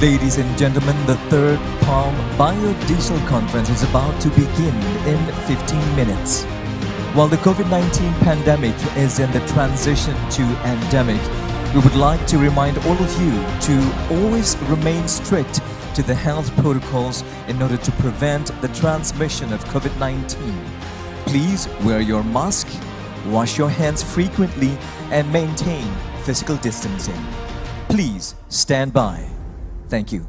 Ladies and gentlemen, the third Palm Biodiesel Conference is about to begin in 15 minutes. While the COVID-19 pandemic is in the transition to endemic, we would like to remind all of you to always remain strict to the health protocols in order to prevent the transmission of COVID-19. Please wear your mask, wash your hands frequently, and maintain physical distancing. Please stand by. Thank you.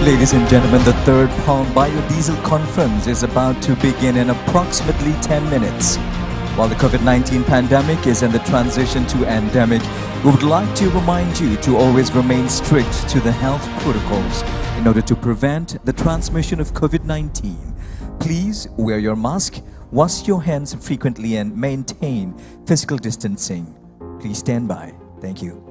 Ladies and gentlemen, the third Palm Biodiesel Conference is about to begin in approximately 10 minutes. While the COVID-19 pandemic is in the transition to endemic, we would like to remind you to always remain strict to the health protocols in order to prevent the transmission of COVID-19. Please wear your mask, wash your hands frequently, and maintain physical distancing. Please stand by. Thank you.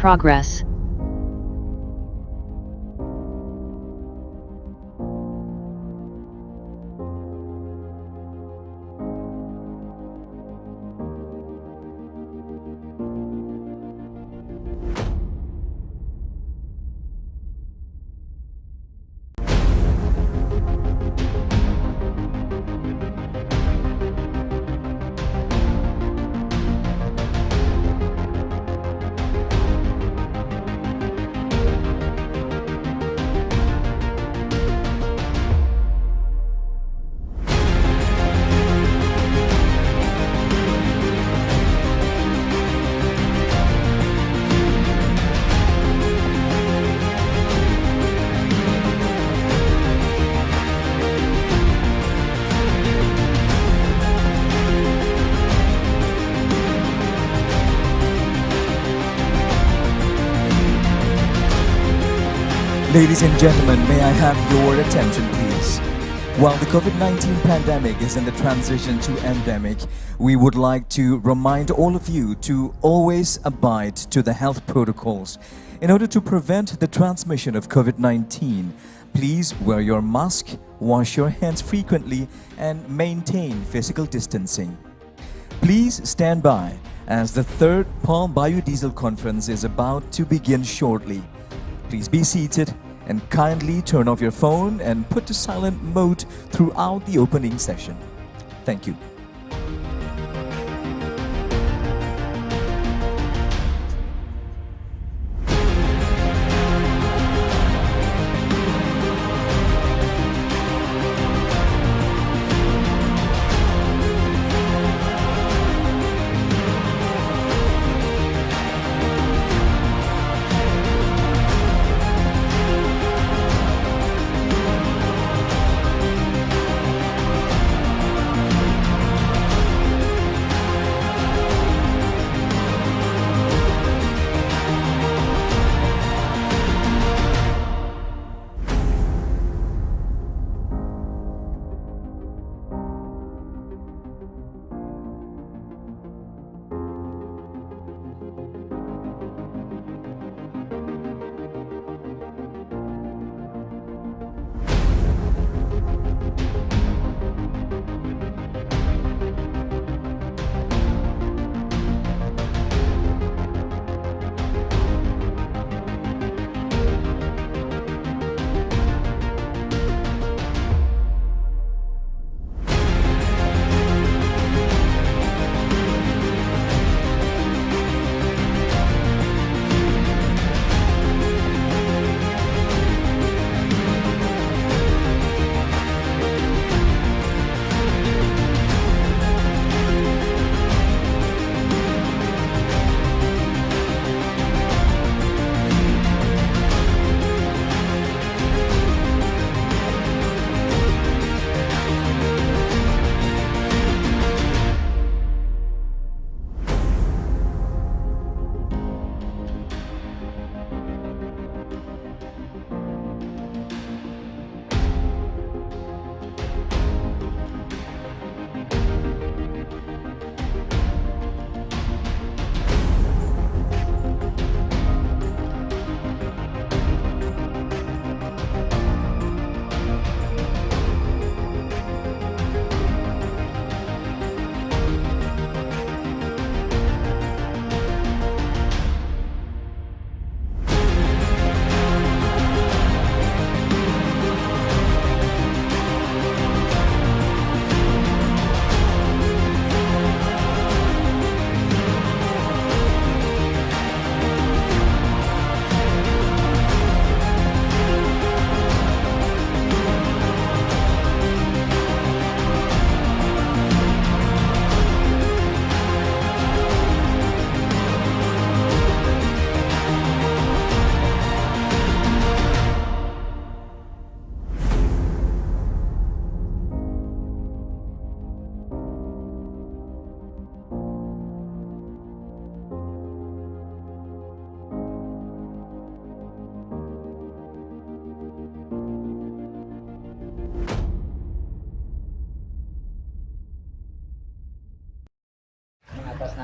Progress. Ladies and gentlemen, may I have your attention, please? While the COVID-19 pandemic is in the transition to endemic, we would like to remind all of you to always abide to the health protocols. In order to prevent the transmission of COVID-19, please wear your mask, wash your hands frequently, and maintain physical distancing. Please stand by as the third Palm Biodiesel Conference is about to begin shortly. Please be seated and kindly turn off your phone and put to silent mode throughout the opening session. Thank you.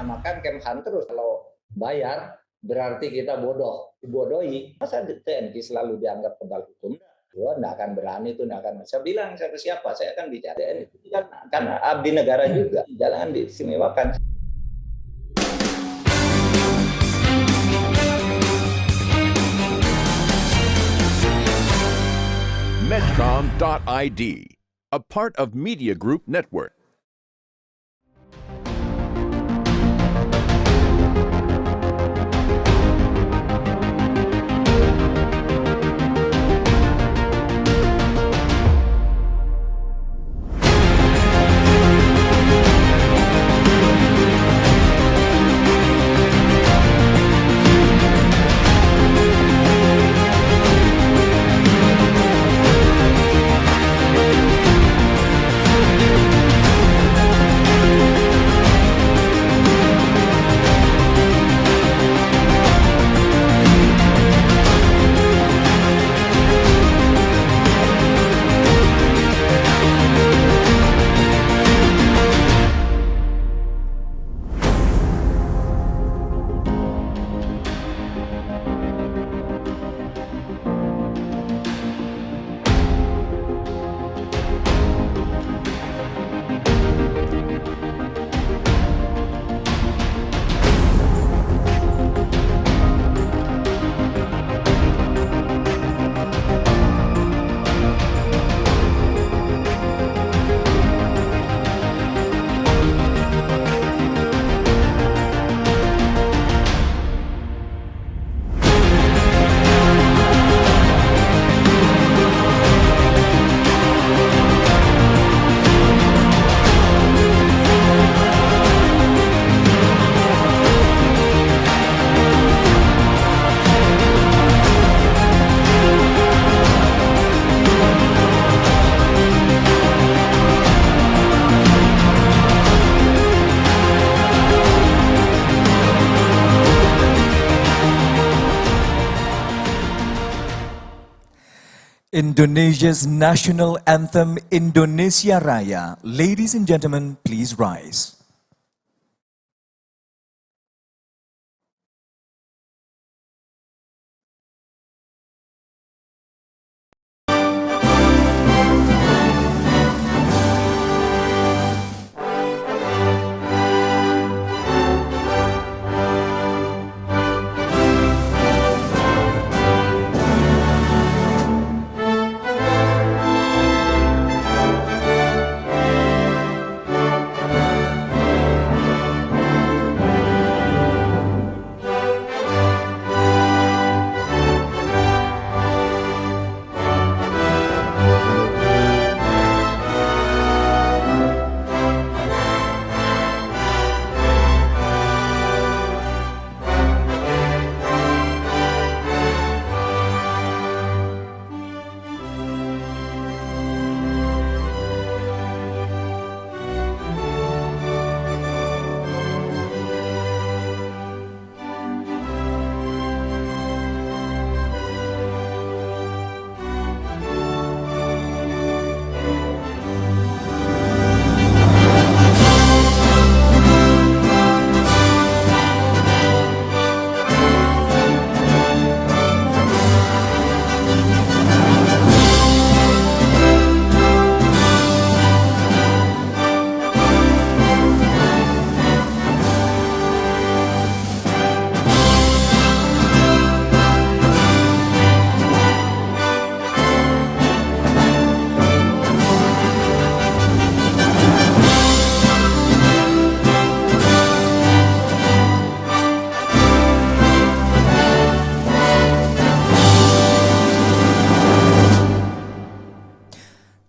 dinamakan Kemhan terus. Kalau bayar berarti kita dibodohi. Masa TNI selalu dianggap pedal hukum? Gue nggak akan berani itu, nggak akan. Saya bilang saya ke siapa, saya akan bicara TNI itu kan abdi negara juga, jangan diistimewakan. Medcom.id, a part of Media Group Network. Indonesia's national anthem, Indonesia Raya. Ladies and gentlemen, please rise.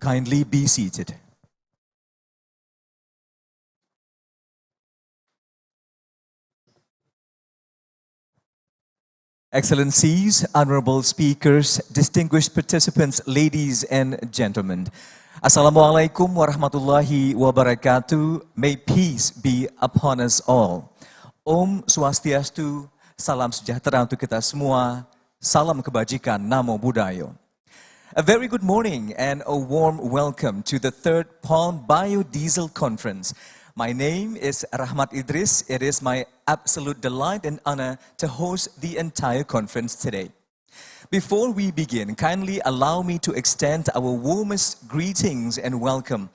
Kindly be seated. Excellencies, honorable speakers, distinguished participants, ladies and gentlemen. Assalamualaikum warahmatullahi wabarakatuh. May peace be upon us all. Om Swastiastu, salam sejahtera untuk kita semua. Salam kebajikan, Namo Buddhaya. A very good morning and a warm welcome to the third Palm Biodiesel Conference. My name is Rahmat Idris. It is my absolute delight and honor to host the entire conference today. Before we begin, kindly allow me to extend our warmest greetings and welcome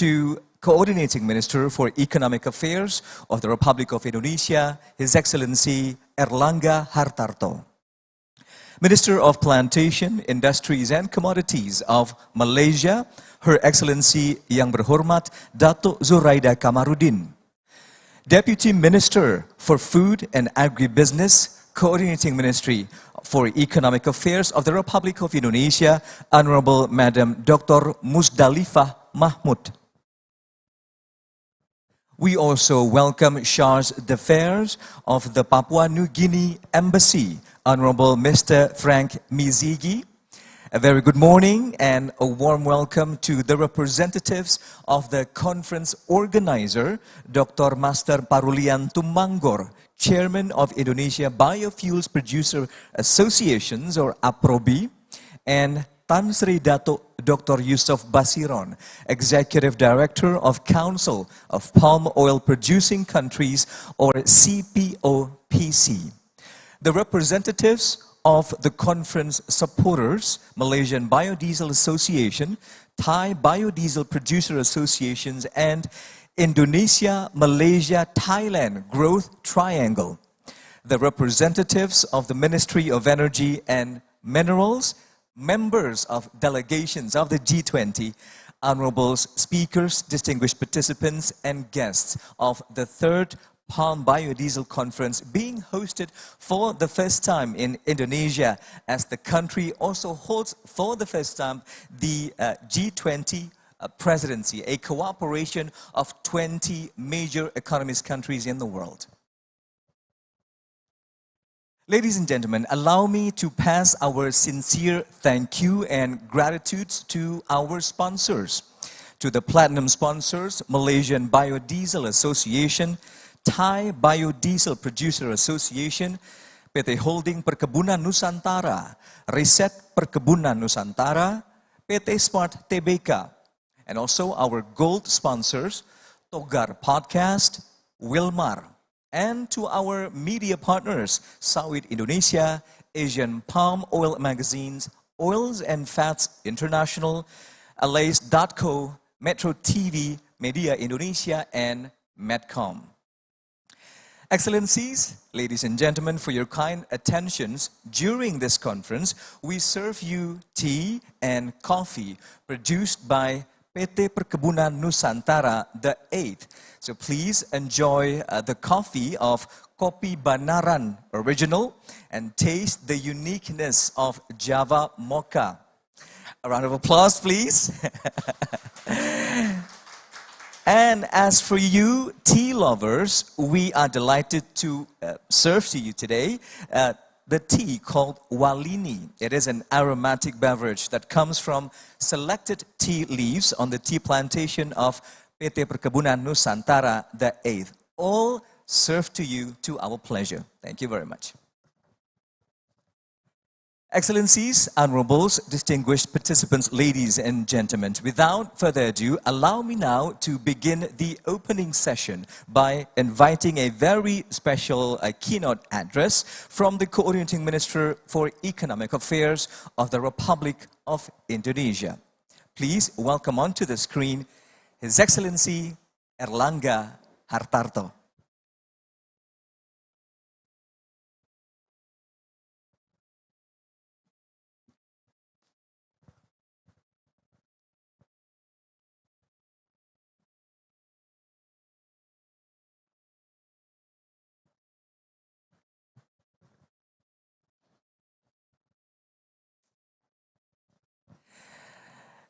to Coordinating Minister for Economic Affairs of the Republic of Indonesia, His Excellency Erlangga Hartarto. Minister of Plantation, Industries and Commodities of Malaysia, Her Excellency Yang Berhormat Datuk Zuraida Kamarudin. Deputy Minister for Food and Agribusiness, Coordinating Ministry for Economic Affairs of the Republic of Indonesia, Honorable Madam Dr. Musdalifah Mahmud. We also welcome Charge d'Affaires of the Papua New Guinea Embassy, Honorable Mr. Frank Mizigi. A very good morning and a warm welcome to the representatives of the conference organizer, Dr. Master Parulian Tumanggor, Chairman of Indonesia Biofuels Producer Associations, or APROBI, and Tan Sri Datuk Dr. Yusuf Basiron, Executive Director of Council of Palm Oil Producing Countries, or CPOPC. The representatives of the conference supporters, Malaysian Biodiesel Association, Thai Biodiesel Producer Associations, and Indonesia, Malaysia, Thailand Growth Triangle. The representatives of the Ministry of Energy and Minerals, members of delegations of the G20, honorables, speakers, distinguished participants, and guests of the third Palm Biodiesel Conference being hosted for the first time in Indonesia, as the country also holds for the first time the G20 presidency, a cooperation of 20 major economist countries in the world. Ladies and gentlemen, allow me to pass our sincere thank you and gratitude to our sponsors, to the platinum sponsors, Malaysian Biodiesel Association, Thai Biodiesel Producer Association, PT Holding Perkebunan Nusantara, Riset Perkebunan Nusantara, PT Smart Tbk, and also our gold sponsors, Togar Podcast, Wilmar, and to our media partners, Sawit Indonesia, Asian Palm Oil Magazines, Oils and Fats International, Alays.co, Metro TV, Media Indonesia, and Medcom. Excellencies, ladies and gentlemen, for your kind attentions during this conference, we serve you tea and coffee produced by PT Perkebunan Nusantara the 8th. So please enjoy the coffee of Kopi Banaran Original and taste the uniqueness of Java Mocha. A round of applause, please. And as for you, tea lovers, we are delighted to serve to you today the tea called Walini. It is an aromatic beverage that comes from selected tea leaves on the tea plantation of PT Perkebunan Nusantara the 8th. All served to you to our pleasure. Thank you very much. Excellencies, honorables, distinguished participants, ladies and gentlemen, without further ado, allow me now to begin the opening session by inviting a very special keynote address from the Coordinating Minister for Economic Affairs of the Republic of Indonesia. Please welcome onto the screen His Excellency Erlangga Hartarto.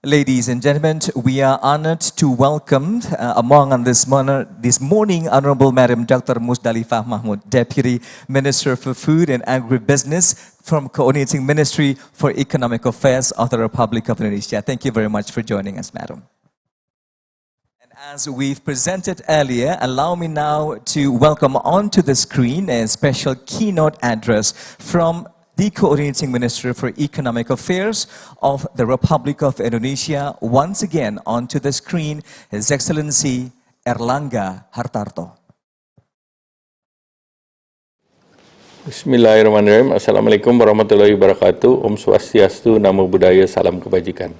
Ladies and gentlemen, we are honored to welcome among this morning Honorable Madam Dr. Musdalifah Mahmud, Deputy Minister for Food and Agribusiness from Coordinating Ministry for Economic Affairs of the Republic of Indonesia. Thank you very much for joining us, Madam. And as we've presented earlier, allow me now to welcome onto the screen a special keynote address from the Coordinating Minister for Economic Affairs of the Republic of Indonesia. Once again, onto the screen, His Excellency Erlangga Hartarto. Bismillahirrahmanirrahim. Assalamualaikum warahmatullahi wabarakatuh. Om Swastiastu, Namo Buddhaya, Salam Kebajikan.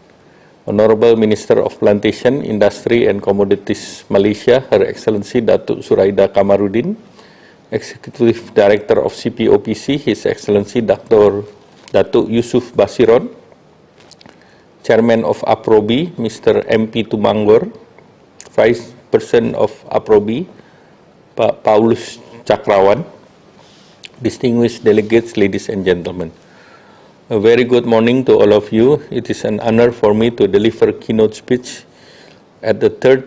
Honorable Minister of Plantation, Industry and Commodities Malaysia, Her Excellency Datuk Suraida Kamarudin, Executive Director of CPOPC, His Excellency Datuk Yusuf Basiron, Chairman of APROBI, Mr. MP Tumanggor, Vice Person of APROBI, Pak Paulus Chakrawan, distinguished delegates, ladies and gentlemen. A very good morning to all of you. It is an honor for me to deliver keynote speech at the third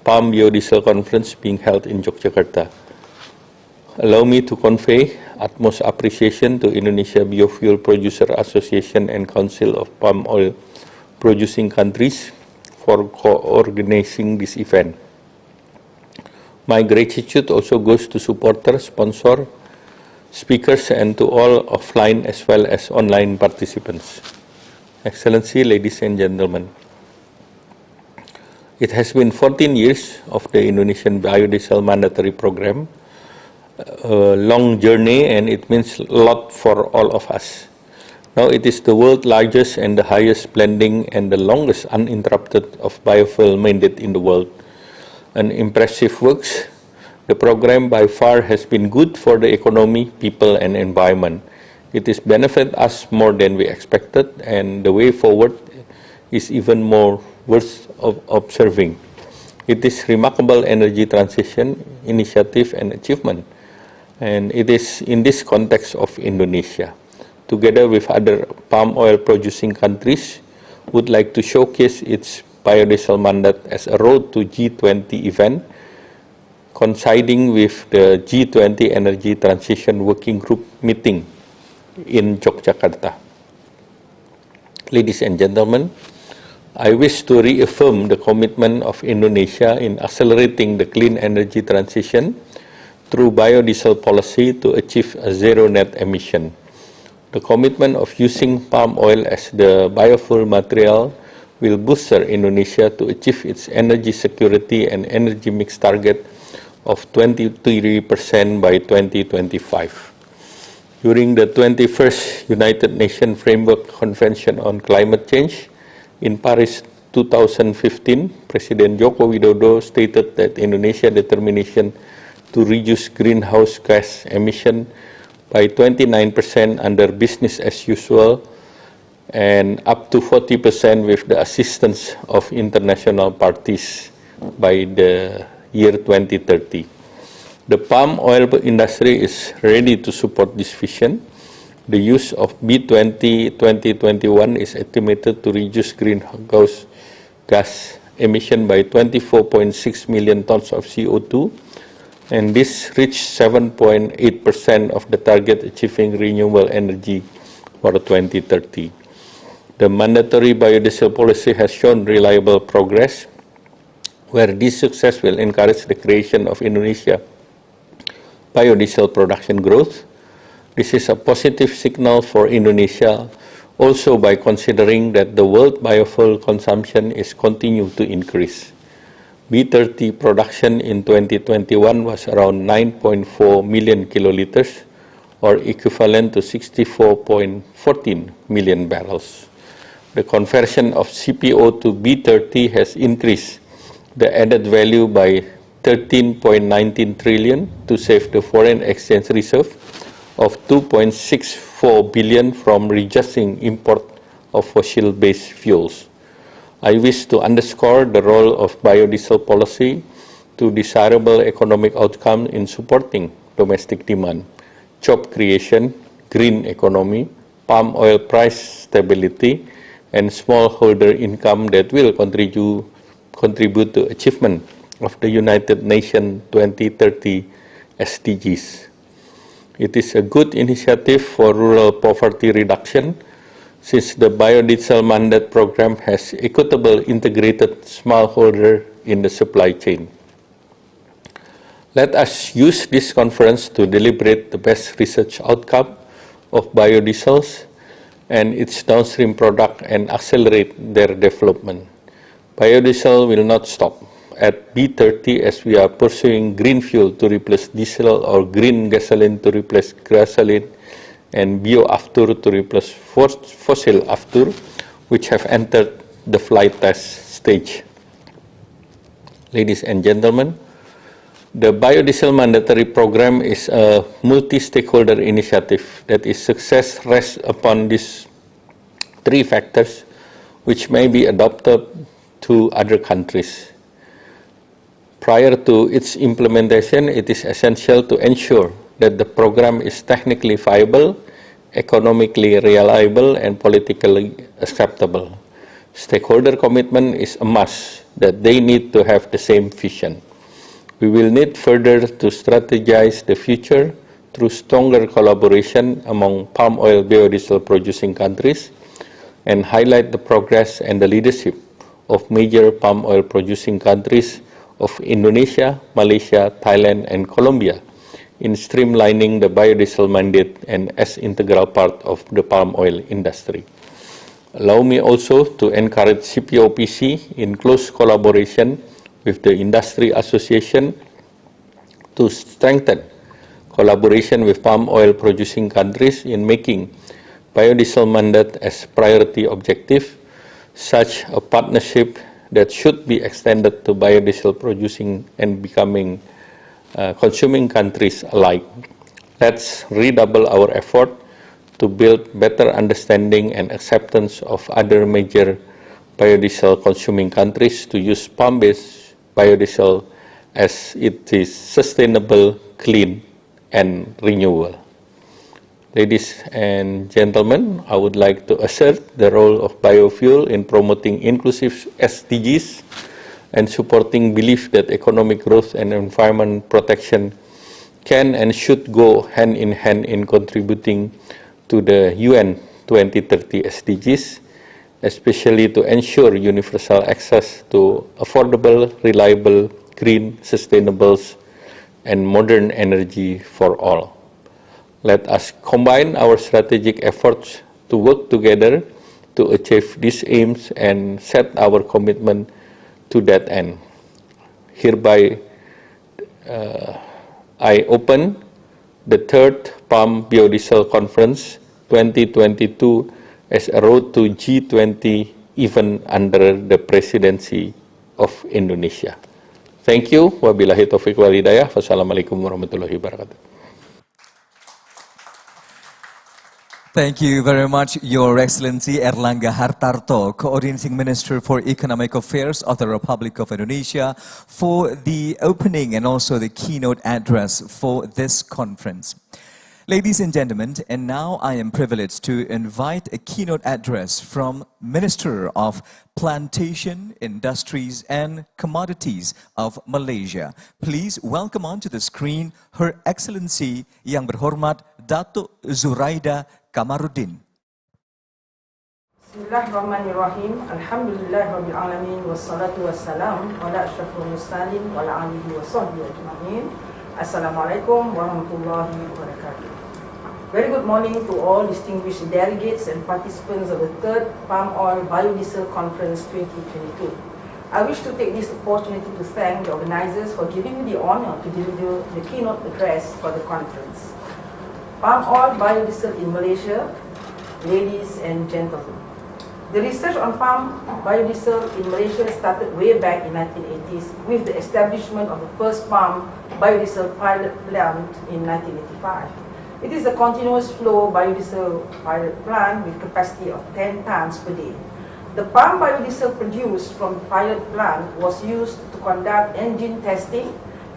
Palm Biodiesel Conference being held in Yogyakarta. Allow me to convey utmost appreciation to Indonesia Biofuel Producer Association and Council of Palm Oil Producing Countries for co-organizing this event. My gratitude also goes to supporters, sponsors, speakers, and to all offline as well as online participants. Excellency, ladies and gentlemen, it has been 14 years of the Indonesian biodiesel mandatory program, a long journey, and it means a lot for all of us. Now it is the world's largest and the highest blending and the longest uninterrupted of biofuel mandate in the world. An impressive works. The program by far has been good for the economy, people, and environment. It has benefited us more than we expected, and the way forward is even more worth observing. It is remarkable energy transition, initiative, and achievement, and it is in this context of Indonesia, together with other palm oil producing countries, would like to showcase its biodiesel mandate as a road to G20 event, coinciding with the G20 Energy Transition Working Group meeting in Yogyakarta. Ladies and gentlemen, I wish to reaffirm the commitment of Indonesia in accelerating the clean energy transition through biodiesel policy to achieve a zero net emission. The commitment of using palm oil as the biofuel material will boost Indonesia to achieve its energy security and energy mix target of 23% by 2025. During the 21st United Nations Framework Convention on Climate Change in Paris 2015, President Joko Widodo stated that Indonesia's determination to reduce greenhouse gas emission by 29% under business as usual and up to 40% with the assistance of international parties by the year 2030. The palm oil industry is ready to support this vision. The use of B20 2021 is estimated to reduce greenhouse gas emission by 24.6 million tons of CO2, and this reached 7.8% of the target achieving renewable energy for 2030. The mandatory biodiesel policy has shown reliable progress, where this success will encourage the creation of Indonesia biodiesel production growth. This is a positive signal for Indonesia also by considering that the world biofuel consumption is continuing to increase. B30 production in 2021 was around 9.4 million kiloliters, or equivalent to 64.14 million barrels. The conversion of CPO to B30 has increased the added value by 13.19 trillion to save the foreign exchange reserve of 2.64 billion from reducing import of fossil-based fuels. I wish to underscore the role of biodiesel policy to desirable economic outcome in supporting domestic demand, job creation, green economy, palm oil price stability, and smallholder income that will contribute to achievement of the United Nations 2030 SDGs. It is a good initiative for rural poverty reduction, since the biodiesel mandate program has equitable integrated smallholder in the supply chain. Let us use this conference to deliberate the best research outcome of biodiesels and its downstream product and accelerate their development. Biodiesel will not stop at B30 as we are pursuing green fuel to replace diesel or green gasoline to replace gasoline and bioaftur to replace fossil aftur, which have entered the flight test stage. Ladies and gentlemen, the biodiesel mandatory program is a multi-stakeholder initiative that its success rests upon these three factors, which may be adopted to other countries. Prior to its implementation, it is essential to ensure that the program is technically viable, economically reliable, and politically acceptable. Stakeholder commitment is a must, that they need to have the same vision. We will need further to strategize the future through stronger collaboration among palm oil biodiesel producing countries and highlight the progress and the leadership of major palm oil producing countries of Indonesia, Malaysia, Thailand, and Colombia in streamlining the biodiesel mandate and as integral part of the palm oil industry. Allow me also to encourage CPOPC in close collaboration with the industry association to strengthen collaboration with palm oil producing countries in making biodiesel mandate as priority objective. Such a partnership that should be extended to biodiesel producing and becoming consuming countries alike. Let's redouble our effort to build better understanding and acceptance of other major biodiesel consuming countries to use palm-based biodiesel as it is sustainable, clean, and renewable. Ladies and gentlemen, I would like to assert the role of biofuel in promoting inclusive SDGs and supporting belief that economic growth and environment protection can and should go hand in contributing to the UN 2030 SDGs, especially to ensure universal access to affordable, reliable, green, sustainable, and modern energy for all. Let us combine our strategic efforts to work together to achieve these aims and set our commitment to that end. Hereby, I open the third Palm Biodiesel Conference 2022 as a road to G20 event under the presidency of Indonesia. Thank you. Wabillahi taufiq wal hidayah. Wassalamualaikum warahmatullahi wabarakatuh. Thank you very much, Your Excellency Erlangga Hartarto, Coordinating Minister for Economic Affairs of the Republic of Indonesia, for the opening and also the keynote address for this conference. Ladies and gentlemen, and now I am privileged to invite a keynote address from Minister of Plantation, Industries and Commodities of Malaysia. Please welcome onto the screen Her Excellency Yang Berhormat Datuk Zuraida Kamaruddin. Bismillahirrahmanirrahim. Alhamdulillahirabbil alamin wassalatu wassalam ala asyrafil mursalin wa ala alihi wa sahbihi ajma'in. Assalamualaikum warahmatullahi wabarakatuh. Very good morning to all distinguished delegates and participants of the third Palm Oil Biodiesel Conference 2022. I wish to take this opportunity to thank the organizers for giving me the honor to deliver the keynote address for the conference. Palm oil biodiesel in Malaysia, ladies and gentlemen. The research on palm biodiesel in Malaysia started way back in 1980s with the establishment of the first palm biodiesel pilot plant in 1985. It is a continuous flow biodiesel pilot plant with capacity of 10 tons per day. The palm biodiesel produced from the pilot plant was used to conduct engine testing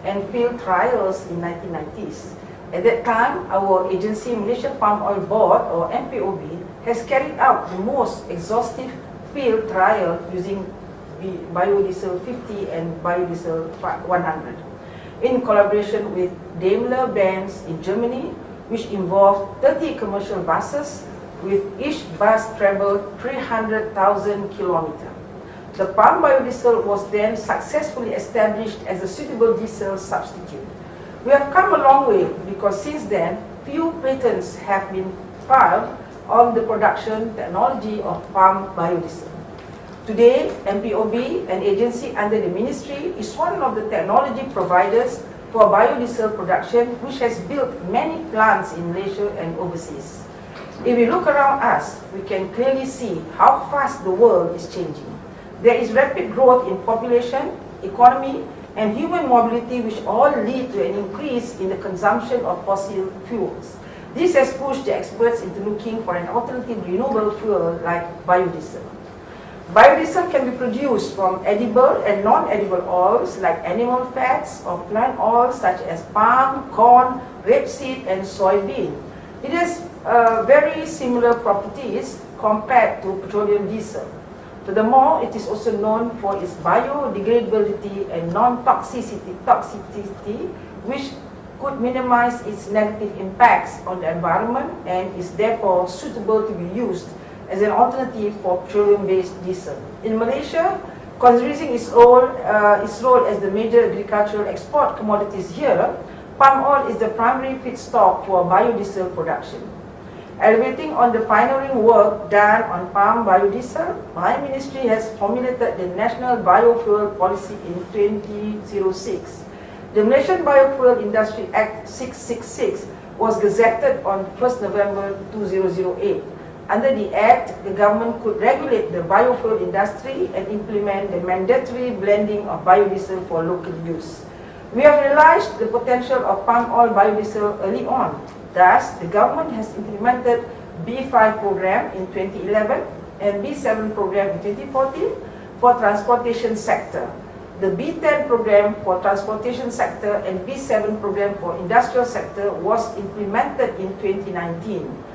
and field trials in 1990s. At that time, our agency, Malaysia Palm Oil Board, or MPOB, has carried out the most exhaustive field trial using Biodiesel 50 and Biodiesel 100 in collaboration with Daimler-Benz in Germany, which involved 30 commercial buses, with each bus traveled 300,000 kilometers. The palm biodiesel was then successfully established as a suitable diesel substitute. We have come a long way because since then, few patents have been filed on the production technology of palm biodiesel. Today, MPOB, an agency under the ministry, is one of the technology providers for biodiesel production, which has built many plants in Malaysia and overseas. If we look around us, we can clearly see how fast the world is changing. There is rapid growth in population, economy, and human mobility, which all lead to an increase in the consumption of fossil fuels. This has pushed the experts into looking for an alternative renewable fuel like biodiesel. Biodiesel can be produced from edible and non-edible oils like animal fats or plant oils such as palm, corn, rapeseed, and soybean. It has very similar properties compared to petroleum diesel. Furthermore, it is also known for its biodegradability and non-toxicity, which could minimize its negative impacts on the environment and is therefore suitable to be used as an alternative for petroleum-based diesel. In Malaysia, considering its role as the major agricultural export commodities here, palm oil is the primary feedstock for biodiesel production. Elevating on the pioneering work done on palm biodiesel, my ministry has formulated the National Biofuel Policy in 2006. The Malaysian Biofuel Industry Act 666 was gazetted on 1st November 2008. Under the Act, the government could regulate the biofuel industry and implement the mandatory blending of biodiesel for local use. We have realized the potential of palm oil biodiesel early on. Thus, the government has implemented B5 program in 2011 and B7 program in 2014 for transportation sector. The B10 program for transportation sector and B7 program for industrial sector was implemented in 2019.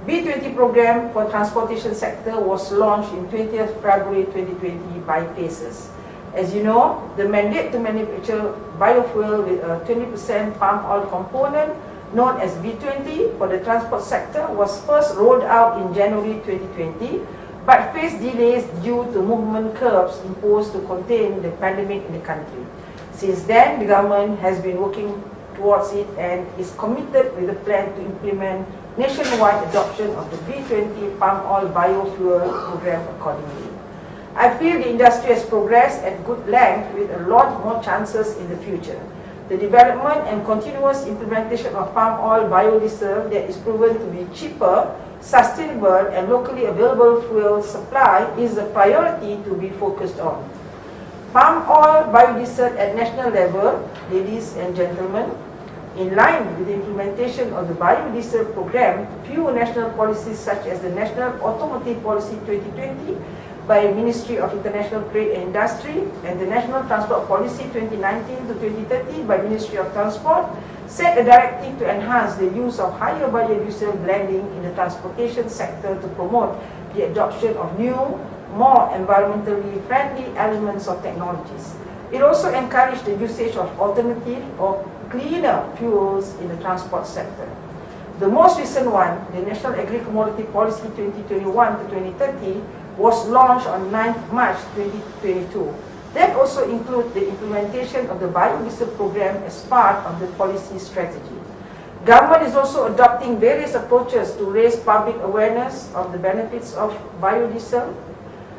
B20 program for transportation sector was launched in 20th February 2020 by phases. As you know, the mandate to manufacture biofuel with a 20% palm oil component, known as B20 for the transport sector, was first rolled out in January 2020, but faced delays due to movement curbs imposed to contain the pandemic in the country. Since then, the government has been working towards it and is committed with a plan to implement nationwide adoption of the B20 palm oil biofuel program accordingly. I feel the industry has progressed at good length with a lot more chances in the future. The development and continuous implementation of palm oil biodiesel that is proven to be cheaper, sustainable, and locally available fuel supply is a priority to be focused on. Palm oil biodiesel at national level, ladies and gentlemen, in line with the implementation of the biodiesel program, few national policies such as the National Automotive Policy 2020 by Ministry of International Trade and Industry and the National Transport Policy 2019 to 2030 by Ministry of Transport set a directive to enhance the use of higher biodiesel blending in the transportation sector to promote the adoption of new, more environmentally friendly elements of technologies. It also encouraged the usage of alternative or cleaner fuels in the transport sector. The most recent one, the National Agri-Commodity Policy 2021 to 2030, was launched on 9th March 2022. That also includes the implementation of the biodiesel program as part of the policy strategy. Government is also adopting various approaches to raise public awareness of the benefits of biodiesel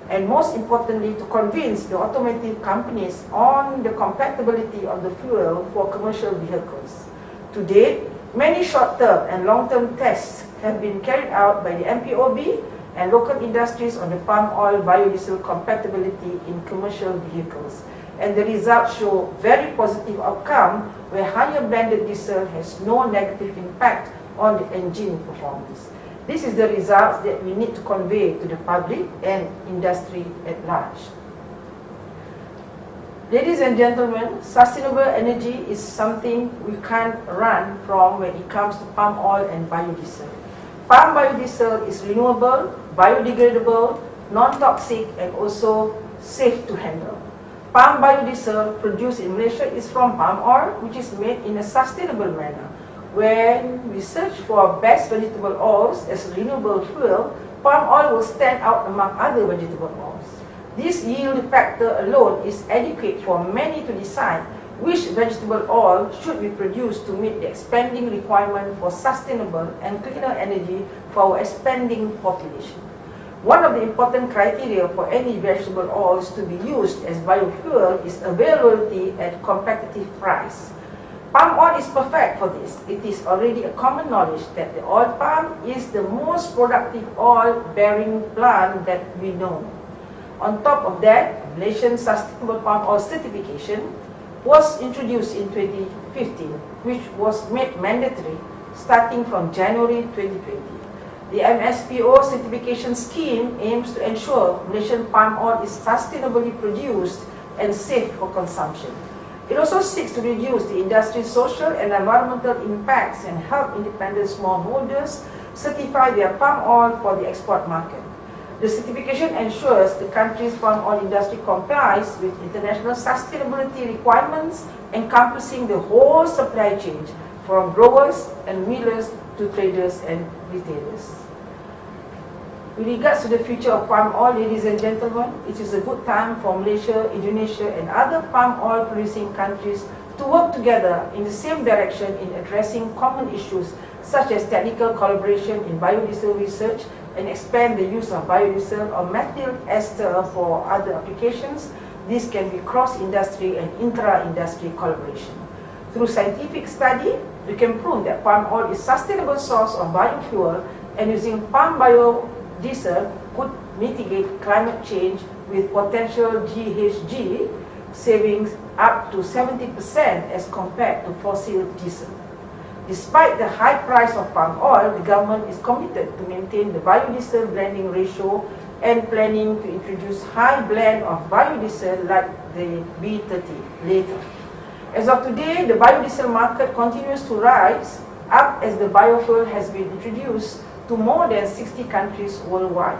and most importantly to convince the automotive companies on the compatibility of the fuel for commercial vehicles. To date, many short-term and long-term tests have been carried out by the MPOB and local industries on the palm oil biodiesel compatibility in commercial vehicles. And the results show very positive outcome where higher blended diesel has no negative impact on the engine performance. This is the results that we need to convey to the public and industry at large. Ladies and gentlemen, sustainable energy is something we can't run from when it comes to palm oil and biodiesel. Palm biodiesel is renewable, biodegradable, non-toxic, and also safe to handle. Palm biodiesel produced in Malaysia is from palm oil, which is made in a sustainable manner. When we search for best vegetable oils as renewable fuel, palm oil will stand out among other vegetable oils. This yield factor alone is adequate for many to decide which vegetable oil should be produced to meet the expanding requirement for sustainable and cleaner energy for our expanding population. One of the important criteria for any vegetable oils to be used as biofuel is availability at competitive price. Palm oil is perfect for this. It is already a common knowledge that the oil palm is the most productive oil-bearing plant that we know. On top of that, Malaysian Sustainable Palm Oil Certification was introduced in 2015, which was made mandatory starting from January 2020. The Mspo certification scheme aims to ensure Malaysian palm oil is sustainably produced and safe for consumption. It also seeks to reduce the industry's social and environmental impacts and help independent smallholders certify their palm oil for the export market. The certification ensures the country's palm oil industry complies with international sustainability requirements encompassing the whole supply chain, from growers and millers to traders and retailers. With regards to the future of palm oil, ladies and gentlemen, it is a good time for Malaysia, Indonesia and other palm oil producing countries to work together in the same direction in addressing common issues such as technical collaboration in biodiesel research and expand the use of biodiesel or methyl ester for other applications. This can be cross-industry and intra-industry collaboration. Through scientific study, we can prove that palm oil is a sustainable source of biofuel, and using palm biodiesel could mitigate climate change with potential GHG savings up to 70% as compared to fossil diesel. Despite the high price of palm oil, the government is committed to maintain the biodiesel blending ratio and planning to introduce high blend of biodiesel like the B30 later. As of today, the biodiesel market continues to rise up as the biofuel has been introduced to more than 60 countries worldwide.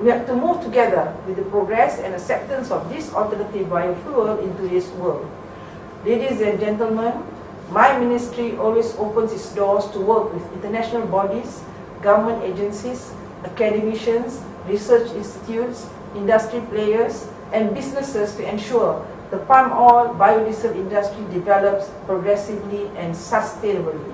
We have to move together with the progress and acceptance of this alternative biofuel in today's world. Ladies and gentlemen, my ministry always opens its doors to work with international bodies, government agencies, academicians, research institutes, industry players, and businesses to ensure the palm oil biodiesel industry develops progressively and sustainably.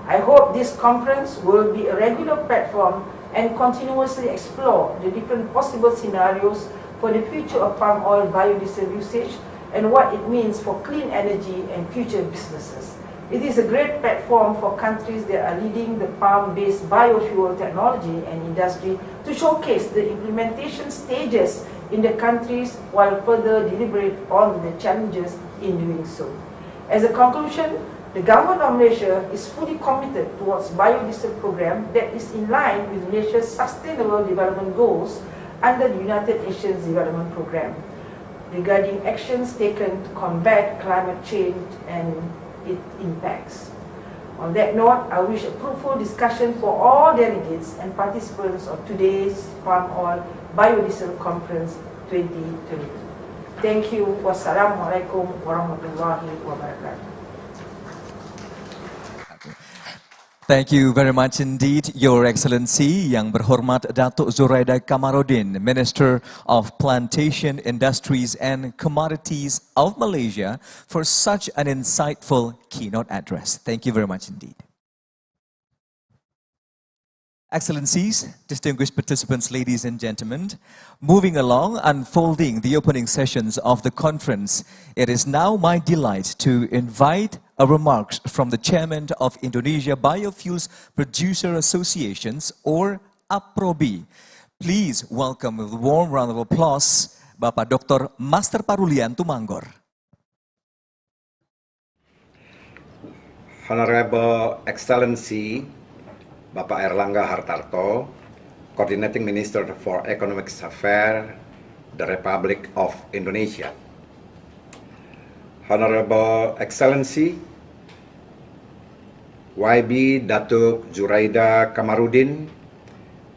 I hope this conference will be a regular platform and continuously explore the different possible scenarios for the future of palm oil biodiesel usage and what it means for clean energy and future businesses. It is a great platform for countries that are leading the palm-based biofuel technology and industry to showcase the implementation stages in the countries while further deliberate on the challenges in doing so. As a conclusion, the government of Malaysia is fully committed towards biodiesel program that is in line with Malaysia's sustainable development goals under the United Nations Development Programme regarding actions taken to combat climate change and its impacts. On that note, I wish a fruitful discussion for all delegates and participants of today's Palm Oil Biodiesel Conference 2022. Thank you. Wassalamualaikum warahmatullahi wabarakatuh. Thank you very much indeed, Your Excellency, Yang Berhormat Datuk Zuraida Kamarudin, Minister of Plantation, Industries and Commodities of Malaysia, for such an insightful keynote address. Thank you very much indeed. Excellencies, distinguished participants, ladies and gentlemen, moving along, unfolding the opening sessions of the conference, it is now my delight to invite remarks from the Chairman of Indonesia Biofuels Producer Associations, or APROBI. Please welcome with a warm round of applause, Bapak Dr. Master Parulian Tumanggor. Honorable Excellency, Bapak Erlangga Hartarto, Coordinating Minister for Economic Affairs, the Republic of Indonesia. Honorable Excellency, YB Datuk Zuraida Kamarudin,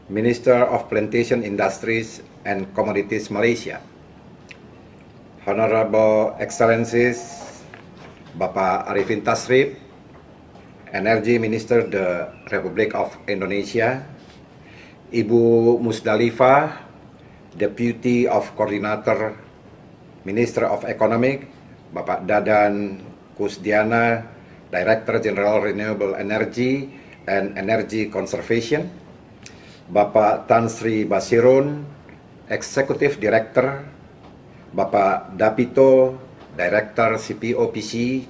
Minister of Plantation Industries and Commodities Malaysia. Honorable Excellencies, Bapak Arifin Tasrif, Energy Minister the Republic of Indonesia, Ibu Musdalifah, Deputy of Coordinator, Minister of Economic, Bapak Dadan Kusdiana, Director General Renewable Energy and Energy Conservation, Bapak Tan Sri Basiron, Executive Director, Bapak Dapito, Director CPOPC,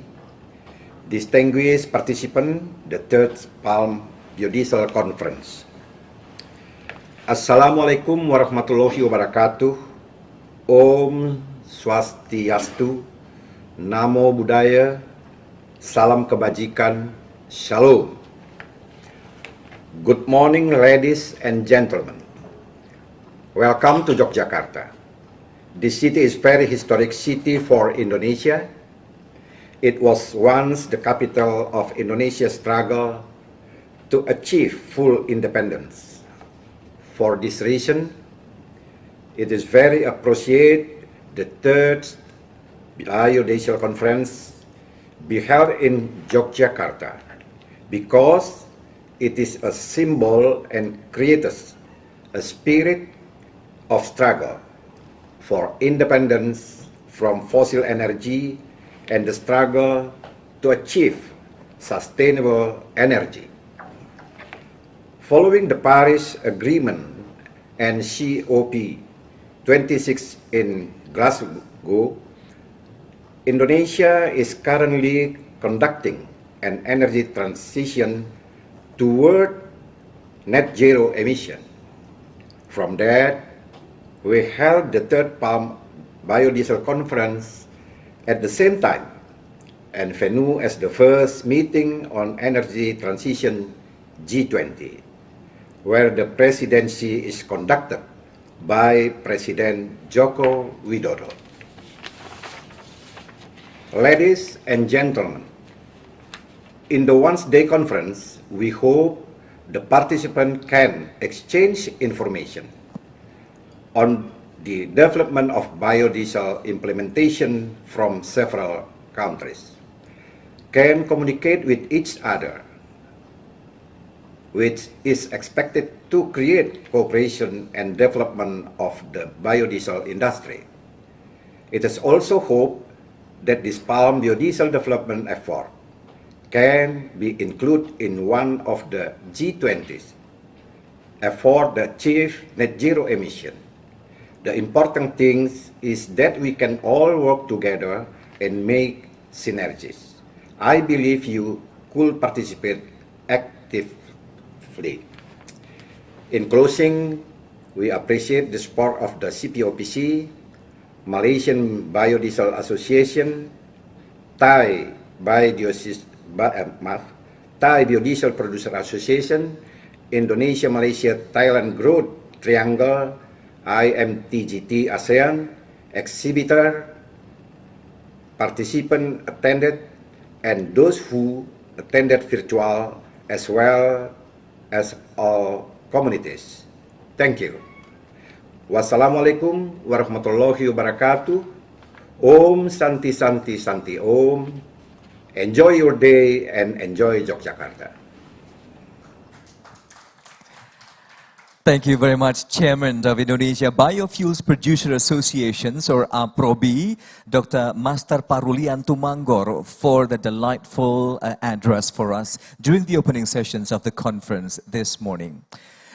distinguished participant, the third Palm Biodiesel Conference. Assalamualaikum warahmatullahi wabarakatuh. Om Swastiastu, Namo Buddhaya, Salam Kebajikan, Shalom. Good morning, ladies and gentlemen. Welcome to Yogyakarta. This city is very historic city for Indonesia. It was once the capital of Indonesia's struggle to achieve full independence. For this reason, it is very appropriate the third Biodiesel Conference be held in Yogyakarta because it is a symbol and creates a spirit of struggle for independence from fossil energy and the struggle to achieve sustainable energy. Following the Paris Agreement and COP26 in Glasgow, Indonesia is currently conducting an energy transition toward net zero emission. From that, we held the third Palm Biodiesel Conference at the same time and venue as the first meeting on energy transition G20, where the presidency is conducted by President Joko Widodo. Ladies and gentlemen, in the one-day conference, we hope the participants can exchange information on the development of biodiesel implementation from several countries, can communicate with each other, which is expected to create cooperation and development of the biodiesel industry. It is also hoped that this palm biodiesel development effort can be included in one of the G20's effort to achieve net zero emission. The important thing is that we can all work together and make synergies. I believe you could participate actively. In closing, we appreciate the support of the CPOPC, Malaysian Biodiesel Association, Thai Biodiesel Producer Association, Indonesia, Malaysia, Thailand Growth Triangle, IMTGT ASEAN, exhibitor, participant attended, and those who attended virtual, as well as all communities. Thank you. Wassalamualaikum warahmatullahi wabarakatuh. Om Santi Santi Santi Om. Enjoy your day and enjoy Yogyakarta. Thank you very much, Chairman of Indonesia Biofuels Producer Associations, or APROBI, Dr. Master Parulian Tumanggor, for the delightful address for us during the opening sessions of the conference this morning.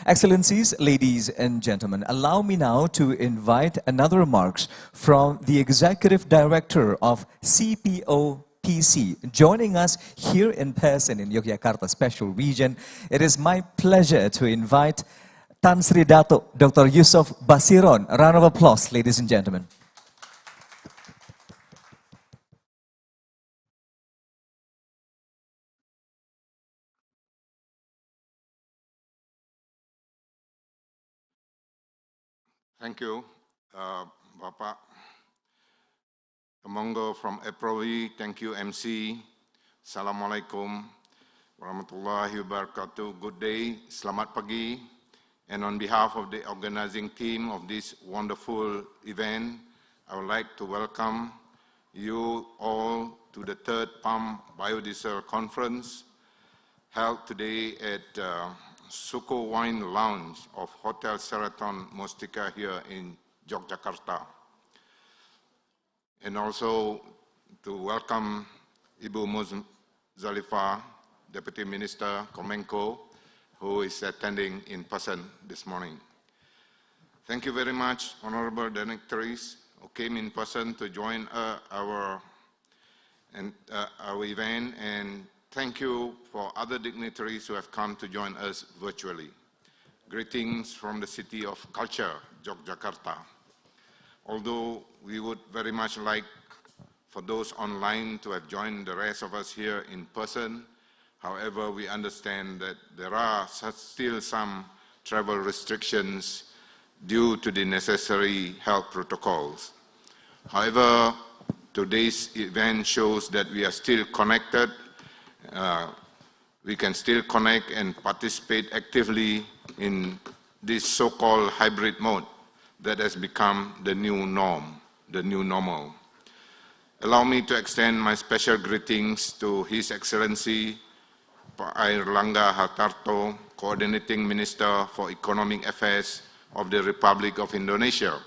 Excellencies, ladies and gentlemen, allow me now to invite another remarks from the Executive Director of CPOPC, joining us here in person in Yogyakarta Special Region. It is my pleasure to invite Tan Sri Dato Dr. Yusuf Basiron. A round of applause, ladies and gentlemen. Thank you, Bapak Tumanggor from APROBI. Thank you, MC. Assalamualaikum warahmatullahi wabarakatuh. Good day, selamat pagi. And on behalf of the organizing team of this wonderful event, I would like to welcome you all to the third Palm Biodiesel Conference held today at Suko Wine Lounge of Hotel Sheraton Mustika here in Yogyakarta. And also to welcome Ibu Muzdalifah, Deputy Minister Komenko, who is attending in person this morning. Thank you very much, honorable dignitaries who came in person to join our event, and thank you for other dignitaries who have come to join us virtually. Greetings from the city of culture, Yogyakarta. Although we would very much like for those online to have joined the rest of us here in person, however, we understand that there are still some travel restrictions due to the necessary health protocols. However, today's event shows that we are still connected. We can still connect and participate actively in this so-called hybrid mode that has become the new norm, the new normal. Allow me to extend my special greetings to His Excellency Pak Airlangga Hartarto, Coordinating Minister for Economic Affairs of the Republic of Indonesia,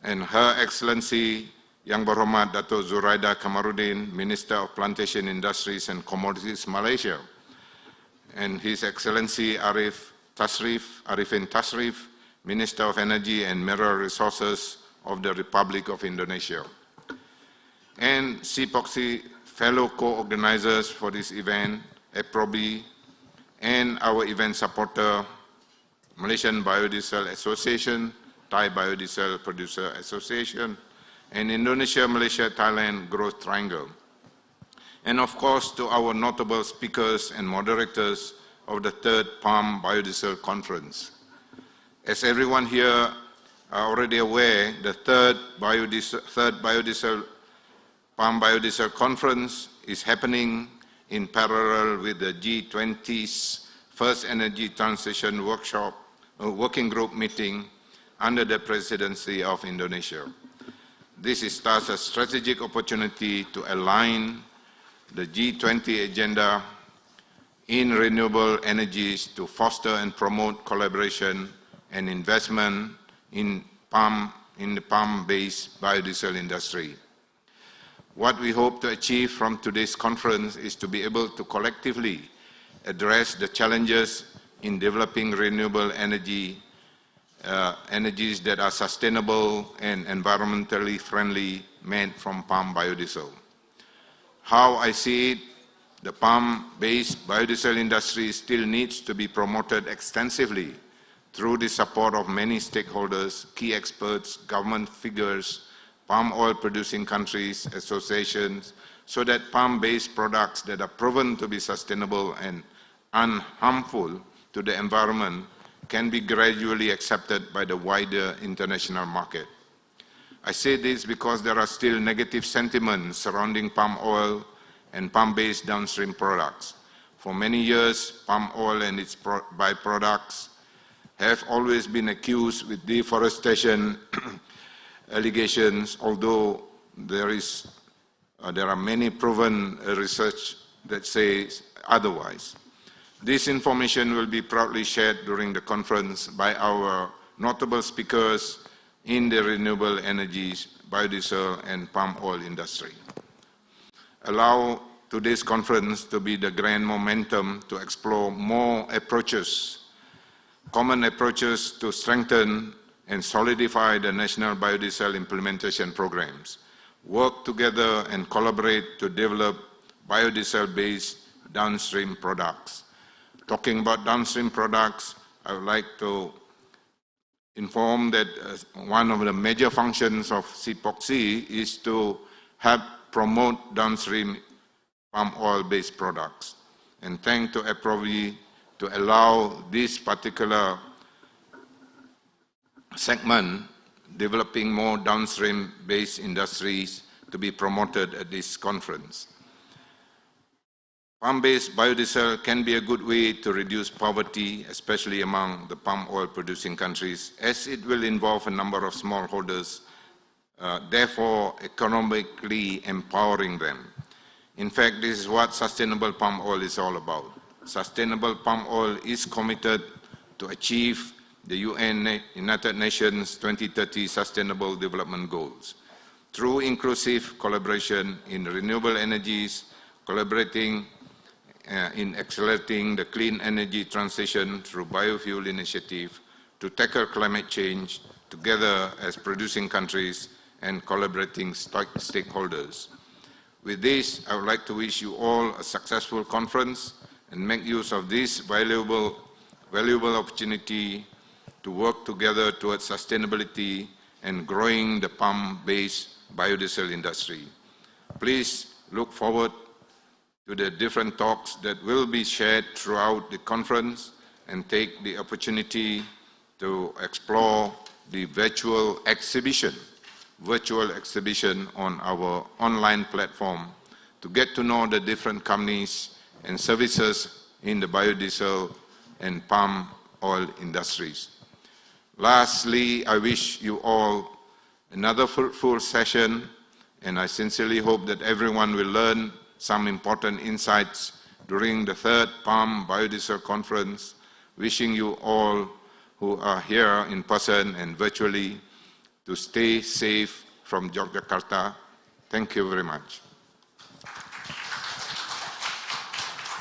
and Her Excellency Yang Berhormat Dato' Zuraida Kamarudin, Minister of Plantation Industries and Commodities Malaysia, and His Excellency Arifin Tasrif, Minister of Energy and Mineral Resources of the Republic of Indonesia, and CPOXI fellow co-organizers for this event, EPROBI, and our event supporter, Malaysian Biodiesel Association, Thai Biodiesel Producer Association, and Indonesia, Malaysia, Thailand Growth Triangle. And of course, to our notable speakers and moderators of the third Palm Biodiesel Conference. As everyone here are already aware, the third Palm Biodiesel Conference is happening in parallel with the G20's first Energy Transition Working Group meeting under the presidency of Indonesia. This is thus a strategic opportunity to align the G20 agenda in renewable energies to foster and promote collaboration and investment in the palm-based biodiesel industry. What we hope to achieve from today's conference is to be able to collectively address the challenges in developing renewable energies that are sustainable and environmentally friendly made from palm biodiesel. How I see it, the palm-based biodiesel industry still needs to be promoted extensively through the support of many stakeholders, key experts, government figures, palm oil producing countries, associations, so that palm-based products that are proven to be sustainable and unharmful to the environment can be gradually accepted by the wider international market. I say this because there are still negative sentiments surrounding palm oil and palm-based downstream products. For many years, palm oil and its byproducts have always been accused with deforestation allegations, although there are many proven research that says otherwise. This information will be proudly shared during the conference by our notable speakers in the renewable energies, biodiesel, and palm oil industry. Allow today's conference to be the grand momentum to explore more approaches, common approaches to strengthen and solidify the national biodiesel implementation programs, work together and collaborate to develop biodiesel-based downstream products. Talking about downstream products, I would like to inform that one of the major functions of CPOXI is to help promote downstream palm oil-based products. And thank to EPROVI to allow this particular segment, developing more downstream-based industries, to be promoted at this conference. Palm-based biodiesel can be a good way to reduce poverty, especially among the palm oil producing countries, as it will involve a number of smallholders, therefore economically empowering them. In fact, this is what sustainable palm oil is all about. Sustainable palm oil is committed to achieve the United Nations 2030 Sustainable Development Goals through inclusive collaboration in renewable energies, collaborating in accelerating the clean energy transition through biofuel initiative to tackle climate change together as producing countries and collaborating stakeholders. With this, I would like to wish you all a successful conference and make use of this valuable opportunity to work together towards sustainability and growing the palm-based biodiesel industry. Please look forward to the different talks that will be shared throughout the conference and take the opportunity to explore the virtual exhibition on our online platform to get to know the different companies and services in the biodiesel and palm oil industries. Lastly, I wish you all another fruitful session, and I sincerely hope that everyone will learn some important insights during the third Palm Biodiesel Conference. Wishing you all who are here in person and virtually to stay safe from Yogyakarta. Thank you very much.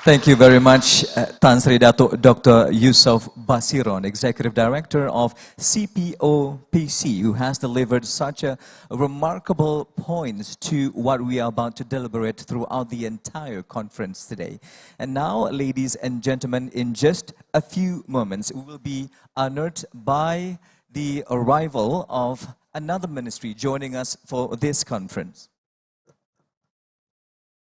Thank you very much, Tan Sri Datuk Dr. Yusof Basiron, Executive Director of CPOPC, who has delivered such a remarkable points to what we are about to deliberate throughout the entire conference today. And now, ladies and gentlemen, in just a few moments, we will be honored by the arrival of another ministry joining us for this conference.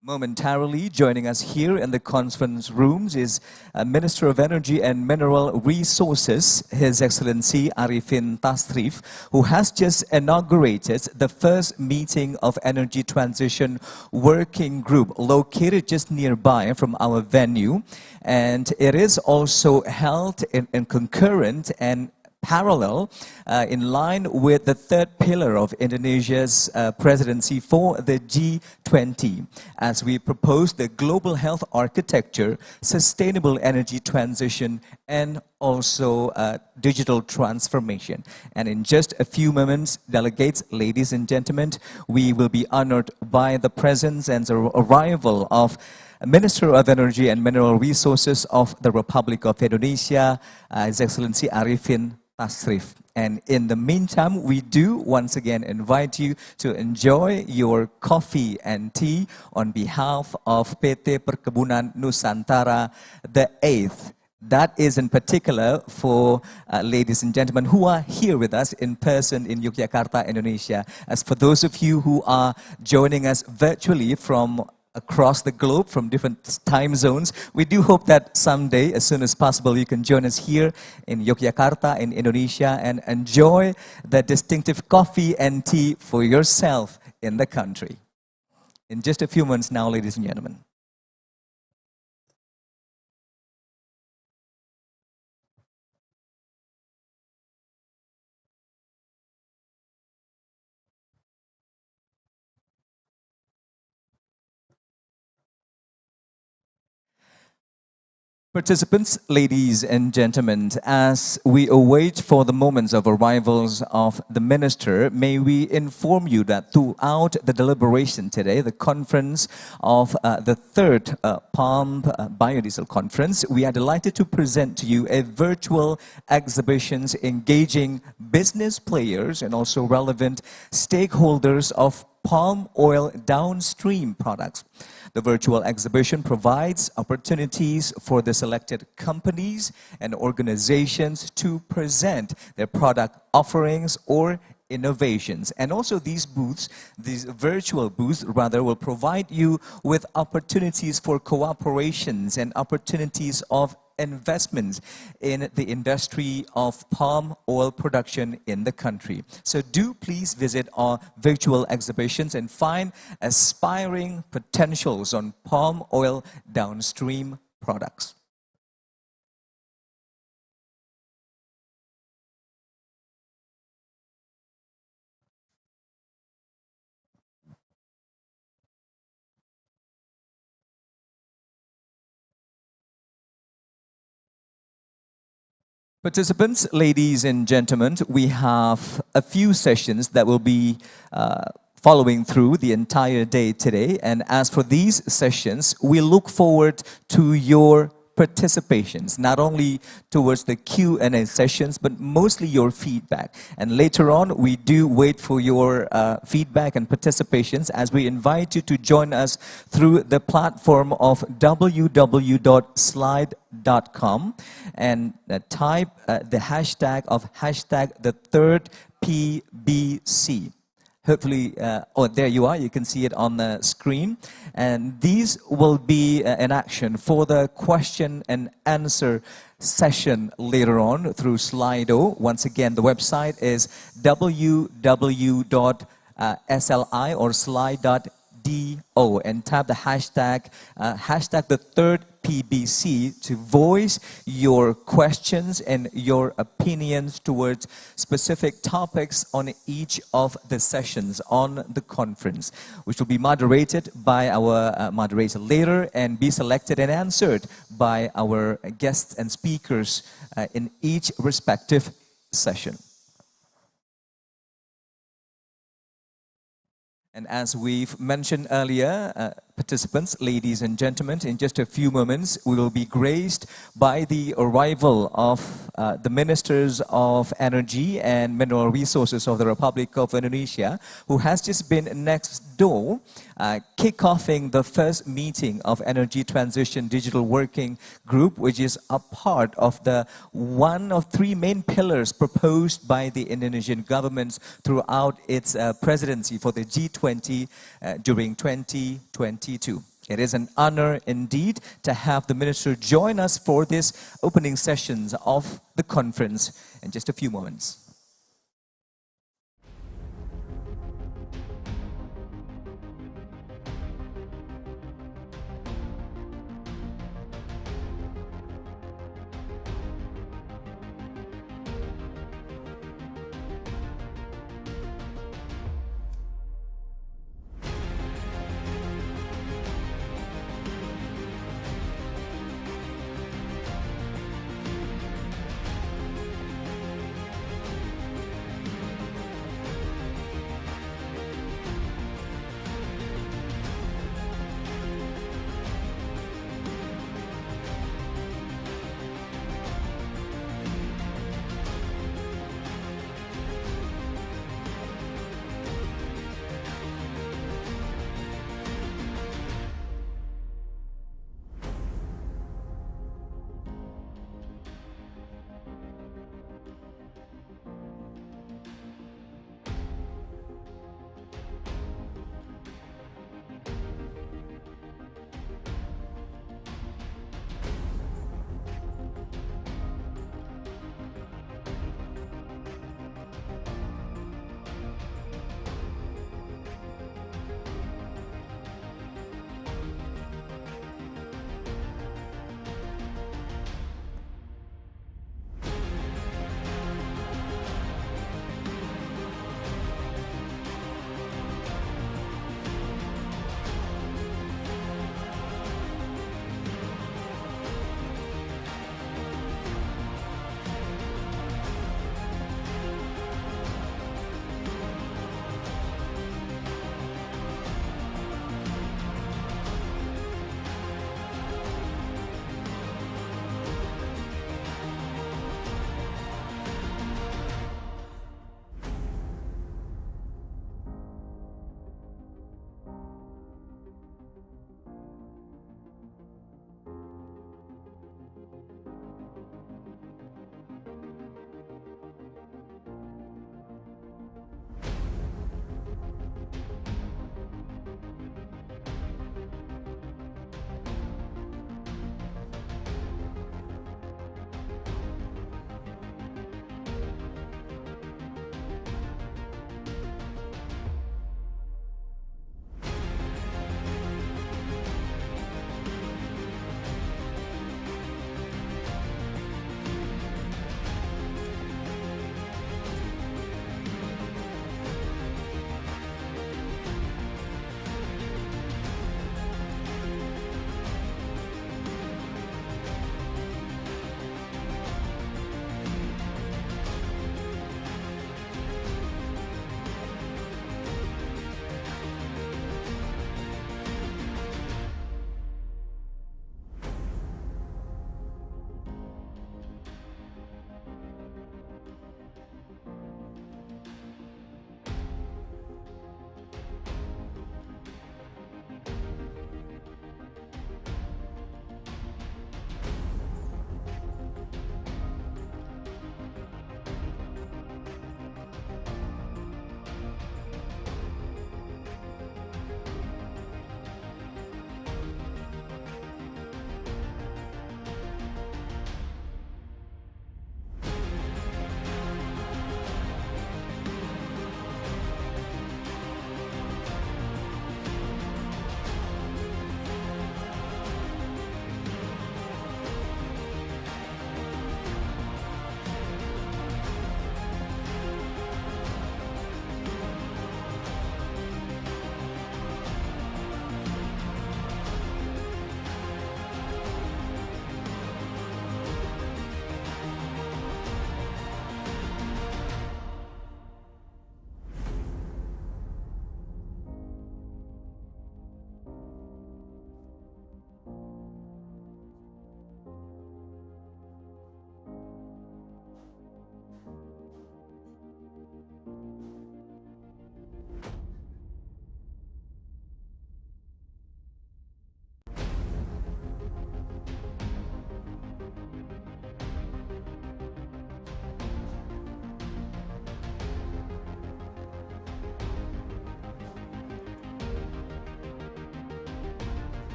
Momentarily joining us here in the conference rooms is Minister of Energy and Mineral Resources, His Excellency Arifin Tasrif, who has just inaugurated the first meeting of Energy Transition Working Group located just nearby from our venue. And it is also held in concurrent and parallel in line with the third pillar of Indonesia's presidency for the G20, as we propose the global health architecture, sustainable energy transition, and also digital transformation. And in just a few moments, delegates, ladies and gentlemen, we will be honored by the presence and the arrival of Minister of Energy and Mineral Resources of the Republic of Indonesia, His Excellency Arifin Tasrif. And in the meantime, we do once again invite you to enjoy your coffee and tea on behalf of PT Perkebunan Nusantara, the 8th. That is in particular for ladies and gentlemen who are here with us in person in Yogyakarta, Indonesia. As for those of you who are joining us virtually from across the globe, from different time zones, we do hope that someday, as soon as possible, you can join us here in Yogyakarta, in Indonesia, and enjoy the distinctive coffee and tea for yourself in the country. In just a few months now, ladies and gentlemen. Participants, ladies and gentlemen, as we await for the moments of arrivals of the minister, may we inform you that throughout the deliberation today, the conference of the third Palm Biodiesel Conference, we are delighted to present to you a virtual exhibitions engaging business players and also relevant stakeholders of palm oil downstream products. The virtual exhibition provides opportunities for the selected companies and organizations to present their product offerings or innovations. And also these virtual booths rather, will provide you with opportunities for cooperations and opportunities of investments in the industry of palm oil production in the country. So do please visit our virtual exhibitions and find aspiring potentials on palm oil downstream products. Participants, ladies and gentlemen, we have a few sessions that will be following through the entire day today. And as for these sessions, we look forward to your participations, not only towards the Q&A sessions, but mostly your feedback. And later on, we do wait for your feedback and participations as we invite you to join us through the platform of www.slide.com and type the hashtag of the third PBC. Hopefully, there you are, you can see it on the screen. And these will be in action for the question and answer session later on through Slido. Once again, the website is www.sli or slide.do and tap the hashtag the third PBC to voice your questions and your opinions towards specific topics on each of the sessions on the conference, which will be moderated by our moderator later and be selected and answered by our guests and speakers in each respective session. And as we've mentioned earlier, participants, ladies and gentlemen, in just a few moments, we will be graced by the arrival of the Ministers of Energy and Mineral Resources of the Republic of Indonesia, who has just been next door, kick-offing the first meeting of Energy Transition Digital Working Group, which is a part of the one of three main pillars proposed by the Indonesian government throughout its presidency for the G20 during 2022. It is an honor indeed to have the Minister join us for this opening sessions of the conference in just a few moments.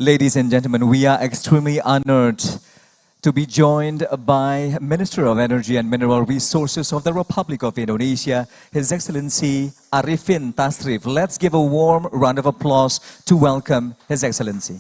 Ladies and gentlemen, we are extremely honored to be joined by Minister of Energy and Mineral Resources of the Republic of Indonesia, His Excellency Arifin Tasrif. Let's give a warm round of applause to welcome His Excellency.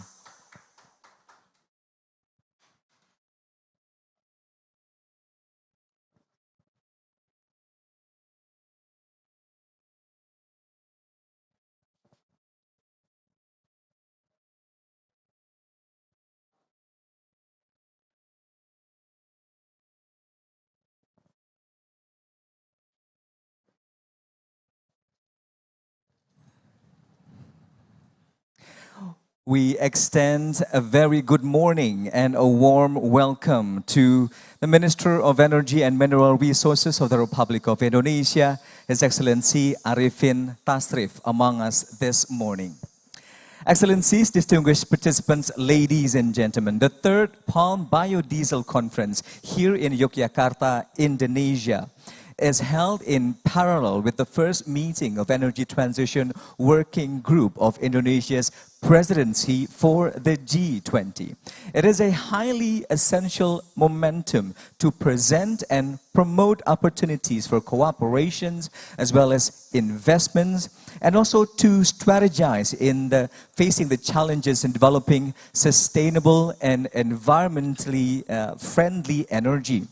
We extend a very good morning and a warm welcome to the Minister of Energy and Mineral Resources of the Republic of Indonesia, His Excellency Arifin Tasrif, among us this morning. Excellencies, distinguished participants, ladies and gentlemen, the third Palm Biodiesel Conference here in Yogyakarta, Indonesia, is held in parallel with the first meeting of Energy Transition Working Group of Indonesia's presidency for the G20. It is a highly essential momentum to present and promote opportunities for cooperations as well as investments, and also to strategize in facing the challenges in developing sustainable and environmentally friendly energy.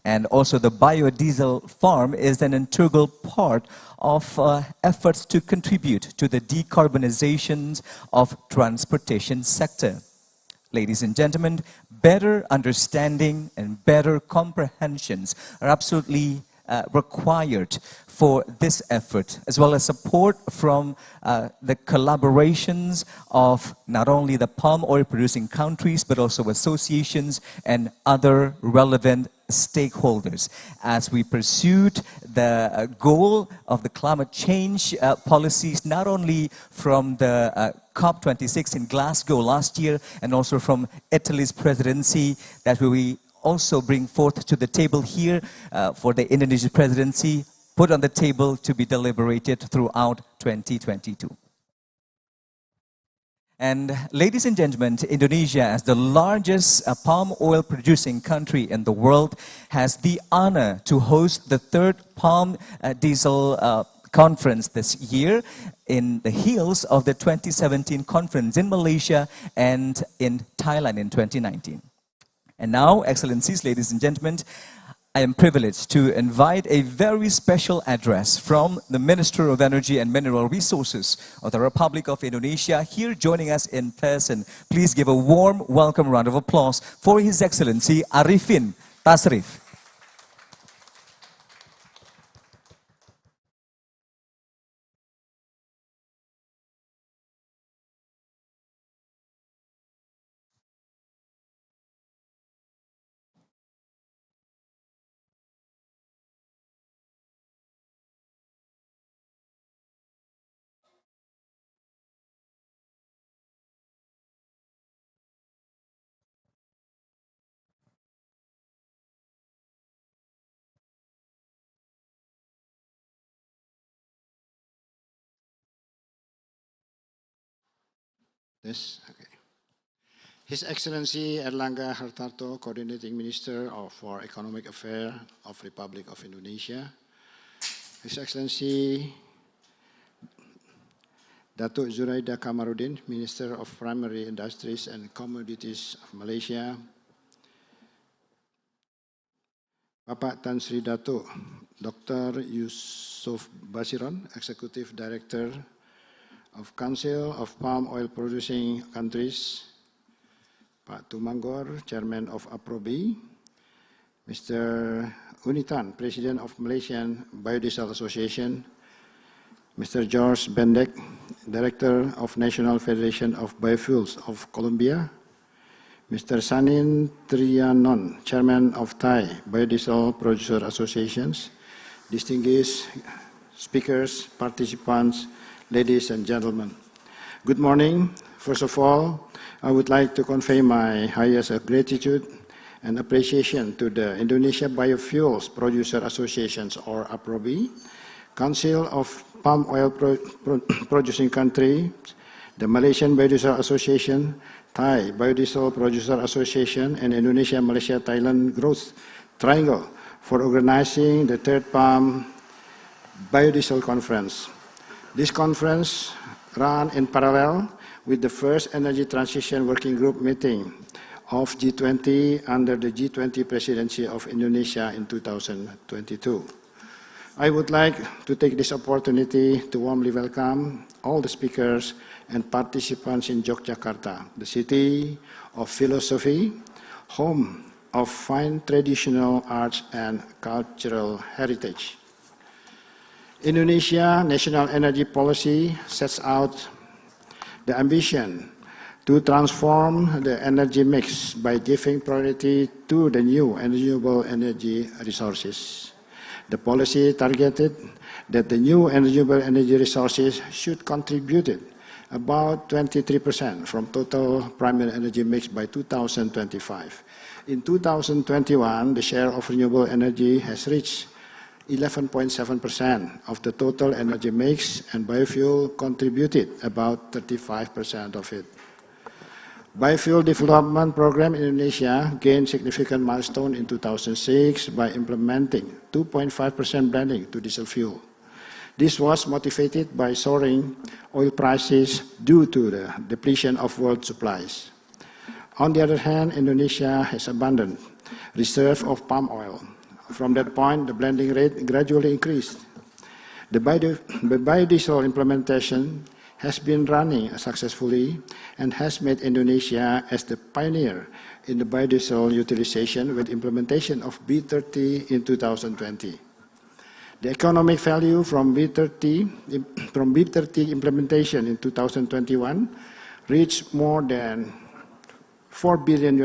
And also the biodiesel farm is an integral part of efforts to contribute to the decarbonization of transportation sector. Ladies and gentlemen, better understanding and better comprehensions are absolutely required for this effort, as well as support from the collaborations of not only the palm oil producing countries, but also associations and other relevant stakeholders as we pursued the goal of the climate change policies, not only from the COP26 in Glasgow last year and also from Italy's presidency, that we also bring forth to the table here for the Indonesian presidency, put on the table to be deliberated throughout 2022. And ladies and gentlemen, Indonesia, as the largest palm oil producing country in the world, has the honor to host the third palm diesel conference this year in the heels of the 2017 conference in Malaysia and in Thailand in 2019. And now, Excellencies, ladies and gentlemen, I am privileged to invite a very special address from the Minister of Energy and Mineral Resources of the Republic of Indonesia, here joining us in person. Please give a warm welcome round of applause for His Excellency Arifin Tasrif. Okay. His Excellency Erlangga Hartarto, Coordinating Minister for Economic Affairs of Republic of Indonesia. His Excellency Datuk Zuraida Kamarudin, Minister of Primary Industries and Commodities of Malaysia. Bapak Tan Sri Datuk Dr. Yusuf Basiron, Executive Director of Council of Palm Oil Producing Countries, Pak Tumanggor, Chairman of APROBI, Mr. Unitan, President of Malaysian Biodiesel Association, Mr. George Bendek, Director of National Federation of Biofuels of Colombia, Mr. Sanin Trianon, Chairman of Thai Biodiesel Producer Associations, distinguished speakers, participants, ladies and gentlemen. Good morning. First of all, I would like to convey my highest gratitude and appreciation to the Indonesia Biofuels Producer Associations, or APROBI, Council of Palm Oil Producing Countries, the Malaysian Biodiesel Association, Thai Biodiesel Producer Association, and Indonesia, Malaysia, Thailand Growth Triangle for organizing the third Palm Biodiesel Conference. This conference ran in parallel with the first Energy Transition Working Group meeting of G20 under the G20 presidency of Indonesia in 2022. I would like to take this opportunity to warmly welcome all the speakers and participants in Yogyakarta, the city of philosophy, home of fine traditional arts and cultural heritage. Indonesia National Energy Policy sets out the ambition to transform the energy mix by giving priority to the new and renewable energy resources. The policy targeted that the new and renewable energy resources should contribute about 23% from total primary energy mix by 2025. In 2021, the share of renewable energy has reached 11.7% of the total energy mix, and biofuel contributed about 35% of it. Biofuel development program in Indonesia gained significant milestone in 2006 by implementing 2.5% blending to diesel fuel. This was motivated by soaring oil prices due to the depletion of world supplies. On the other hand, Indonesia has abundant reserve of palm oil. From that point, the blending rate gradually increased. The biodiesel implementation has been running successfully and has made Indonesia as the pioneer in the biodiesel utilization with implementation of B30 in 2020. The economic value from B30 implementation in 2021 reached more than $4 billion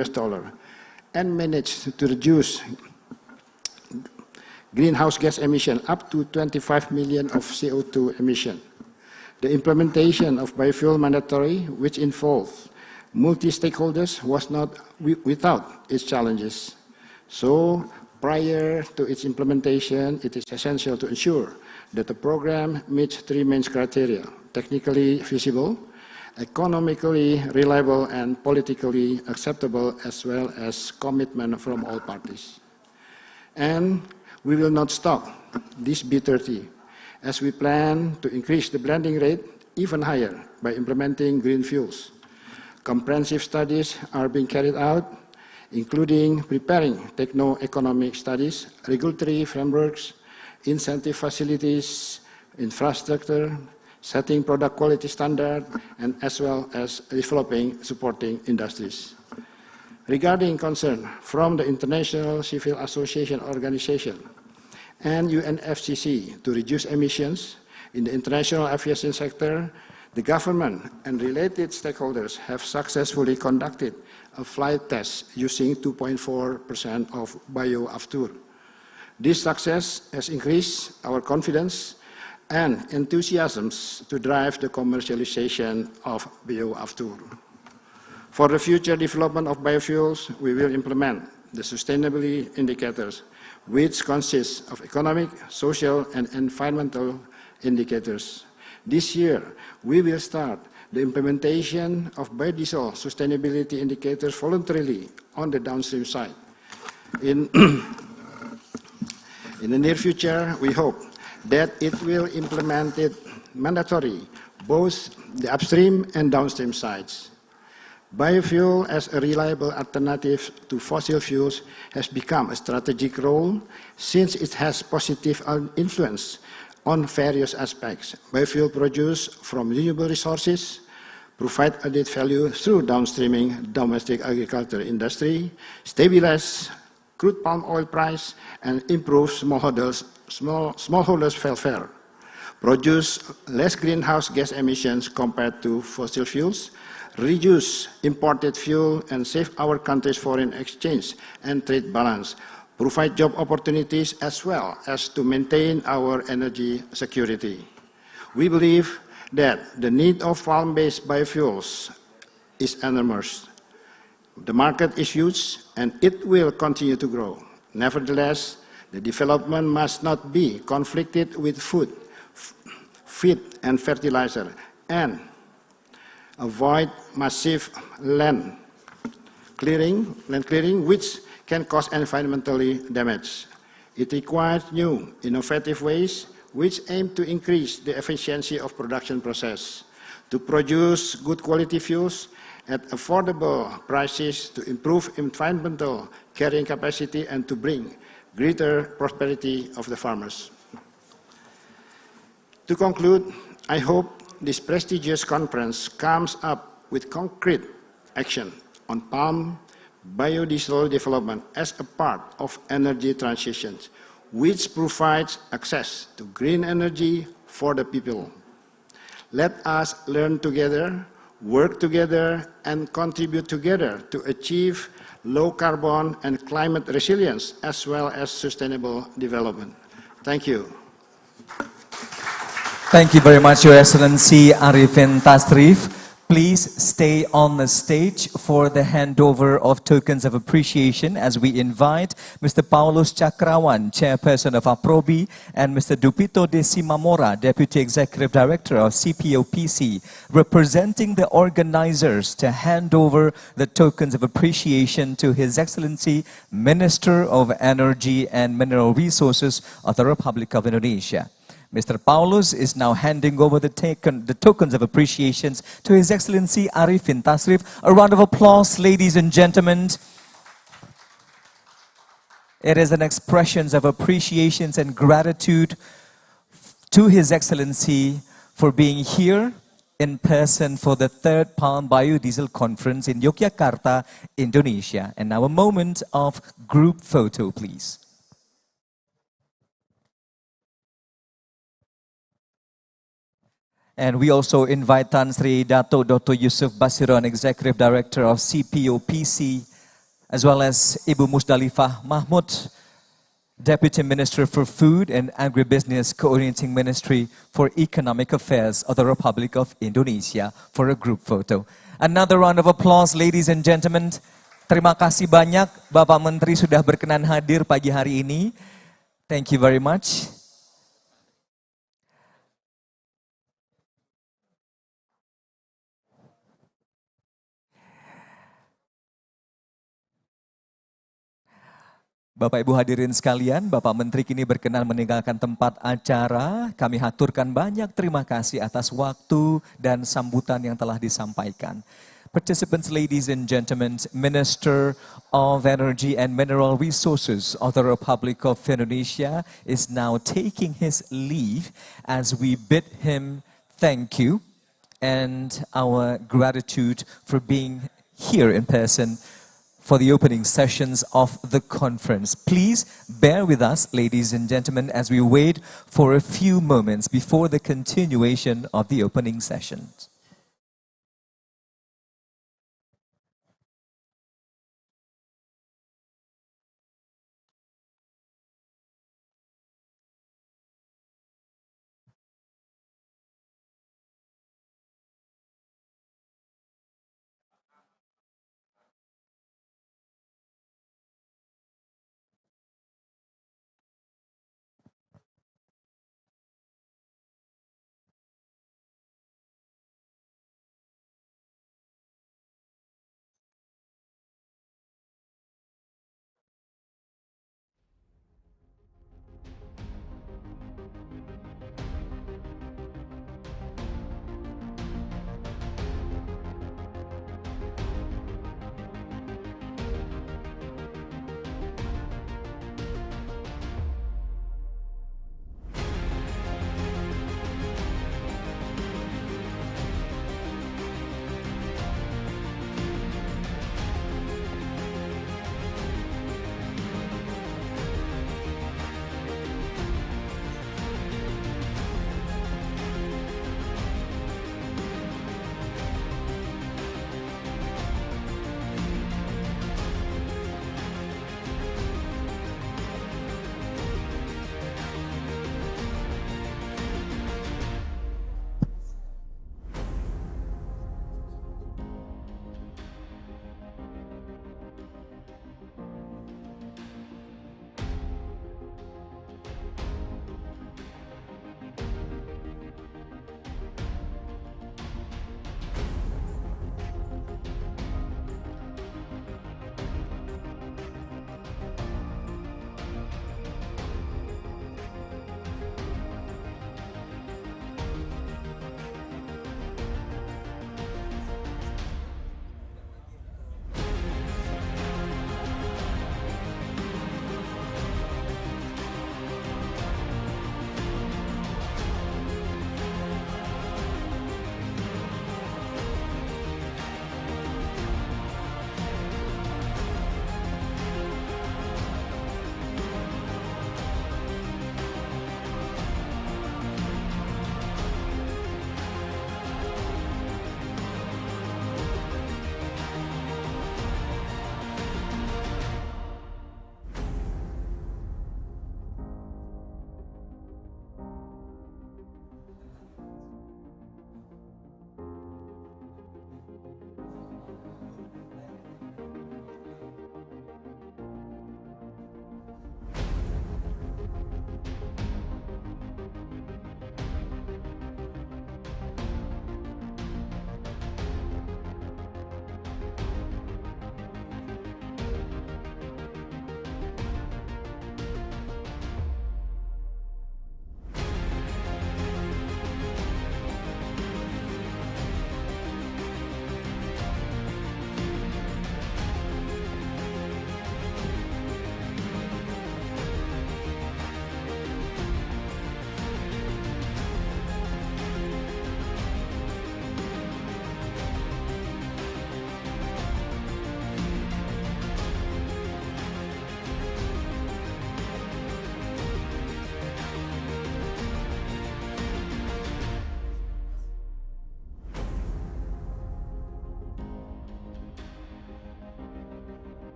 and managed to reduce greenhouse gas emission up to 25 million of CO2 emission. The implementation of biofuel mandatory, which involved multi-stakeholders, was not without its challenges. So, prior to its implementation, it is essential to ensure that the program meets three main criteria: technically feasible, economically reliable, and politically acceptable, as well as commitment from all parties. And we will not stop this B30, as we plan to increase the blending rate even higher by implementing green fuels. Comprehensive studies are being carried out, including preparing techno-economic studies, regulatory frameworks, incentive facilities, infrastructure, setting product quality standard, and as well as developing supporting industries. Regarding concern from the International Civil Association Organization and UNFCCC to reduce emissions in the international aviation sector, the government and related stakeholders have successfully conducted a flight test using 2.4% of biofuel. This success has increased our confidence and enthusiasm to drive the commercialization of biofuel. For the future development of biofuels, we will implement the sustainability indicators, which consists of economic, social, and environmental indicators. This year, we will start the implementation of biodiesel sustainability indicators voluntarily on the downstream side. In the near future, we hope that it will implement it mandatory, both the upstream and downstream sides. Biofuel as a reliable alternative to fossil fuels has become a strategic role since it has positive influence on various aspects. Biofuel produced from renewable resources provide added value through downstreaming domestic agriculture industry, stabilize crude palm oil price, and improve smallholders' welfare, produce less greenhouse gas emissions compared to fossil fuels, reduce imported fuel, and save our country's foreign exchange and trade balance, provide job opportunities as well as to maintain our energy security. We believe that the need of farm-based biofuels is enormous. The market is huge and it will continue to grow. Nevertheless, the development must not be conflicted with food, feed, and fertilizer, and avoid massive land clearing, which can cause environmentally damage. It requires new, innovative ways which aim to increase the efficiency of production process, to produce good quality fuels at affordable prices, to improve environmental carrying capacity, and to bring greater prosperity of the farmers. To conclude, I hope this prestigious conference comes up with concrete action on palm biodiesel development as a part of energy transition, which provides access to green energy for the people. Let us learn together, work together, and contribute together to achieve low carbon and climate resilience as well as sustainable development. Thank you. Thank you very much, Your Excellency Arifin Tasrif. Please stay on the stage for the handover of tokens of appreciation as we invite Mr. Paulus Chakrawan, Chairperson of APROBI, and Mr. Dupito De Simamora, Deputy Executive Director of CPOPC, representing the organizers to hand over the tokens of appreciation to His Excellency Minister of Energy and Mineral Resources of the Republic of Indonesia. Mr. Paulus is now handing over the tokens of appreciations to His Excellency Arifin Tasrif. A round of applause, ladies and gentlemen. It is an expression of appreciations and gratitude to His Excellency for being here in person for the third Palm Biodiesel Conference in Yogyakarta, Indonesia. And now a moment of group photo, please. And we also invite Tan Sri Dato Dr. Yusuf Basiron, Executive Director of CPOPC, as well as Ibu Musdalifah Mahmud, Deputy Minister for Food and Agribusiness, Coordinating Ministry for Economic Affairs of the Republic of Indonesia, for a group photo. Another round of applause, ladies and gentlemen. Terima kasih banyak, Bapak Menteri sudah berkenan hadir pagi hari ini. Thank you very much. Bapak Ibu hadirin sekalian, Bapak Menteri kini berkenan meninggalkan tempat acara. Kami haturkan banyak terima kasih atas waktu dan sambutan yang telah disampaikan. Participants, ladies and gentlemen, Minister of Energy and Mineral Resources of the Republic of Indonesia is now taking his leave as we bid him thank you and our gratitude for being here in person for the opening sessions of the conference. Please bear with us, ladies and gentlemen, as we wait for a few moments before the continuation of the opening sessions.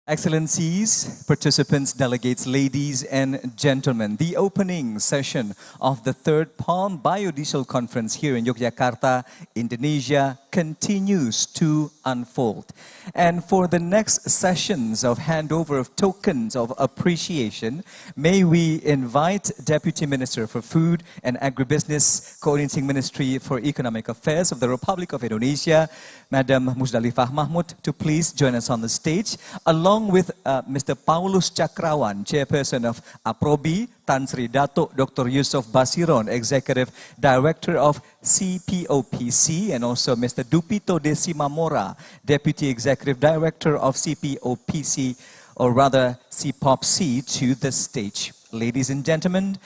Excellencies, participants, delegates, ladies and gentlemen, the opening session of the third Palm Biodiesel Conference here in Yogyakarta, Indonesia, continues to unfold. And for the next sessions of handover of tokens of appreciation, may we invite Deputy Minister for Food and Agribusiness, Coordinating Ministry for Economic Affairs of the Republic of Indonesia, Madam Musdalifah Mahmud, to please join us on the stage, along with Mr. Paulus Chakrawan, Chairperson of APROBI, Tan Sri Datuk Dr. Yusof Basiron, Executive Director of CPOPC, and also Mr. Dupito Desi Mamora, Deputy Executive Director of CPOPC, or rather CPOPC, to the stage. Ladies and gentlemen,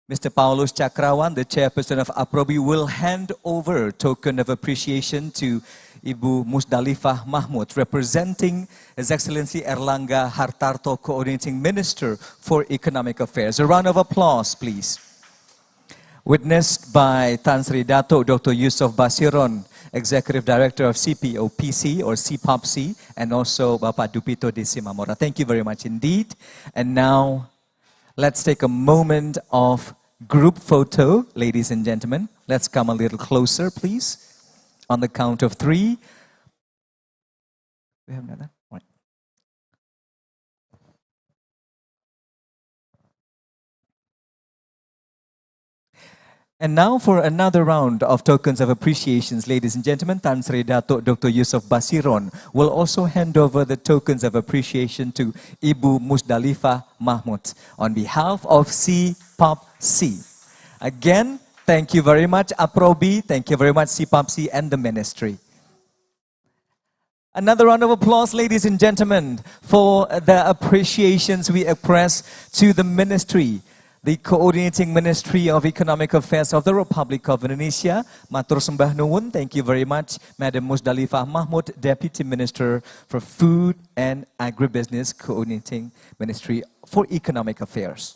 Mr. Paulus Chakrawan, the Chairperson of APROBI, will hand over token of appreciation to Ibu Musdalifah Mahmud, representing His Excellency Erlangga Hartarto, Coordinating Minister for Economic Affairs. A round of applause, please. Witnessed by Tan Sri Datuk Dr. Yusof Basiron, Executive Director of CPOPC or CPOPC, and also Bapak Dupito Desi Mamora. Thank you very much indeed. And now, let's take a moment of group photo, ladies and gentlemen. Let's come a little closer, please. On the count of 3. We haven't done that? Right. And now for another round of tokens of appreciations, ladies and gentlemen, Tan Sri Datuk Dr. Yusof Basiron will also hand over the tokens of appreciation to Ibu Musdalifah Mahmud on behalf of CPOPC. Again, thank you very much, APROBI. Thank you very much, CPOPC and the Ministry. Another round of applause, ladies and gentlemen, for the appreciations we express to the Ministry, the Coordinating Ministry of Economic Affairs of the Republic of Indonesia. Matur sembah nuwun. Thank you very much, Madam Musdalifah Mahmud, Deputy Minister for Food and Agribusiness, Coordinating Ministry for Economic Affairs.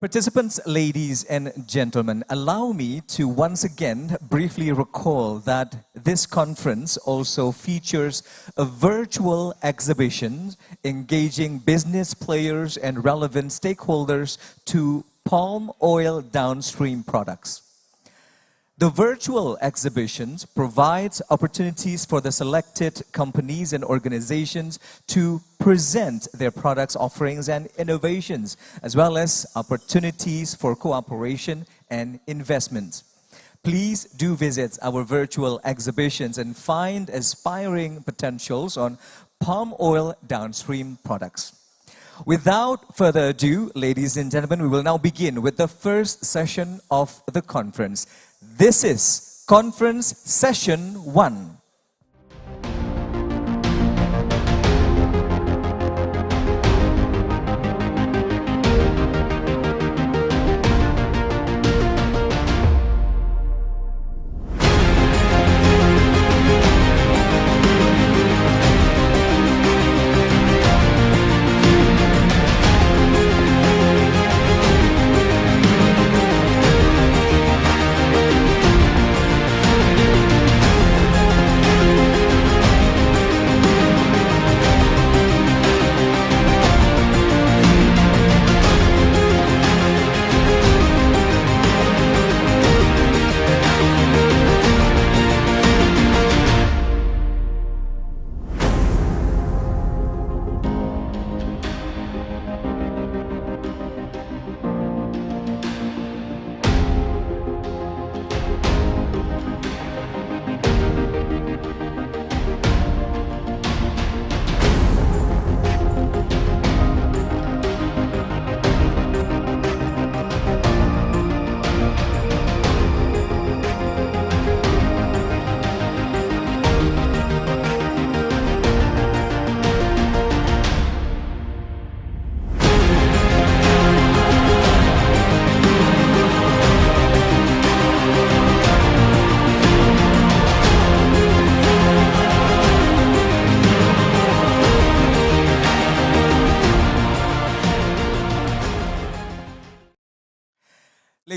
Participants, ladies and gentlemen, allow me to once again briefly recall that this conference also features a virtual exhibition engaging business players and relevant stakeholders to palm oil downstream products. The virtual exhibitions provides opportunities for the selected companies and organizations to present their products, offerings, and innovations, as well as opportunities for cooperation and investment. Please do visit our virtual exhibitions and find aspiring potentials on palm oil downstream products. Without further ado, ladies and gentlemen, we will now begin with the first session of the conference. This is Conference Session 1.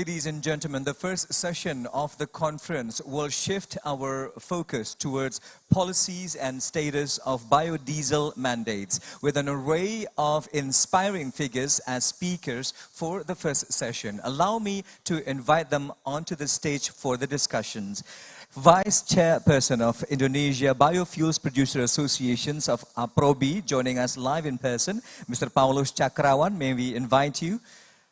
Ladies and gentlemen, the first session of the conference will shift our focus towards policies and status of biodiesel mandates, with an array of inspiring figures as speakers for the first session. Allow me to invite them onto the stage for the discussions. Vice Chairperson of Indonesia Biofuels Producer Associations of APROBI, joining us live in person, Mr. Paulus Chakrawan. May we invite you,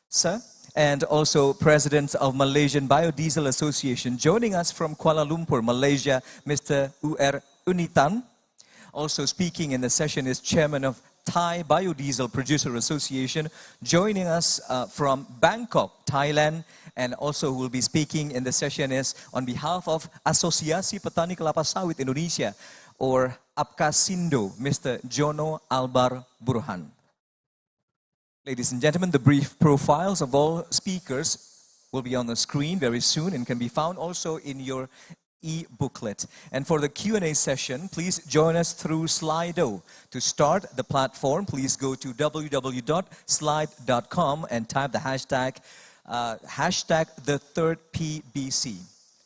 sir? And also President of Malaysian Biodiesel Association, joining us from Kuala Lumpur, Malaysia, Mr. U.R. Unitan. Also speaking in the session is Chairman of Thai Biodiesel Producer Association, joining us from Bangkok, Thailand. And also who will be speaking in the session is on behalf of Asosiasi Petani Kelapa Sawit Indonesia, or APKASINDO, Mr. Jono Albar Burhan. Ladies and gentlemen, the brief profiles of all speakers will be on the screen very soon and can be found also in your e-booklet. And for the Q&A session, please join us through Slido. To start the platform, please go to www.slide.com and type the hashtag #the3rdPBC.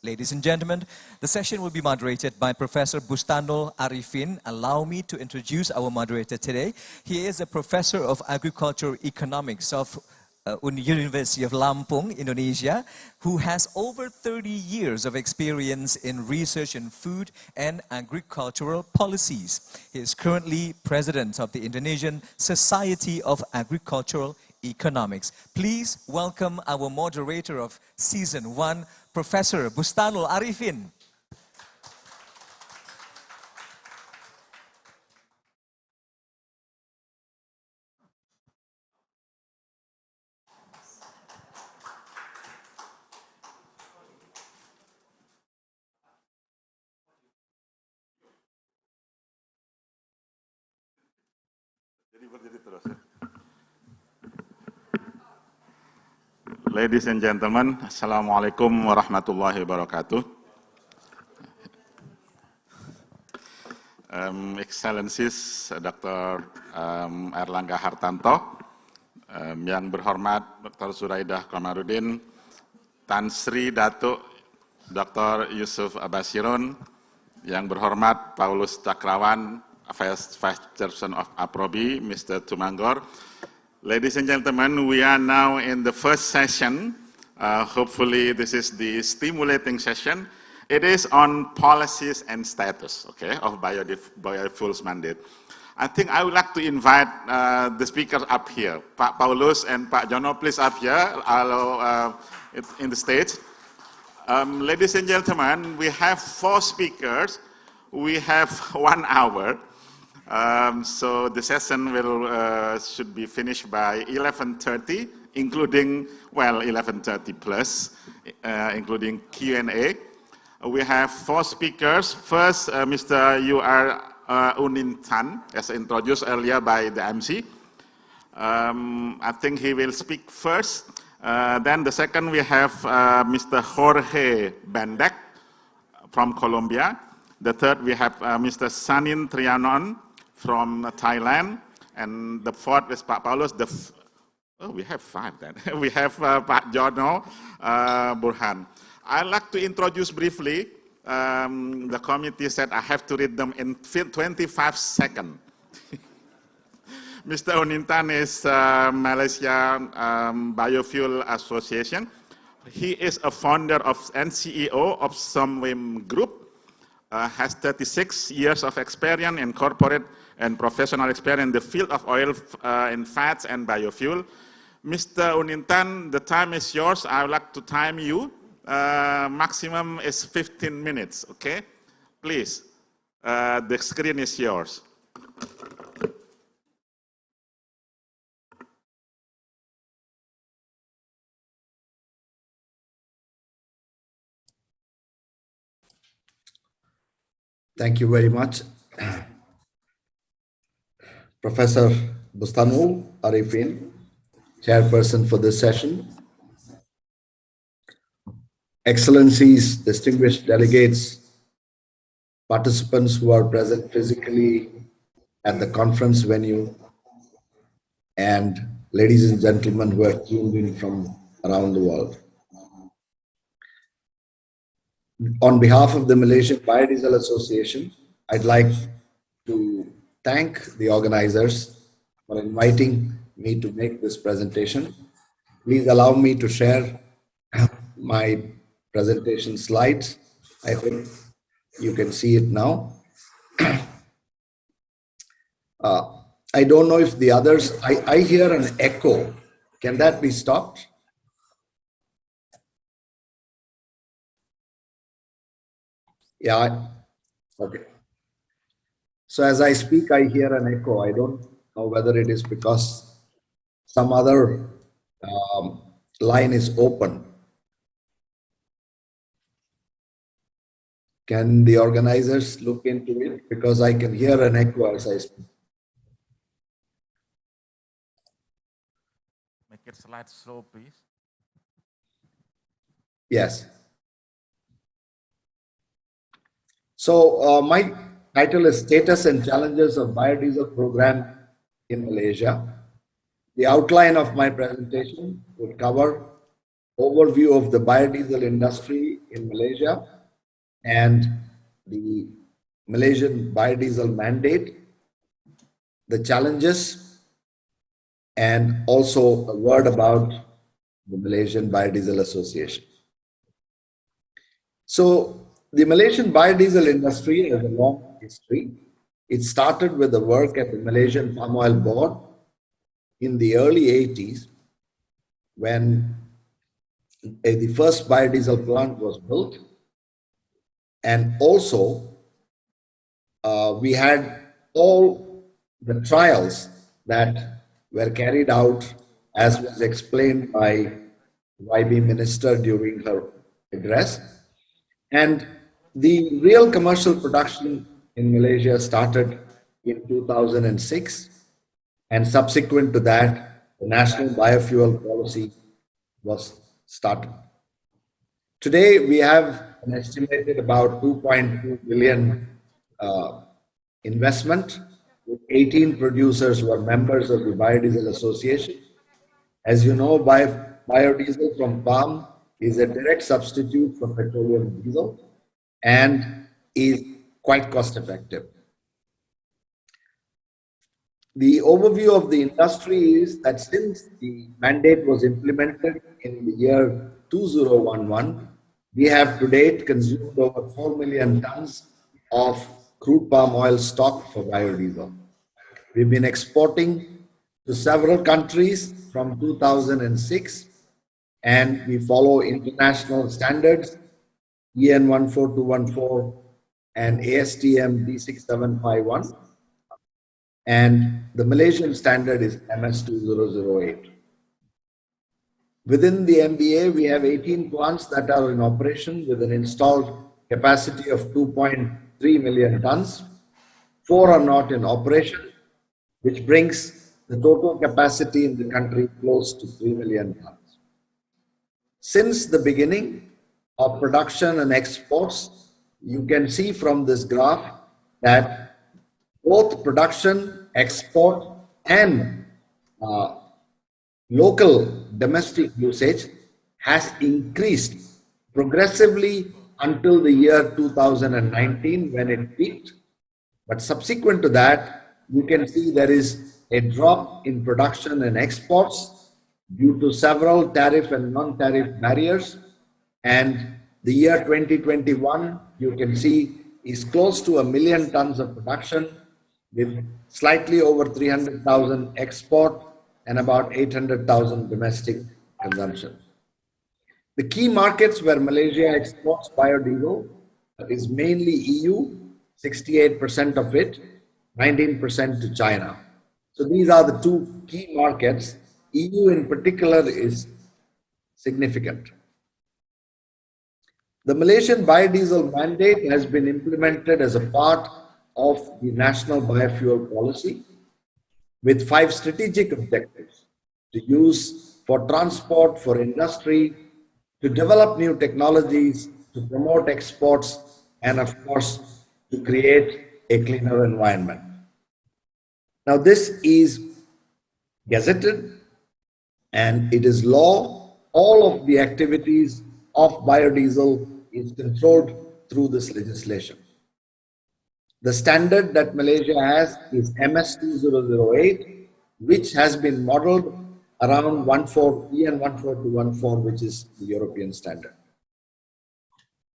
Ladies and gentlemen, the session will be moderated by Professor Bustanul Arifin. Allow me to introduce our moderator today. He is a professor of agricultural economics of University of Lampung, Indonesia, who has over 30 years of experience in research in food and agricultural policies. He is currently president of the Indonesian Society of Agricultural Economics. Please welcome our moderator of Season 1, Professor Bustanul Arifin. Ladies and gentlemen, Assalamualaikum warahmatullahi wabarakatuh. Excellencies Dr. Erlangga Hartanto, yang berhormat Dr. Zuraidah Kamarudin, Tan Sri Datuk Dr. Yusuf Basiron, yang berhormat Paulus Chakrawan, Vice Chairperson of APROBI, Mr. Tumanggor. Ladies and gentlemen, we are now in the first session. Hopefully this is the stimulating session. It is on policies and status, okay, of biofuels mandate. I think I would like to invite the speakers up here. Pak Paulus and Pak Jono, please up here, in the stage. Ladies and gentlemen, we have 4 speakers. We have 1 hour. So the session should be finished by 11:30, including, well, 11:30 plus, including Q&A. We have 4 speakers. First, Mr. U.R. Unitan, as introduced earlier by the MC. I think he will speak first. Then the second, we have Mr. Jorge Bandek from Colombia. The third, we have Mr. Sanin Trianon from Thailand, and the fourth is Pak Paulus. We have 5 then. We have Pak Jono Burhan. I'd like to introduce briefly. The committee said I have to read them in 25 seconds. Mr. Unintan is Malaysia Biofuel Association. He is a founder of and CEO of Somwim Group. Has 36 years of experience in corporate and professional experience in the field of oil and fats and biofuel. Mr. Unintan, the time is yours. I would like to time you. Maximum is 15 minutes, okay? Please, the screen is yours. Thank you very much, Professor Bustanul Arifin, Chairperson for this session. Excellencies, distinguished delegates, participants who are present physically at the conference venue, and ladies and gentlemen who are tuned in from around the world. On behalf of the Malaysian Biodiesel Association, I'd like to thank the organizers for inviting me to make this presentation. Please allow me to share my presentation slides. I hope you can see it now. I don't know if the others, I hear an echo. Can that be stopped? Yeah, okay. So as I speak, I hear an echo. I don't know whether it is because some other line is open. Can the organizers look into it? Because I can hear an echo as I speak. Make it slide slow, please. Yes. So my title is Status and Challenges of Biodiesel Program in Malaysia. The outline of my presentation would cover overview of the biodiesel industry in Malaysia and the Malaysian biodiesel mandate, the challenges, and also a word about the Malaysian Biodiesel Association. So the Malaysian biodiesel industry has a long history. It started with the work at the Malaysian Palm Oil Board in the early 80s when the first biodiesel plant was built. And also, we had all the trials that were carried out, as was explained by YB Minister during her address. And the real commercial production in Malaysia started in 2006. And subsequent to that, the national biofuel policy was started. Today, we have an estimated about 2.2 billion investment, with 18 producers who are members of the Biodiesel Association. As you know, biodiesel from palm is a direct substitute for petroleum diesel and is quite cost effective. The overview of the industry is that since the mandate was implemented in the year 2011, we have to date consumed over 4 million tons of crude palm oil stock for biodiesel. We've been exporting to several countries from 2006, and we follow international standards, EN 14214 and ASTM D6751. And the Malaysian standard is MS 2008. Within the MBA, we have 18 plants that are in operation with an installed capacity of 2.3 million tons. 4 are not in operation, which brings the total capacity in the country close to 3 million tons. Since the beginning of production and exports, you can see from this graph that both production, export, and local domestic usage has increased progressively until the year 2019 when it peaked. But subsequent to that, you can see there is a drop in production and exports due to several tariff and non-tariff barriers. And the year 2021, you can see, is close to 1 million tons of production with slightly over 300,000 export and about 800,000 domestic consumption. The key markets where Malaysia exports biodiesel is mainly EU, 68% of it, 19% to China. So these are the two key markets. EU in particular is significant. The Malaysian biodiesel mandate has been implemented as a part of the national biofuel policy with 5 strategic objectives: to use for transport, for industry, to develop new technologies, to promote exports, and of course, to create a cleaner environment. Now, this is gazetted and it is law. All of the activities of biodiesel is controlled through this legislation. The standard that Malaysia has is MS 2008, which has been modeled around 14 EN 14214, which is the European standard.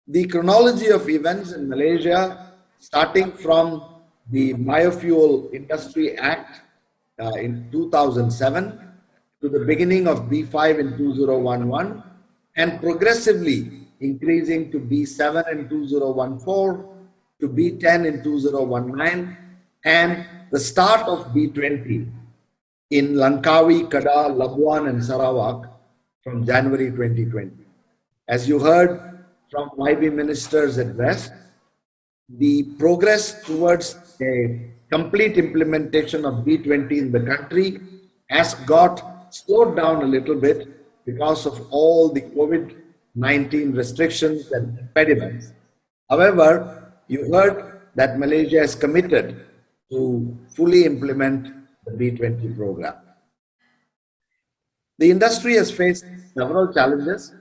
The chronology of events in Malaysia, starting from the Biofuel Industry Act in 2007 to the beginning of B5 in 2011 and progressively increasing to B7 in 2014 to B10 in 2019 and the start of B20 in Langkawi, Kedah, Labuan and Sarawak from January 2020. As you heard from YB Minister's address, the progress towards a complete implementation of B20 in the country has got slowed down a little bit because of all the COVID-19 restrictions and impediments. However, you heard that Malaysia is committed to fully implement the B20 program. The industry has faced several challenges.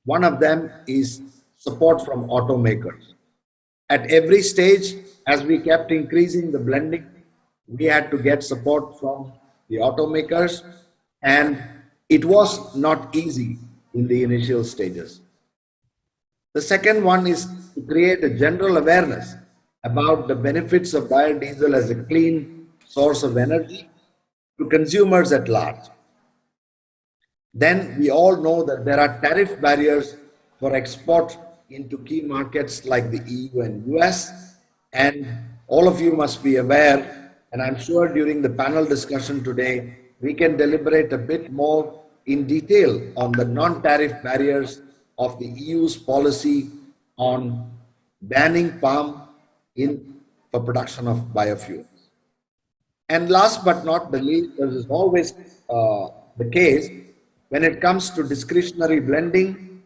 One of them is support from automakers. At every stage, as we kept increasing the blending, we had to get support from the automakers, and it was not easy in the initial stages. The second one is to create a general awareness about the benefits of biodiesel as a clean source of energy to consumers at large. Then we all know that there are tariff barriers for export into key markets like the EU and US, and all of you must be aware, and I'm sure during the panel discussion today, we can deliberate a bit more in detail on the non-tariff barriers of the EU's policy on banning palm for production of biofuels. And last but not the least, as is always the case, when it comes to discretionary blending,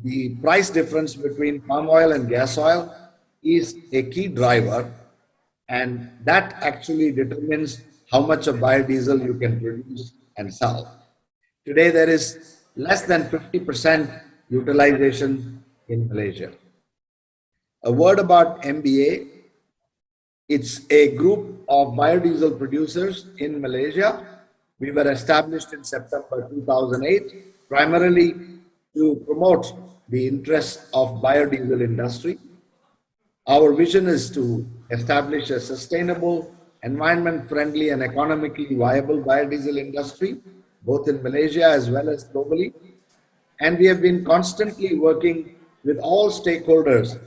the price difference between palm oil and gas oil is a key driver, and that actually determines how much of biodiesel you can produce and sell. Today, there is less than 50% utilization in Malaysia. A word about MBA. It's a group of biodiesel producers in Malaysia. We were established in September 2008, primarily to promote the interests of biodiesel industry. Our vision is to establish a sustainable, environment-friendly and economically viable biodiesel industry, both in Malaysia as well as globally. And we have been constantly working with all stakeholders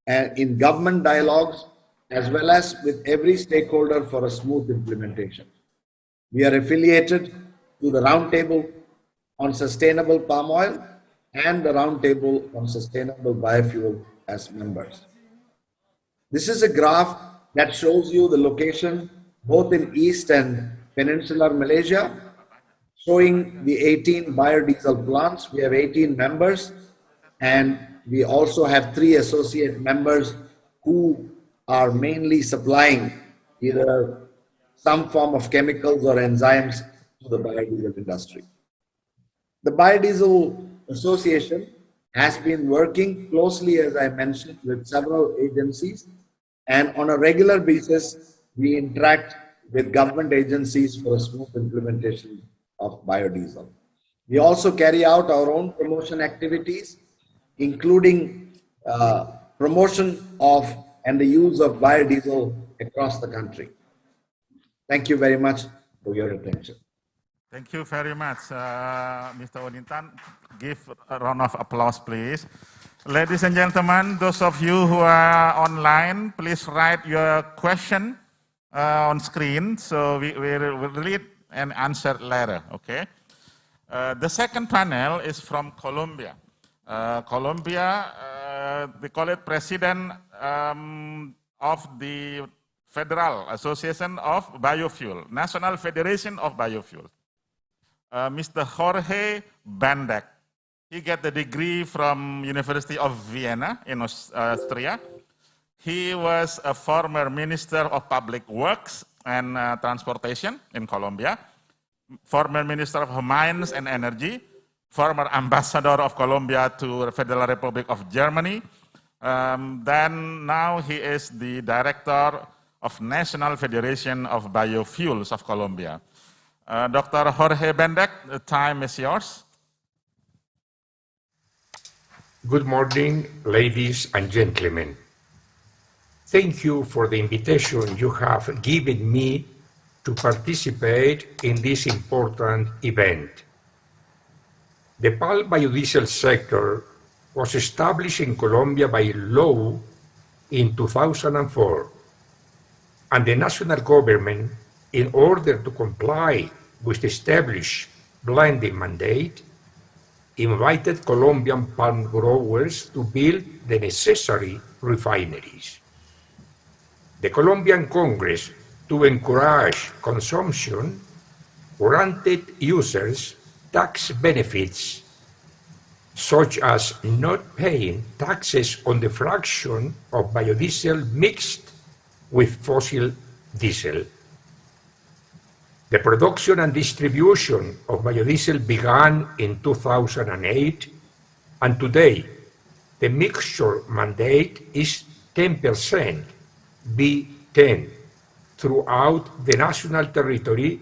in government dialogues, as well as with every stakeholder for a smooth implementation. We are affiliated to the Roundtable on Sustainable Palm Oil and the Roundtable on Sustainable Biofuel as members. This is a graph that shows you the location both in East and Peninsular Malaysia, showing the 18 biodiesel plants. We have 18 members, and we also have 3 associate members who are mainly supplying either some form of chemicals or enzymes to the biodiesel industry. The Biodiesel Association has been working closely, as I mentioned, with several agencies, and on a regular basis, we interact with government agencies for a smooth implementation of biodiesel. We also carry out our own promotion activities, including promotion of and the use of biodiesel across the country. Thank you very much for your attention. Thank you very much, Mr. Onintan. Give a round of applause, please. Ladies and gentlemen, those of you who are online, please write your question on screen, so we will read and answer later, okay? The second panel is from Colombia. Colombia, they call it President of the Federal Association of Biofuel, National Federation of Biofuel. Mr. Jorge Bandek. He got the degree from University of Vienna in Austria. He was a former Minister of Public Works and Transportation in Colombia, former Minister of Mines and Energy, former ambassador of Colombia to the Federal Republic of Germany. Then now he is the director of National Federation of Biofuels of Colombia. Dr. Jorge Bendek, the time is yours. Good morning, ladies and gentlemen. Thank you for the invitation you have given me to participate in this important event. The palm biodiesel sector was established in Colombia by law in 2004, and the national government, in order to comply with the established blending mandate, invited Colombian palm growers to build the necessary refineries. The Colombian Congress, to encourage consumption, granted users tax benefits, such as not paying taxes on the fraction of biodiesel mixed with fossil diesel. The production and distribution of biodiesel began in 2008, and today the mixture mandate is 10% B10 throughout the national territory,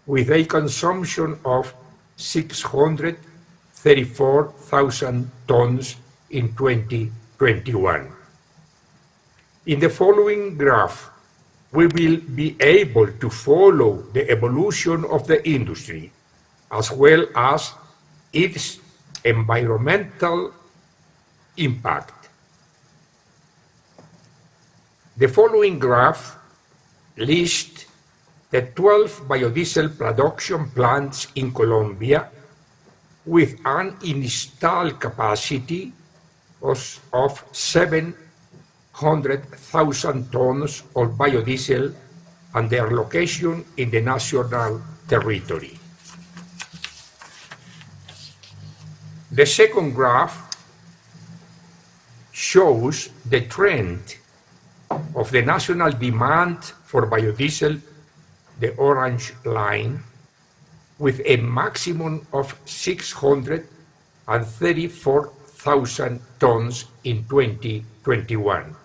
with a consumption of 634,000 tons in 2021. In the following graph, we will be able to follow the evolution of the industry, as well as its environmental impact. The following graph lists the 12 biodiesel production plants in Colombia with an installed capacity of 700,000 tons of biodiesel and their location in the national territory. The second graph shows the trend of the national demand for biodiesel, the orange line, with a maximum of 634,000 tons in 2021.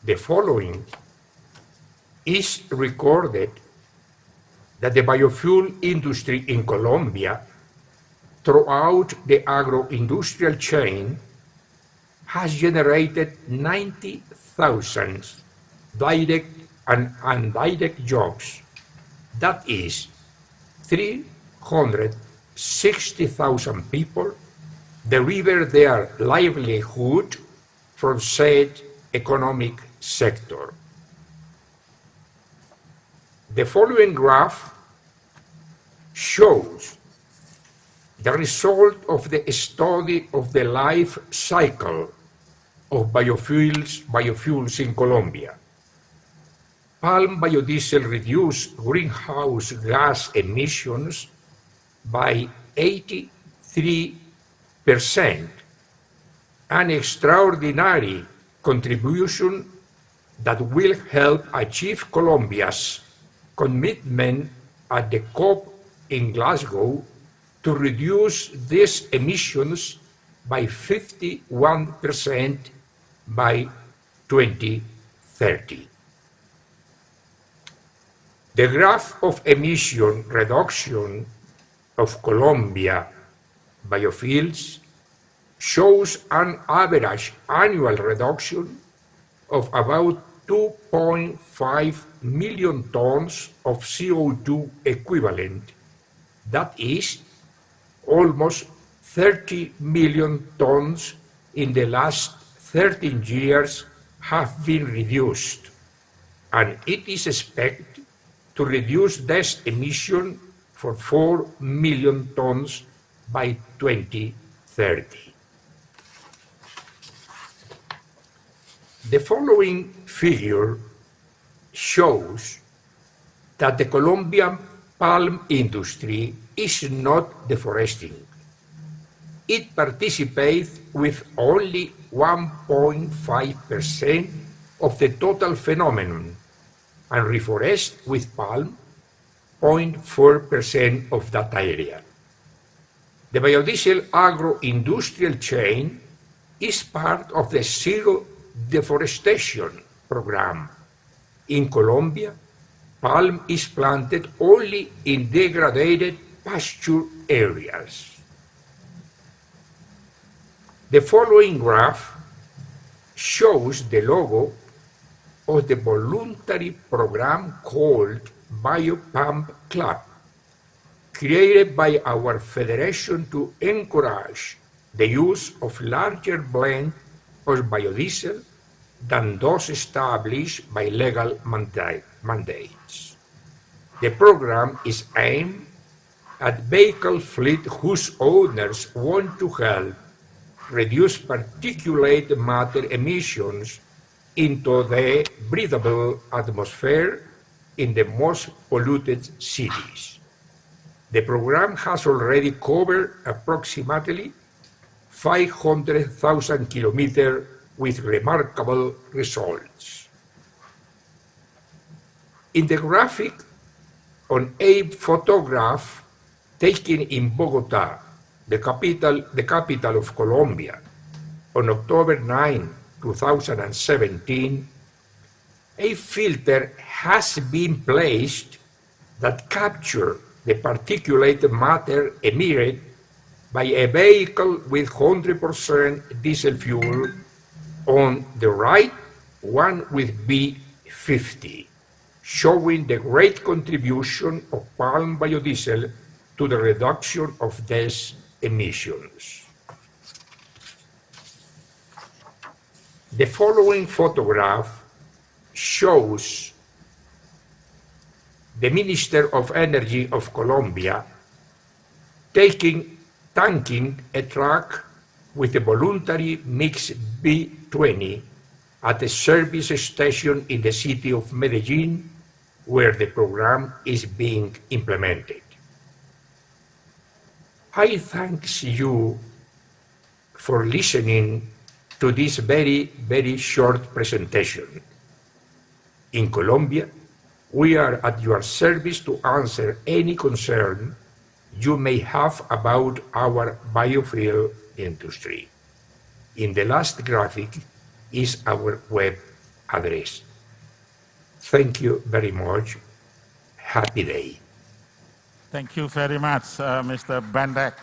The following is recorded that the biofuel industry in Colombia, throughout the agro-industrial chain, has generated 90,000 direct and indirect jobs. That is 360,000 people derive their livelihood from said economic sector. The following graph shows the result of the study of the life cycle of biofuels in Colombia. Palm biodiesel reduced greenhouse gas emissions by 83%, an extraordinary contribution that will help achieve Colombia's commitment at the COP in Glasgow to reduce these emissions by 51% by 2030. The graph of emission reduction of Colombia biofuels shows an average annual reduction of about 2.5 million tons of CO2 equivalent. That is almost 30 million tons in the last 13 years have been reduced, and it is expected to reduce this emission for 4 million tons by 2030. The following figure shows that the Colombian palm industry is not deforesting. It participates with only 1.5% of the total phenomenon, and reforest with palm 0.4% of that area. The biodiesel agro-industrial chain is part of the Zero Deforestation program. In Colombia, palm is planted only in degraded pasture areas. The following graph shows the logo of the voluntary program called BioPalm Club, created by our federation to encourage the use of larger blend of biodiesel than those established by legal mandates. The program is aimed at vehicle fleet whose owners want to help reduce particulate matter emissions into the breathable atmosphere in the most polluted cities. The program has already covered approximately 500,000 kilometers with remarkable results. In the graphic on a photograph taken in Bogota, the capital of Colombia, on October 9, 2017, a filter has been placed that captures the particulate matter emitted by a vehicle with 100% diesel fuel on the right, one with B50, showing the great contribution of palm biodiesel to the reduction of these emissions. The following photograph shows the Minister of Energy of Colombia tanking a truck with a voluntary mix B20 at a service station in the city of Medellin, where the program is being implemented. I thank you for listening to this very, very short presentation. In Colombia, we are at your service to answer any concern you may have about our biofuel industry. In the last graphic is our web address. Thank you very much. Happy day. Thank you very much, Mr. Bandek.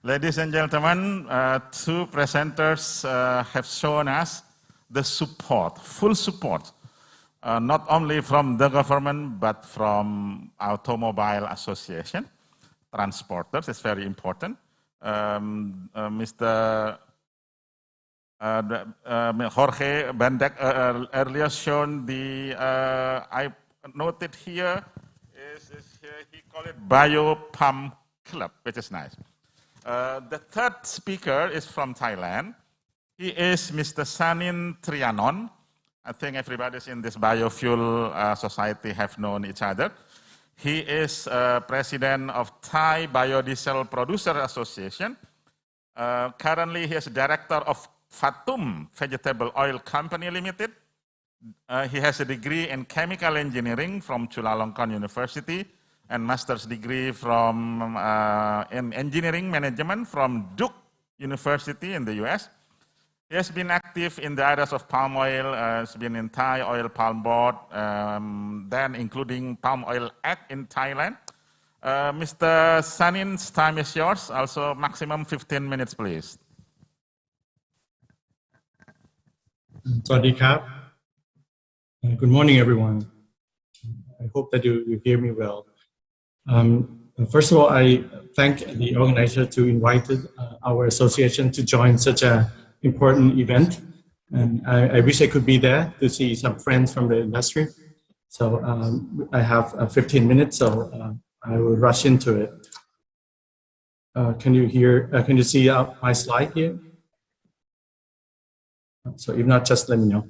Ladies and gentlemen, two presenters have shown us the support, full support, not only from the government, but from Automobile Association, transporters, it's very important. Mr. Jorge Bandek earlier shown the, I noted here, he called it BioPalm Club, which is nice. The third speaker is from Thailand. He is Mr. Sanin Trianon. I think everybody in this biofuel society have known each other. He is president of Thai Biodiesel Producer Association. Currently, he is director of Fatum Vegetable Oil Company Limited. He has a degree in chemical engineering from Chulalongkorn University and master's degree from in engineering management from Duke University in the US. He has been active in the areas of palm oil, has been in Thai Oil Palm Board, then including Palm Oil Act in Thailand. Mr. Sanin's time is yours, also maximum 15 minutes, please. Sawasdee krap. Good morning, everyone. I hope that you hear me well. First of all, I thank the organizer to invite our association to join such an important event. And I wish I could be there to see some friends from the industry. So I have 15 minutes, so I will rush into it. Can you see my slide here? So if not, just let me know.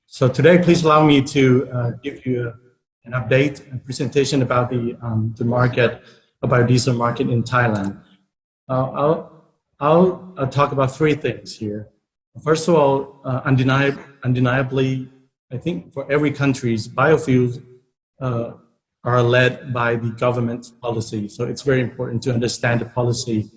So today, please allow me to give you an update and presentation about the market, the biodiesel market in Thailand. I'll talk about three things here. First of all, undeniably, I think for every country's biofuels are led by the government policy. So it's very important to understand the policy.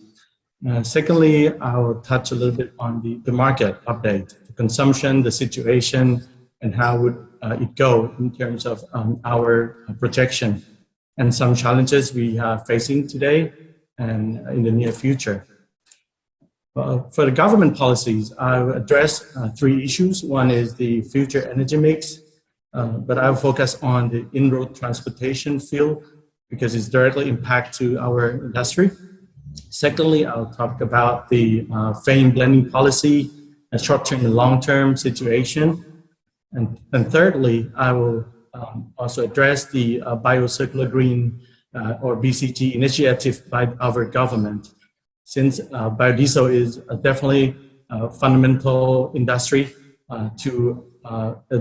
Secondly, I will touch a little bit on the market update, the consumption, the situation, and how would it go in terms of our projection and some challenges we are facing today and in the near future. For the government policies, I will address three issues. One is the future energy mix, but I will focus on the in-road transportation field because it's directly impact to our industry. Secondly, I'll talk about the FAME blending policy, a short-term and long-term situation. And thirdly, I will also address the Biocircular Green or BCG initiative by our government. Since biodiesel is definitely a fundamental industry to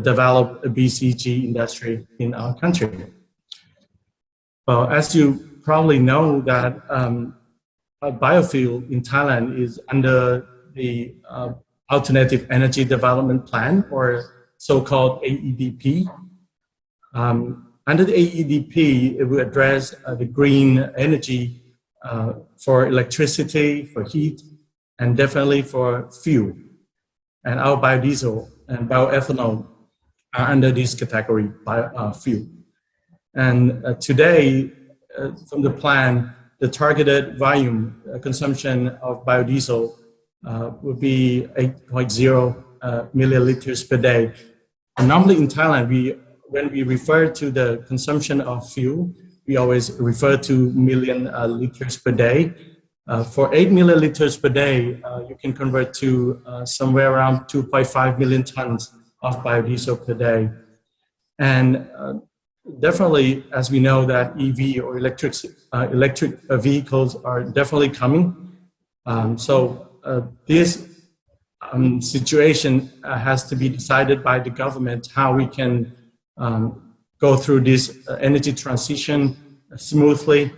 develop a BCG industry in our country. Well, as you probably know that biofuel in Thailand is under the Alternative Energy Development Plan, or so-called AEDP. Under the AEDP, it will address the green energy for electricity, for heat, and definitely for fuel. And our biodiesel and bioethanol are under this category, fuel. And today, from the plan, the targeted volume consumption of biodiesel would be 8.0 milliliters per day. And normally in Thailand, when we refer to the consumption of fuel, we always refer to million liters per day. For 8 milliliters per day, you can convert to somewhere around 2.5 million tons of biodiesel per day. And definitely, as we know that EV or electric vehicles are definitely coming. This situation has to be decided by the government, how we can go through this energy transition smoothly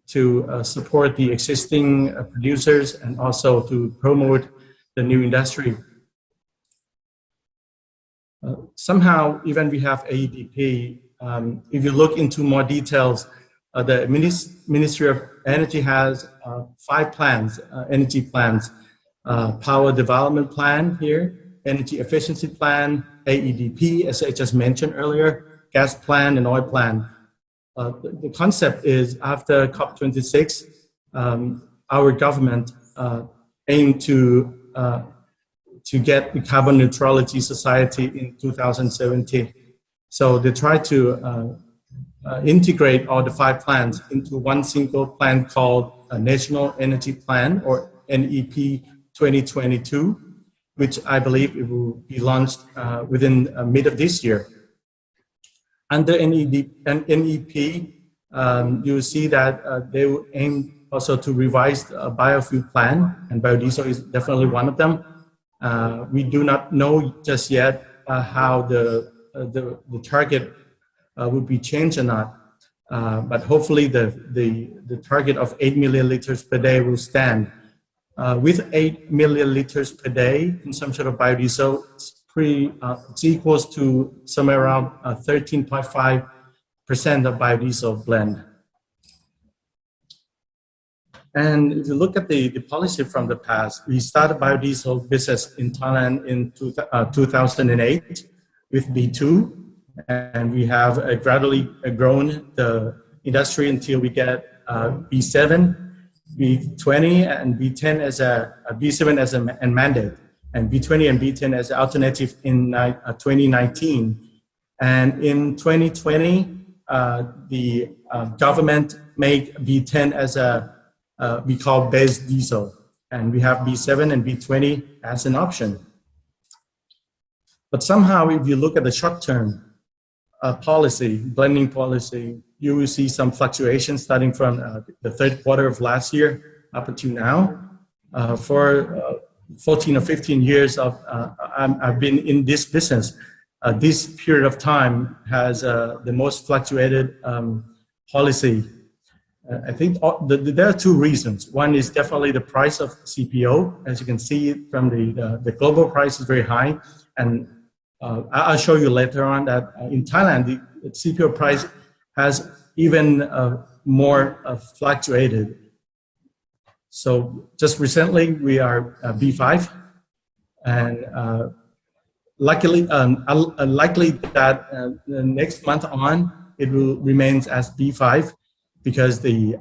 to support the existing producers and also to promote the new industry. Somehow, even we have AEDP, if you look into more details, the Ministry of Energy has 5 plans, energy plans, power development plan here, energy efficiency plan, AEDP, as I just mentioned earlier, gas plan and oil plan. The concept is after COP26, our government aimed to get the carbon neutrality society in 2017. So they try to integrate all the 5 plans into one single plan called a National Energy Plan, or NEP 2022, which I believe it will be launched within mid of this year. Under NEP, you will see that they will aim also to revise the biofuel plan, and biodiesel is definitely one of them. We do not know just yet how the target would be changed or not, but hopefully the target of 8 milliliters per day will stand. With 8 milliliters per day consumption of biodiesel, it's equals to somewhere around 13.5% of biodiesel blend. And if you look at the policy from the past, we started biodiesel business in Thailand in 2008 with B2, and we have gradually grown the industry until we get B7, B20, and B10 as a B7 as a mandate, and B20 and B10 as an alternative in 2019. And in 2020, the government made B10 as a we call base diesel, and we have B7 and B20 as an option. But somehow, if you look at the short-term policy, blending policy, you will see some fluctuations starting from the third quarter of last year up until now. For 14 or 15 years I've been in this business. This period of time has the most fluctuated policy. I think there are 2 reasons. One is definitely the price of CPO. As you can see from the global price is very high, and I'll show you later on that in Thailand the CPO price has even more fluctuated. So just recently we are B5, and luckily, likely that next month on it will remain as B5 because the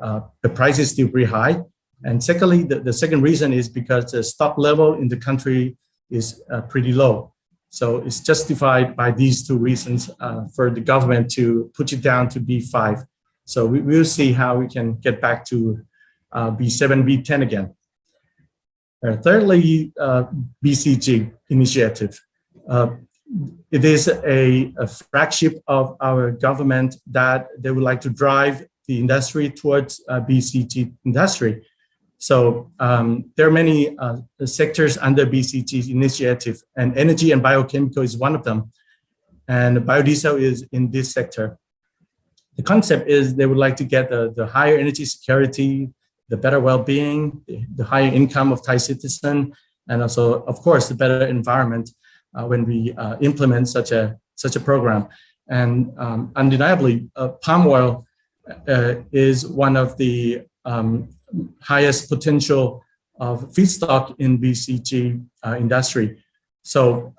price is still pretty high. And secondly, the second reason is because the stock level in the country is pretty low. So it's justified by these two reasons for the government to put it down to B5. So we will see how we can get back to B7, B10 again. Thirdly, BCG initiative. It is a flagship of our government that they would like to drive the industry towards BCG industry. So there are many sectors under BCG initiative, and energy and biochemical is one of them. And biodiesel is in this sector. The concept is they would like to get the higher energy security, the better well-being, the higher income of Thai citizen, and also, of course, the better environment when we implement such a program. And undeniably, palm oil is one of the highest potential of feedstock in BCG industry. So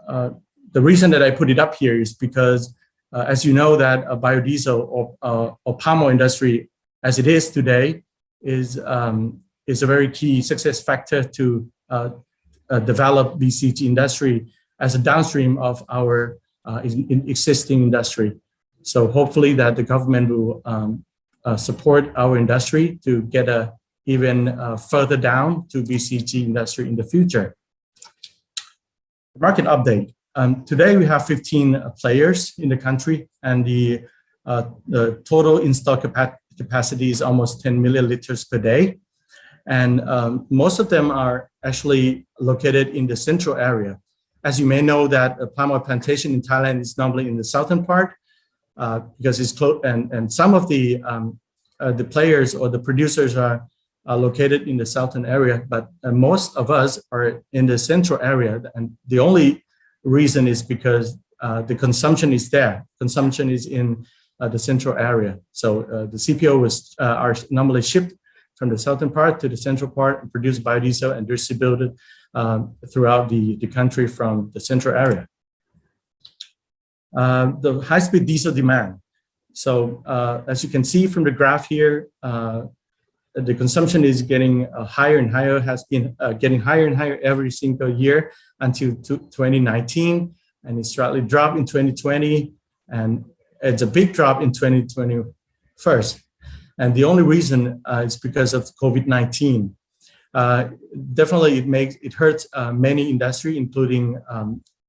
the reason that I put it up here is because, as you know, that biodiesel or palm oil industry, as it is today, is a very key success factor to develop BCG industry as a downstream of our existing industry. So hopefully that the government will support our industry to get even further down to BCG industry in the future. Market update. Today we have 15 players in the country, and the total installed capacity is almost 10 million liters per day. And most of them are actually located in the central area. As you may know, that a palm oil plantation in Thailand is normally in the southern part because it's close, and some of the players or the producers are located in the southern area, but most of us are in the central area. And the only reason is because the consumption is there. Consumption is in the central area. So the CPO are normally shipped from the southern part to the central part and produce biodiesel and distributed throughout the country from the central area. The high-speed diesel demand. So as you can see from the graph here, the consumption is getting higher and higher, has been getting higher and higher every single year until 2019, and it slightly dropped in 2020, and it's a big drop in 2021. And the only reason is because of COVID-19. Definitely, it hurts many industry, including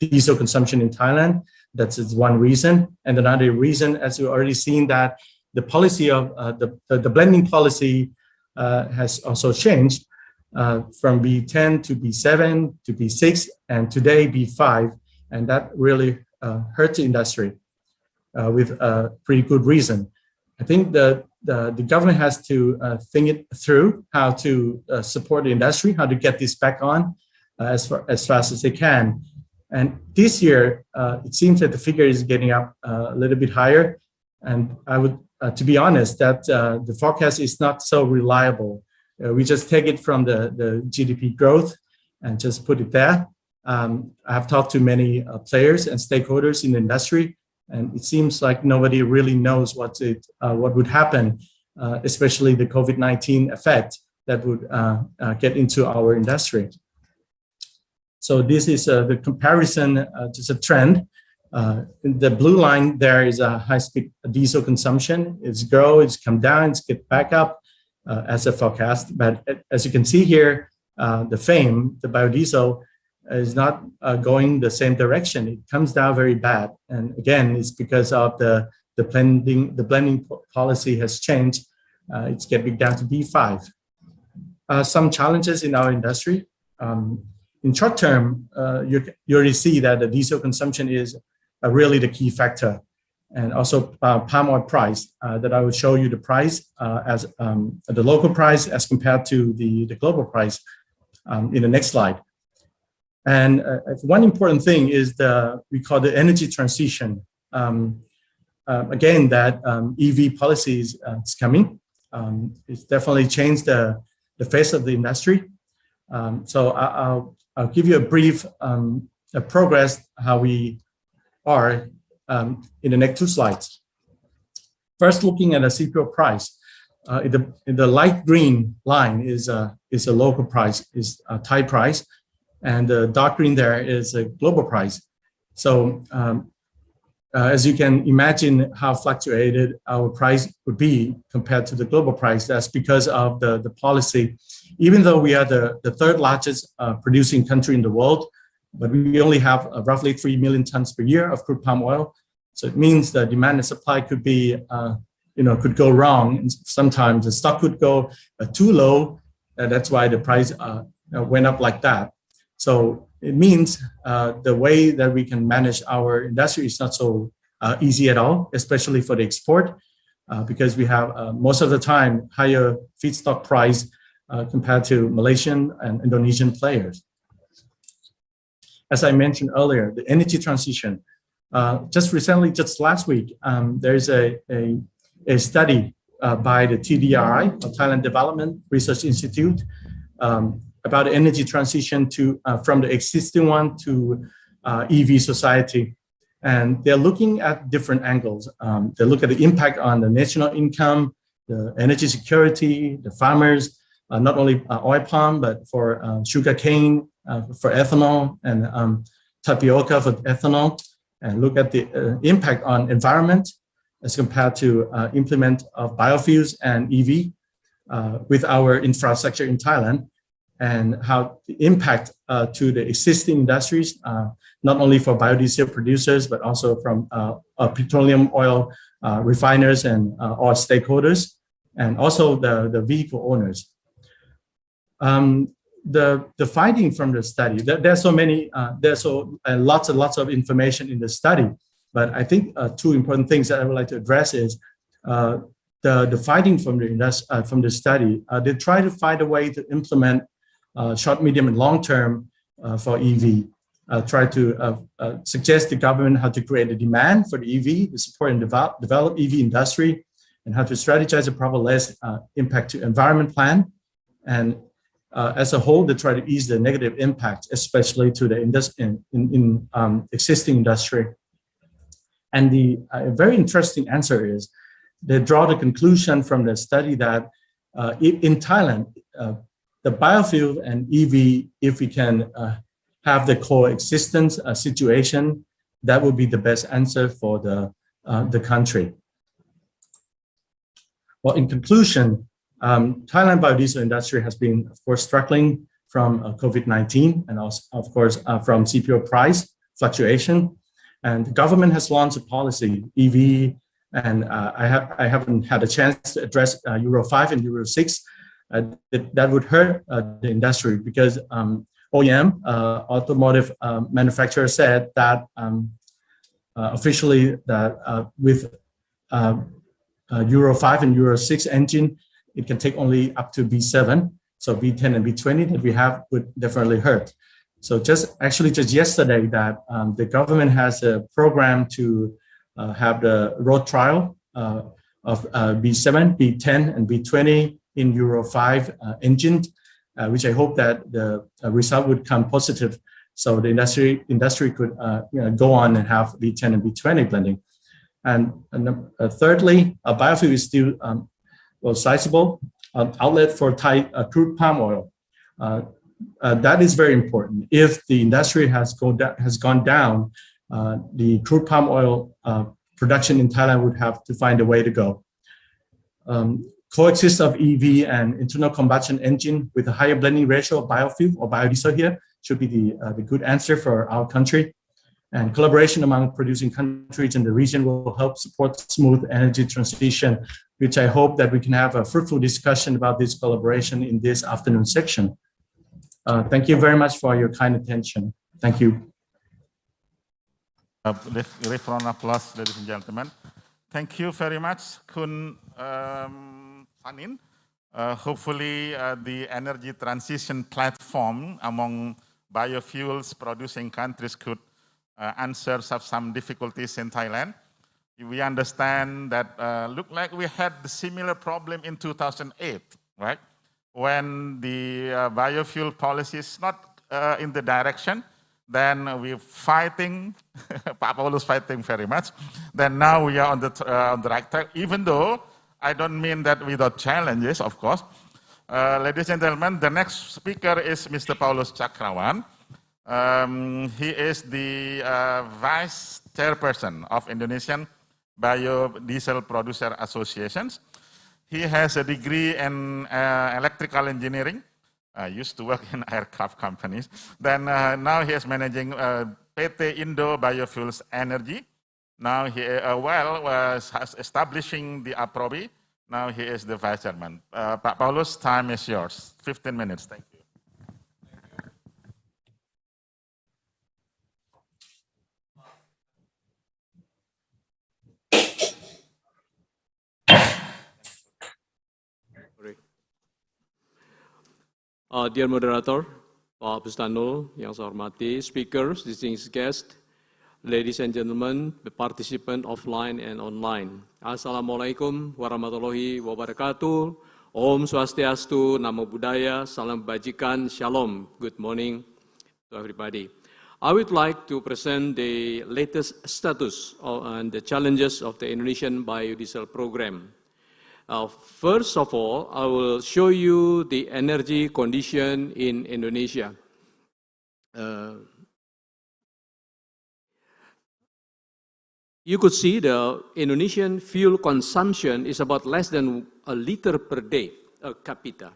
diesel consumption in Thailand. That's one reason. And another reason, as we've already seen, that the policy of the blending policy has also changed from B10 to B7 to B6, and today B5, and that really hurts the industry with a pretty good reason. I think the government has to think it through how to support the industry, how to get this back on as fast as they can. And this year, it seems that the figure is getting up a little bit higher. And I would, to be honest, that the forecast is not so reliable. We just take it from the GDP growth and just put it there. I have talked to many players and stakeholders in the industry, and it seems like nobody really knows what would happen, especially the COVID-19 effect that would get into our industry. So this is the comparison, just a trend. The blue line there is a high-speed diesel consumption. It's grow, it's come down, it's get back up as a forecast. But as you can see here, the FAME, the biodiesel, is not going the same direction. It comes down very bad. And again, it's because of the blending policy has changed. It's getting down to B5. Some challenges in our industry. In short term, you already see that the diesel consumption is really the key factor, and also palm oil price. That I will show you the price as the local price as compared to the global price in the next slide. And one important thing is we call the energy transition. again that EV policies is coming. It's definitely changed the face of the industry. So I'll give you a brief progress how we are in the next 2 slides. First, looking at the CPO price. In the light green line is a local price, is a Thai price, and the dark green there is a global price. So as you can imagine how fluctuated our price would be compared to the global price. That's because of the policy. Even though we are the 3rd largest producing country in the world, but we only have roughly 3 million tons per year of crude palm oil. So it means the demand and supply could be, could go wrong. And sometimes the stock could go too low. That's why the price went up like that. So it means the way that we can manage our industry is not so easy at all, especially for the export, because we have most of the time higher feedstock price compared to Malaysian and Indonesian players. As I mentioned earlier, the energy transition. Just recently, just last week, there's a study by the TDRI, Thailand Development Research Institute, about energy transition from the existing one to EV society. And they're looking at different angles. They look at the impact on the national income, the energy security, the farmers, not only oil palm, but for sugar cane, for ethanol, and tapioca for ethanol, and look at the impact on environment as compared to implement of biofuels and EV with our infrastructure in Thailand, and how the impact to the existing industries, not only for biodiesel producers, but also from petroleum oil refiners and all stakeholders, and also the vehicle owners. The finding from the study, there's so many, there's lots and lots of information in the study, but I think 2 important things that I would like to address is the finding from the study. They try to find a way to implement short, medium, and long term for EV. Try to suggest the government how to create a demand for the EV, to support and develop EV industry, and how to strategize a proper less impact to environment plan. And as a whole, they try to ease the negative impact, especially to the existing industry. And the very interesting answer is they draw the conclusion from the study that in Thailand, the biofuel and EV, if we can have the coexistence situation, that would be the best answer for the country. Well, in conclusion, Thailand biodiesel industry has been, of course, struggling from COVID-19 and also, of course, from CPO price fluctuation. And the government has launched a policy, EV, and I haven't had a chance to address Euro 5 and Euro 6. That would hurt the industry because OEM, automotive manufacturer, said that officially that with Euro 5 and Euro 6 engine, it can take only up to B7. So B10 and B20 that we have would definitely hurt. So just yesterday that the government has a program to have the road trial of B7, B10, and B20 in Euro 5 engine, which I hope that the result would come positive. So the industry could go on and have B10 and B20 blending. And thirdly, biofuel is still sizable outlet for Thai crude palm oil. That is very important. If the industry has gone down, the crude palm oil production in Thailand would have to find a way to go. Coexist of EV and internal combustion engine with a higher blending ratio of biofuel or biodiesel here should be the good answer for our country. And collaboration among producing countries in the region will help support smooth energy transition, which I hope that we can have a fruitful discussion about this collaboration in this afternoon section. Thank you very much for your kind attention. Thank you. Give round of applause, ladies and gentlemen. Thank you very much, Kun Sanin. Hopefully, the energy transition platform among biofuels producing countries could answer some difficulties in Thailand. we understand that look like we had the similar problem in 2008, right? When the biofuel policy is not in the direction, then we're fighting, Paulus fighting very much. Then now we are on the right track, even though I don't mean that without challenges, of course. Ladies and gentlemen, the next speaker is Mr. Paulus Chakrawan. He is the Vice Chairperson of Indonesian Biodiesel Producer Associations. He has a degree in electrical engineering. I used to work in aircraft companies. Then now he is managing PT Indo Biofuels Energy. Now he was establishing the APROBI. Now he is the Vice Chairman. Pak Paulus, time is yours. 15 minutes. Thank you. Dear moderator, Pak Bustanul, yang saya hormati, speakers, distinguished guests, ladies and gentlemen, the participant offline and online. Assalamualaikum warahmatullahi wabarakatuh. Om Swastiastu, Namo Buddhaya, Salam Bajikan, Shalom. Good morning to everybody. I would like to present the latest status and the challenges of the Indonesian biodiesel program. First of all, I will show you the energy condition in Indonesia. You could see the Indonesian fuel consumption is about less than a liter per day per capita.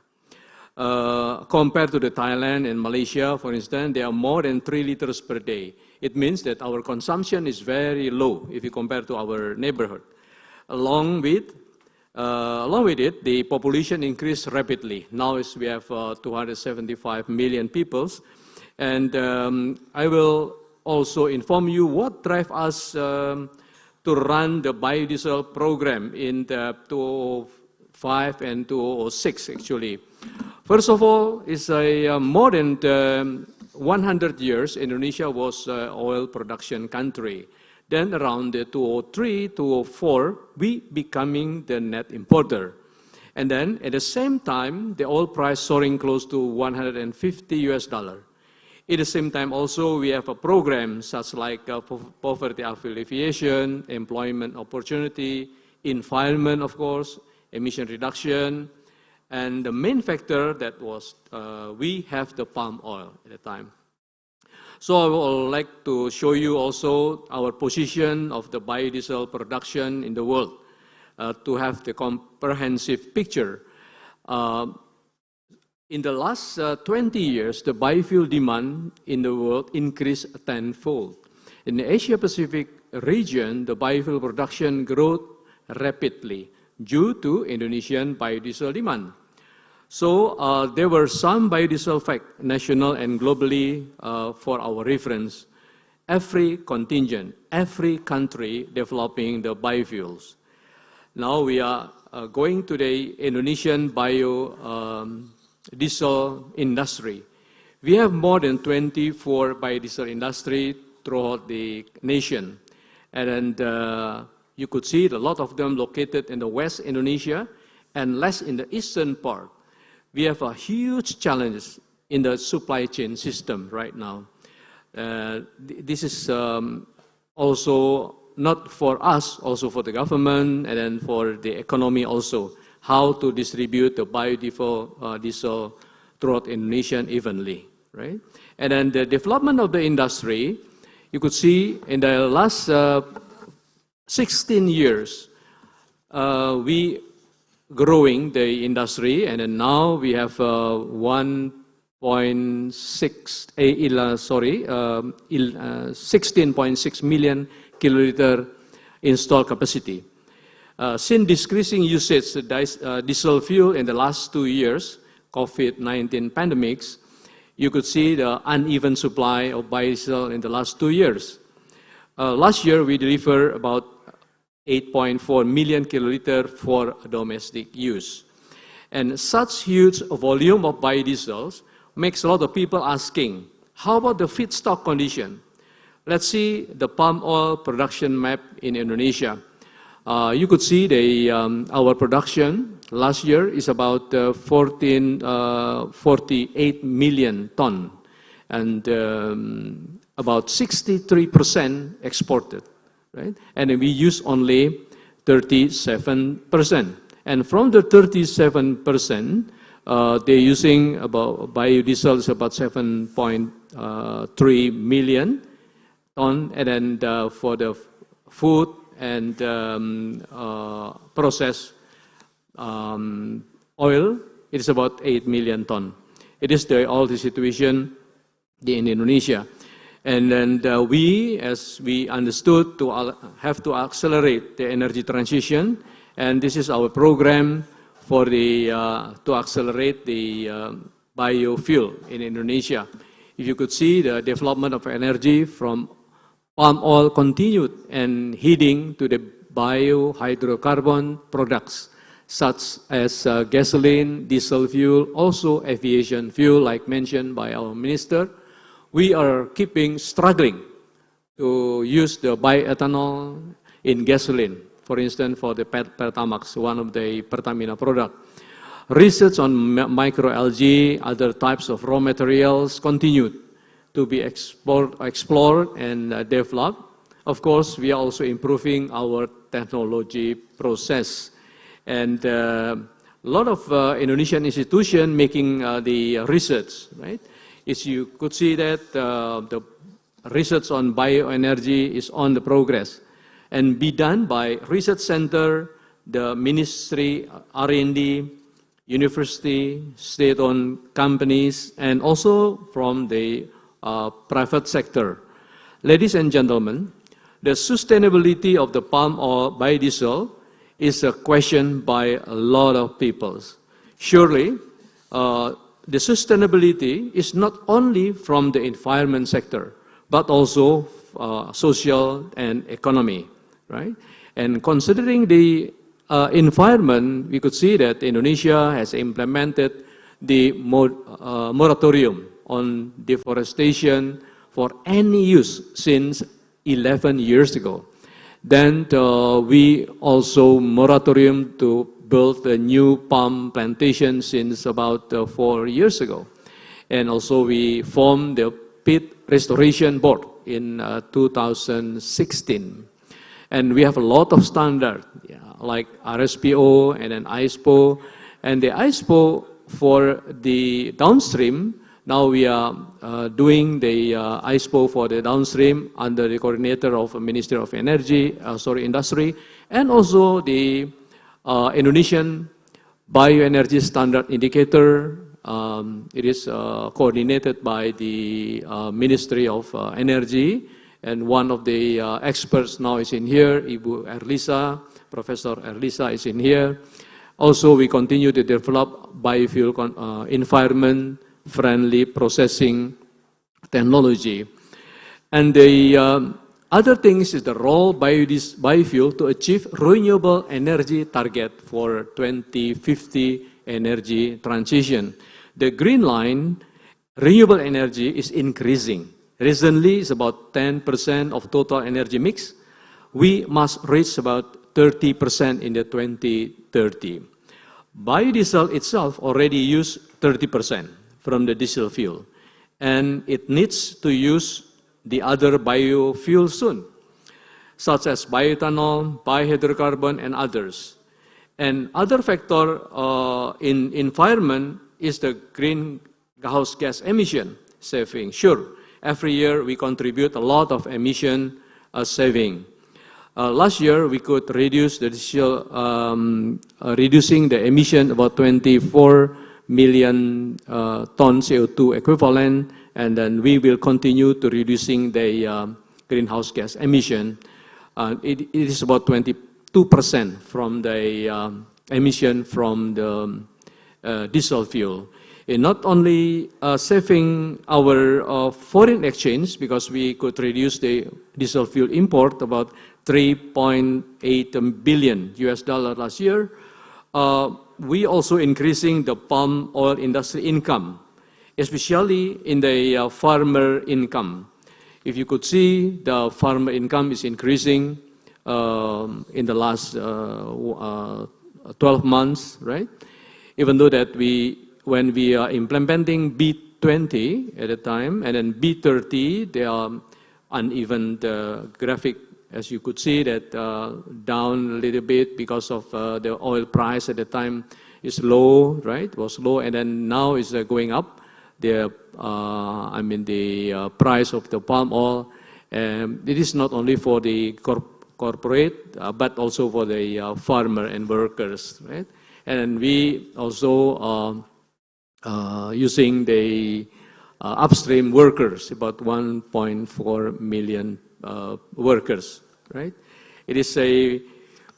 Compared to the Thailand and Malaysia, for instance, they are more than 3 liters per day. It means that our consumption is very low if you compare to our neighborhood. Along with it, the population increased rapidly. Now we have 275 million people. And I will also inform you what drives us to run the biodiesel program in the 2005 and 2006, actually. First of all, it's more than 100 years, Indonesia was an oil production country. Then around the 2003, 2004, we becoming the net importer. And then at the same time, the oil price soaring close to $150. At the same time also, we have a program such like poverty alleviation, employment opportunity, environment, of course, emission reduction, and the main factor that was we have the palm oil at the time. So I would like to show you also our position of the biodiesel production in the world to have the comprehensive picture. In the last 20 years, the biofuel demand in the world increased tenfold. In the Asia-Pacific region, the biofuel production grew rapidly due to Indonesian biodiesel demand. So there were some biodiesel facts, national and globally, for our reference. Every contingent, every country developing the biofuels. Now we are going to the Indonesian biodiesel industry. We have more than 24 biodiesel industry throughout the nation. And you could see a lot of them located in the West Indonesia and less in the eastern part. We have a huge challenge in the supply chain system right now. This is also not for us, also for the government, and then for the economy also, how to distribute the biodiesel throughout Indonesia evenly, right? And then the development of the industry, you could see in the last 16 years, we growing the industry, and then now we have 16.6 million kiloliter installed capacity. Since decreasing usage diesel fuel in the last 2 years, COVID-19 pandemics, you could see the uneven supply of biodiesel in the last 2 years. Last year, we delivered about 8.4 million kiloliter for domestic use. And such huge volume of biodiesels makes a lot of people asking, how about the feedstock condition? Let's see the palm oil production map in Indonesia. You could see our production last year is about 48 million ton, and about 63% exported, right? And we use only 37%. And from the 37%, they're using about biodiesel is about 7.3 million ton, and then for the food and processed oil, it is about 8 million ton. It is all the situation in Indonesia. And then we, as we understood, have to accelerate the energy transition, and this is our program for to accelerate the biofuel in Indonesia. If you could see, the development of energy from palm oil continued and heading to the biohydrocarbon products, such as gasoline, diesel fuel, also aviation fuel, like mentioned by our minister. We are struggling to use the bioethanol in gasoline, for instance, for the Pertamax, one of the Pertamina product. Research on microalgae, other types of raw materials continued to be explored and developed. Of course, we are also improving our technology process. And a lot of Indonesian institutions making the research, right? As you could see that the research on bioenergy is on the progress and be done by research center, the ministry, R&D, university, state-owned companies, and also from the private sector. Ladies and gentlemen, the sustainability of the palm oil biodiesel is a question by a lot of people. Surely, the sustainability is not only from the environment sector, but also social and economy, right? And considering the environment, we could see that Indonesia has implemented the moratorium on deforestation for any use since 11 years ago. Then we also moratorium to build a new palm plantation since about 4 years ago. And also we formed the Peat Restoration Board in 2016. And we have a lot of standards, like RSPO and then ISPO. And the ISPO for the downstream, now we are doing the ISPO for the downstream under the coordinator of Ministry of Industry, and also the Indonesian Bioenergy Standard Indicator. It is coordinated by the Ministry of Energy, and one of the experts now is in here, Ibu Erlisa, Professor Erlisa is in here. Also, we continue to develop biofuel environment-friendly processing technology. And the other things is the role biofuel to achieve renewable energy target for 2050 energy transition. The green line, renewable energy, is increasing. Recently, it's about 10% of total energy mix. We must reach about 30% in the 2030. Biodiesel itself already use 30% from the diesel fuel, and it needs to use the other biofuels soon, such as bioethanol, biohydrocarbon, and others. And other factor in environment is the greenhouse gas emission saving. Sure, every year we contribute a lot of emission saving. Last year we could reduce the reducing the emission about 24 million ton CO2 equivalent, and then we will continue to reducing the greenhouse gas emission. It is about 22% from the emission from the diesel fuel. And not only saving our foreign exchange, because we could reduce the diesel fuel import about $3.8 billion last year. We also increasing the palm oil industry income, especially in the farmer income. If you could see, the farmer income is increasing in the last 12 months, right? Even though that when we are implementing B20 at a time, and then B30, they are uneven graphic, as you could see, that down a little bit because of the oil price at the time is low, right? Was low, and then now is going up. The price of the palm oil. It is not only for the corporate, but also for the farmer and workers, right? And we also using the upstream workers, about 1.4 million workers, right? It is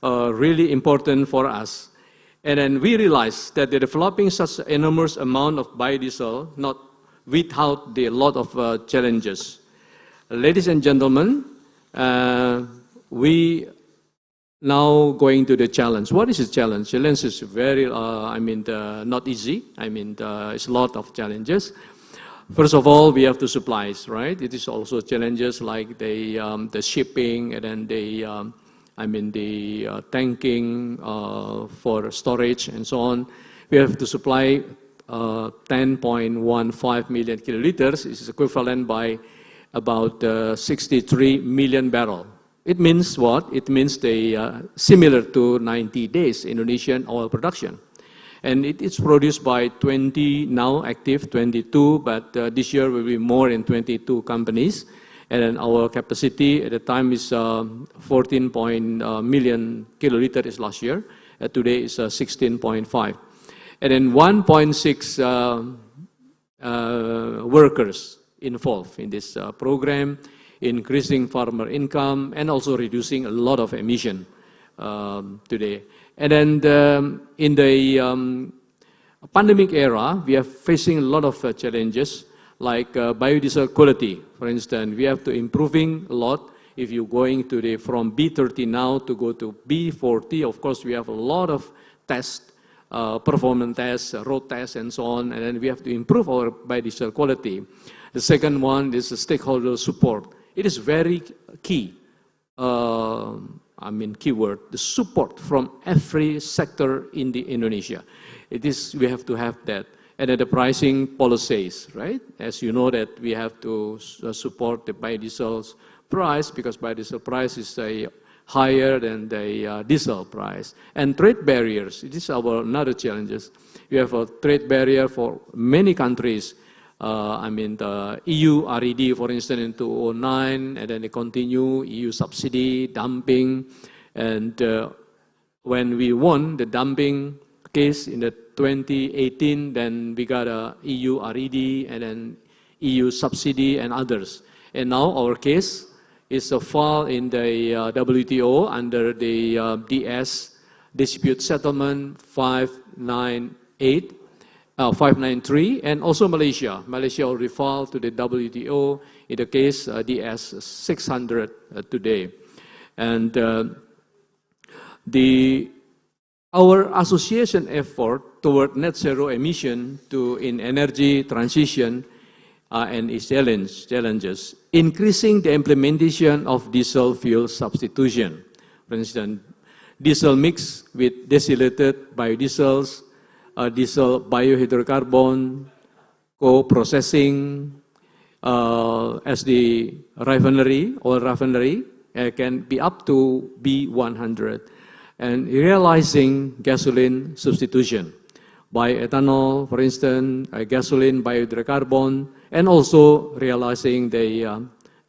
really important for us. And then we realized that the developing such enormous amount of biodiesel, not without the lot of challenges. Ladies and gentlemen, we now going to the challenge. What is the challenge? Challenge is very, not easy. It's a lot of challenges. First of all, we have the supplies, right? It is also challenges like the shipping and then the tanking for storage and so on. We have to supply 10.15 million kiloliters. This is equivalent by about 63 million barrels. It means what? It means similar to 90 days Indonesian oil production. And it is produced by 20, now active 22, but this year will be more in 22 companies. And then our capacity at the time is 14 million kiloliter is last year. Today is 16.5. And then 1.6 workers involved in this program, increasing farmer income and also reducing a lot of emission today. And then in the pandemic era, we are facing a lot of challenges like biodiesel quality. For instance, we have to improving a lot. If you're going to from B30 now to go to B40, of course, we have a lot of tests, performance tests, road tests, and so on. And then we have to improve our biodiesel quality. The second one is the stakeholder support. It is very key. Keyword, the support from every sector in Indonesia. We have to have that. And then the pricing policies, right? As you know that we have to support the biodiesel's price because biodiesel price is higher than the diesel price. And trade barriers, it is another challenges. We have a trade barrier for many countries. The EU RED, for instance, in 2009, and then they continue EU subsidy, dumping, and when we won the dumping case in the 2018, then we got a EU RED and then EU subsidy and others. And now our case is a file in the WTO under the DS Dispute Settlement 593, and also Malaysia. Malaysia already filed to the WTO in the case DS 600 today. And our association effort toward net zero emission in energy transition and its challenges, increasing the implementation of diesel fuel substitution. For instance, diesel mix with distillated biodiesels, diesel biohydrocarbon, co-processing as the oil refinery can be up to B100. And realizing gasoline substitution by ethanol, for instance, gasoline biohydrocarbon, and also realizing the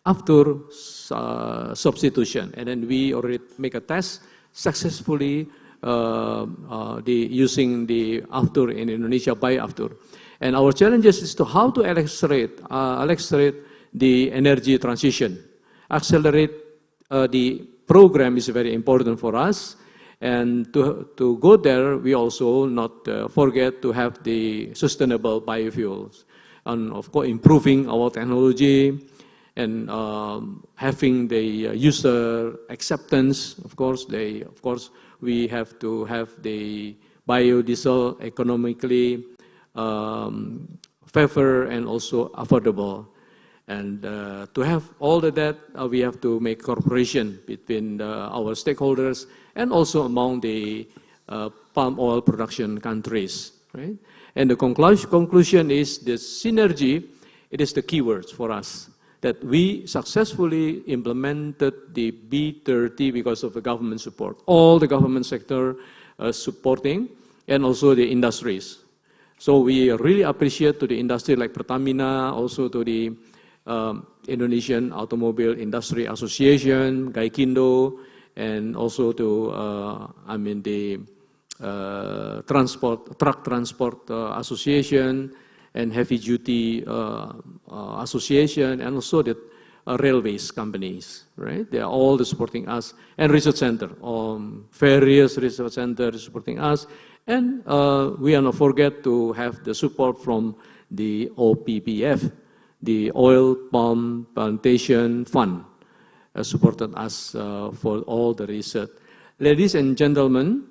after substitution. And then we already make a test successfully using the after in Indonesia by after. And our challenges is to how to accelerate the energy transition. Accelerate the program is very important for us. And to go there, we also not forget to have the sustainable biofuels. And of course, improving our technology and having the user acceptance. Of course, we have to have the biodiesel economically favor and also affordable. And to have all of that, we have to make cooperation between our stakeholders and also among the palm oil production countries, right? And the conclusion is the synergy. It is the keywords for us, that we successfully implemented the B30 because of the government support. All the government sector supporting, and also the industries. So we really appreciate to the industry like Pertamina, also to the Indonesian Automobile Industry Association, Gaikindo, and also to the Truck Transport Association, and Heavy Duty Association, and also the railways companies, right? They are all supporting us, and research center, various research centers supporting us, and we are not forget to have the support from the OPPF, the Oil Palm Plantation Fund, supported us for all the research. Ladies and gentlemen,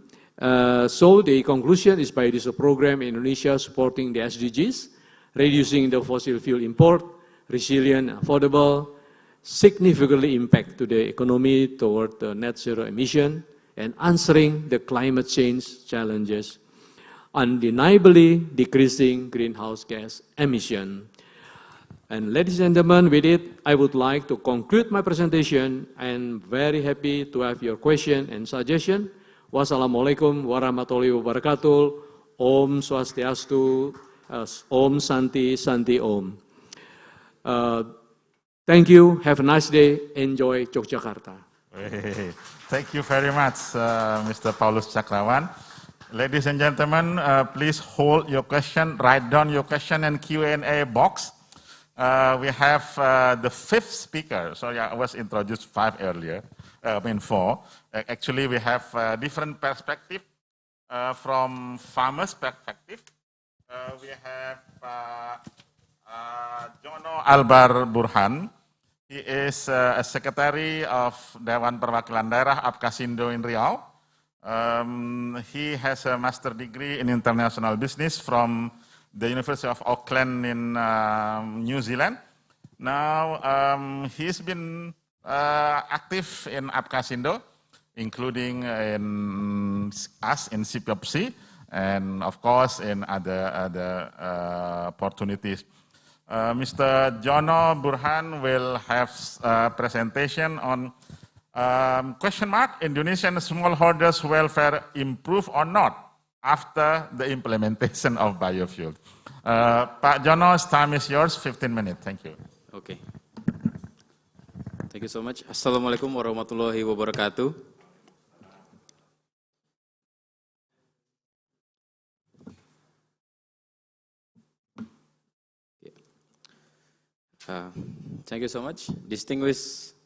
so the conclusion is biodiesel program in Indonesia supporting the SDGs, reducing the fossil fuel import, resilient, affordable, significantly impact to the economy toward the net zero emission, and answering the climate change challenges, undeniably decreasing greenhouse gas emission. And ladies and gentlemen, with it, I would like to conclude my presentation. I'm very happy to have your question and suggestion. Wassalamualaikum warahmatullahi wabarakatuh. Om Swastiastu, Om Santi, Santi Om. Thank you. Have a nice day. Enjoy Yogyakarta. Thank you very much, Mr. Paulus Chakrawan. Ladies and gentlemen, please hold your question, write down your question in Q&A box. We have the fifth speaker. Sorry, I was introduced four. Actually, we have different perspective from farmers' perspective. We have Jono Albar Burhan. He is a secretary of Dewan Perwakilan Daerah Apkasindo in Riau. He has a master degree in international business from the University of Auckland in New Zealand. Now, he's been active in Apkasindo, including in us in CPOPC, and of course in other opportunities. Mr. Jono Burhan will have a presentation on question mark, Indonesian smallholders welfare improve or not after the implementation of biofuel. Pak Jono's time is yours, 15 minutes. Thank you. Okay. Thank you so much. Assalamualaikum warahmatullahi wabarakatuh. Thank you so much. Distinguished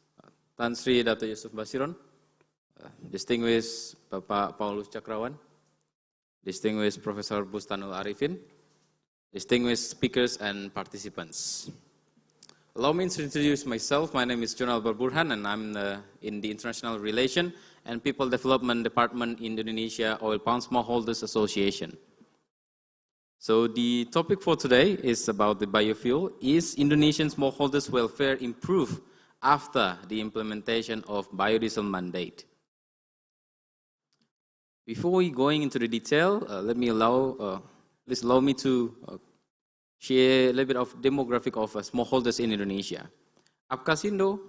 Tan Sri Dato' Yusuf Basiron, distinguished Bapak Paulus Chakrawan, distinguished Professor Bustanul Arifin, distinguished speakers and participants. Allow me to introduce myself. My name is Jono Albar Burhan, and I'm in the International Relation and People Development Department in Indonesia Oil Palm Smallholders Association. So the topic for today is about the biofuel. Is Indonesian smallholders' welfare improved after the implementation of biodiesel mandate? Before we going into the detail, please allow me to share a little bit of demographic of smallholders in Indonesia. Apkasindo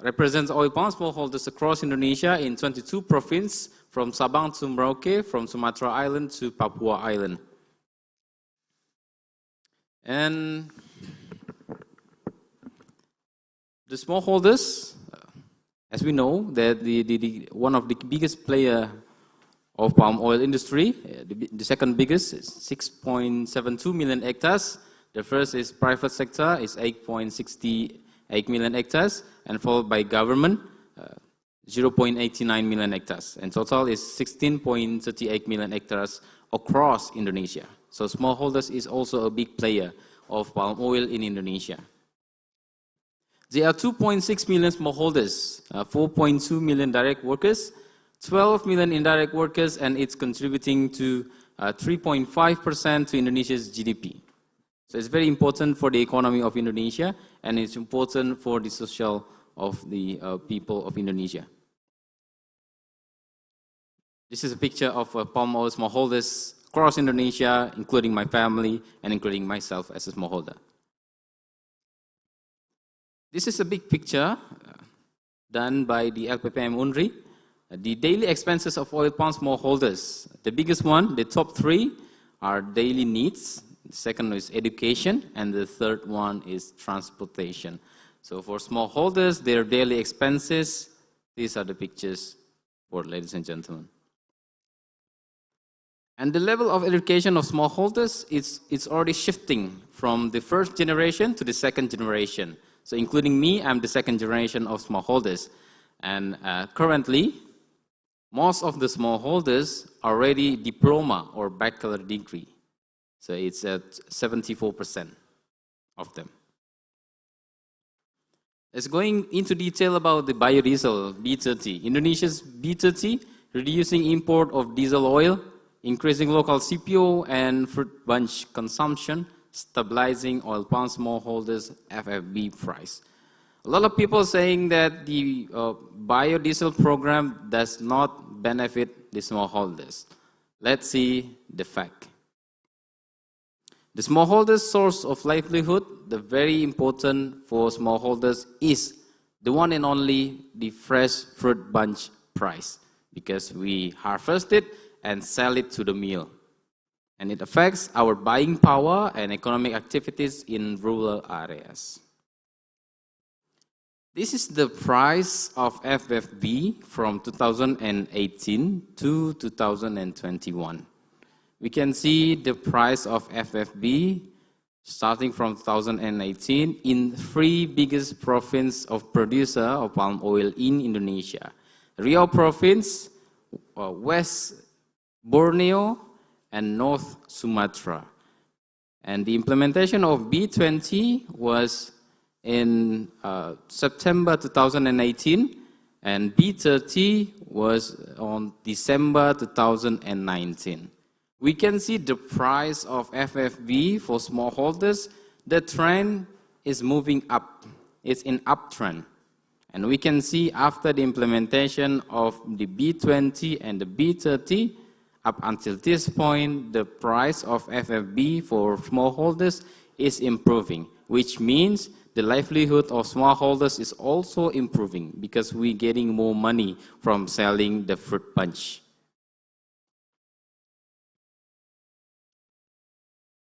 represents oil palm smallholders across Indonesia in 22 provinces, from Sabang to Merauke, from Sumatra Island to Papua Island. And the smallholders, as we know, that one of the biggest player of palm oil industry, the second biggest is 6.72 million hectares. The first is private sector, is 8.68 million hectares, and followed by government, 0.89 million hectares. And total is 16.38 million hectares across Indonesia. So smallholders is also a big player of palm oil in Indonesia. There are 2.6 million smallholders, 4.2 million direct workers, 12 million indirect workers, and it's contributing to 3.5% to Indonesia's GDP. So it's very important for the economy of Indonesia, and it's important for the social of the people of Indonesia. This is a picture of palm oil smallholders across Indonesia, including my family and including myself as a smallholder. This is a big picture done by the LPPM UNRI. The daily expenses of oil palm smallholders. The biggest one, the top three, are daily needs. The second is education, and the third one is transportation. So for smallholders, their daily expenses, these are the pictures for ladies and gentlemen. And the level of education of smallholders it's already shifting from the first generation to the second generation. So including me, I'm the second generation of smallholders. And currently, most of the smallholders are already diploma or bachelor degree. So it's at 74% of them. Let's going into detail about the biodiesel, B30. Indonesia's B30, reducing import of diesel oil, increasing local CPO and fruit bunch consumption, stabilizing oil palm smallholders FFB price. A lot of people saying that the biodiesel program does not benefit the smallholders. Let's see the fact. The smallholders' source of livelihood, the very important for smallholders, is the one and only the fresh fruit bunch price, because we harvest it and sell it to the mill. And it affects our buying power and economic activities in rural areas. This is the price of FFB from 2018 to 2021. We can see the price of FFB starting from 2018 in three biggest provinces of producer of palm oil in Indonesia. Riau Province, West Borneo, and North Sumatra. And the implementation of B20 was in September 2018, and B30 was on December 2019. We can see the price of FFB for smallholders, the trend is moving up. It's in uptrend. And we can see after the implementation of the B20 and the B30, up until this point, the price of FFB for smallholders is improving, which means the livelihood of smallholders is also improving because we're getting more money from selling the fruit bunch.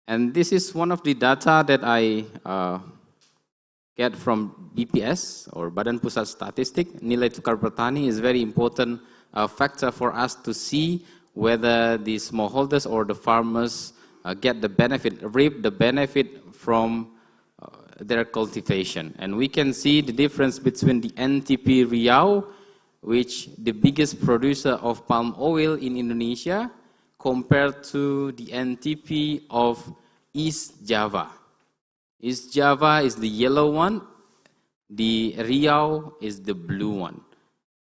And this is one of the data that I get from BPS, or Badan Pusat Statistik. Nilai tukar petani is very important factor for us to see whether the smallholders or the farmers get the benefit, reap the benefit from their cultivation. And we can see the difference between the NTP Riau, which the biggest producer of palm oil in Indonesia, compared to the NTP of East Java. East Java is the yellow one, the Riau is the blue one.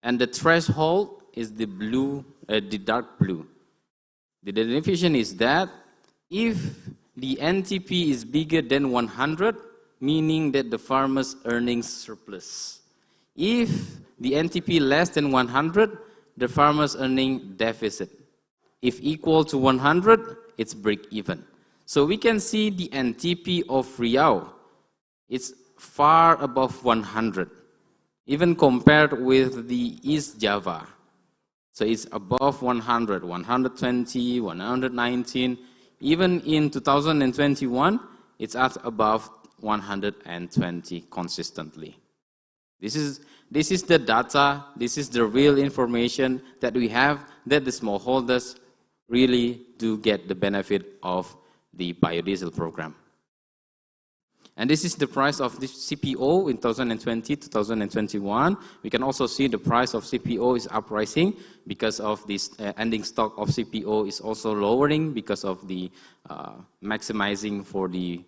And the threshold is the blue, the dark blue. The definition is that if the NTP is bigger than 100, meaning that the farmer's earnings surplus. If the NTP less than 100, the farmer's earning deficit. If equal to 100, it's break even. So we can see the NTP of Riau, it's far above 100, even compared with the East Java. So it's above 100, 120, 119. Even in 2021, it's at above 120 consistently. This is the data, this is the real information that we have, that the smallholders really do get the benefit of the biodiesel program. And this is the price of the CPO in 2020, 2021. We can also see the price of CPO is uprising because of this ending stock of CPO is also lowering because of the maximizing for the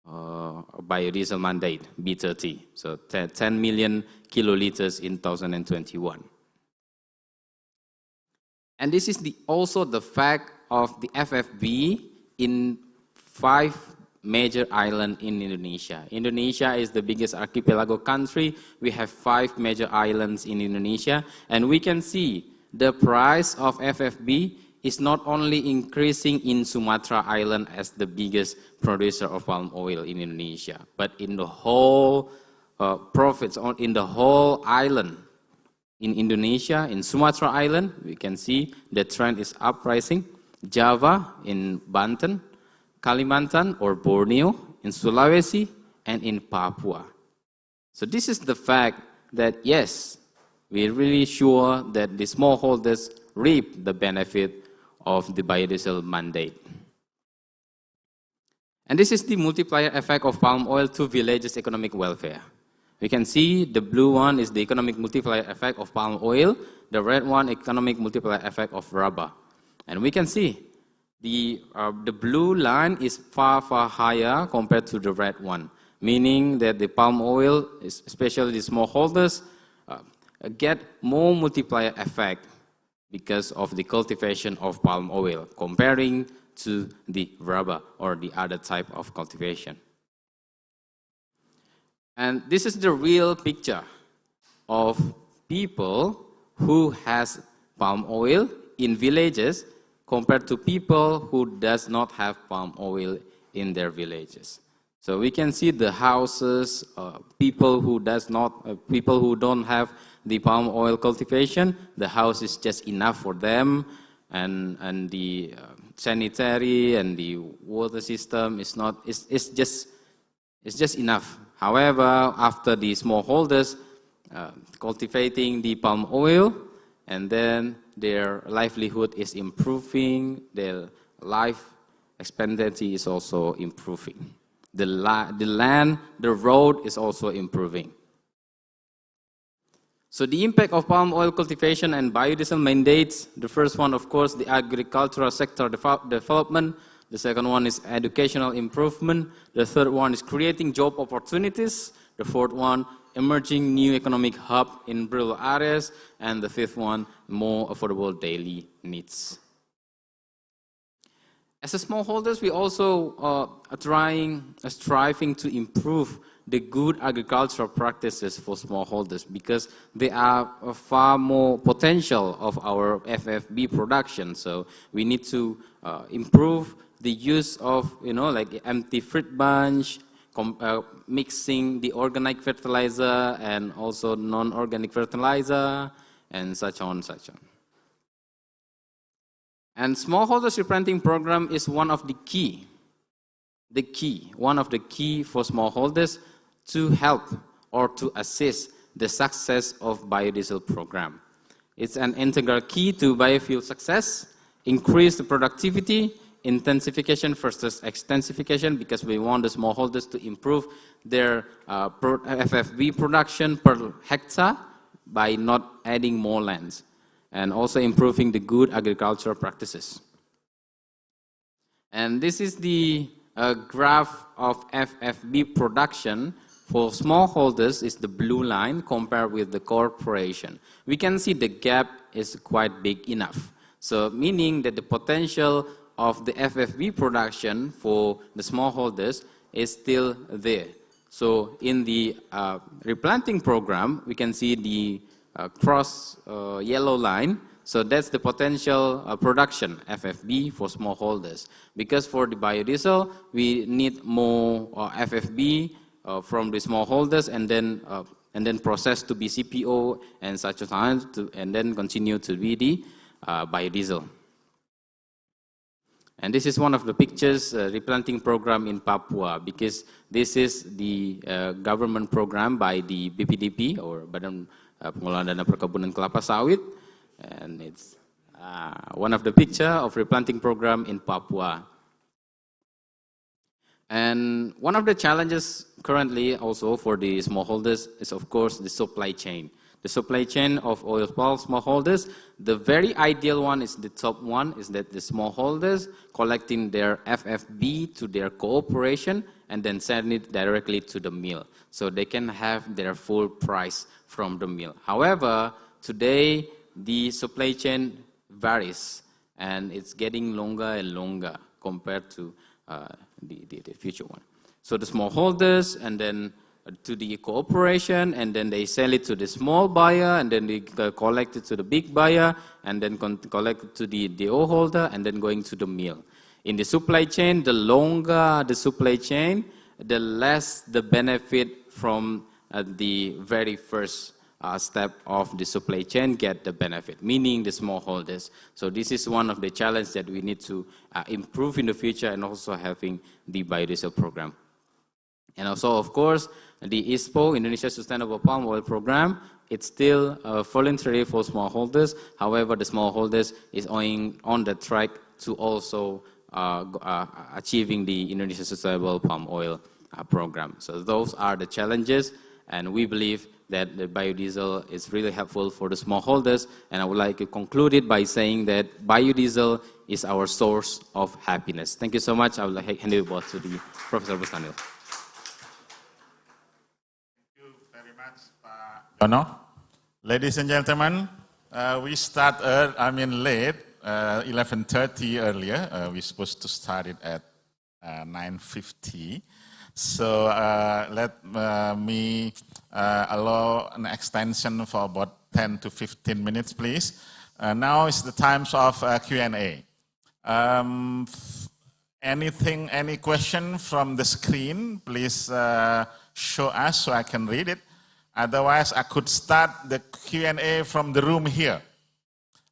biodiesel mandate, B30. So 10 million kiloliters in 2021. And this is also the fact of the FFB in 5 major island in Indonesia. Indonesia is the biggest archipelago country. We have 5 major islands in Indonesia, and we can see the price of FFB is not only increasing in Sumatra Island as the biggest producer of palm oil in Indonesia, but in the whole profits in the whole island. In Indonesia, in Sumatra Island, we can see the trend is uprising. Java, in Banten, Kalimantan or Borneo, in Sulawesi, and in Papua. So this is the fact that yes, we're really sure that the smallholders reap the benefit of the biodiesel mandate. And this is the multiplier effect of palm oil to villages' economic welfare. We can see the blue one is the economic multiplier effect of palm oil, the red one economic multiplier effect of rubber. And we can see the blue line is far higher compared to the red one, meaning that the palm oil, especially the smallholders, get more multiplier effect because of the cultivation of palm oil, comparing to the rubber or the other type of cultivation. And this is the real picture of people who has palm oil in villages compared to people who does not have palm oil in their villages. So we can see the houses, people who don't have the palm oil cultivation, the house is just enough for them, and the sanitary and the water system is not. It's just enough. However, after the smallholders cultivating the palm oil, and then their livelihood is improving, their life expectancy is also improving. The land, the road is also improving. So the impact of palm oil cultivation and biodiesel mandates, the first one, of course, the agricultural sector development. The second one is educational improvement. The third one is creating job opportunities. The fourth one, emerging new economic hub in rural areas. And the fifth one, more affordable daily needs. As a smallholders, we also are striving to improve the good agricultural practices for smallholders because they are far more potential of our FFB production. So we need to improve the use of, like empty fruit bunch, mixing the organic fertilizer and also non-organic fertilizer, and such on, such on. And smallholders replanting program is one of the key for smallholders to help or to assist the success of biodiesel program. It's an integral key to biofuel success, increase the productivity, intensification versus extensification, because we want the smallholders to improve their FFB production per hectare by not adding more lands, and also improving the good agricultural practices. And this is the graph of FFB production for smallholders is the blue line compared with the corporation. We can see the gap is quite big enough. So meaning that the potential of the FFB production for the smallholders is still there. So in the replanting program, we can see the cross yellow line. So that's the potential production FFB for smallholders. Because for the biodiesel, we need more FFB from the smallholders and then process to be CPO and such a time, and then continue to be the biodiesel. And this is one of the pictures, replanting program in Papua, because this is the government program by the BPDP, or Badan Pengelolaan Dana Perkebunan Kelapa Sawit, and it's one of the picture of replanting program in Papua. And one of the challenges currently also for the smallholders is, of course, the supply chain. The supply chain of oil palm smallholders, the very ideal one is the top one, is that the smallholders collecting their FFB to their corporation and then send it directly to the mill, so they can have their full price from the mill. However, today the supply chain varies and it's getting longer and longer compared to the future one. So the smallholders, and then to the cooperation, and then they sell it to the small buyer, and then they collect it to the big buyer, and then collect it to the DO holder, and then going to the mill. In the supply chain, the longer the supply chain, the less the benefit from the very first step of the supply chain get the benefit, meaning the smallholders. So this is one of the challenges that we need to improve in the future, and also having the biodiesel program. And also, of course, the Mspo, Indonesia Sustainable Palm Oil Program, it's still voluntary for smallholders. However, the smallholders is on the track to also achieving the Indonesia Sustainable Palm Oil Program. So those are the challenges, and we believe that the biodiesel is really helpful for the smallholders. And I would like to conclude it by saying that biodiesel is our source of happiness. Thank you so much. I will hand it over to the Professor Bustanil. Jono. Ladies and gentlemen, we start late, 11:30 earlier. We're supposed to start it at 9:50. So let me allow an extension for about 10 to 15 minutes, please. Now is the times of Q&A. Any question from the screen, please show us so I can read it. Otherwise, I could start the Q&A from the room here.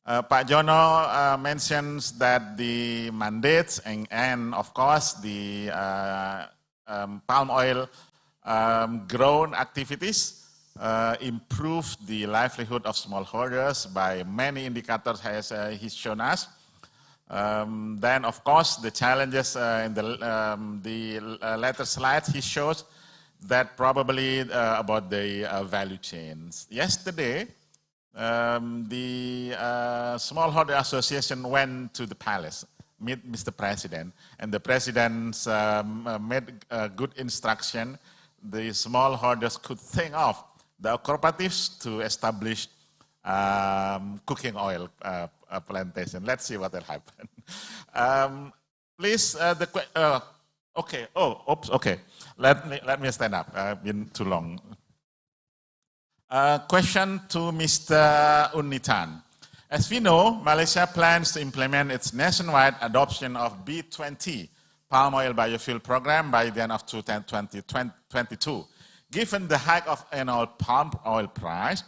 Pak Jono mentions that the mandates and of course, the palm oil grown activities improve the livelihood of smallholders by many indicators, as he's shown us. Then, of course, the challenges in the later slides he shows that probably about the value chains. Yesterday, the Smallholder Association went to the palace, meet Mr. President, and the President made a good instruction. The smallholders could think of the cooperatives to establish cooking oil plantation. Let's see what will happen. Please, okay. Oh, oops. Okay. Let me stand up. I've been too long. Question to Mr. Unitan. As we know, Malaysia plans to implement its nationwide adoption of B20 palm oil biofuel program by the end of 2022. Given the hike of annual palm oil price,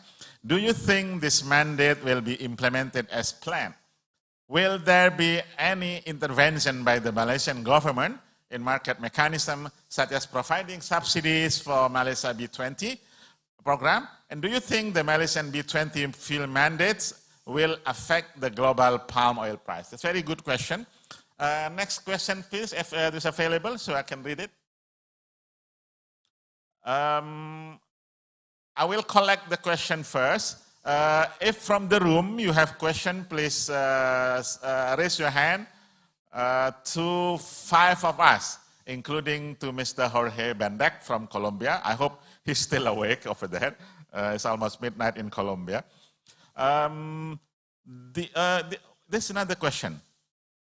do you think this mandate will be implemented as planned? Will there be any intervention by the Malaysian government in market mechanism, such as providing subsidies for Malaysia B20 program? And do you think the Malaysian B20 fuel mandates will affect the global palm oil price? That's a very good question. Next question, please, if it is available, so I can read it. I will collect the question first. If from the room you have question, please raise your hand. To 5 of us, including to Mr. Jorge Bendek from Colombia. I hope he's still awake over there. It's almost midnight in Colombia. This is another question.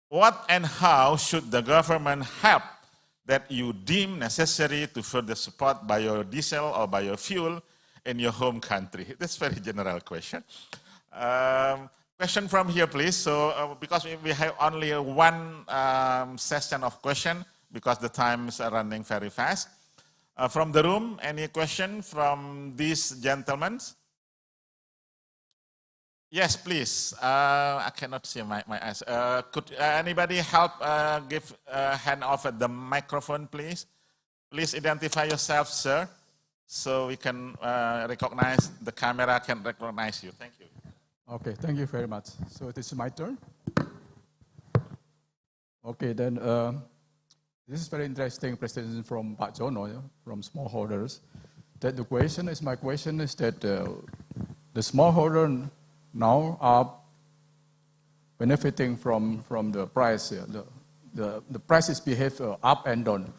What and how should the government help that you deem necessary to further support biodiesel or biofuel in your home country? That's a very general question. Question from here, please. So, because we have only one session of question, because the time is running very fast. From the room, any question from these gentlemen? Yes, please. I cannot see my eyes. Could anybody help give a hand off at the microphone, please? Please identify yourself, sir, so we can recognize, the camera can recognize you. Thank you. Okay, thank you very much. So this is my turn. Okay, then this is very interesting presentation from Pak Jono, from smallholders. That my question is that the smallholder now are benefiting from the price. The prices behave up and down.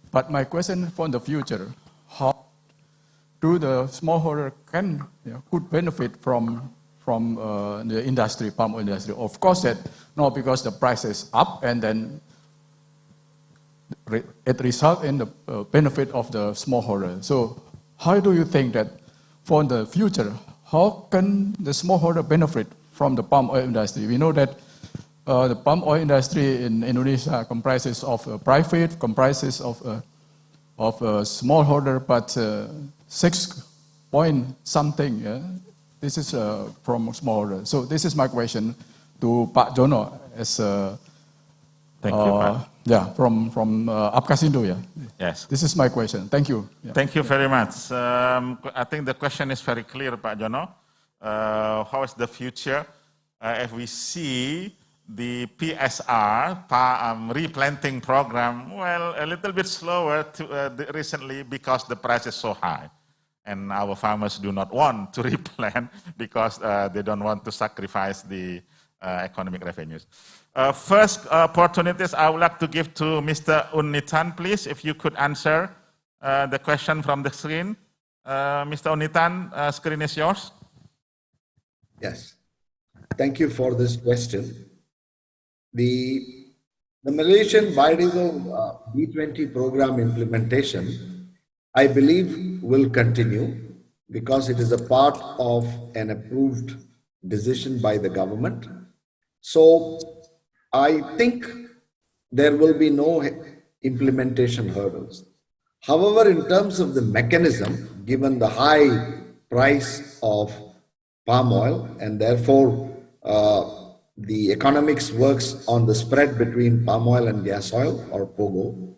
But my question for the future, how do the smallholder could benefit from the industry, palm oil industry? Of course, that not because the price is up and then it results in the benefit of the smallholder. So how do you think that for the future, how can the smallholder benefit from the palm oil industry? We know that the palm oil industry in Indonesia comprises of private, comprises of smallholder, but 6 point something, yeah? This is from smallholder. So this is my question to Pak Jono as Thank you, Pak. Yeah, from Apkasindo, yeah. Yes. This is my question. Thank you. Yeah. Thank you very much. I think the question is very clear, Pak Jono. How is the future? If we see the PSR, replanting program, well, a little bit slower recently because the price is so high. And our farmers do not want to replant because they don't want to sacrifice the economic revenues. First opportunities I would like to give to Mr. Unitan, please, if you could answer the question from the screen. Mr. Unitan, screen is yours. Yes, thank you for this question. The Malaysian Biodiesel B20 program implementation, I believe, will continue because it is a part of an approved decision by the government. So I think there will be no implementation hurdles. However, in terms of the mechanism, given the high price of palm oil and therefore the economics works on the spread between palm oil and gas oil or POGO.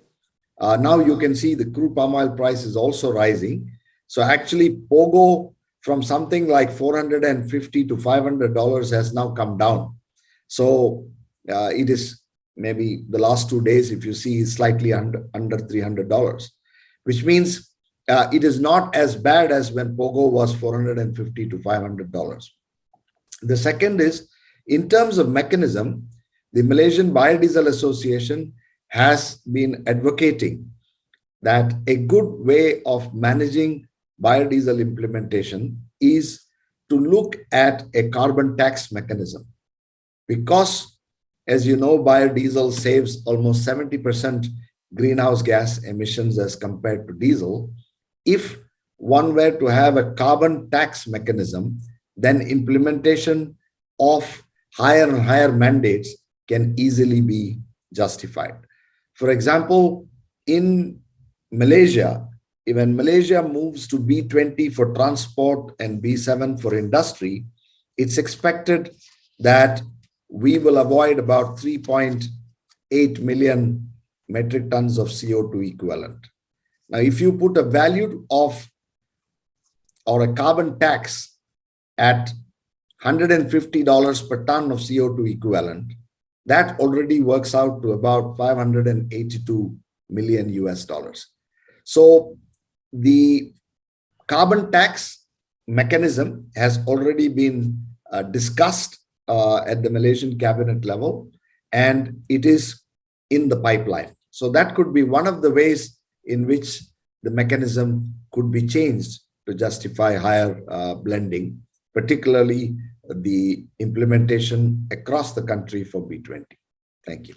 Now you can see the crude palm oil price is also rising. So actually POGO from something like $450 to $500 has now come down. So it is maybe the last 2 days, if you see, is slightly under $300, which means it is not as bad as when POGO was $450 to $500. The second is, in terms of mechanism, the Malaysian Biodiesel Association has been advocating that a good way of managing biodiesel implementation is to look at a carbon tax mechanism. Because, as you know, biodiesel saves almost 70% greenhouse gas emissions as compared to diesel. If one were to have a carbon tax mechanism, then implementation of higher and higher mandates can easily be justified. For example, in Malaysia, when Malaysia moves to B20 for transport and B7 for industry, it's expected that we will avoid about 3.8 million metric tons of CO2 equivalent. Now, if you put a value of or a carbon tax at $150 per ton of CO2 equivalent, that already works out to about 582 million US dollars. So the carbon tax mechanism has already been discussed at the Malaysian cabinet level, and it is in the pipeline. So that could be one of the ways in which the mechanism could be changed to justify higher blending, particularly the implementation across the country for B20. Thank you.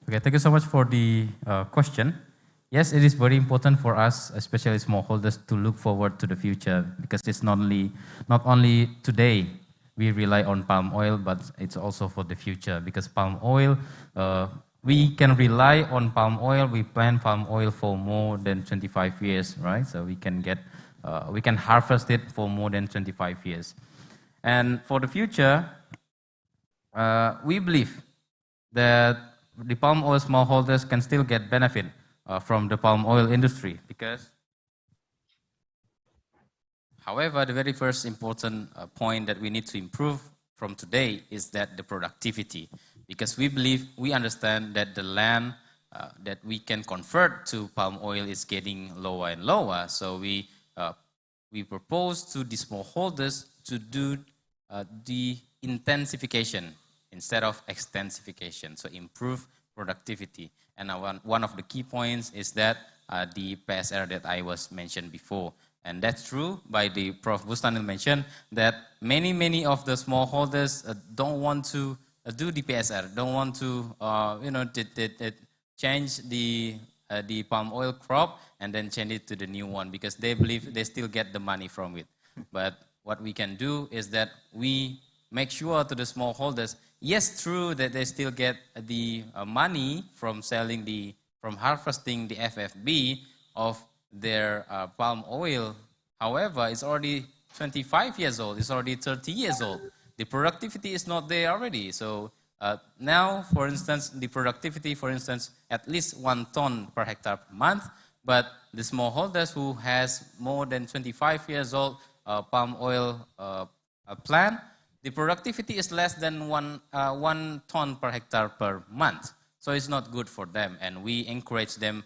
Okay, thank you so much for the question. Yes, it is very important for us, especially smallholders, to look forward to the future, because it's not only today we rely on palm oil, but it's also for the future, because palm oil, we can rely on palm oil. We plant palm oil for more than 25 years, right? So we can harvest it for more than 25 years. And for the future, we believe that the palm oil smallholders can still get benefit from the palm oil industry, because however, the very first important point that we need to improve from today is that the productivity, because we understand that the land that we can convert to palm oil is getting lower and lower. So we propose to the smallholders to do the intensification instead of extensification, so improve productivity. And one of the key points is that the PSR that I was mentioned before. And that's true. By the Prof. Bustanil mentioned that many of the smallholders don't want to do the PSR, don't want to change the palm oil crop and then change it to the new one because they believe they still get the money from it. But what we can do is that we make sure to the smallholders, yes, true that they still get the money from from harvesting the FFB of their palm oil. However, it's already 25 years old, it's already 30 years old. The productivity is not there already. So now, for instance, the productivity, for instance, at least 1 ton per hectare per month, but the smallholders who has more than 25 years old palm oil plant, the productivity is less than 1 ton per hectare per month. So it's not good for them, and we encourage them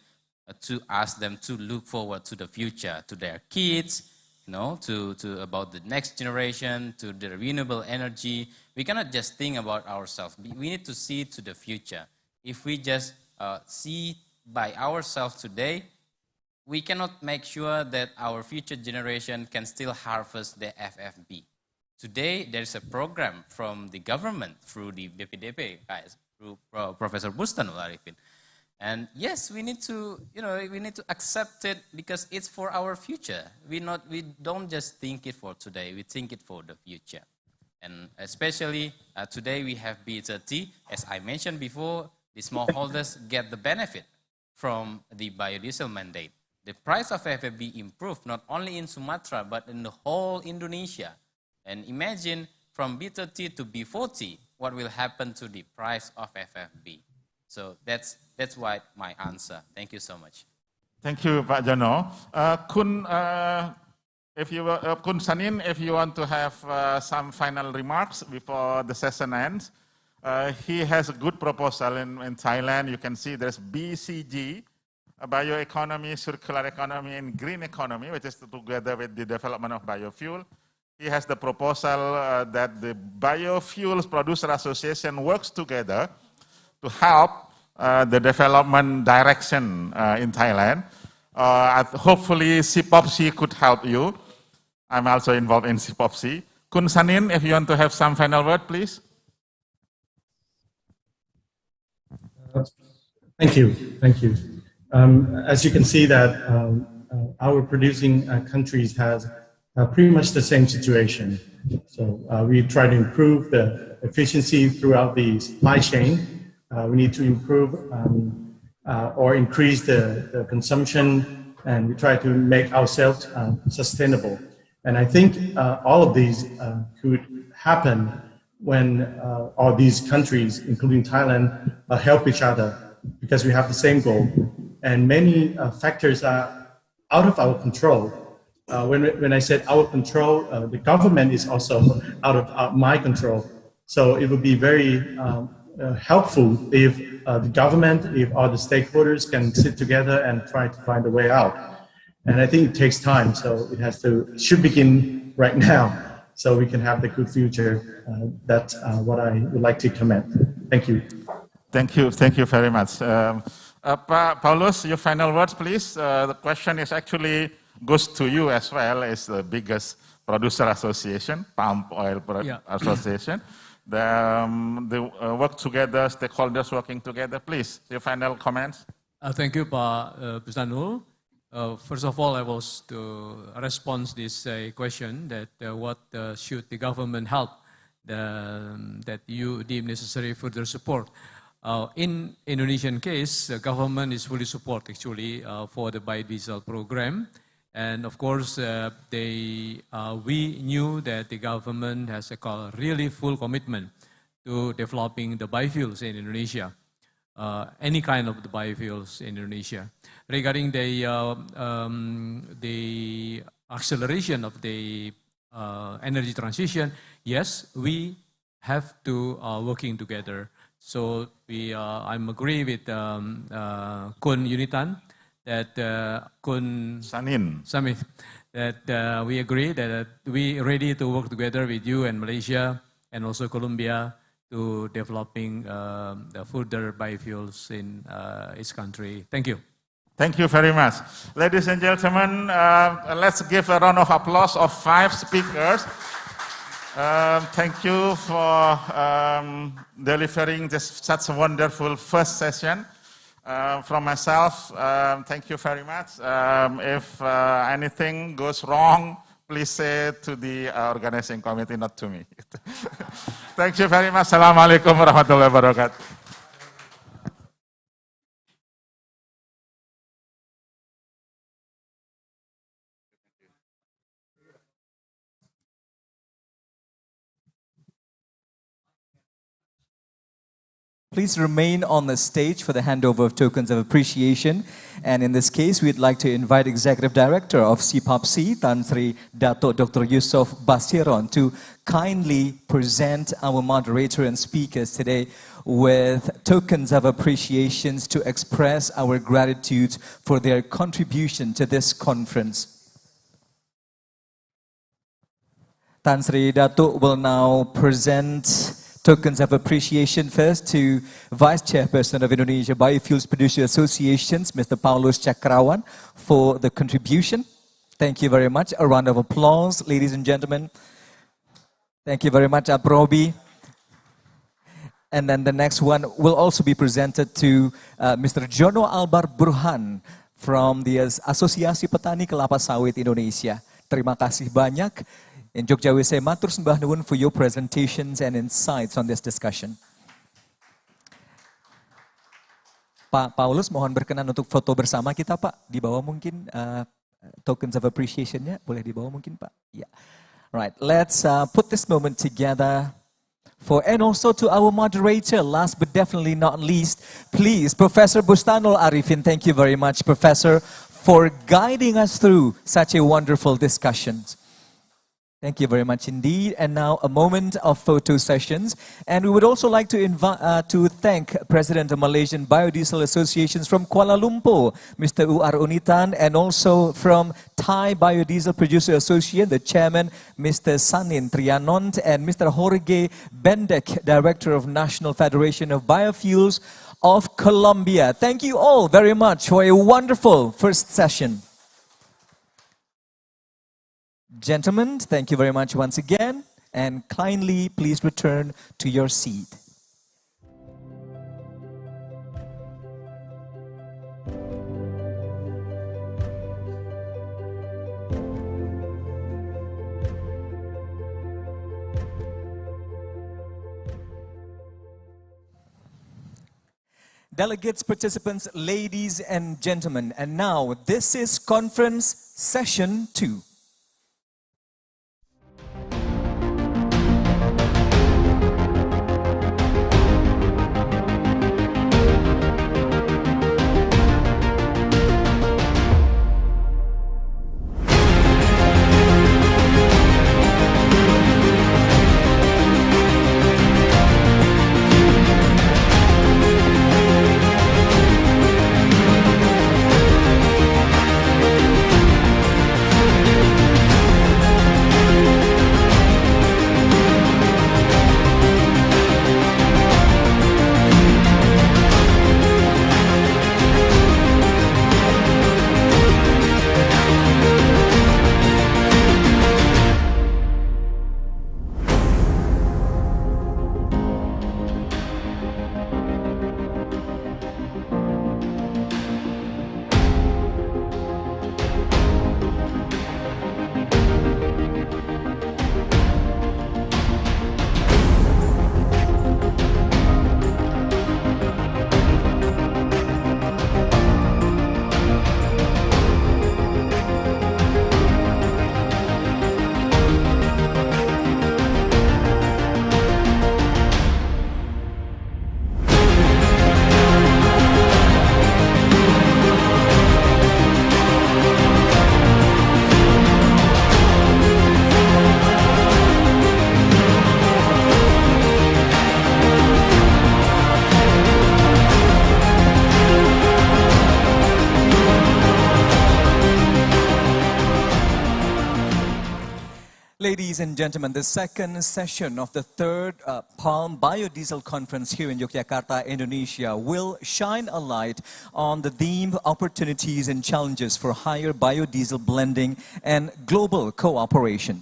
to ask them to look forward to the future, to their kids, to about the next generation, to the renewable energy. We cannot just think about ourselves. We need to see to the future. If we just see by ourselves today, we cannot make sure that our future generation can still harvest the FFB. Today, there's a program from the government through the BPDP, guys, through Professor Bustanul Arifin. And yes, we need to, we need to accept it because it's for our future. We don't just think it for today, we think it for the future. And especially today we have B30. As I mentioned before, the smallholders get the benefit from the biodiesel mandate. The price of FFB improved not only in Sumatra, but in the whole Indonesia. And imagine from B30 to B40, what will happen to the price of FFB. So that's why my answer. Thank you so much. Thank you, Pak Jono. Kun Sanin, if you want to have some final remarks before the session ends, he has a good proposal in Thailand. You can see there's BCG, bioeconomy, circular economy, and green economy, which is together with the development of biofuel. He has the proposal that the Biofuels Producer Association works together to help the development direction in Thailand. Hopefully, CPOPC could help you. I'm also involved in CPOPC. Kun Sanin, if you want to have some final word, please. Thank you. As you can see that our producing countries has pretty much the same situation. So we try to improve the efficiency throughout the supply chain. We need to improve or increase the consumption, and we try to make ourselves sustainable. And I think all of these could happen when all these countries, including Thailand, help each other, because we have the same goal. And many factors are out of our control. When I said our control, the government is also out of my control. So it would be very helpful if the government, if all the stakeholders can sit together and try to find a way out. And I think it takes time, so it should begin right now, so we can have the good future. That's what I would like to comment. Thank you. Thank you very much. Paulus, your final words, please. The question is actually goes to you as well as the biggest producer association, Palm Oil Association. The work together, stakeholders working together. Please, your final comments. Thank you, Pak Bustanul. First of all, I was to respond to this question that what should the government help that you deem necessary further support. In Indonesian case, the government is fully support actually for the biodiesel program. And of course, we knew that the government has a really full commitment to developing the biofuels in Indonesia, any kind of the biofuels in Indonesia. Regarding the acceleration of the energy transition, yes, we have to working together. So I'm agree with Kun Yunitan, that Kun Sanin, that we agree that we ready to work together with you and Malaysia and also Colombia to developing the further biofuels in each country. Thank you. Thank you very much. Ladies and gentlemen, let's give a round of applause of 5 speakers. Thank you for delivering such a wonderful first session. From myself, thank you very much. If anything goes wrong, please say to the organizing committee, not to me. Thank you very much. Assalamualaikum warahmatullahi wabarakatuh. Please remain on the stage for the handover of tokens of appreciation. And in this case, we'd like to invite Executive Director of CPAPC, Tan Sri Dato Dr. Yusof Basiron, to kindly present our moderator and speakers today with tokens of appreciations to express our gratitude for their contribution to this conference. Tan Sri Dato will now present tokens of appreciation first to Vice Chairperson of Indonesia Biofuels Producer Associations, Mr. Paulus Chakrawan, for the contribution. Thank you very much. A round of applause, ladies and gentlemen. Thank you very much, Aprobi. And then the next one will also be presented to Mr. Jono Albar Burhan from the Asosiasi Petani Kelapa Sawit Indonesia. Terima kasih banyak. In Jogja saya matur sembah nuwun for your presentations and insights on this discussion. Pak Paulus, mohon berkenan untuk foto bersama kita, Pak. Di bawah mungkin tokens of appreciation-nya boleh di bawah mungkin, Pak. Yeah. Right. Let's put this moment together and also to our moderator, last but definitely not least, please, Professor Bustanul Arifin. Thank you very much, Professor, for guiding us through such a wonderful discussion. Thank you very much indeed. And now a moment of photo sessions. And we would also like to thank President of Malaysian Biodiesel Associations from Kuala Lumpur, Mr. Uar Unitan, and also from Thai Biodiesel Producer Association, the chairman, Mr. Sanin Trianont, and Mr. Jorge Bendek, Director of National Federation of Biofuels of Colombia. Thank you all very much for a wonderful first session. Gentlemen, thank you very much once again, and kindly please return to your seat. Delegates, participants, ladies and gentlemen, and now this is conference session 2. Ladies and gentlemen, the second session of the third Palm Biodiesel Conference here in Yogyakarta, Indonesia, will shine a light on the theme opportunities and challenges for higher biodiesel blending and global cooperation.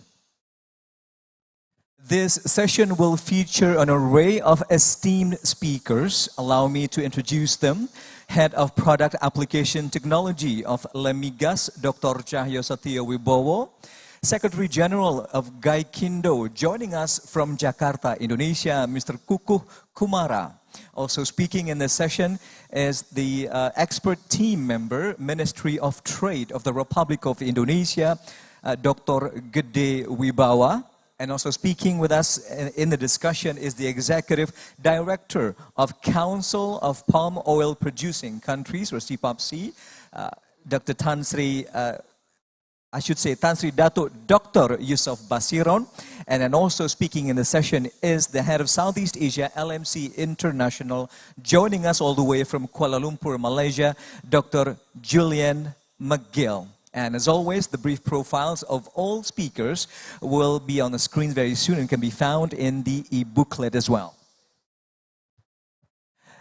This session will feature an array of esteemed speakers. Allow me to introduce them. Head of Product Application Technology of Lemigas, Dr. Cahyo Satyo Wibowo. Secretary General of Gaikindo, joining us from Jakarta, Indonesia, Mr. Kukuh Kumara. Also speaking in this session is the expert team member, Ministry of Trade of the Republic of Indonesia, Dr. Gede Wibawa. And also speaking with us in the discussion is the Executive Director of Council of Palm Oil Producing Countries, or CPAPC, Dr. Tan Sri Dato Dr. Yusuf Basiron. And then also speaking in the session is the head of Southeast Asia LMC International, joining us all the way from Kuala Lumpur, Malaysia, Dr. Julian McGill. And as always, the brief profiles of all speakers will be on the screen very soon and can be found in the e-booklet as well.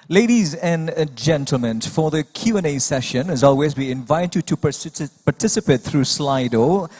Ladies and gentlemen, for the Q&A session, as always, we invite you to participate through Slido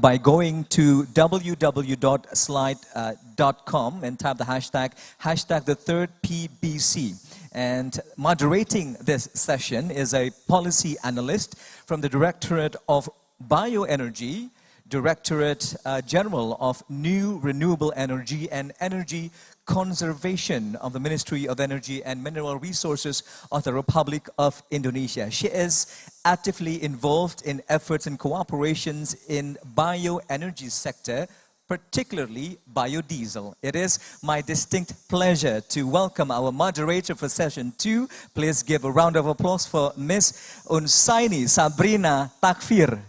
by going to www.slide.com and type the hashtag the third PBC. And moderating this session is a policy analyst from the Directorate of Bioenergy, Directorate General of New Renewable Energy and Energy Conservation of the Ministry of Energy and Mineral Resources of the Republic of Indonesia. She is actively involved in efforts and cooperations in bioenergy sector, particularly biodiesel. It is my distinct pleasure to welcome our moderator for session 2. Please give a round of applause for Ms. Unsaini Sabrina Takfir.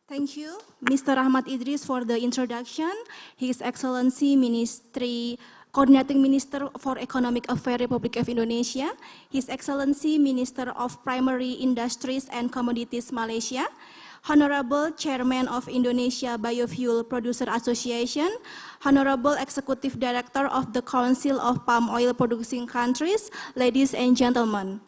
Thank you, Mr. Ahmad Idris, for the introduction. His Excellency Ministry Coordinating Minister for Economic Affairs Republic of Indonesia, His Excellency Minister of Primary Industries and Commodities Malaysia, Honorable Chairman of Indonesia Biofuel Producer Association, Honorable Executive Director of the Council of Palm Oil Producing Countries, ladies and gentlemen.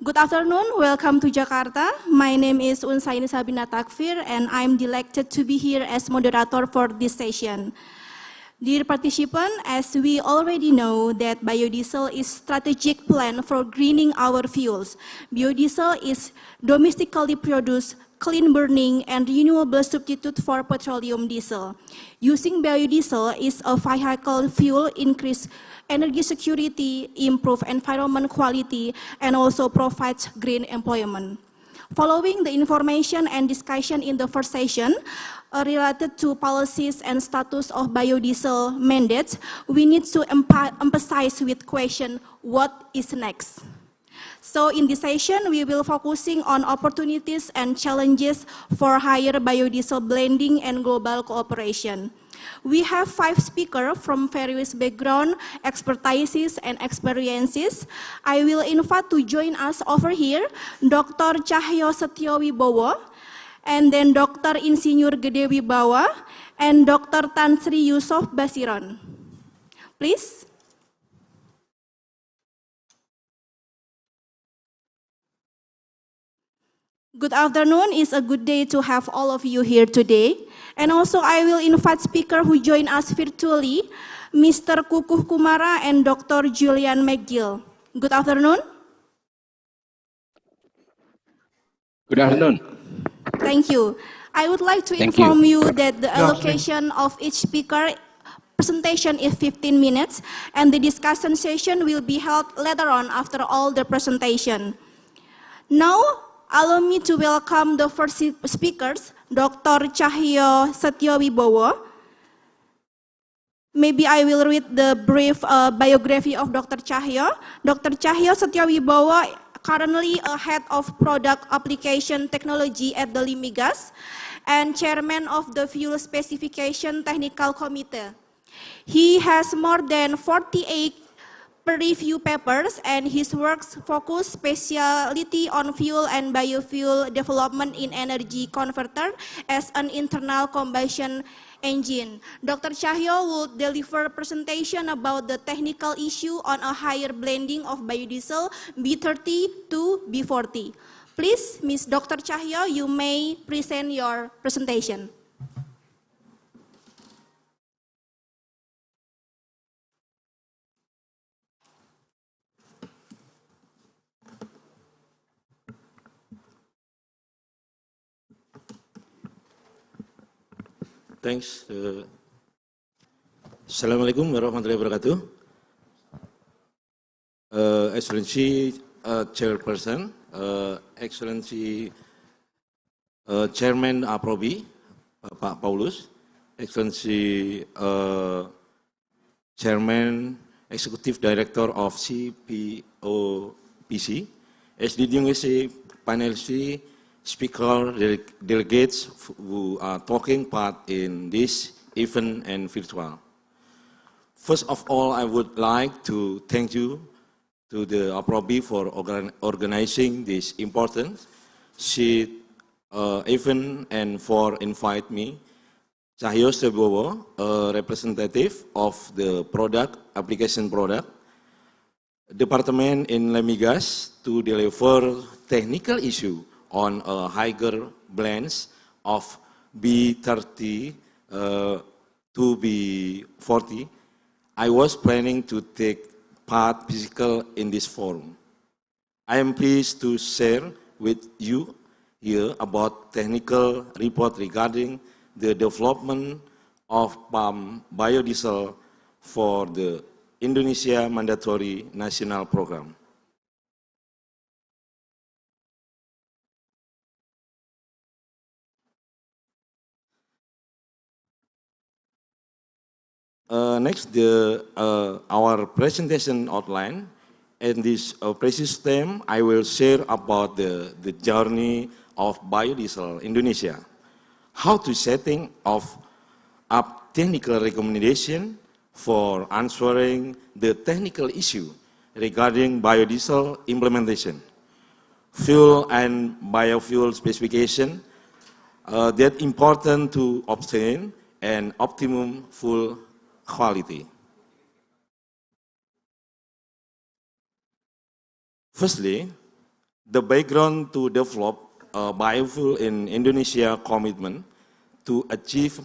Good afternoon, welcome to Jakarta. My name is Unsaini Sabrina Takfir and I'm delighted to be here as moderator for this session. Dear participants, as we already know that biodiesel is strategic plan for greening our fuels. Biodiesel is domestically produced, clean burning and renewable substitute for petroleum diesel. Using biodiesel is a vehicle fuel increase energy security, improve environment quality, and also provides green employment. Following the information and discussion in the first session related to policies and status of biodiesel mandates, we need to emphasize with question, what is next? So in this session, we will focusing on opportunities and challenges for higher biodiesel blending and global cooperation. We have 5 speakers from various background, expertises, and experiences. I will invite to join us over here, Dr. Cahyo Satyo Wibowo, and then Dr. Insinyur Gede Wibawa, and Dr. Tan Sri Yusuf Basiron. Please. Good afternoon. It's a good day to have all of you here today. And also I will invite speakers who join us virtually, Mr. Kukuh Kumara and Dr. Julian McGill. Good afternoon. Good afternoon. Thank you. I would like to inform you that the allocation of each speaker presentation is 15 minutes and the discussion session will be held later on after all the presentation. Now, allow me to welcome the first speakers, Dr. Cahyo Satyo Wibowo. Maybe I will read the brief biography of Dr. Cahyo. Dr. Cahyo Satyo Wibowo, currently a head of product application technology at the Limigas and chairman of the Fuel Specification Technical Committee. He has more than 48 peer-review papers, and his works focus speciality on fuel and biofuel development in energy converter as an internal combustion engine. Dr. Cahyo will deliver a presentation about the technical issue on a higher blending of biodiesel B30 to B40. Please, Ms. Dr. Cahyo, you may present your presentation. Thanks. Assalamualaikum warahmatullahi wabarakatuh. Excellency Chairperson, Excellency Chairman Aprobi, Pak Paulus, Excellency Chairman, Executive Director of CPOPC, as distinguished panelists, speaker delegates who are taking part in this event and virtual. First of all, I would like to thank you to the Aprobi for organizing this important event and for inviting me. Cahyo Sebowo, a representative of the application product department in Lemigas, to deliver technical issue on a higher blends of B30 to B40. I was planning to take part physical in this forum. I am pleased to share with you here about technical report regarding the development of palm biodiesel for the Indonesia mandatory national program. Next, our presentation outline. In this precis time, I will share about the journey of biodiesel Indonesia, how to setting up technical recommendation for answering the technical issue regarding biodiesel implementation, fuel and biofuel specification that important to obtain an optimum fuel quality. Firstly, the background to develop biofuel in Indonesia commitment to achieve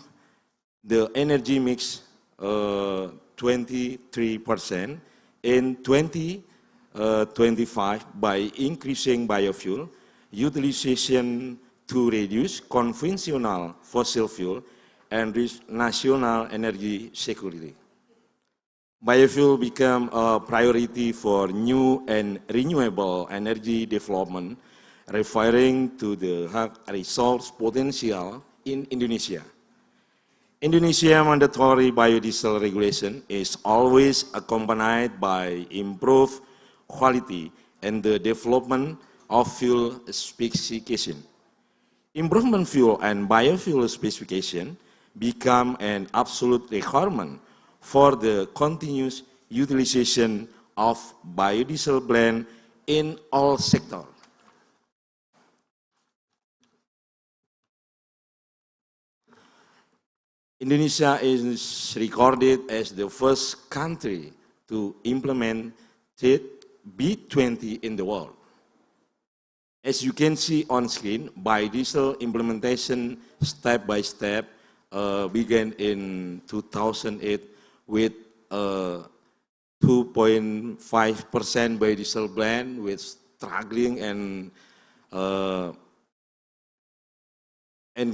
the energy mix 23% in 2025 by increasing biofuel utilization to reduce conventional fossil fuel and reach national energy security. Biofuel became a priority for new and renewable energy development, referring to the resource potential in Indonesia. Indonesia mandatory biodiesel regulation is always accompanied by improved quality and the development of fuel specification. Improvement fuel and biofuel specification become an absolute requirement for the continuous utilization of biodiesel blend in all sectors. Indonesia is recorded as the first country to implement B20 in the world. As you can see on screen, biodiesel implementation step by step began in 2008 with 2.5% biodiesel blend with struggling and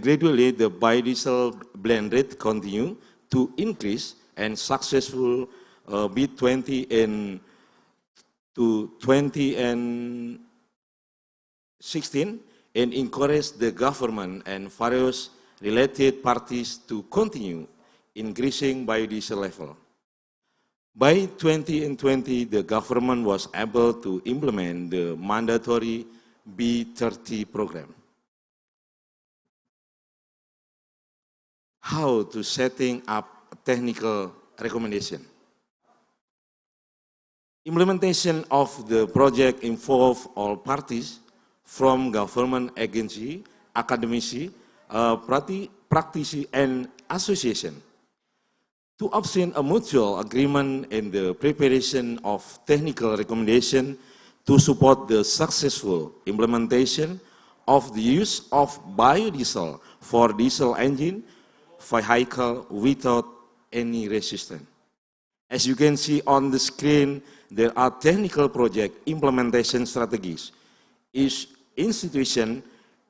gradually the biodiesel blend rate continue to increase and successful B20 in 2016 and encourage the government and various related parties to continue increasing biodiesel level. By 2020, the government was able to implement the mandatory B30 program. How to setting up technical recommendation. Implementation of the project involves all parties from government agency, academici, practice and association to obtain a mutual agreement in the preparation of technical recommendation to support the successful implementation of the use of biodiesel for diesel engine vehicle without any resistance. As you can see on the screen, there are technical project implementation strategies. Each institution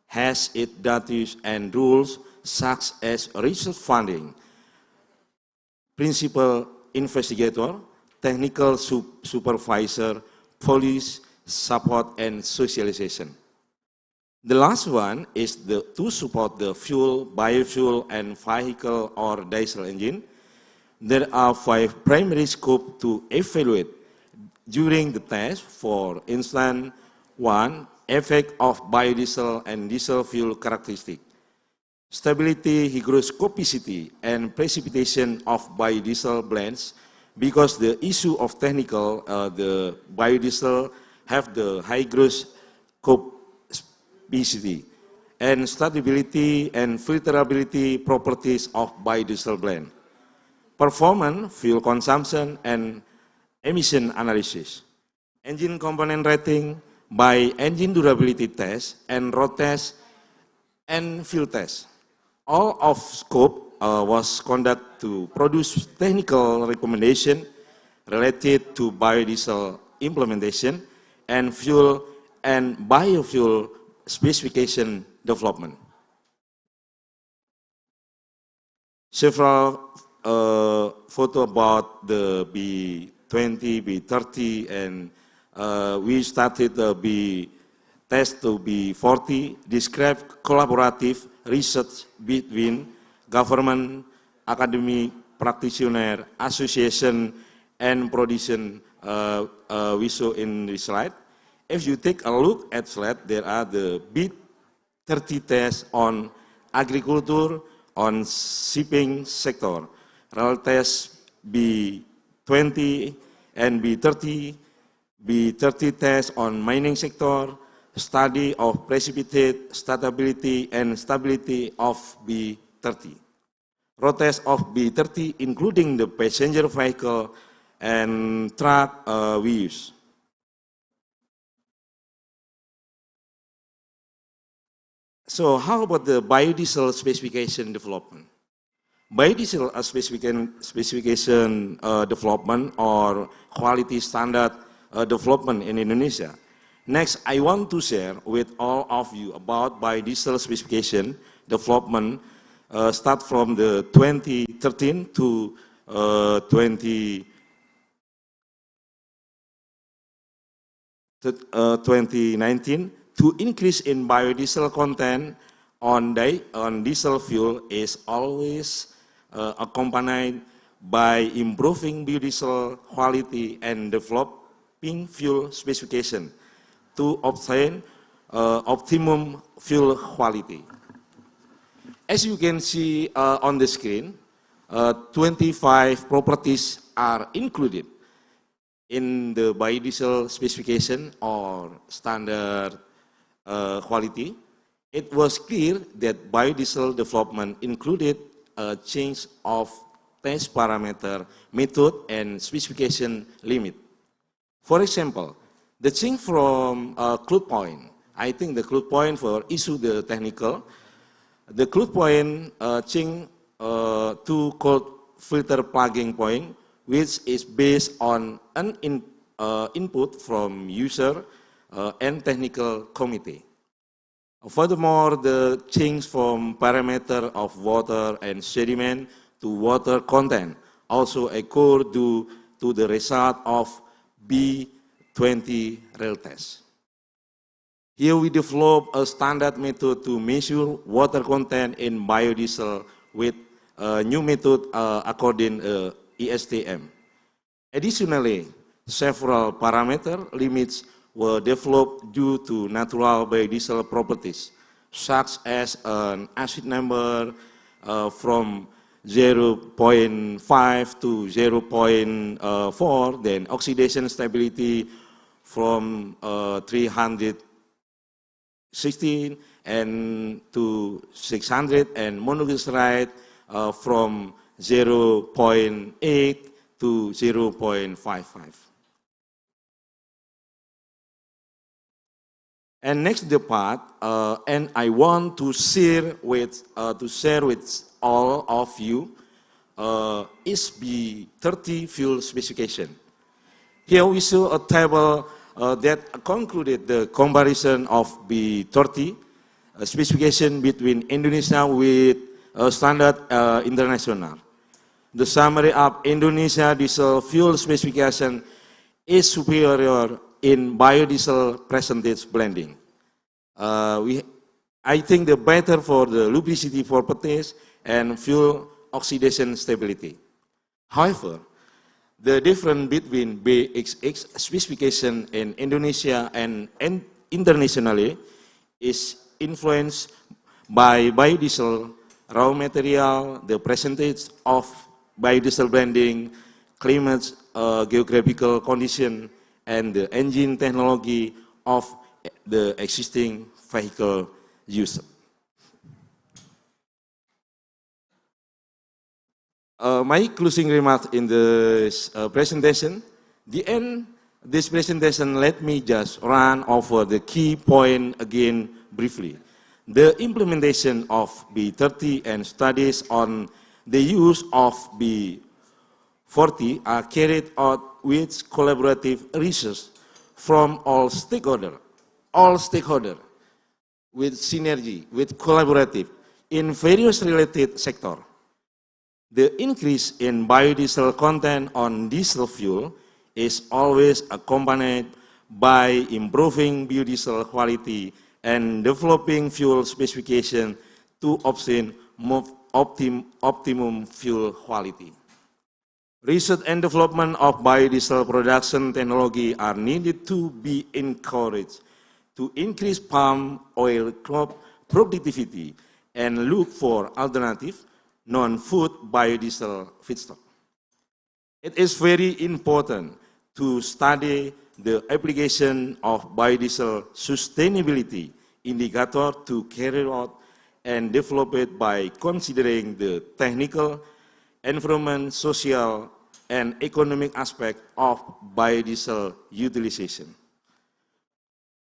has its duties and rules such as research funding, principal investigator, technical supervisor, police, support, and socialization. The last one is to support the fuel, biofuel, and vehicle or diesel engine. There are 5 primary scopes to evaluate during the test. For instance, 1, effect of biodiesel and diesel fuel characteristic, stability, hygroscopicity, and precipitation of biodiesel blends, because the issue of technical, the biodiesel have the hygroscopicity and stability and filterability properties of biodiesel blend. Performance, fuel consumption, and emission analysis. Engine component rating by engine durability test and road test and fuel test. All of scope was conducted to produce technical recommendation related to biodiesel implementation and fuel and biofuel specification development. Several photo about the B20, B30, and we started the test to B40, describe collaborative research between government, academic, practitioner, association, and production we saw in the slide. If you take a look at slide, there are the B30 tests on agriculture, on shipping sector, rail test B20 and B30, B30 test on mining sector, study of precipitate, stability, and stability of B30. Road test of B30, including the passenger vehicle and truck we use. So how about the biodiesel specification development? Biodiesel specification development or quality standard development in Indonesia. Next, I want to share with all of you about biodiesel specification development start from the 2013 to 2019. To increase in biodiesel content on diesel fuel is always accompanied by improving biodiesel quality and developing fuel specification to obtain optimum fuel quality. As you can see on the screen, 25 properties are included in the biodiesel specification or standard quality. It was clear that biodiesel development included a change of test parameter, method, and specification limit. For example, the change from crude point, I think the crude point for issue the technical, the crude point change to cold filter plugging point, which is based on an input from user and technical committee. Furthermore, the change from parameter of water and sediment to water content also occurred due to the result of B20 rail test. Here we developed a standard method to measure water content in biodiesel with a new method according ESTM. Additionally, several parameter limits were developed due to natural biodiesel properties, such as an acid number from 0.5 to 0.4, then oxidation stability from 316 and to 600, and monoglyceride from 0.8 to 0.55. And next the part, and I want to share with all of you is B30 fuel specification. Here we show a table that concluded the comparison of B30 specification between Indonesia with standard international. The summary of Indonesia diesel fuel specification is superior in biodiesel percentage blending. I think the better for the lubricity properties and fuel oxidation stability. However, the difference between BXX specification in Indonesia and internationally is influenced by biodiesel raw material, the percentage of biodiesel blending, climate, geographical condition, and the engine technology of the existing vehicle user. My closing remarks in this presentation. The end this presentation, let me just run over the key point again briefly. The implementation of B30 and studies on the use of B40 are carried out with collaborative research from all stakeholders, with synergy, with collaborative in various related sectors. The increase in biodiesel content on diesel fuel is always accompanied by improving biodiesel quality and developing fuel specification to obtain optimum fuel quality. Research and development of biodiesel production technology are needed to be encouraged to increase palm oil crop productivity and look for alternative non-food biodiesel feedstock. It is very important to study the application of biodiesel sustainability indicator to carry out and develop it by considering the technical, environment, social, and economic aspect of biodiesel utilization.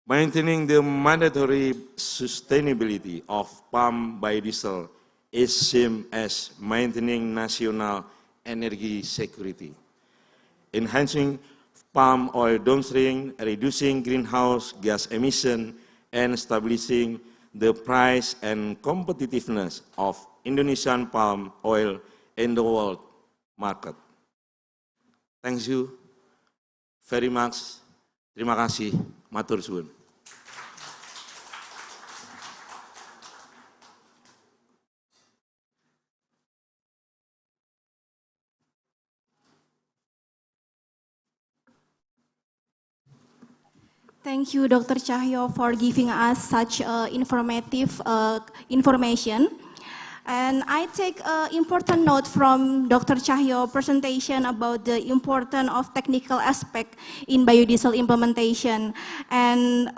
Maintaining the mandatory sustainability of palm biodiesel is same as maintaining national energy security. Enhancing palm oil downstream, reducing greenhouse gas emission, and establishing the price and competitiveness of Indonesian palm oil in the world market. Thank you very much. Terima kasih. Matur suwun. Thank you, Dr. Cahyo, for giving us such informative information. And I take important note from Dr. Cahyo's presentation about the importance of technical aspect in biodiesel implementation. And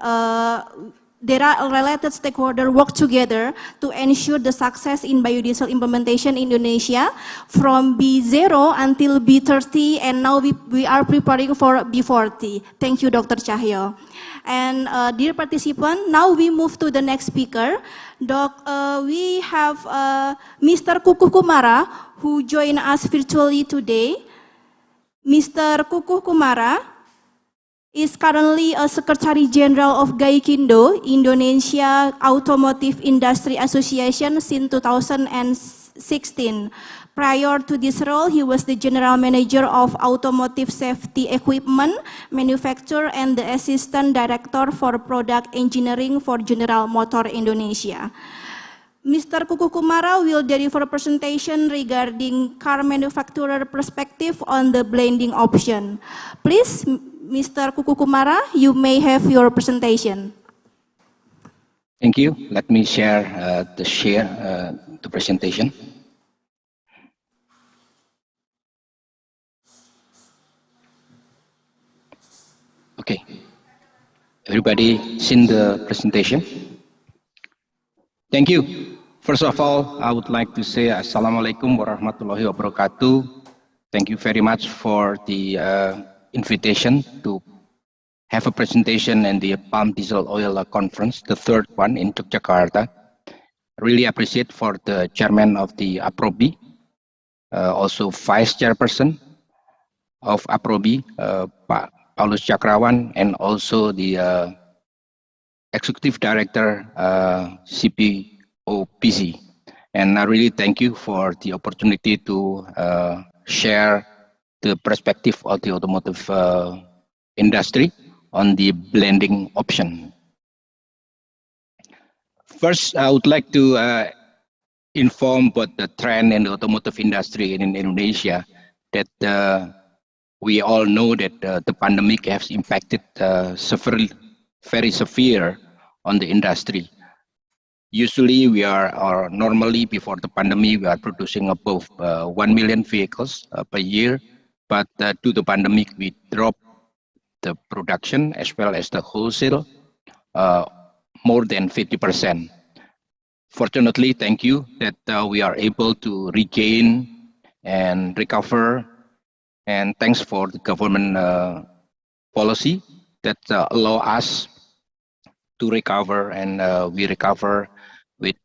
there are related stakeholders work together to ensure the success in biodiesel implementation in Indonesia from B0 until B30, and now we are preparing for B40. Thank you, Dr. Cahyo. And dear participant, now we move to the next speaker. We have Mr. Kukuh Kumara, who joined us virtually today. Mr. Kukuh Kumara is currently a Secretary General of GAIKINDO, Indonesia Automotive Industry Association, since 2016. Prior to this role, he was the General Manager of Automotive Safety Equipment Manufacturer and the Assistant Director for Product Engineering for General Motor Indonesia. Mr. Kukuh Kumara will deliver a presentation regarding car manufacturer perspective on the blending option. Please, Mr. Kukuh Kumara, you may have your presentation. Thank you. Let me share the presentation. everybody seen the presentation? Thank you. First of all, I would like to say Assalamualaikum warahmatullahi wabarakatuh. Thank you very much for the invitation to have a presentation in the palm diesel oil conference, the third one in Yogyakarta. Really appreciate for the chairman of the APROBI, also vice chairperson of APROBI, Paulus Chakrawan, and also the executive director, CPOPC. And I really thank you for the opportunity to share the perspective of the automotive industry on the blending option. First, I would like to inform about the trend in the automotive industry in Indonesia, that we all know that the pandemic has impacted very severe on the industry. Usually we are, normally before the pandemic, we are producing above 1 million vehicles per year, but due to the pandemic, we dropped the production as well as the wholesale more than 50%. Fortunately, thank you that we are able to regain and recover, and thanks for the government policy that allow us to recover, and we recover with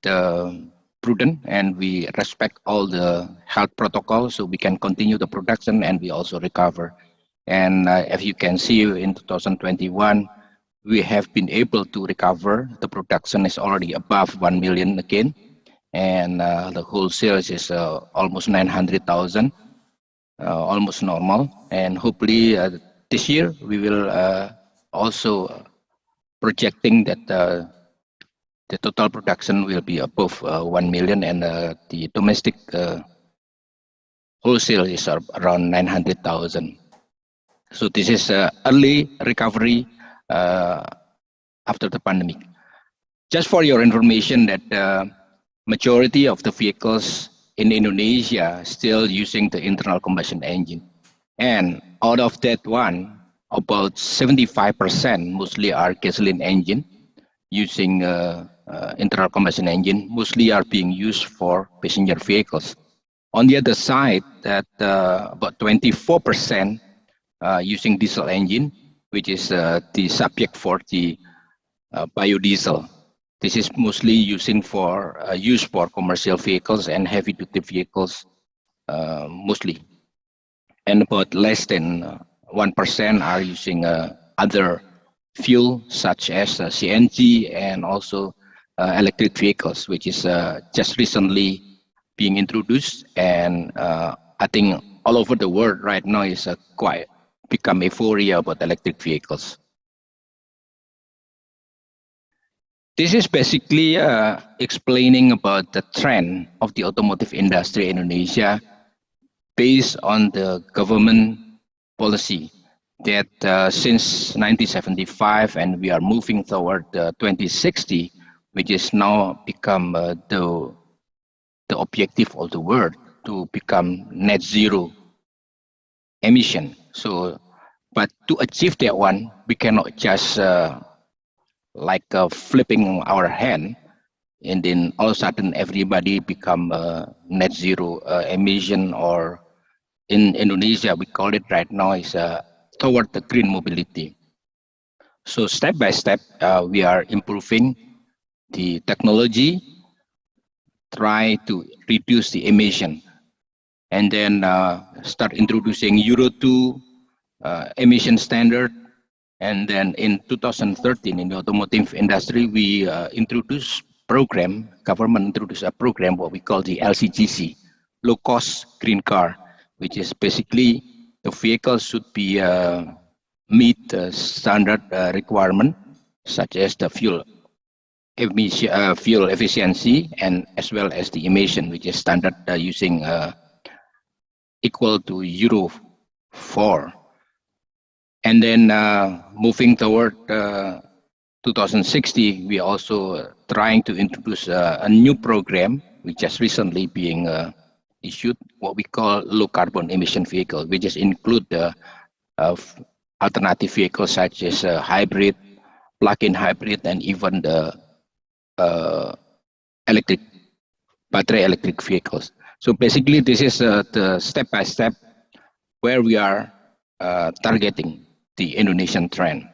prudent, and we respect all the health protocols, so we can continue the production and we also recover. And as you can see, in 2021, we have been able to recover. The production is already above 1 million again, and the wholesale is almost 900,000, almost normal. And hopefully this year we will also projecting that the total production will be above 1 million, and the domestic wholesale is around 900,000. So this is early recovery after the pandemic. Just for your information, that majority of the vehicles in Indonesia still using the internal combustion engine, and out of that one, about 75% mostly are gasoline engine using internal combustion engine, mostly are being used for passenger vehicles. On the other side, that about 24% using diesel engine, which is the subject for the biodiesel. This is mostly used for commercial vehicles and heavy duty vehicles mostly. And about less than 1% are using other fuel such as CNG and also electric vehicles, which is just recently being introduced. And I think all over the world right now is quite become euphoria about electric vehicles. This is basically explaining about the trend of the automotive industry in Indonesia based on the government policy that since 1975, and we are moving toward 2060, which is now become the objective of the world to become net zero emission. So, but to achieve that one, we cannot just like flipping our hand and then all of a sudden everybody become net zero emission, or in Indonesia we call it right now is toward the green mobility. So step by step we are improving the technology, try to reduce the emission, and then start introducing Euro 2 emission standard. And then in 2013, in the automotive industry, we government introduced a program, what we call the LCGC, low cost green car, which is basically the vehicles should be meet the standard requirement, such as the fuel efficiency, and as well as the emission, which is standard using equal to Euro 4. And then moving toward 2060, we also trying to introduce a new program, which just recently being issued, what we call low carbon emission vehicle, which is include the alternative vehicles such as hybrid plug-in hybrid, and even the battery electric vehicles. So basically, this is the step-by-step where we are targeting the Indonesian trend,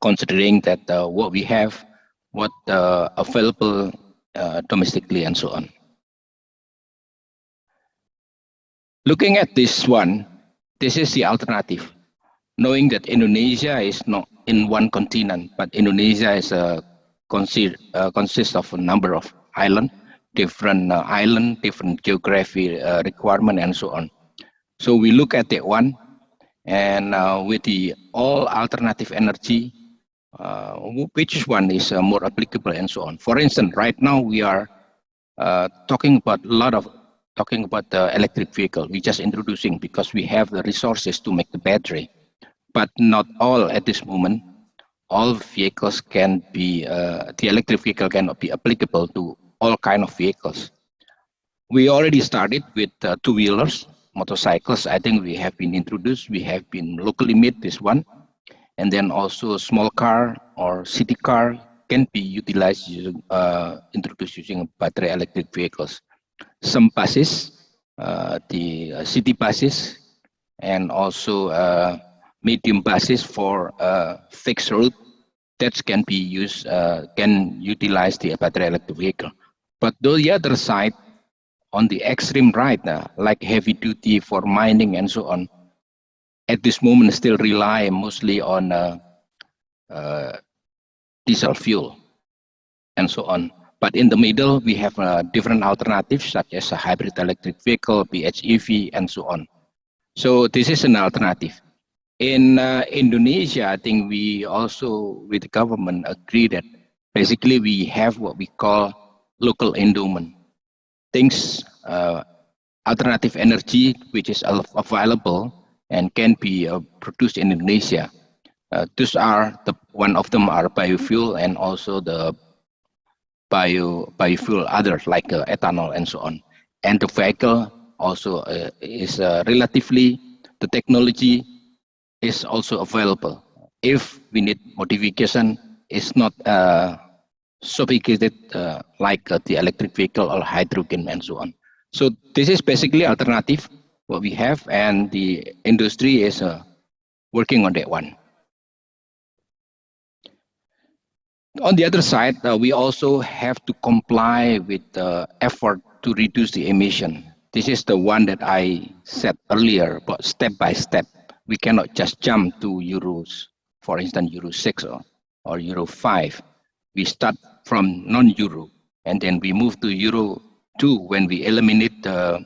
considering that what we have, what available domestically, and so on. Looking at this one, this is the alternative. Knowing that Indonesia is not in one continent, but Indonesia is consists of a number of islands, different different geography requirement, and so on. So we look at that one, and with the all alternative energy, which one is more applicable, and so on. For instance, right now we are talking about the electric vehicle. We just introducing because we have the resources to make the battery, but not all at this moment. All vehicles can be the electric vehicle cannot be applicable to all kind of vehicles. We already started with two-wheelers, motorcycles. I think we have been introduced. We have been locally made this one, and then also a small car or city car can be utilized using, introduced using battery electric vehicles. Some buses, the city buses, and also medium buses for fixed route that can be used, can utilize the battery electric vehicle. But the other side, on the extreme right, like heavy duty for mining and so on, at this moment still rely mostly on diesel fuel and so on. But in the middle, we have different alternatives such as a hybrid electric vehicle, PHEV, and so on. So this is an alternative. In Indonesia, I think we also, with the government, agree that basically we have what we call local endowment. Things, alternative energy, which is available and can be produced in Indonesia. Those are one of them are biofuel and also the biofuel others like ethanol and so on. And the vehicle also is relatively, the technology is also available. If we need modification, it's not sophisticated like the electric vehicle or hydrogen and so on. So this is basically alternative what we have, and the industry is working on that one. On the other side, we also have to comply with the effort to reduce the emission. This is the one that I said earlier, but step by step. We cannot just jump to Euros, for instance, Euro 6 or Euro 5. We start from non-Euro, and then we move to Euro 2 when we eliminate the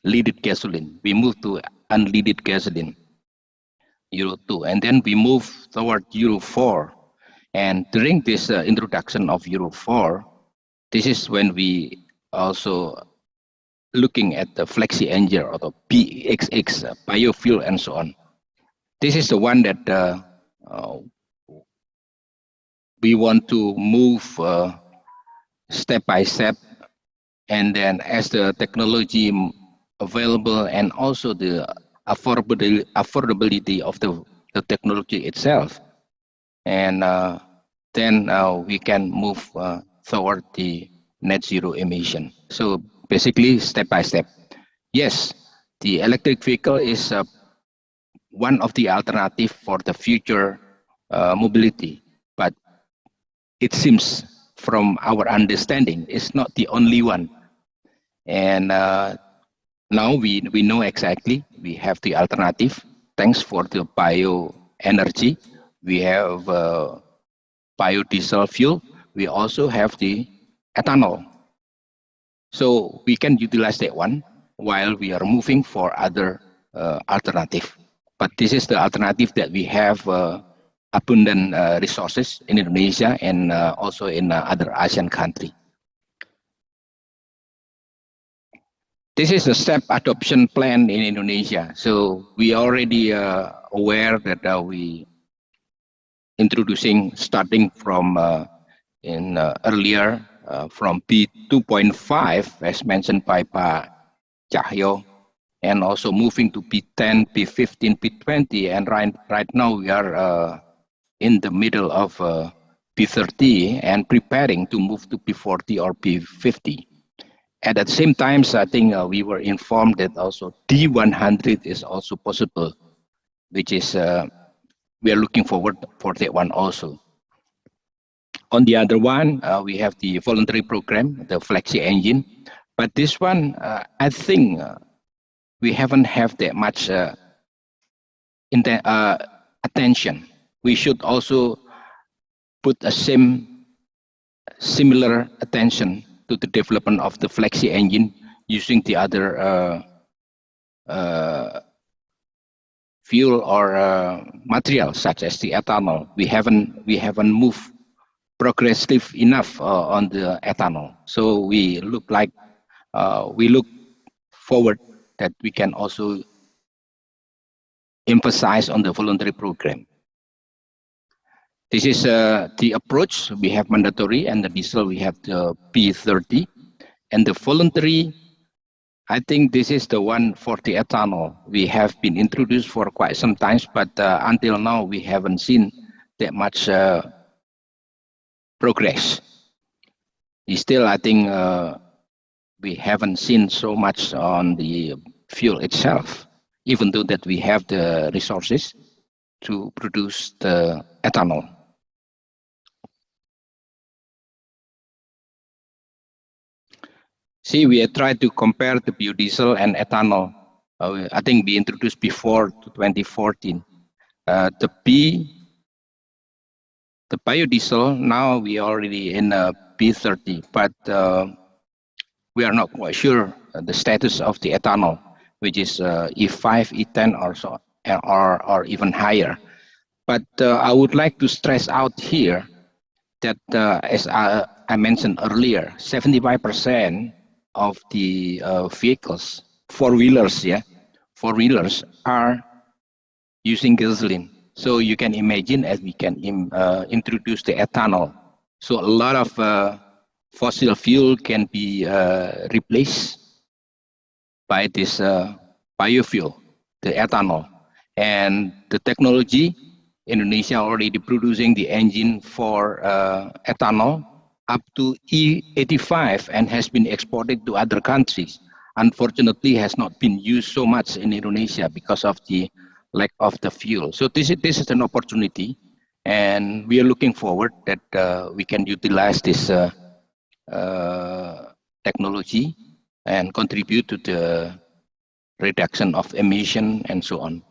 leaded gasoline. We move to unleaded gasoline, Euro 2, and then we move toward Euro 4. And during this introduction of Euro 4, this is when we also looking at the flexi engine or the PXX, biofuel and so on. This is the one that we want to move step by step, and then as the technology available and also the affordability of the technology itself, and then we can move toward the net zero emission. So basically step by step. Yes, the electric vehicle is one of the alternative for the future mobility, but it seems from our understanding it's not the only one. And now we know exactly we have the alternative thanks for the bioenergy. We have biodiesel fuel. We also have the ethanol. So we can utilize that one while we are moving for other alternative. But this is the alternative that we have abundant resources in Indonesia and also in other Asian countries. This is a step adoption plan in Indonesia. So we already aware that we introducing starting from earlier from P2.5 as mentioned by Pak Cahyo, and also moving to P10, P15, P20, and right now we are in the middle of P30 and preparing to move to P40 or P50. At the same time, I think we were informed that also D100 is also possible, which is we are looking forward for that one also. On the other one, we have the voluntary program, the Flexi engine, but this one, I think we haven't have that much attention. We should also put a similar attention to the development of the Flexi engine using the other fuel or material such as the ethanol. We haven't moved progressive enough on the ethanol. So we look forward that we can also emphasize on the voluntary program. This is the approach. We have mandatory, and the diesel we have the P30, and the voluntary. I think this is the one for the ethanol. We have been introduced for quite some time, but until now we haven't seen that much progress. Still, I think we haven't seen so much on the fuel itself, even though that we have the resources to produce the ethanol. See, we have tried to compare the biodiesel and ethanol. I think we introduced before to 2014. The biodiesel, now we already in P30, but we are not quite sure the status of the ethanol, which is E5, E10 or so, or even higher. But I would like to stress out here that as I mentioned earlier, 75% of the vehicles, four-wheelers are using gasoline. So you can imagine as we can introduce the ethanol. So a lot of fossil fuel can be replaced by this biofuel, the ethanol. And the technology, Indonesia already producing the engine for ethanol up to E85 and has been exported to other countries. Unfortunately, has not been used so much in Indonesia because of the lack of the fuel. So this is an opportunity, and we are looking forward that we can utilize this technology and contribute to the reduction of emission and so on.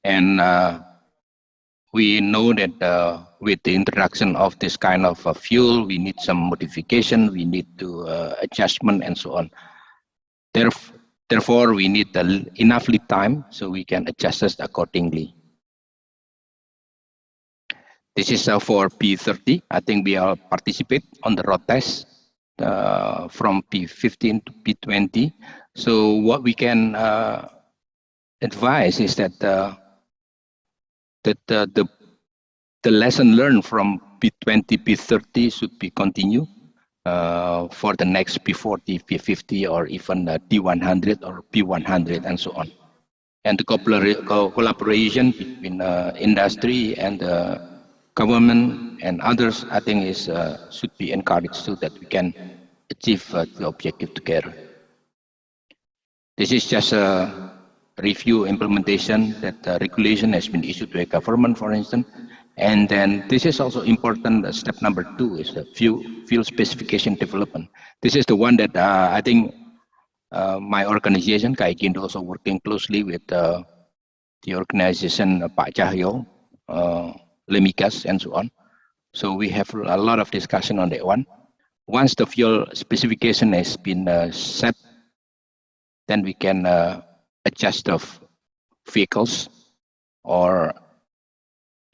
And we know that with the introduction of this kind of fuel, we need some modification, we need to adjustment and so on. Therefore, we need enough lead time so we can adjust us accordingly. This is for P30. I think we all participate on the road test from P15 to P20. So what we can advise is that the lesson learned from P20, P30 should be continued for the next P40, P50, or even D100 or P100 and so on. And the collaboration between industry and government and others, I think, should be encouraged so that we can achieve the objective together. This is just a review implementation that regulation has been issued to a government, for instance. And then this is also important. Step number 2 is the fuel specification development. This is the one that I think my organization, Kaikindo, also working closely with the organization Pak Cahyo, Lemikas, and so on. So we have a lot of discussion on that one. Once the fuel specification has been set, then we can adjust the vehicles or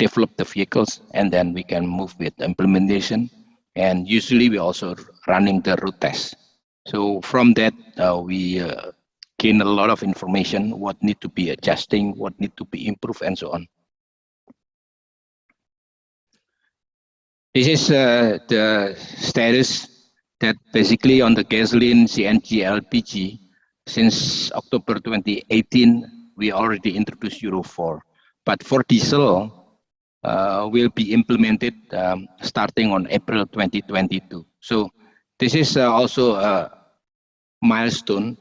develop the vehicles, and then we can move with implementation. And usually we also running the road test. So from that, we gain a lot of information, what need to be adjusting, what need to be improved, and so on. This is the status that basically on the gasoline, CNG, LPG, since October 2018, we already introduced Euro 4. But for diesel, will be implemented starting on April 2022. So this is also a milestone.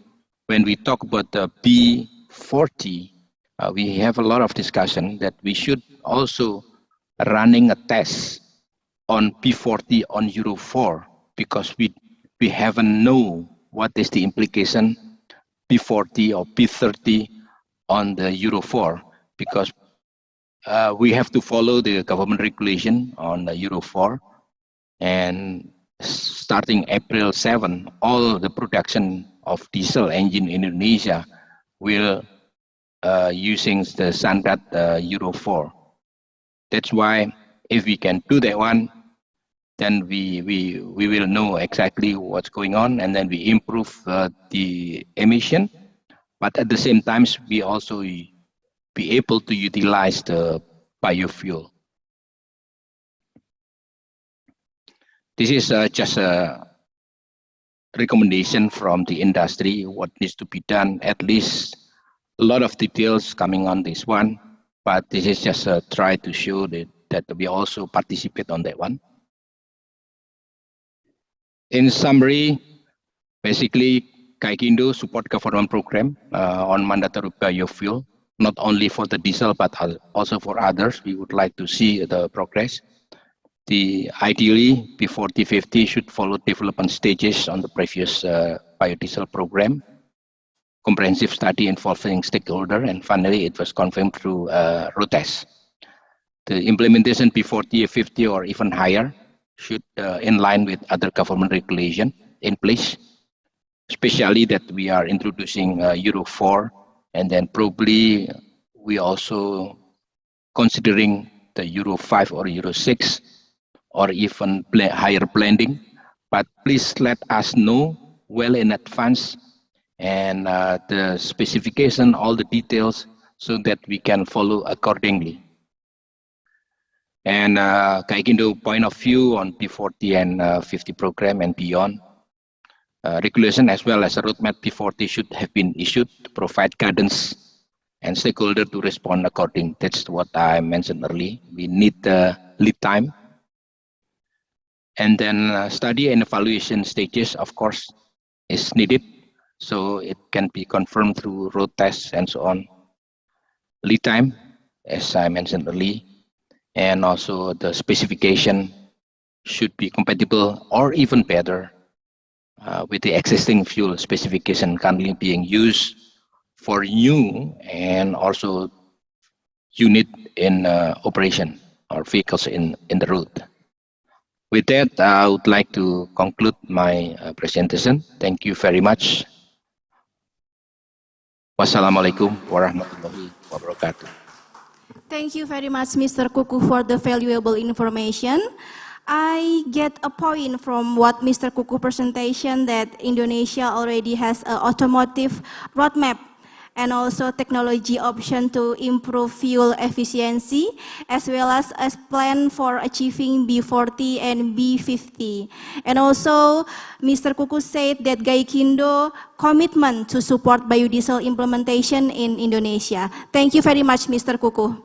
When we talk about the B40, we have a lot of discussion that we should also running a test on B40 on Euro 4, because we haven't know what is the implication B40 or B30 on the Euro 4, because we have to follow the government regulation on the Euro 4, and starting April 7, all the production of diesel engine in Indonesia will using the standard Euro 4. That's why if we can do that one, then we will know exactly what's going on, and then we improve the emission. But at the same time, we also be able to utilize the biofuel. This is just a recommendation from the industry, what needs to be done. At least a lot of details coming on this one, but this is just a try to show that we also participate on that one. In summary, basically, Kaikindo support government program on mandatory biofuel, not only for the diesel, but also for others. We would like to see the progress. Ideally, before T50 should follow development stages on the previous biodiesel program, comprehensive study involving stakeholder, and finally it was confirmed through road test. The implementation before T50 or even higher should in line with other government regulation in place, especially that we are introducing Euro 4, and then probably we also considering the Euro 5 or Euro 6 or even higher blending. But please let us know well in advance and the specification, all the details, so that we can follow accordingly. And Kaikindo point of view on P40 and 50 program and beyond, regulation as well as a roadmap P40 should have been issued to provide guidance and stakeholder to respond according. That's what I mentioned earlier. We need the lead time. And then study and evaluation stages, of course, is needed. So it can be confirmed through road tests and so on. Lead time, as I mentioned earlier, and also the specification should be compatible or even better with the existing fuel specification currently being used for new and also unit in operation or vehicles in the road. With that, I would like to conclude my presentation. Thank you very much. Wassalamualaikum warahmatullahi wabarakatuh. Thank you very much, Mr. Kuku, for the valuable information. I get a point from what Mr. Kuku presentation that Indonesia already has an automotive roadmap and also technology option to improve fuel efficiency, as well as a plan for achieving B40 and B50. And also, Mr. Kuku said that Gaikindo commitment to support biodiesel implementation in Indonesia. Thank you very much, Mr. Kuku.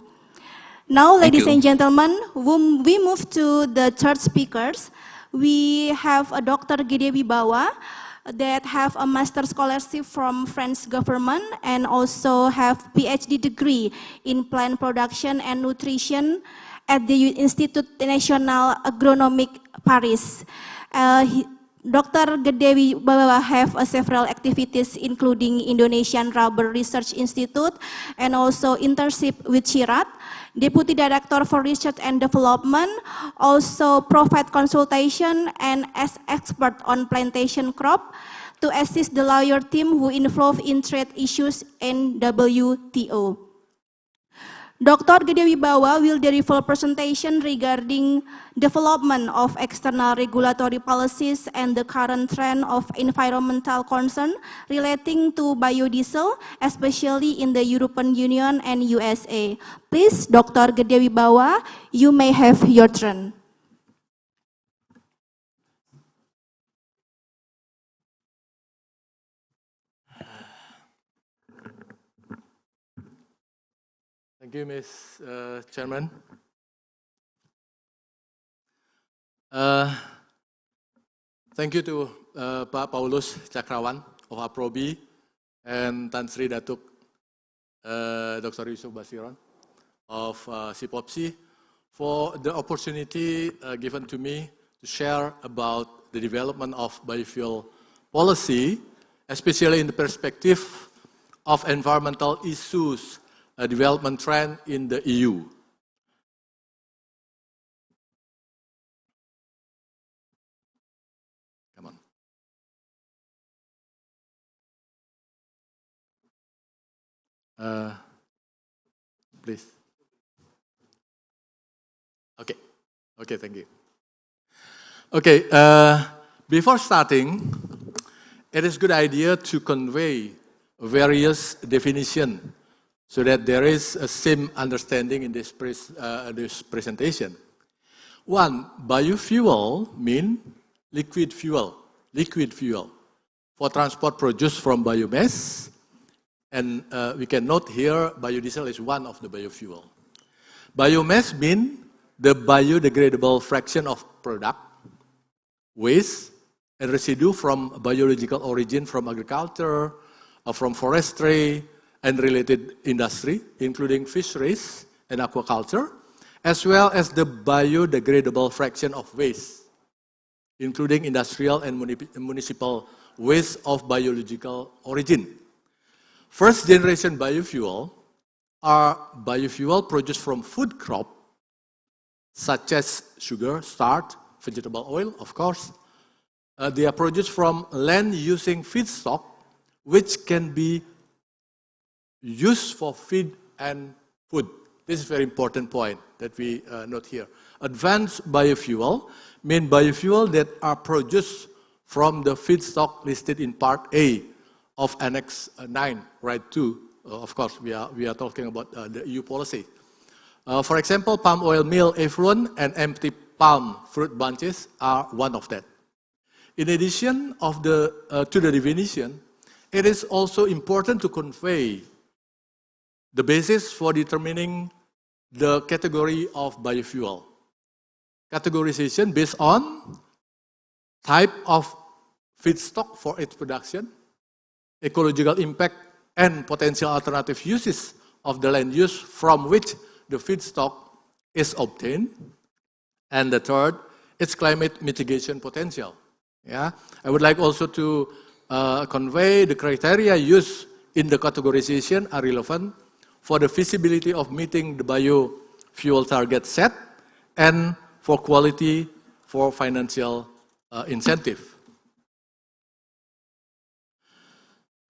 Now, ladies and gentlemen, we move to the third speakers. We have a Dr. Gede Wibawa that have a master's scholarship from French government and also have PhD degree in plant production and nutrition at the Institut National Agronomique Paris. Dr. Gede Wibawa have several activities including Indonesian Rubber Research Institute and also internship with Chirat, Deputy Director for Research and Development, also provide consultation and as expert on plantation crop to assist the lawyer team who involved in trade issues in WTO. Dr. Gede Wibawa will deliver presentation regarding development of external regulatory policies and the current trend of environmental concern relating to biodiesel, especially in the European Union and USA. Please, Dr. Gede Wibawa, you may have your turn. Thank you, Ms. Chairman. Thank you to Pak Paulus Chakrawan of Aprobi and Tan Sri Datuk Dr. Yusuf Basiron of CPOPSI for the opportunity given to me to share about the development of biofuel policy, especially in the perspective of environmental issues, development trend in the EU. Come on. Please. Okay. Okay, thank you. Okay, before starting, it is a good idea to convey various definitions so that there is a same understanding in this presentation. One, biofuel means liquid fuel for transport produced from biomass. And we can note here, biodiesel is one of the biofuel. Biomass means the biodegradable fraction of product, waste, and residue from biological origin from agriculture, or from forestry, and related industry, including fisheries and aquaculture, as well as the biodegradable fraction of waste, including industrial and municipal waste of biological origin. First generation biofuel are biofuel produced from food crop, such as sugar, starch, vegetable oil, of course. They are produced from land using feedstock, which can be used for feed and food. This is a very important point that we note here. Advanced biofuel mean biofuel that are produced from the feedstock listed in Part A of Annex 9, right 2. Of course, we are talking about the EU policy. For example, palm oil meal effluent and empty palm fruit bunches are one of that. In addition to the definition, it is also important to convey the basis for determining the category of biofuel. Categorization based on type of feedstock for its production, ecological impact, and potential alternative uses of the land use from which the feedstock is obtained. And the third, its climate mitigation potential. Yeah? I would like also to convey the criteria used in the categorization are relevant for the feasibility of meeting the biofuel target set and for quality for financial incentive.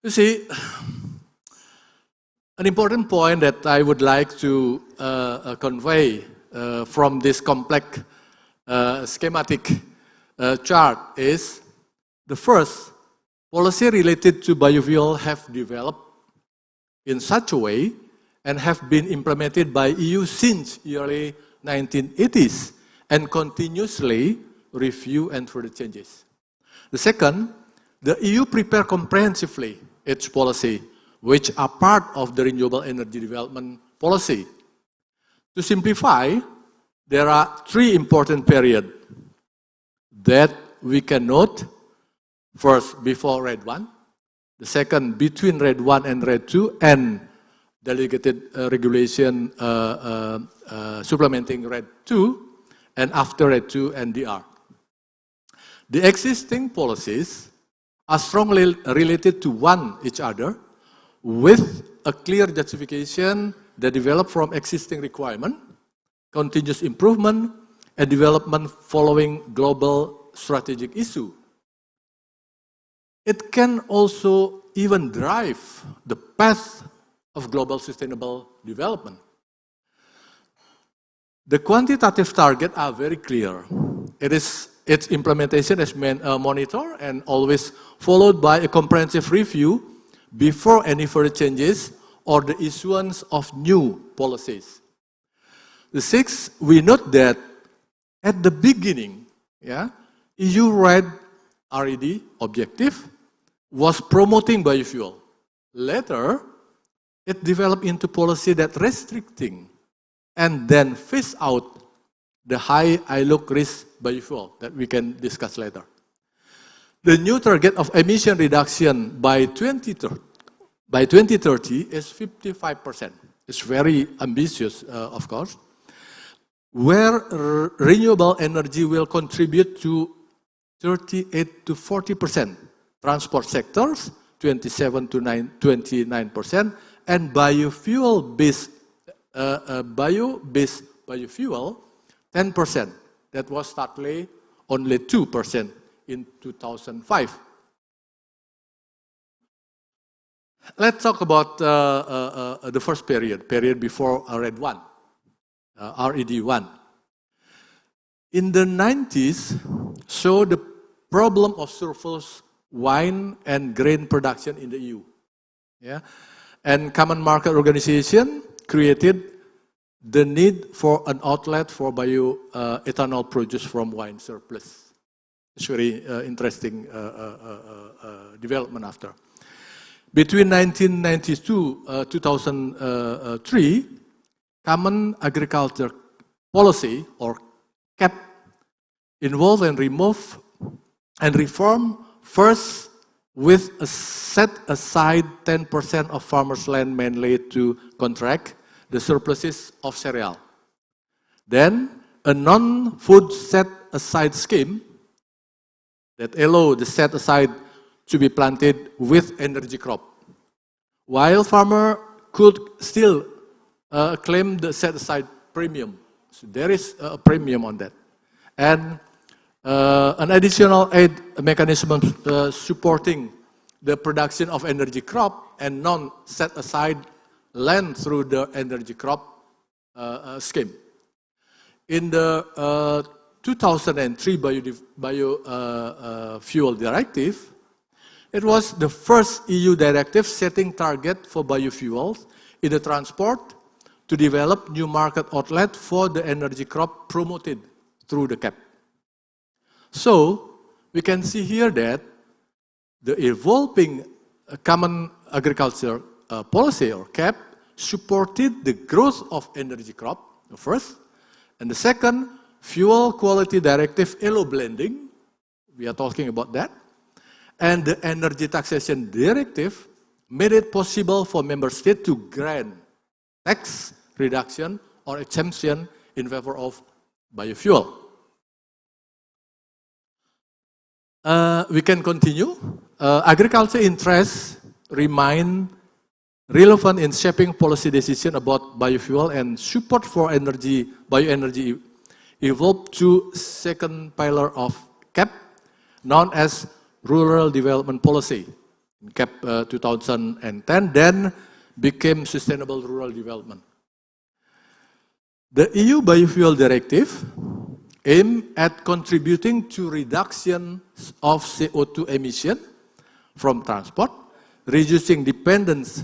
You see, an important point that I would like to convey from this complex schematic chart is the first, policy related to biofuel have developed in such a way and have been implemented by EU since early 1980s and continuously review and further changes. The second, the EU prepare comprehensively its policy, which are part of the renewable energy development policy. To simplify, there are three important periods that we can note. First, before RED 1. The second, between RED 1 and RED 2, and delegated regulation supplementing RED 2, and after RED 2 and DR. The existing policies are strongly related to each other with a clear justification that develop from existing requirement, continuous improvement, and development following global strategic issue. It can also even drive the path of global sustainable development. The quantitative targets are very clear. Its implementation is monitored and always followed by a comprehensive review before any further changes or the issuance of new policies. The sixth, we note that at the beginning, EU RED objective was promoting biofuel. Later, it developed into policy that restricting and then phase out the high ILUC risk biofuel that we can discuss later. The new target of emission reduction by 2030 is 55%. It's very ambitious, of course, where renewable energy will contribute to 38 to 40%, transport sectors 27 to 29%, and biofuel-based biofuel 10%. That was startly only 2% in 2005. Let's talk about the first period before RED 1, RED 1. In the 90s, saw the problem of surplus wine and grain production in the EU. Yeah? And Common Market Organization created the need for an outlet for bioethanol produced from wine surplus. It's very interesting development after. Between 1992 2003, Common Agriculture Policy, or CAP, involved and remove and reform first with a set aside 10% of farmers' land mainly to contract the surpluses of cereal. Then a non-food set aside scheme that allow the set aside to be planted with energy crop, while farmer could still claim the set aside premium. So there is a premium on that. And an additional aid mechanism supporting the production of energy crop and non-set aside land through the energy crop scheme. In the 2003 Biofuel Directive, it was the first EU directive setting target for biofuels in the transport to develop new market outlet for the energy crop promoted through the CAP. So, we can see here that the evolving Common Agriculture Policy, or CAP, supported the growth of energy crop, the first, and the second, Fuel Quality Directive allow blending, we are talking about that, and the Energy Taxation Directive made it possible for member states to grant tax reduction or exemption in favor of biofuel. We can continue. Agriculture interests remain relevant in shaping policy decisions about biofuel, and support for bioenergy evolved to second pillar of CAP, known as Rural Development Policy. CAP 2010 then became Sustainable Rural Development. The EU Biofuel Directive aimed at contributing to reduction of CO2 emission from transport, reducing dependence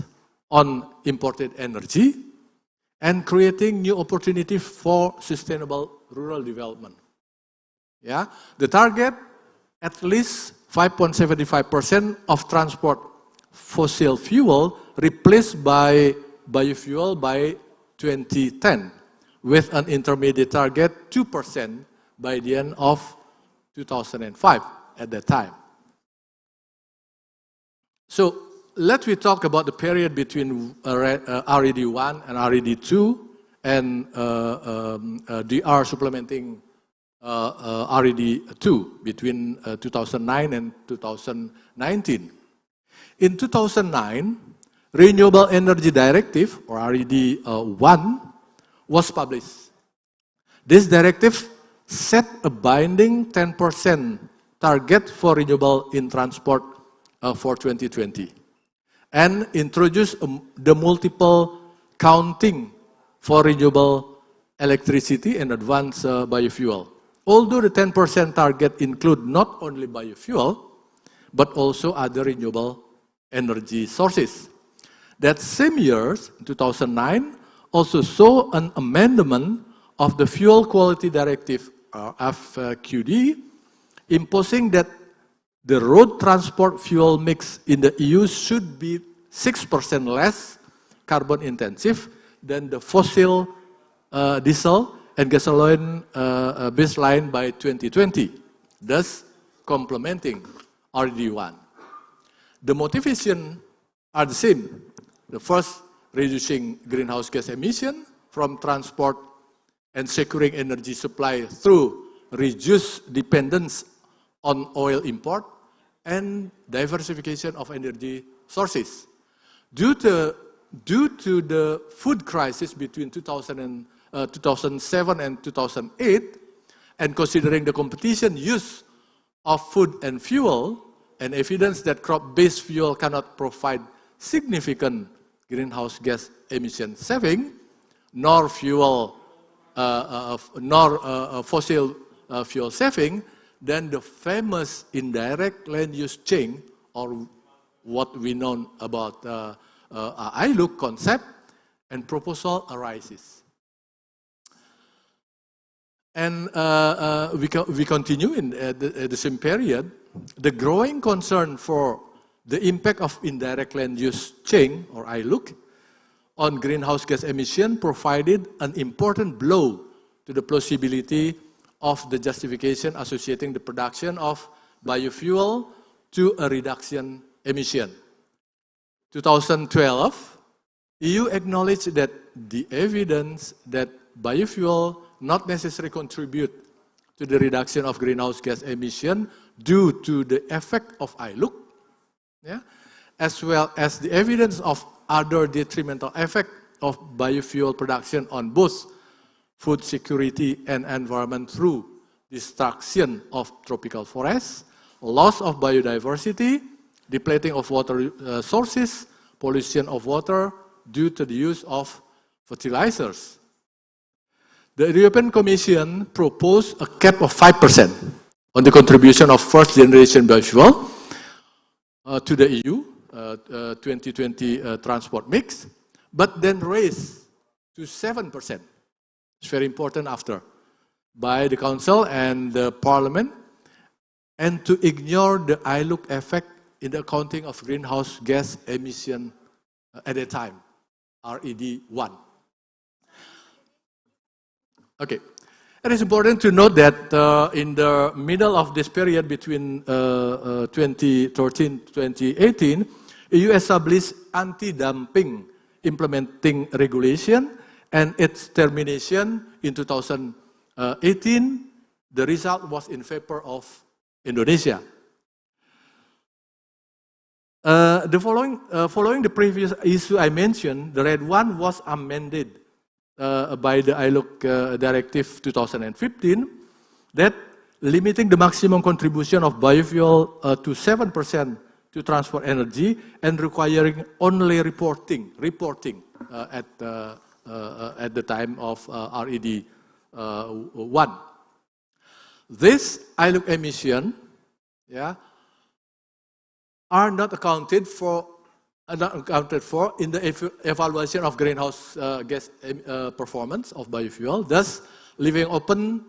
on imported energy, and creating new opportunities for sustainable rural development. Yeah, the target, at least 5.75% of transport fossil fuel replaced by biofuel by 2010, with an intermediate target 2% by the end of 2005 at that time. So let me talk about the period between RED 1 and RED 2 and DR supplementing RED 2 between 2009 and 2019. In 2009, Renewable Energy Directive, or RED 1, was published. This directive set a binding 10% target for renewable in transport for 2020 and introduced the multiple counting for renewable electricity and advanced biofuel. Although the 10% target include not only biofuel, but also other renewable energy sources. That same year, 2009, also saw an amendment of the Fuel Quality Directive, FQD, imposing that the road transport fuel mix in the EU should be 6% less carbon intensive than the fossil diesel and gasoline baseline by 2020, thus complementing RED1. The motivation are the same. The first, reducing greenhouse gas emission from transport and securing energy supply through reduced dependence on oil import and diversification of energy sources. Due to the food crisis between 2007 and 2008, and considering the competition use of food and fuel, and evidence that crop-based fuel cannot provide significant greenhouse gas emission saving, nor fossil fuel saving, then the famous indirect land use change, or what we know about ILUC concept and proposal arises. And we continue in the same period. The growing concern for the impact of indirect land use change, or ILUC, on greenhouse gas emission provided an important blow to the plausibility of the justification associating the production of biofuel to a reduction emission. 2012, EU acknowledged that the evidence that biofuel not necessarily contribute to the reduction of greenhouse gas emission due to the effect of ILUC, as well as the evidence of other detrimental effect of biofuel production on both food security and environment through destruction of tropical forests, loss of biodiversity, depleting of water sources, pollution of water due to the use of fertilizers. The European Commission proposed a cap of 5% on the contribution of first-generation biofuel to the EU 2020 transport mix, but then raised to 7%. It's very important after, by the Council and the Parliament, and to ignore the ILUC effect in the accounting of greenhouse gas emission at that time, RED1. Okay, it is important to note that in the middle of this period between 2013-2018, EU established anti-dumping implementing regulation, and its termination in 2018, the result was in favor of Indonesia. Following the previous issue I mentioned, the RED 1 was amended by the ILUC Directive 2015, that limiting the maximum contribution of biofuel to 7% to transport energy and requiring only reporting at the time of RED 1. This ILUC emission, are not accounted for in the evaluation of greenhouse gas performance of biofuel, thus leaving open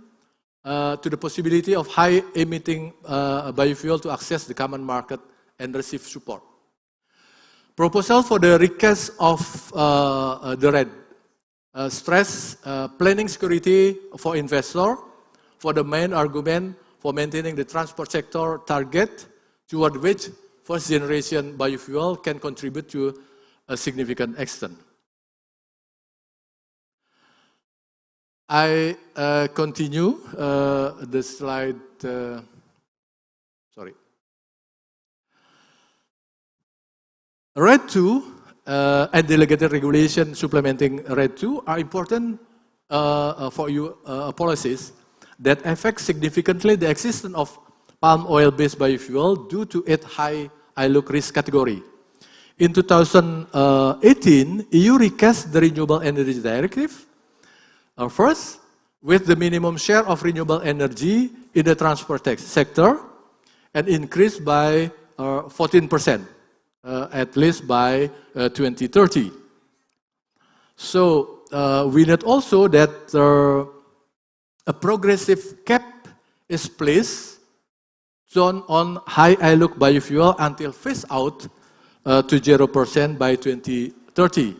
to the possibility of high-emitting biofuel to access the common market and receive support. Proposal for the recast of the RED stress planning security for investor for the main argument for maintaining the transport sector target toward which first-generation biofuel can contribute to a significant extent. I continue the slide. Sorry. RED 2 and delegated regulation supplementing RED 2 are important for EU policies that affect significantly the existence of palm oil-based biofuel due to its high ILUC risk category. In 2018, EU recast the Renewable Energy Directive, first, with the minimum share of renewable energy in the transport sector, and increased by 14%, at least by 2030. So, we note also that a progressive cap is placed on high ILUC biofuel until phase out to 0% by 2030.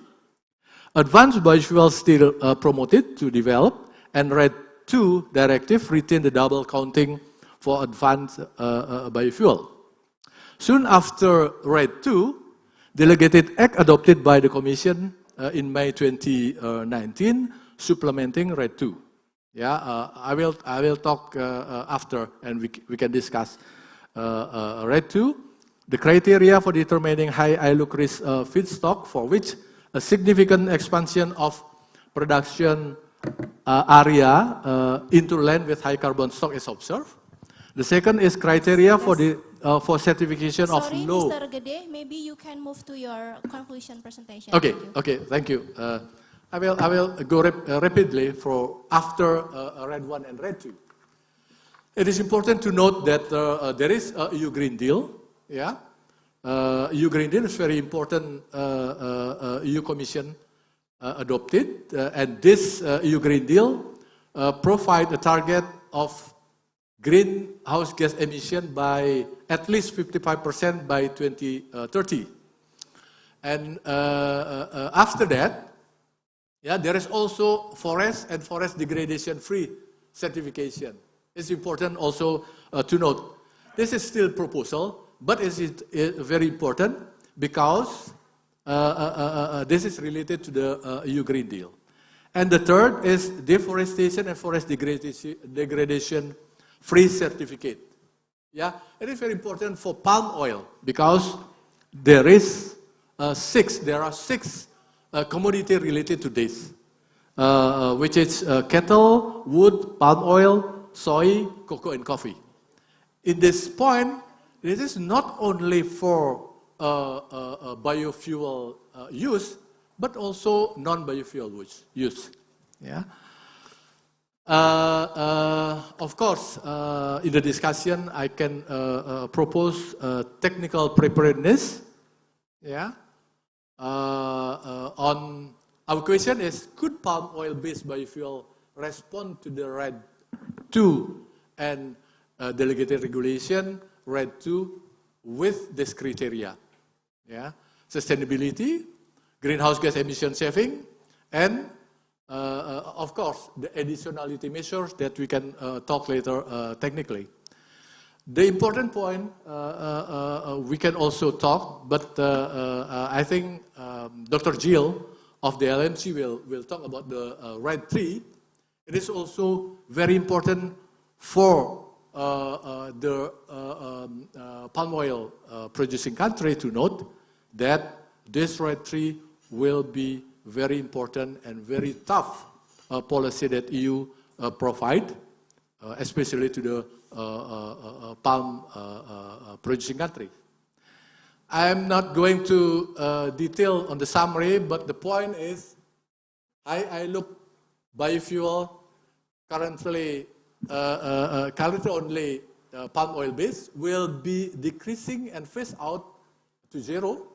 Advanced biofuel still promoted to develop, and RED 2 directive retain the double counting for advanced biofuel. Soon after RED II, Delegated Act adopted by the Commission in May 2019, supplementing RED II. Yeah, I will talk after, and we can discuss RED II. The criteria for determining high ILUC risk feedstock, for which a significant expansion of production area into land with high carbon stock is observed. The second is criteria for the for certification of low. Sorry, Mr. Gede, maybe you can move to your conclusion presentation. Okay, thank you. I will go rapidly for after RED I and RED II. It is important to note that there is a EU Green Deal. Yeah, EU Green Deal is very important. EU Commission adopted, and this EU Green Deal provide a target of greenhouse gas emission by at least 55% by 2030. And after that, yeah, there is also forest and forest degradation free certification. It's important also to note, this is still proposal, but it is very important because this is related to the EU Green Deal. And the third is deforestation and forest degradation free certificate. Yeah, it is very important for palm oil because there are six commodity related to this, which is cattle, wood, palm oil, soy, cocoa, and coffee. In this point, this is not only for biofuel use, but also non-biofuel use. Yeah. Of course, in the discussion, I can propose technical preparedness. Yeah. On our question is, could palm oil-based biofuel respond to the RED II and delegated regulation RED II with this criteria? Yeah. Sustainability, greenhouse gas emission saving, and of course, the additionality measures that we can talk later technically. The important point we can also talk, but I think Dr. Jill of the LMC will talk about the RED III. It is also very important for the palm oil producing country to note that this RED III will be very important and very tough policy that EU provide, especially to the palm producing country. I am not going to detail on the summary, but the point is, I look biofuel currently only palm oil based will be decreasing and phase out to zero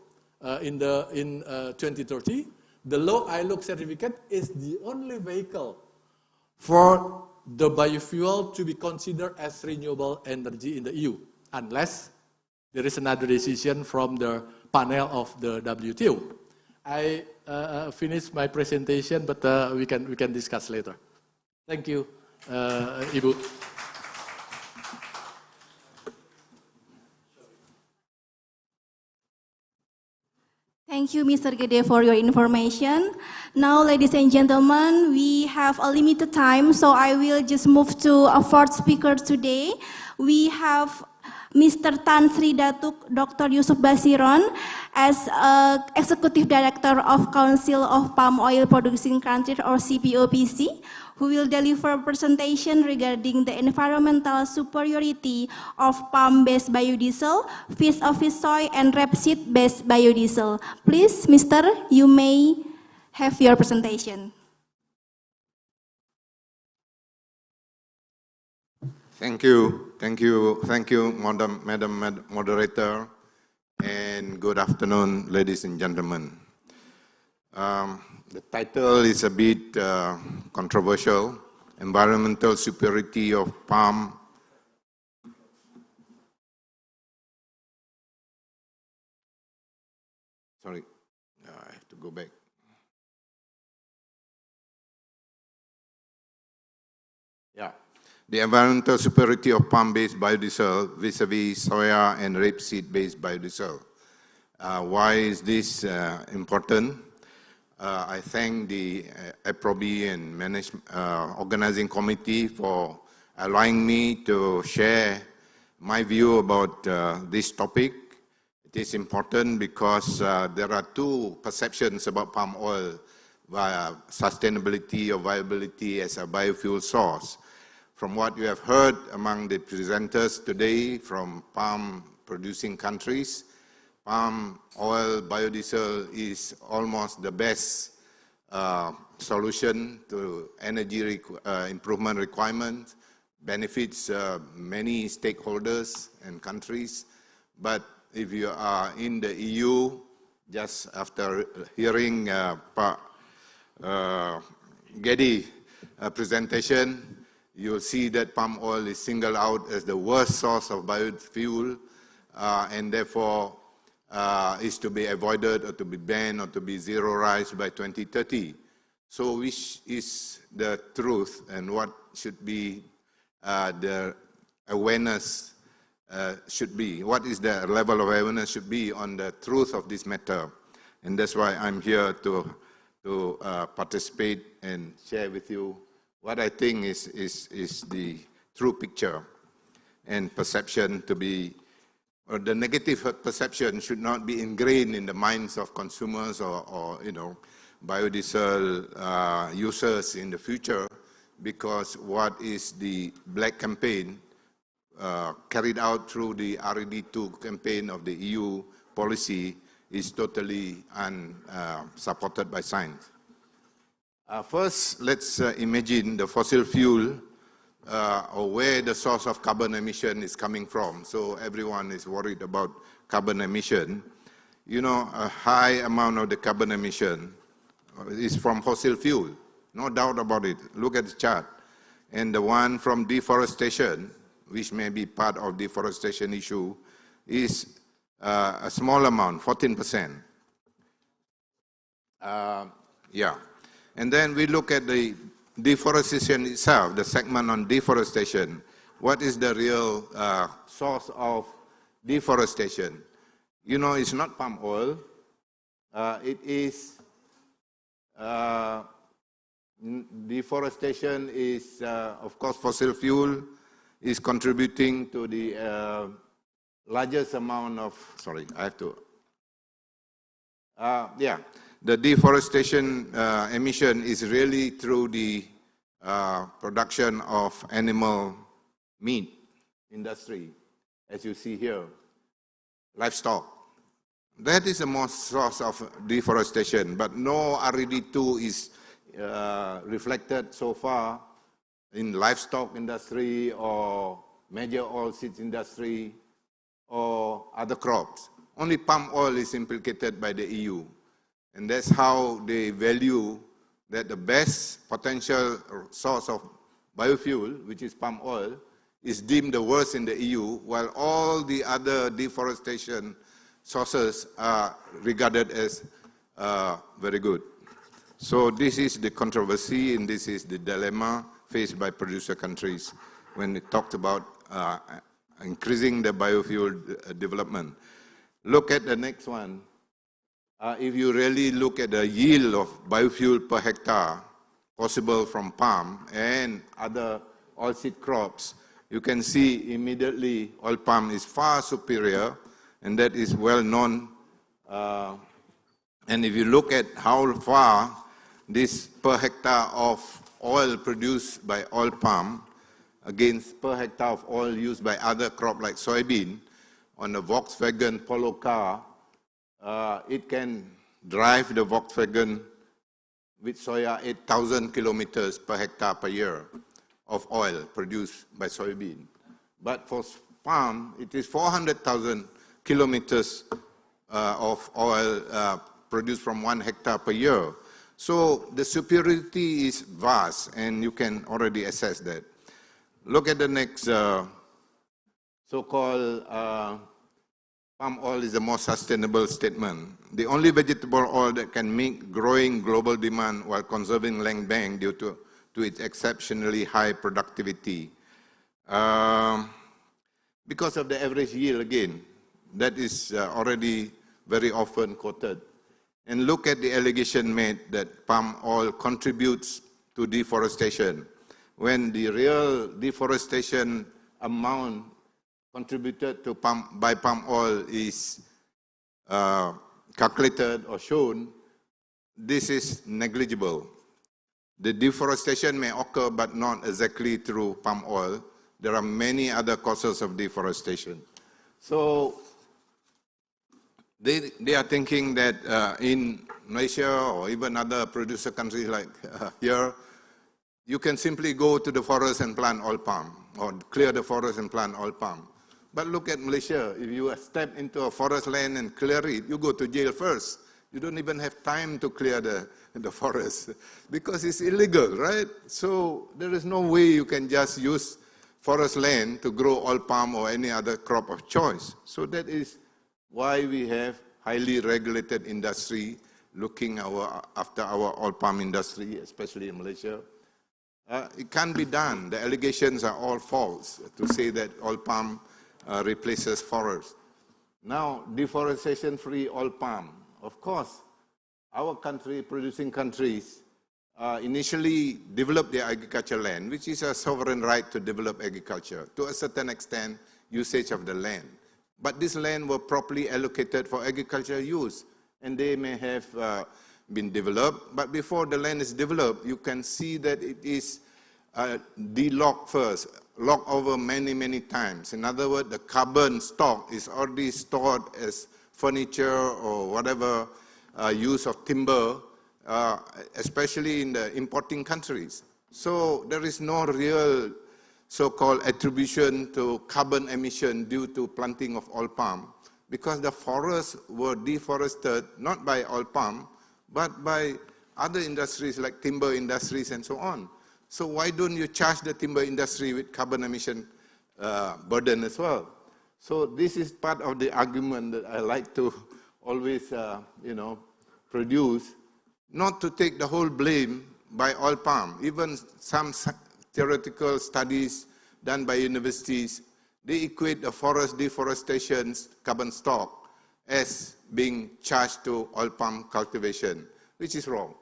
in 2030. The low ILUC certificate is the only vehicle for the biofuel to be considered as renewable energy in the EU, unless there is another decision from the panel of the WTO. I finished my presentation, but we can discuss later. Thank you, Ibu. Thank you, Mr. Gede, for your information. Now, ladies and gentlemen, we have a limited time, so I will just move to a fourth speaker today. We have Mr. Tan Sri Datuk Dr. Yusuf Basiron as Executive Director of Council of Palm Oil Producing Countries, or CPOPC, who will deliver a presentation regarding the environmental superiority of palm-based biodiesel, fish of fish soy, and rapeseed-based biodiesel. Please, Mr., you may have your presentation. Thank you, Madam Moderator, and good afternoon, ladies and gentlemen. The title is a bit controversial: Environmental Superiority of Palm. Sorry, I have to go back. Yeah. the environmental superiority of palm-based biodiesel vis-a-vis soya and rapeseed-based biodiesel. Why is this important? I thank the APROBI and organizing committee for allowing me to share my view about this topic. It is important because there are two perceptions about palm oil, sustainability or viability as a biofuel source. From what you have heard among the presenters today from palm-producing countries, palm oil biodiesel is almost the best solution to energy improvement requirements, benefits many stakeholders and countries. But if you are in the EU, just after hearing Geddy presentation, you'll see that palm oil is singled out as the worst source of biofuel and therefore is to be avoided or to be banned or to be zeroized by 2030. So which is the truth and what should be the awareness should be? What is the level of awareness should be on the truth of this matter? And that's why I'm here to participate and share with you what I think is the true picture and perception to be, or the negative perception should not be ingrained in the minds of consumers or biodiesel users in the future, because what is the black campaign carried out through the RED2 campaign of the EU policy is totally unsupported by science. First, let's imagine the fossil fuel or where the source of carbon emission is coming from. So everyone is worried about carbon emission. You know, a high amount of the carbon emission is from fossil fuel, no doubt about it. Look at the chart. And the one from deforestation, which may be part of deforestation issue, is a small amount, 14%. Yeah. And then we look at the deforestation itself, the segment on deforestation. What is the real source of deforestation? You know, it's not palm oil. It is, deforestation is, of course, fossil fuel is contributing to the largest amount of, sorry, I have to, yeah. The deforestation emission is really through the production of animal meat industry, as you see here, livestock. That is the most source of deforestation, but no RED2 is reflected so far in livestock industry or major oilseeds industry or other crops. Only palm oil is implicated by the EU. And that's how they value that the best potential source of biofuel, which is palm oil, is deemed the worst in the EU, while all the other deforestation sources are regarded as very good. So this is the controversy and this is the dilemma faced by producer countries when they talked about increasing the biofuel development. Look at the next one. If you really look at the yield of biofuel per hectare possible from palm and other oilseed crops, you can see immediately oil palm is far superior, and that is well known. And if you look at how far this per hectare of oil produced by oil palm against per hectare of oil used by other crop like soybean, on a Volkswagen Polo car, it can drive the Volkswagen with soya 8,000 kilometers per hectare per year of oil produced by soybean. But for palm, it is 400,000 kilometers of oil produced from 1 hectare per year. So the superiority is vast, and you can already assess that. Look at the next so-called palm oil is the most sustainable statement. The only vegetable oil that can meet growing global demand while conserving land bank due to its exceptionally high productivity. because of the average yield again, that is already very often quoted. And look at the allegation made that palm oil contributes to deforestation, when the real deforestation amount contributed to by palm oil is calculated or shown. This is negligible. The deforestation may occur, but not exactly through palm oil. There are many other causes of deforestation. So they are thinking that in Malaysia or even other producer countries like here, you can simply go to the forest and plant oil palm, or clear the forest and plant oil palm. But look at Malaysia. If you step into a forest land and clear it, you go to jail first. You don't even have time to clear the forest because it's illegal, right? So there is no way you can just use forest land to grow oil palm or any other crop of choice. So that is why we have highly regulated industry looking after our oil palm industry, especially in Malaysia. It can't be done. The allegations are all false to say that oil palm replaces forest. Now, deforestation-free oil palm. Of course, our country, producing countries, initially developed their agricultural land, which is a sovereign right to develop agriculture, to a certain extent, usage of the land. But this land were properly allocated for agricultural use, and they may have been developed. But before the land is developed, you can see that it is de-locked first, locked over many, many times. In other words, the carbon stock is already stored as furniture or whatever use of timber, especially in the importing countries. So there is no real so-called attribution to carbon emission due to planting of oil palm, because the forests were deforested not by oil palm, but by other industries like timber industries and so on. So why don't you charge the timber industry with carbon emission burden as well? So this is part of the argument that I like to always, produce, not to take the whole blame by oil palm. Even some theoretical studies done by universities, they equate the forest deforestation carbon stock as being charged to oil palm cultivation, which is wrong.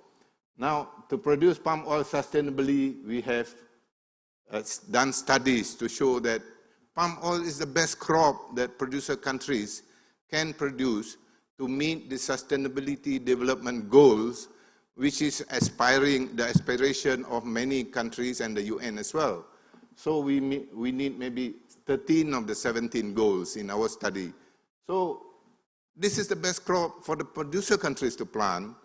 Now, to produce palm oil sustainably, we have done studies to show that palm oil is the best crop that producer countries can produce to meet the sustainability development goals, which is the aspiration of many countries and the UN as well. So we need maybe 13 of the 17 goals in our study. So this is the best crop for the producer countries to plant.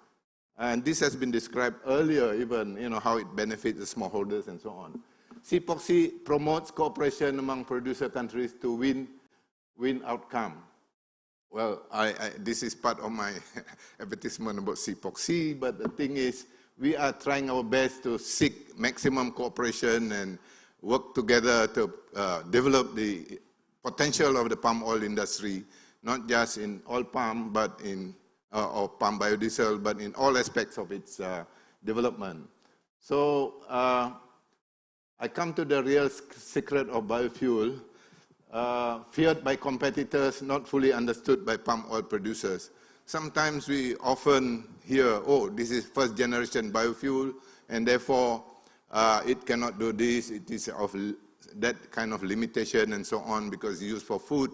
And this has been described earlier, even how it benefits the smallholders and so on. CPOC promotes cooperation among producer countries to win outcome. Well, this is part of my advertisement about CPOC, but the thing is, we are trying our best to seek maximum cooperation and work together to develop the potential of the palm oil industry, not just in oil palm, but or palm biodiesel, but in all aspects of its development. So I come to the real secret of biofuel, feared by competitors, not fully understood by palm oil producers. Sometimes we often hear, oh, this is first generation biofuel, and therefore it cannot do this, it is of that kind of limitation and so on because it's used for food.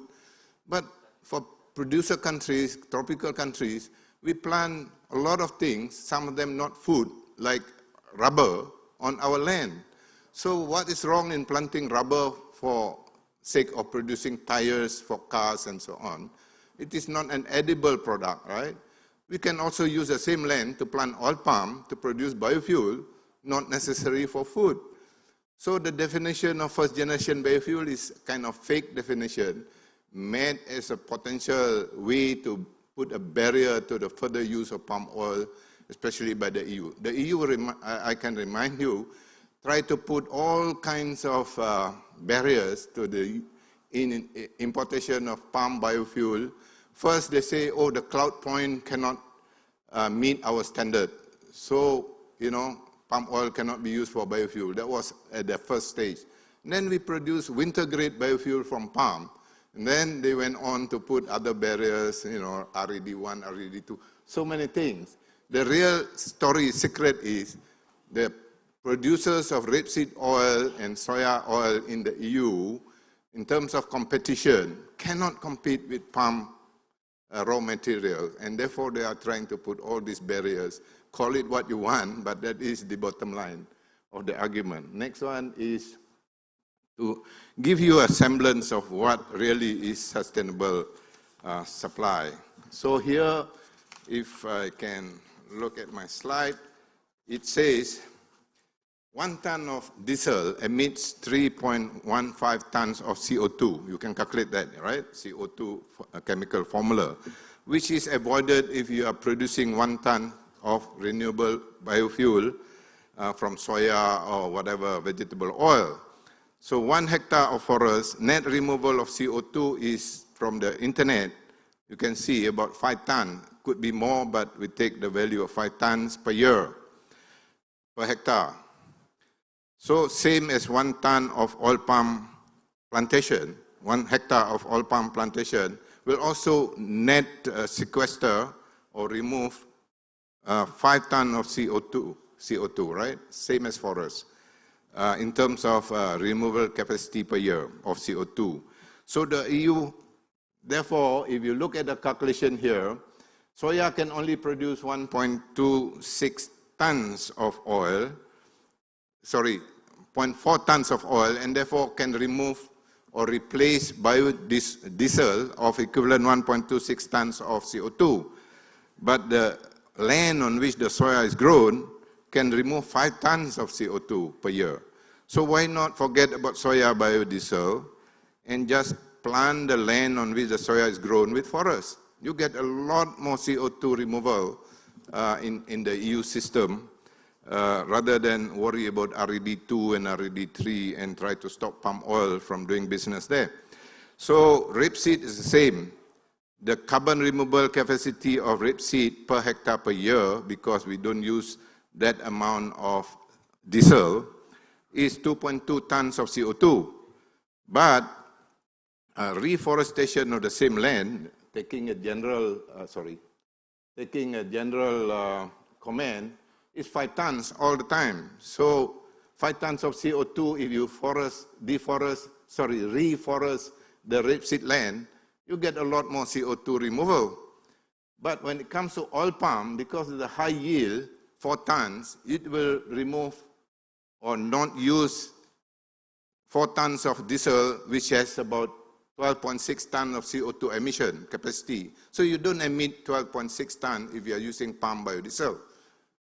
But for producer countries, tropical countries, we plant a lot of things, some of them not food, like rubber on our land. So what is wrong in planting rubber for sake of producing tires for cars and so on? It is not an edible product, right? We can also use the same land to plant oil palm to produce biofuel, not necessary for food. So the definition of first generation biofuel is kind of fake definition, made as a potential way to put a barrier to the further use of palm oil, especially by the EU. The EU, I can remind you, tried to put all kinds of barriers to the importation of palm biofuel. First, they say, oh, the cloud point cannot meet our standard. So, palm oil cannot be used for biofuel. That was at the first stage. And then we produce winter-grade biofuel from palm. And then they went on to put other barriers, you know, RED1, RED2, so many things. The real story, secret is the producers of rapeseed oil and soya oil in the EU, in terms of competition, cannot compete with palm raw material, and therefore they are trying to put all these barriers. Call it what you want, but that is the bottom line of the argument. Next one is to give you a semblance of what really is sustainable supply. So here, if I can look at my slide, it says 1 ton of diesel emits 3.15 tons of CO2. You can calculate that, right? CO2 chemical formula, which is avoided if you are producing 1 ton of renewable biofuel from soya or whatever vegetable oil. So 1 hectare of forest, net removal of CO2 is from the internet. You can see about 5 tons. Could be more, but we take the value of 5 tons per year, per hectare. So same as 1 ton of oil palm plantation, 1 hectare of oil palm plantation will also net sequester or remove 5 tons of CO2, right? Same as forest in terms of removal capacity per year of CO2. So the EU, therefore, if you look at the calculation here, soya can only produce 1.26 tons of oil, 0.4 tons of oil, and therefore can remove or replace biodiesel of equivalent 1.26 tons of CO2. But the land on which the soya is grown can remove 5 tons of CO2 per year. So why not forget about soya biodiesel and just plant the land on which the soya is grown with forest? You get a lot more CO2 removal in the EU system rather than worry about RED2 and RED3 and try to stop palm oil from doing business there. So rapeseed is the same. The carbon removal capacity of rapeseed per hectare per year, because we don't use that amount of diesel, is 2.2 tons of CO2. But reforestation of the same land, taking a general comment, is 5 tons all the time. So 5 tons of CO2, if you reforest the rapeseed land, you get a lot more CO2 removal. But when it comes to oil palm, because of the high yield, 4 tons, it will remove or not use 4 tons of diesel, which has about 12.6 tons of CO2 emission capacity. So you don't emit 12.6 tons if you are using palm biodiesel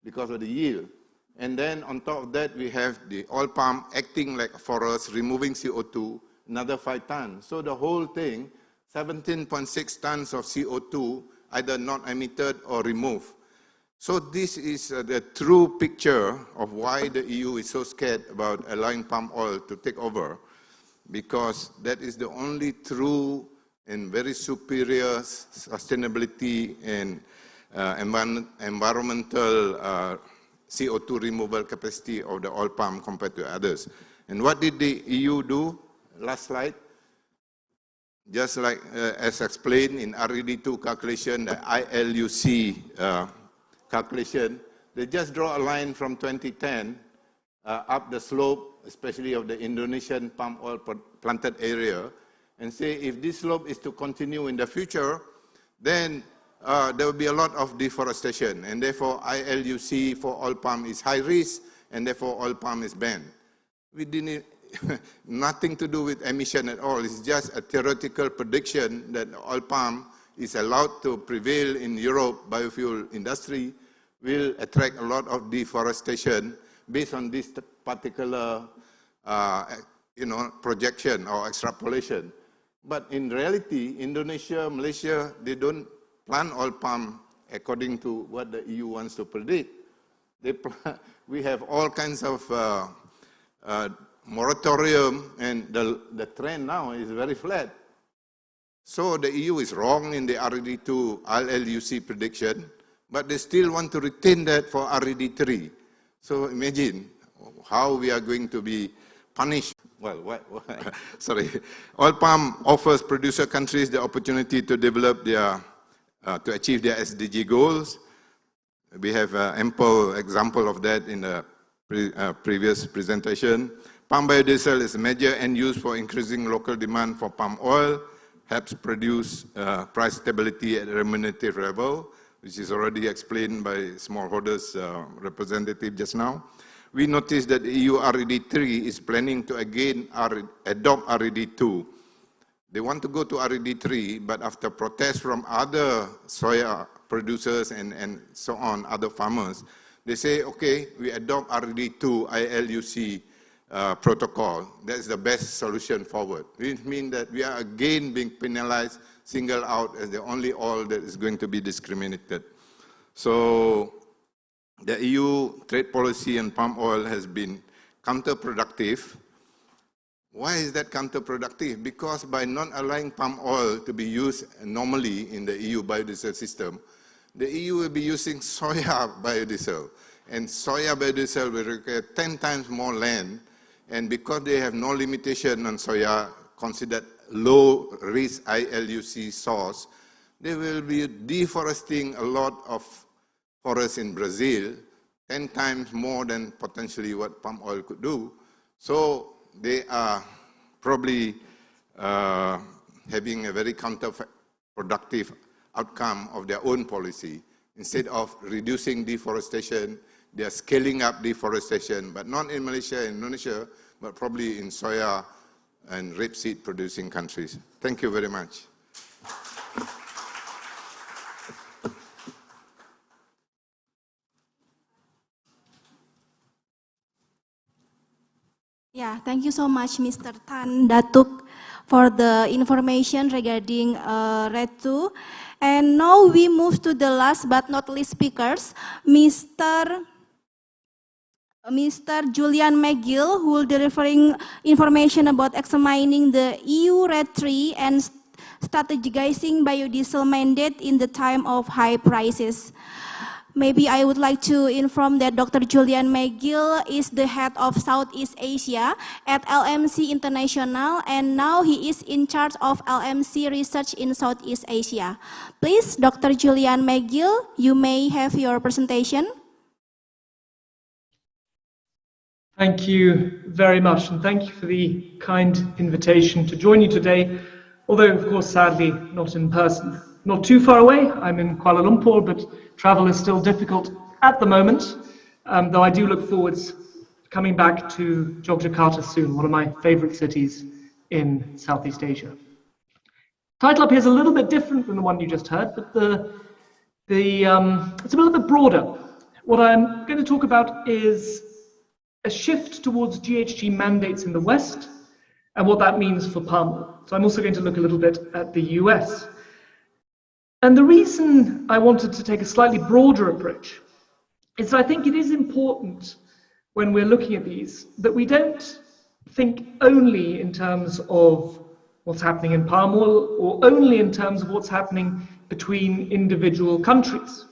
because of the yield. And then on top of that, we have the oil palm acting like a forest, removing CO2, another 5 tons. So the whole thing, 17.6 tons of CO2, either not emitted or removed. So this is the true picture of why the EU is so scared about allowing palm oil to take over, because that is the only true and very superior sustainability and environmental CO2 removal capacity of the oil palm compared to others. And what did the EU do? Last slide. Just like as explained in RED2 calculation, the ILUC calculation, they just draw a line from 2010 up the slope, especially of the Indonesian palm oil planted area, and say if this slope is to continue in the future, then there will be a lot of deforestation, and therefore ILUC for oil palm is high risk, and therefore oil palm is banned. We didn't, nothing to do with emission at all. It's just a theoretical prediction that oil palm is allowed to prevail in Europe biofuel industry will attract a lot of deforestation based on this particular projection or extrapolation. But in reality, Indonesia, Malaysia, they don't plant oil palm according to what the EU wants to predict. We have all kinds of moratorium, and the trend now is very flat. So the EU is wrong in the RED2 ILUC prediction, but they still want to retain that for RED3. So imagine how we are going to be punished Sorry. Oil palm offers producer countries the opportunity to develop their, to achieve their SDG goals. We have ample example of that in the previous presentation. Palm biodiesel is a major end use for increasing local demand for palm oil, helps produce price stability at a remunerative level, which is already explained by smallholders representative just now. We noticed that EU RED3 is planning to again adopt RED2. They want to go to RED3, but after protests from other soya producers and so on, other farmers, they say, okay, we adopt RED2 ILUC protocol. That's the best solution forward. It means that we are again being penalized, singled out as the only oil that is going to be discriminated. So the EU trade policy on palm oil has been counterproductive. Why is that counterproductive? Because by not allowing palm oil to be used normally in the EU biodiesel system, the EU will be using soya biodiesel. And soya biodiesel will require 10 times more land. And because they have no limitation on soya, considered low-risk ILUC source, they will be deforesting a lot of forests in Brazil, 10 times more than potentially what palm oil could do. So they are probably having a very counterproductive outcome of their own policy. Instead of reducing deforestation, they are scaling up deforestation, but not in Malaysia and Indonesia, but probably in soya and rapeseed producing countries. Thank you very much. Yeah, thank you so much, Mr. Tan Datuk, for the information regarding RED2. And now we move to the last but not least speakers, Mr. Julian McGill, who will be delivering information about examining the EU RED 3 and strategizing biodiesel mandate in the time of high prices. Maybe I would like to inform that Dr. Julian McGill is the head of Southeast Asia at LMC International, and now he is in charge of LMC research in Southeast Asia. Please, Dr. Julian McGill, you may have your presentation. Thank you very much, and thank you for the kind invitation to join you today, although of course sadly not in person. Not too far away, I'm in Kuala Lumpur, but travel is still difficult at the moment, though I do look forward to coming back to Yogyakarta soon, one of my favorite cities in Southeast Asia. Title up here is a little bit different from the one you just heard, but it's a little bit broader. What I'm going to talk about is a shift towards GHG mandates in the West and what that means for palm oil. So I'm also going to look a little bit at the US. And the reason I wanted to take a slightly broader approach is that I think it is important when we're looking at these that we don't think only in terms of what's happening in palm oil or only in terms of what's happening between individual countries.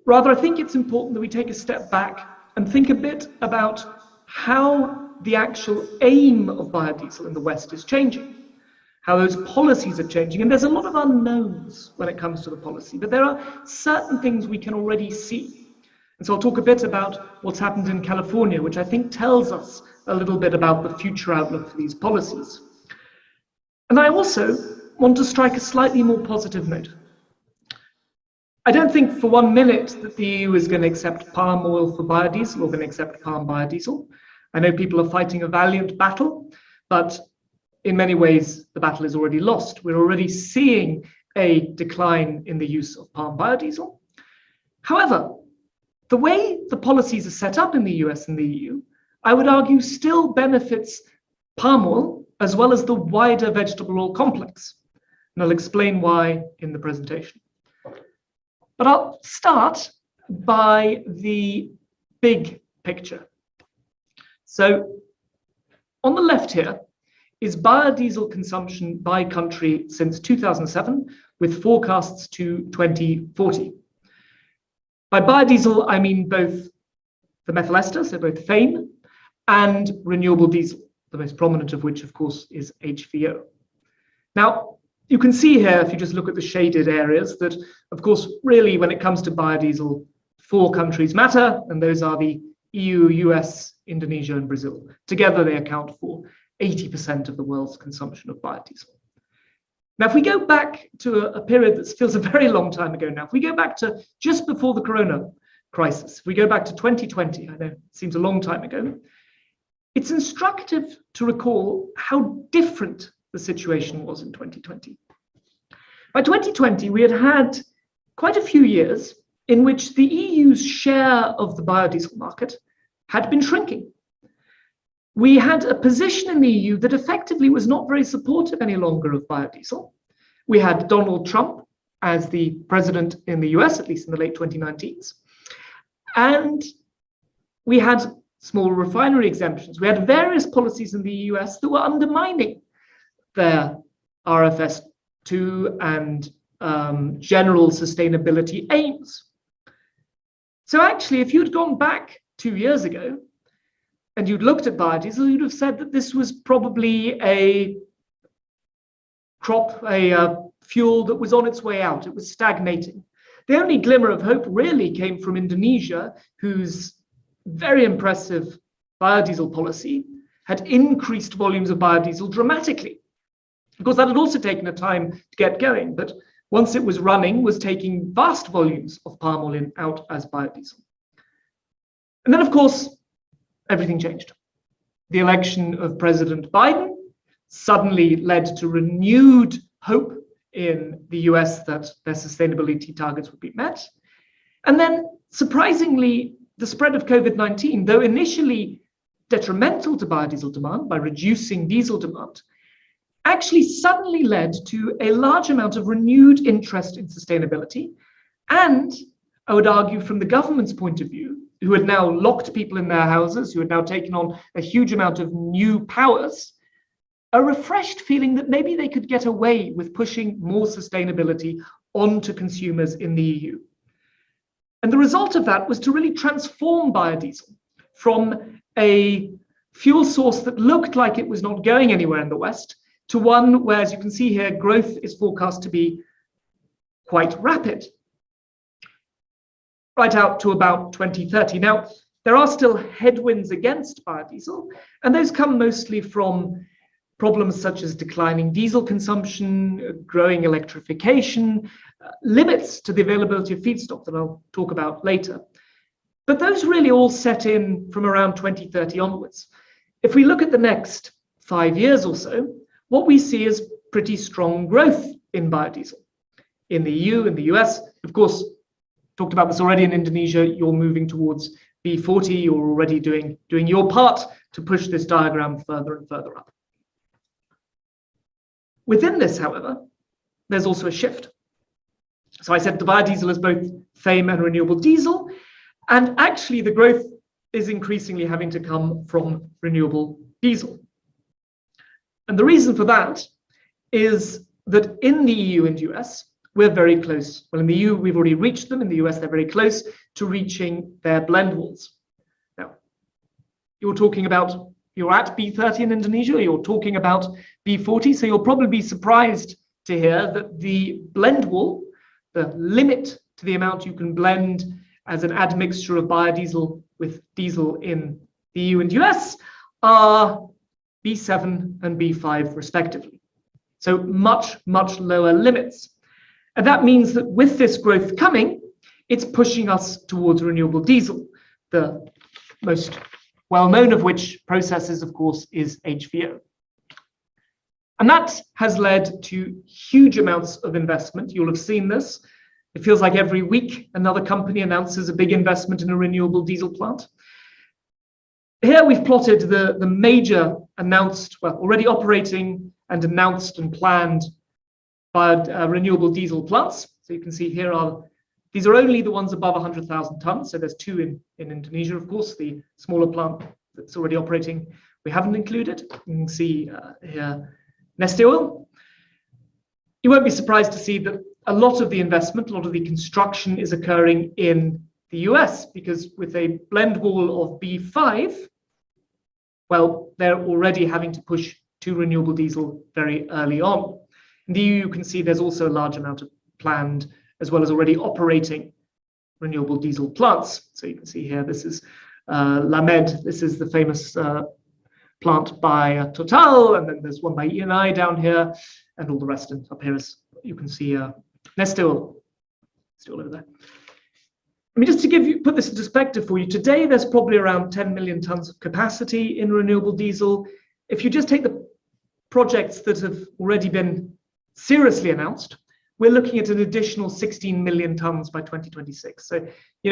Rather, I think it's important that we take a step back and think a bit about how the actual aim of biodiesel in the West is changing, how those policies are changing. And there's a lot of unknowns when it comes to the policy, but there are certain things we can already see. And so I'll talk a bit about what's happened in California, which I think tells us a little bit about the future outlook for these policies. And I also want to strike a slightly more positive note. I don't think for 1 minute that the EU is going to accept palm oil for biodiesel or going to accept palm biodiesel. I know people are fighting a valiant battle, but in many ways the battle is already lost. We're already seeing a decline in the use of palm biodiesel. However, the way the policies are set up in the US and the EU, I would argue still benefits palm oil as well as the wider vegetable oil complex. And I'll explain why in the presentation. But I'll start by the big picture. So on the left here is biodiesel consumption by country since 2007 with forecasts to 2040. By biodiesel, I mean both the methyl ester, so both FAME, and renewable diesel. the most prominent of which, of course, is HVO. Now, you can see here, if you just look at the shaded areas, that, of course, really, when it comes to biodiesel, 4 countries matter, and those are the EU, US, Indonesia, and Brazil. Together, they account for 80% of the world's consumption of biodiesel. Now, if we go back to a period that feels a very long time ago now, if we go back to just before the corona crisis, if we go back to 2020, I know it seems a long time ago, it's instructive to recall how different the situation was in 2020. By 2020, we had had quite a few years in which the EU's share of the biodiesel market had been shrinking. We had a position in the EU that effectively was not very supportive any longer of biodiesel. We had Donald Trump as the president in the US, at least in the late 2019s. And we had small refinery exemptions. We had various policies in the US that were undermining their RFS2 and general sustainability aims. So actually, if you'd gone back 2 years ago and you'd looked at biodiesel, you'd have said that this was probably a fuel that was on its way out. It was stagnating. The only glimmer of hope really came from Indonesia, whose very impressive biodiesel policy had increased volumes of biodiesel dramatically. Of course, that had also taken a time to get going, but once it was running, was taking vast volumes of palm oil out as biodiesel. And then, of course, everything changed. The election of President Biden suddenly led to renewed hope in the US that their sustainability targets would be met. And then, surprisingly, the spread of COVID-19, though initially detrimental to biodiesel demand by reducing diesel demand, actually suddenly led to a large amount of renewed interest in sustainability. And I would argue from the government's point of view, who had now locked people in their houses, who had now taken on a huge amount of new powers, a refreshed feeling that maybe they could get away with pushing more sustainability onto consumers in the EU. And the result of that was to really transform biodiesel from a fuel source that looked like it was not going anywhere in the West to one where, as you can see here, growth is forecast to be quite rapid, right out to about 2030. Now, there are still headwinds against biodiesel, and those come mostly from problems such as declining diesel consumption, growing electrification, limits to the availability of feedstock that I'll talk about later. But those really all set in from around 2030 onwards. If we look at the next 5 years or so, what we see is pretty strong growth in biodiesel. In the EU, in the US, of course, talked about this already in Indonesia, you're moving towards B40, you're already doing your part to push this diagram further and further up. Within this, however, there's also a shift. So I said the biodiesel is both FAME and renewable diesel, and actually the growth is increasingly having to come from renewable diesel. And the reason for that is that in the EU and US, we're very close. Well, in the EU, we've already reached them. In the US, they're very close to reaching their blend walls. Now, you're at B30 in Indonesia, you're talking about B40, so you'll probably be surprised to hear that the blend wall, the limit to the amount you can blend as an admixture of biodiesel with diesel in the EU and US, are B7 and B5 respectively. So much, much lower limits. And that means that with this growth coming, it's pushing us towards renewable diesel, the most well-known of which processes, of course, is HVO. And that has led to huge amounts of investment. You'll have seen this. It feels like every week another company announces a big investment in a renewable diesel plant. Here we've plotted the major announced, well, already operating and announced and planned renewable diesel plants. So you can see here these are only the ones above 100,000 tons. So there's 2 in Indonesia, of course. The smaller plant that's already operating, we haven't included. You can see here Neste Oil. You won't be surprised to see that a lot of the investment, a lot of the construction is occurring in the US, because with a blend wall of B5, well, they're already having to push to renewable diesel very early on. In the EU, you can see there's also a large amount of planned as well as already operating renewable diesel plants. So you can see here, this is Lamed. This is the famous plant by Total, and then there's one by Eni down here, and all the rest. And up here is, you can see Neste still over there. I mean, just to put this in perspective for you, today there's probably around 10 million tons of capacity in renewable diesel. If you just take the projects that have already been seriously announced, we're looking at an additional 16 million tons by 2026. So,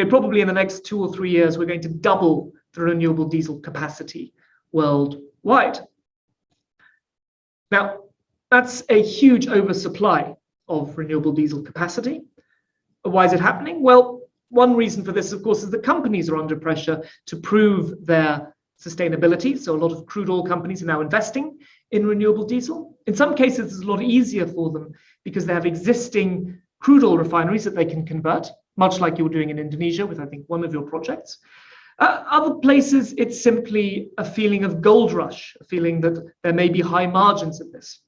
probably in the next 2 or 3 years, we're going to double the renewable diesel capacity worldwide. Now, that's a huge oversupply of renewable diesel capacity. Why is it happening? Well, one reason for this, of course, is that companies are under pressure to prove their sustainability. So a lot of crude oil companies are now investing in renewable diesel. In some cases, it's a lot easier for them because they have existing crude oil refineries that they can convert, much like you're doing in Indonesia with, I think, one of your projects. Other places, it's simply a feeling of gold rush, a feeling that there may be high margins in this.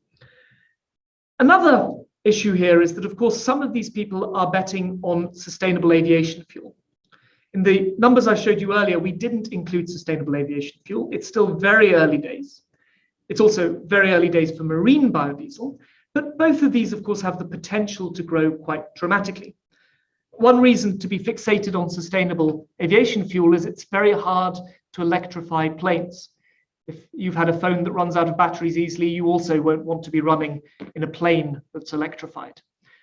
Another issue here is that, of course, some of these people are betting on sustainable aviation fuel. In the numbers I showed you earlier, we didn't include sustainable aviation fuel. It's still very early days. It's also very early days for marine biodiesel, but both of these, of course, have the potential to grow quite dramatically. One reason to be fixated on sustainable aviation fuel is it's very hard to electrify planes. If you've had a phone that runs out of batteries easily, you also won't want to be running in a plane that's electrified.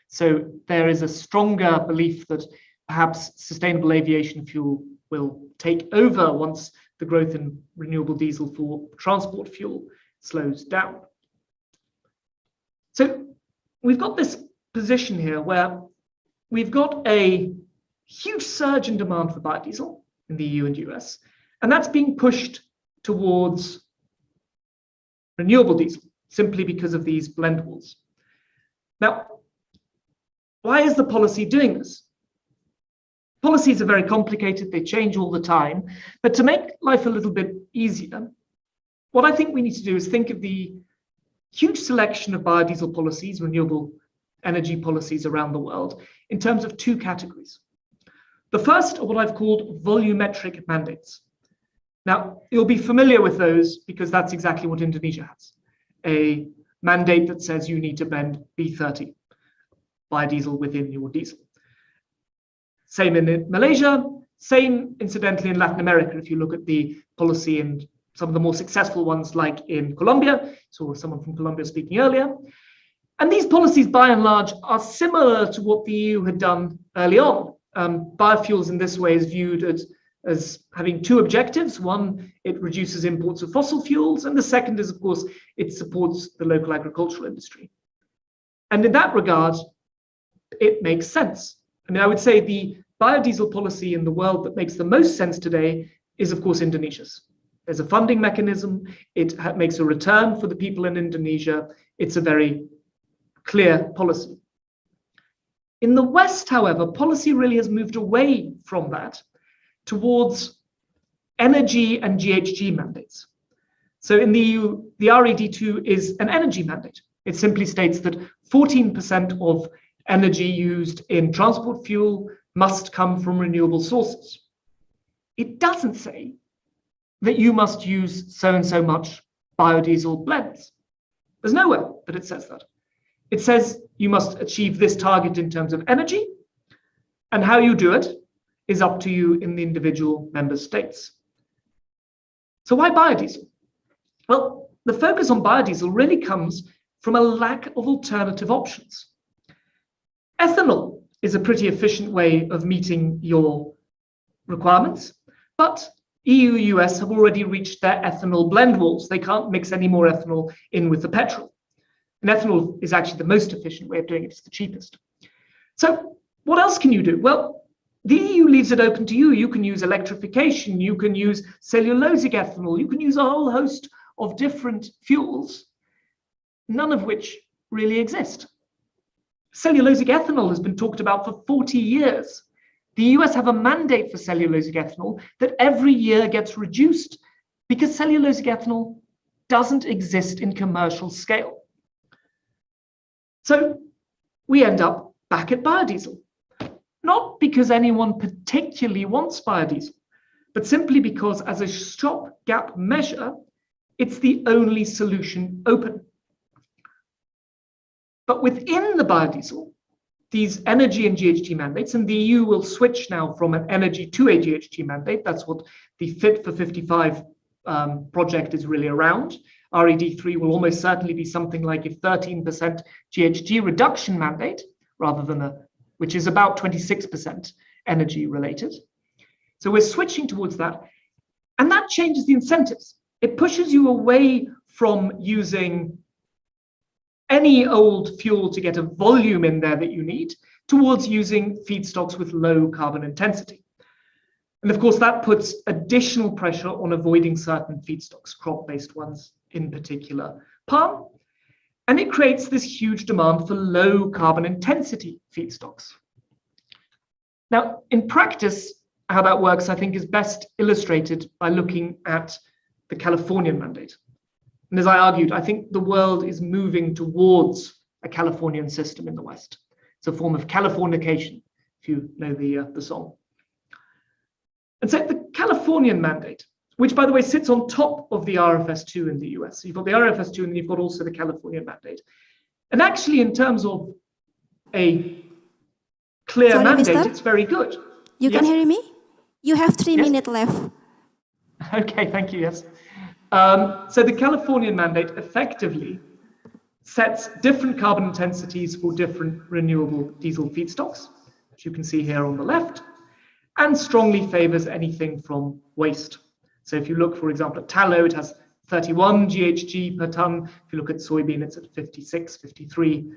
So there is a stronger belief that perhaps sustainable aviation fuel will take over once the growth in renewable diesel for transport fuel slows down. So we've got this position here where we've got a huge surge in demand for biodiesel in the EU and US, and that's being pushed towards renewable diesel simply because of these blend wars. Now, why is the policy doing this? Policies are very complicated, they change all the time, but to make life a little bit easier, what I think we need to do is think of the huge selection of biodiesel policies, renewable energy policies around the world, in terms of two categories. The first are what I've called volumetric mandates. Now, you'll be familiar with those because that's exactly what Indonesia has. A mandate that says you need to blend B30 biodiesel within your diesel. Same in Malaysia, same incidentally in Latin America. If you look at the policy and some of the more successful ones like in Colombia, saw someone from Colombia speaking earlier. And these policies by and large are similar to what the EU had done early on. Biofuels in this way is viewed as having two objectives. One, it reduces imports of fossil fuels, and the second is, of course, it supports the local agricultural industry. And in that regard, it makes sense. I mean, I would say the biodiesel policy in the world that makes the most sense today is, of course, Indonesia's. There's a funding mechanism. It makes a return for the people in Indonesia. It's a very clear policy. In the West, however, policy really has moved away from that towards energy and GHG mandates. So in the EU, the RED2 is an energy mandate. It simply states that 14% of energy used in transport fuel must come from renewable sources. It doesn't say that you must use so and so much biodiesel blends. There's nowhere that it says that. It says you must achieve this target in terms of energy, and how you do it is up to you in the individual member states. So why biodiesel? Well, the focus on biodiesel really comes from a lack of alternative options. Ethanol is a pretty efficient way of meeting your requirements, but EU, US have already reached their ethanol blend walls. They can't mix any more ethanol in with the petrol. And ethanol is actually the most efficient way of doing it. It's the cheapest. So what else can you do? Well, the EU leaves it open to you. You can use electrification. You can use cellulosic ethanol. You can use a whole host of different fuels, none of which really exist. Cellulosic ethanol has been talked about for 40 years. The US have a mandate for cellulosic ethanol that every year gets reduced because cellulosic ethanol doesn't exist in commercial scale. So we end up back at biodiesel, not because anyone particularly wants biodiesel, but simply because as a stopgap measure, it's the only solution open. But within the biodiesel, these energy and GHG mandates, and the EU will switch now from an energy to a GHG mandate. That's what the Fit for 55 project is really around. RED3 will almost certainly be something like a 13% GHG reduction mandate, rather than which is about 26% energy related. So we're switching towards that, and that changes the incentives. It pushes you away from using any old fuel to get a volume in there that you need, towards using feedstocks with low carbon intensity. And of course, that puts additional pressure on avoiding certain feedstocks, crop-based ones in particular, palm, and it creates this huge demand for low carbon intensity feedstocks. Now, in practice, how that works, I think, is best illustrated by looking at the Californian mandate. And as I argued, I think the world is moving towards a Californian system in the West. It's a form of Californication, if you know the song. And so the Californian mandate, which by the way sits on top of the RFS2 in the US. So you've got the RFS2 and you've got also the Californian mandate. And actually in terms of a clear mandate, mister? it's very good. You Yes? can hear me? You have 3 Yes. minutes left. Okay, thank you, yes. So the Californian mandate effectively sets different carbon intensities for different renewable diesel feedstocks, which you can see here on the left, and strongly favors anything from waste. So if you look, for example, at tallow, it has 31 GHG per ton. If you look at soybean, it's at 56, 53,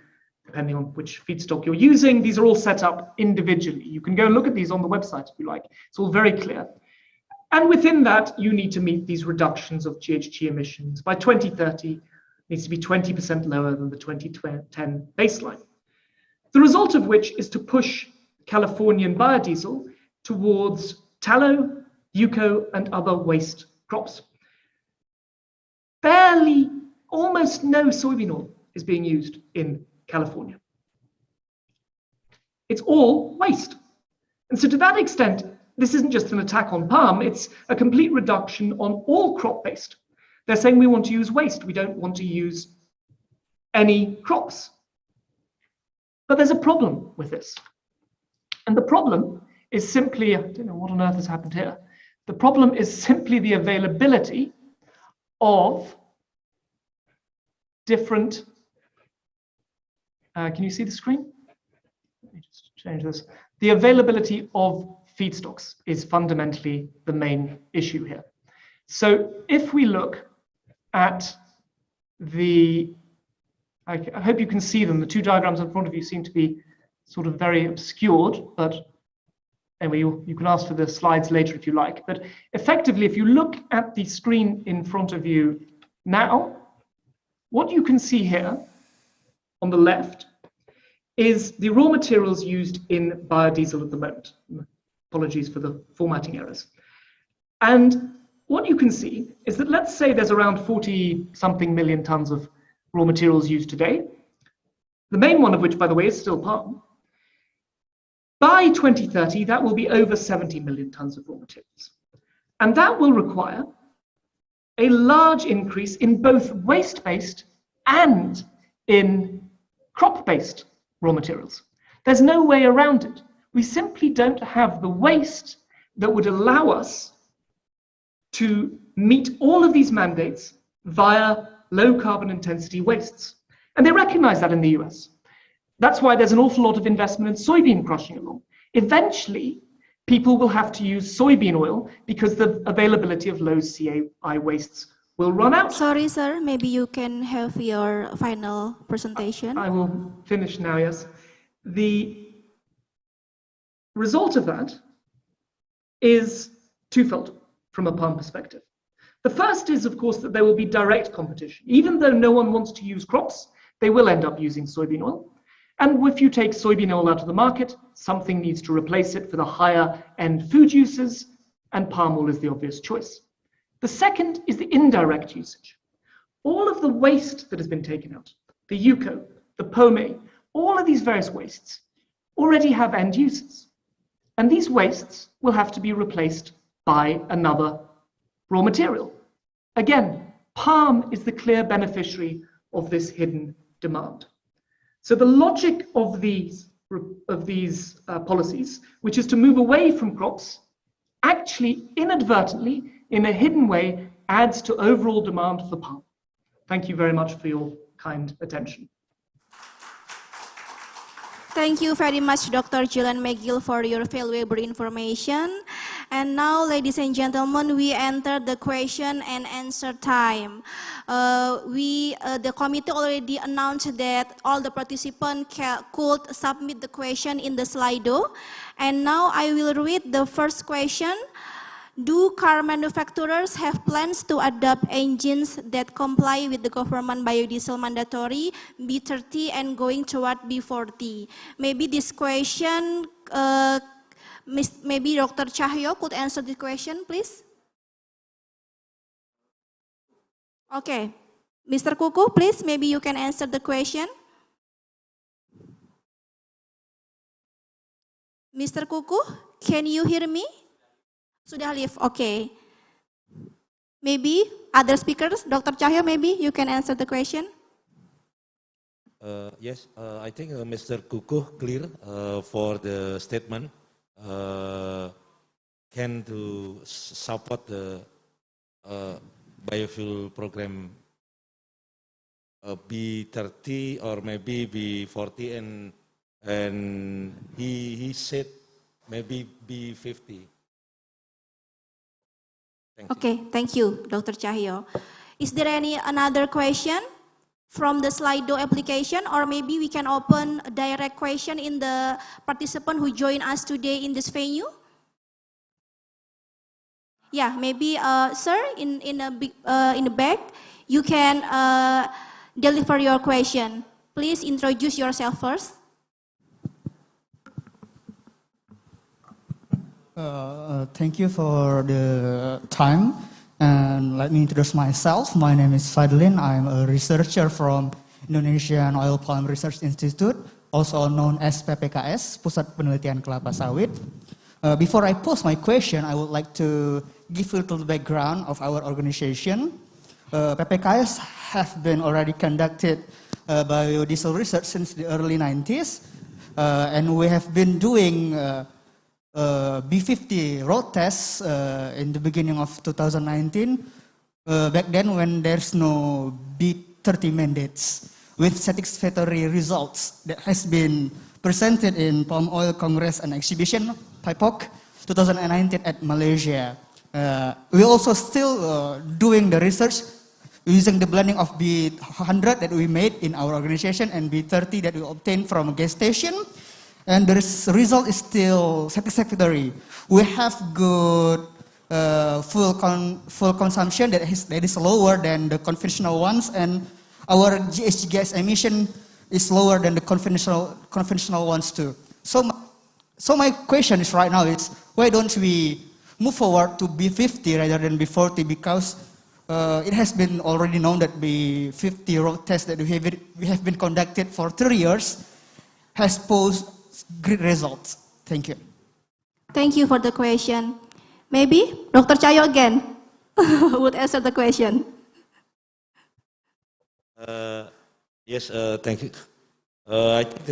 depending on which feedstock you're using. These are all set up individually. You can go and look at these on the website if you like. It's all very clear. And within that, you need to meet these reductions of GHG emissions. By 2030, it needs to be 20% lower than the 2010 baseline. The result of which is to push Californian biodiesel towards tallow, UCO, and other waste crops. Barely, almost no soybean oil is being used in California. It's all waste. And so to that extent, this isn't just an attack on palm, it's a complete reduction on all crop-based. They're saying we want to use waste, we don't want to use any crops. But there's a problem with this. And the problem is simply, I don't know what on earth has happened here. The problem is simply the availability of different, can you see the screen? Let me just change this. The availability of feedstocks is fundamentally the main issue here. So if we look at the, I hope you can see them, the two diagrams in front of you seem to be sort of very obscured, but anyway, you can ask for the slides later if you like. But effectively, if you look at the screen in front of you now, what you can see here on the left is the raw materials used in biodiesel at the moment. Apologies for the formatting errors. And what you can see is that, let's say there's around 40-something million tons of raw materials used today, the main one of which, by the way, is still palm. By 2030, that will be over 70 million tons of raw materials. And that will require a large increase in both waste-based and in crop-based raw materials. There's no way around it. We simply don't have the waste that would allow us to meet all of these mandates via low carbon intensity wastes. And they recognize that in the US. That's why there's an awful lot of investment in soybean crushing along. Eventually, people will have to use soybean oil because the availability of low CAI wastes will run out. Sorry, sir. Maybe you can have your final presentation. I will finish now, yes. The result of that is twofold from a palm perspective. The first is, of course, that there will be direct competition. Even though no one wants to use crops, they will end up using soybean oil. And if you take soybean oil out of the market, something needs to replace it for the higher end food uses, and palm oil is the obvious choice. The second is the indirect usage. All of the waste that has been taken out, the UCO, the POME, all of these various wastes already have end uses. And these wastes will have to be replaced by another raw material. Again, palm is the clear beneficiary of this hidden demand. So the logic of these policies, which is to move away from crops, actually inadvertently, in a hidden way, adds to overall demand for palm. Thank you very much for your kind attention. Thank you very much, Dr. Julian McGill, for your valuable information. And now, ladies and gentlemen, we enter the question and answer time. The committee already announced that all the participants could submit the question in the Slido. And now I will read the first question. Do car manufacturers have plans to adopt engines that comply with the government biodiesel mandatory B30 and going toward B40? Maybe this question, maybe Dr. Cahyo could answer the question, please. Okay, Mr. Kuku, please, maybe you can answer the question. Mr. Kuku, can you hear me? Sudah live, okay. Maybe other speakers, Dr. Cahyo, maybe you can answer the question. Yes, I think Mr. Kuku clear for the statement. Can to support the biofuel program B30 or maybe B40 and he said maybe B50. Okay, thank you, Dr. Cahyo. Is there another question from the Slido application, or maybe we can open a direct question in the participant who joined us today in this venue? Yeah, maybe, sir, in the back, you can deliver your question. Please introduce yourself first. Thank you for the time, and let me introduce myself. My name is Fadlin. I'm a researcher from Indonesian Oil Palm Research Institute, also known as PPKS, Pusat Penelitian Kelapa Sawit. Before I pose my question, I would like to give a little background of our organization. PPKS have been already conducted biodiesel research since the early 90s, and we have been doing B50 road tests in the beginning of 2019, back then when there's no B30 mandates, with satisfactory results that has been presented in Palm Oil Congress and Exhibition, PIPOC, 2019 at Malaysia. We also still doing the research using the blending of B100 that we made in our organization and B30 that we obtained from a gas station. And the result is still satisfactory. We have good full consumption that is lower than the conventional ones, and our GHG gas emission is lower than the conventional ones too. So my question is right now is, why don't we move forward to B50 rather than B40? Because it has been already known that B50 road test that we have been conducted for 3 years has posed great results. Thank you. Thank you for the question. Maybe Dr. Cahyo again would answer the question. Yes, thank you. I think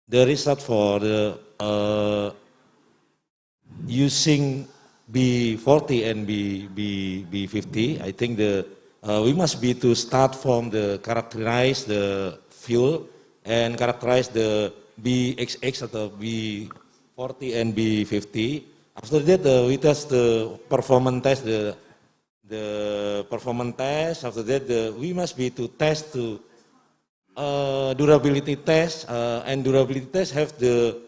the result for the using B40 and B50, I think we must be to start from the characterize the fuel and characterize the BXX atau B40 and B50. After that, we test the performance test, the performance test. After that, we must be to test to durability test, and durability test have the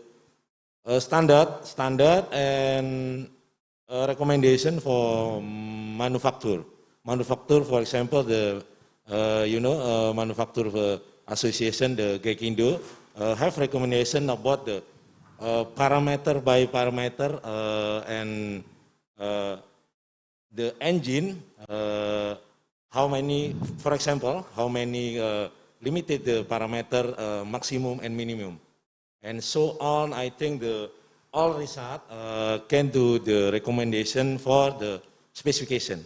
standard and recommendation for manufacturer. Manufacturer, for example, the manufacturer association, the GEKINDO, have recommendation about the parameter by parameter and the engine, how many, for example, how many limited the parameter maximum and minimum, and so on. I think all research can do the recommendation for the specification,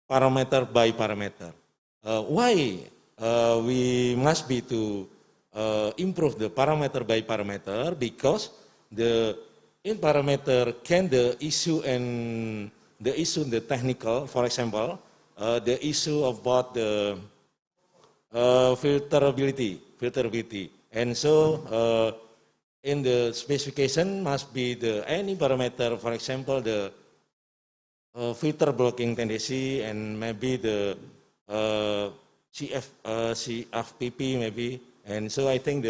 parameter by parameter. Why we must be to improve the parameter by parameter? Because in parameter can the issue and the technical, for example, the issue about the filterability, and so in the specification must be any parameter, for example, the filter blocking tendency, and maybe the CFPP maybe, and so I think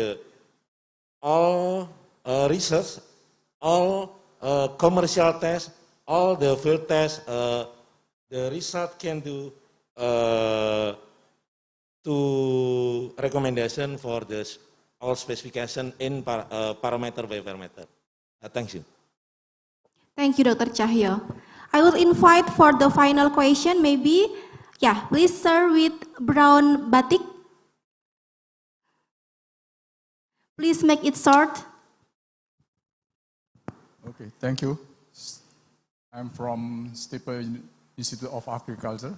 all research, all commercial tests, all the field tests, the result can do to recommendation for all specification in parameter by parameter. Thank you. Thank you, Dr. Cahyo. I will invite for the final question, maybe. Yeah, please, sir, with brown batik. Please make it short. Okay, thank you. I'm from Mspo Institute of Agriculture.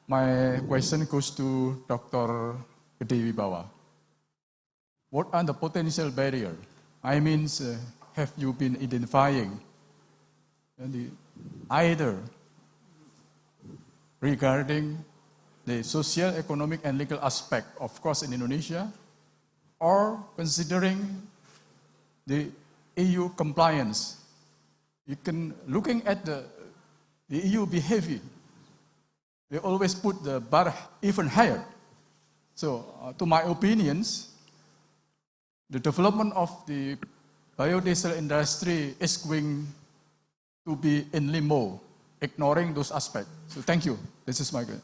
My question goes to Dr. Gede Wibawa. What are the potential barriers? I mean, have you been identifying either regarding the social, economic, and legal aspect, of course, in Indonesia, or considering the EU compliance? You can, looking at the EU behavior, they always put the bar even higher. So, to my opinions, the development of the biodiesel industry is going to be in limbo, ignoring those aspects. So thank you. This is my question.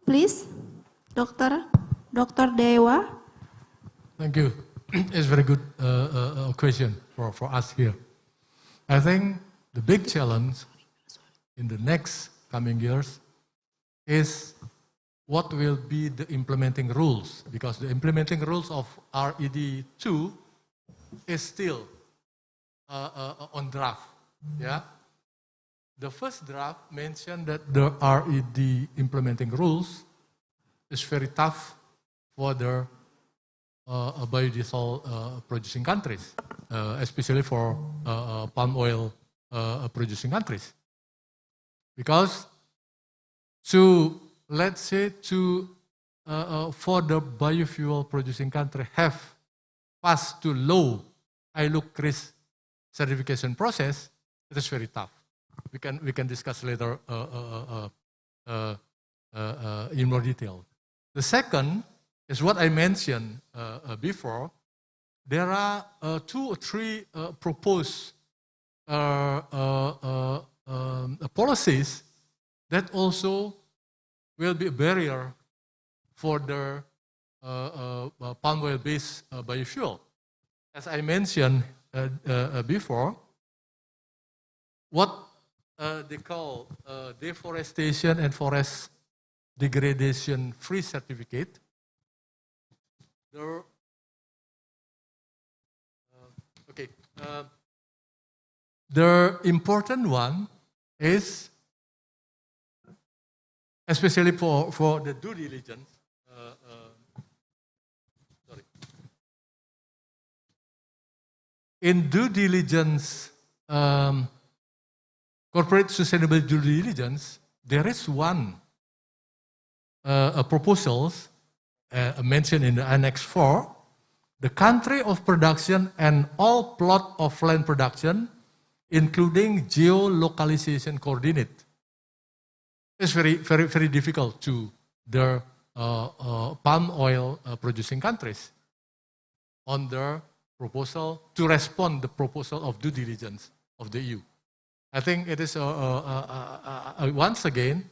Please, Dr. Dewa. Thank you. It's a very good question for us here. I think the big challenge in the next coming years is what will be the implementing rules, because the implementing rules of RED 2 is still on draft. Yeah, the first draft mentioned that the RED implementing rules is very tough for the biodiesel producing countries, especially for palm oil producing countries, because let's say for the biofuel producing country have passed to low ILUC risk certification process, it is very tough. We can discuss later in more detail. The second is what I mentioned before. There are 2 or 3 proposed policies that also will be a barrier for the palm oil-based biofuel. As I mentioned before, what they call deforestation and forest degradation free certificate. The important one is, especially for the due diligence, in due diligence, corporate sustainable due diligence, there is one proposals mentioned in the Annex 4, the country of production and all plot of land production, including geolocalization coordinate. It's very, very, very difficult to the palm oil producing countries on their proposal to respond the proposal of due diligence of the EU. I think it is, once again,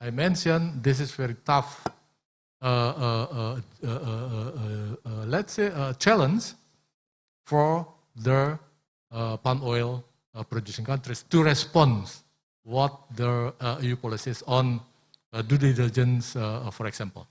I mentioned this is very tough, let's say, challenge for their palm oil producing countries to respond what their EU policies on due diligence, for example.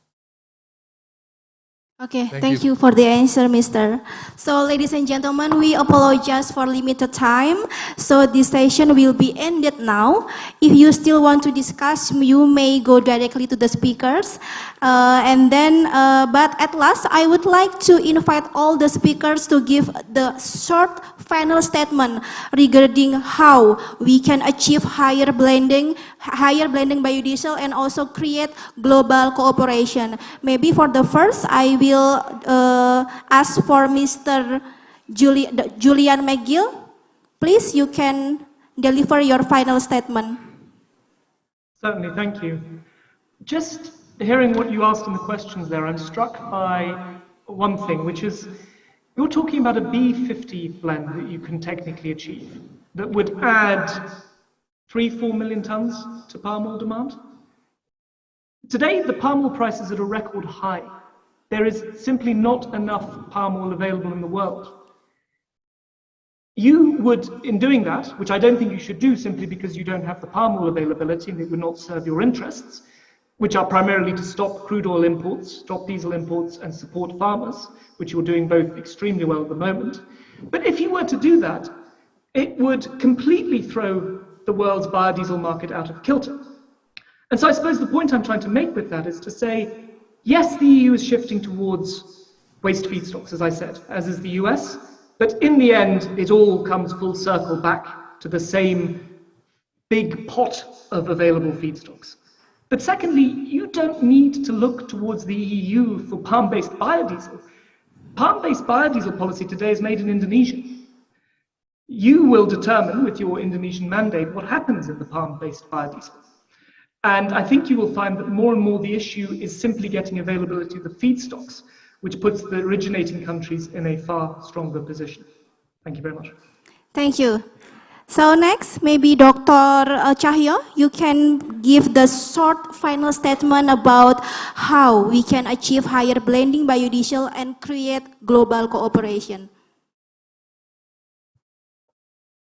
Okay, thank you for the answer, Mr. So, ladies and gentlemen, we apologize for limited time. So, this session will be ended now. If you still want to discuss, you may go directly to the speakers. But at last, I would like to invite all the speakers to give the short final statement regarding how we can achieve higher blending biodiesel and also create global cooperation. Maybe for the first, I will ask for Mr. Julian McGill. Please, you can deliver your final statement. Certainly, thank you. Just hearing what you asked in the questions there, I'm struck by one thing, which is you're talking about a B50 blend that you can technically achieve that would add 3-4 million tons to palm oil demand. Today, the palm oil price is at a record high. There is simply not enough palm oil available in the world. You would, in doing that, which I don't think you should do simply because you don't have the palm oil availability and it would not serve your interests, which are primarily to stop crude oil imports, stop diesel imports, and support farmers, which you're doing both extremely well at the moment. But if you were to do that, it would completely throw the world's biodiesel market out of kilter. And so I suppose the point I'm trying to make with that is to say, yes, the EU is shifting towards waste feedstocks, as I said, as is the US, but in the end, it all comes full circle back to the same big pot of available feedstocks. But secondly, you don't need to look towards the EU for palm-based biodiesel. Palm-based biodiesel policy today is made in Indonesia. You will determine with your Indonesian mandate what happens in the palm-based biodiesel. And I think you will find that more and more the issue is simply getting availability of the feedstocks, which puts the originating countries in a far stronger position. Thank you very much. Thank you. So next, maybe Dr. Cahyo, you can give the short final statement about how we can achieve higher blending biodiesel and create global cooperation.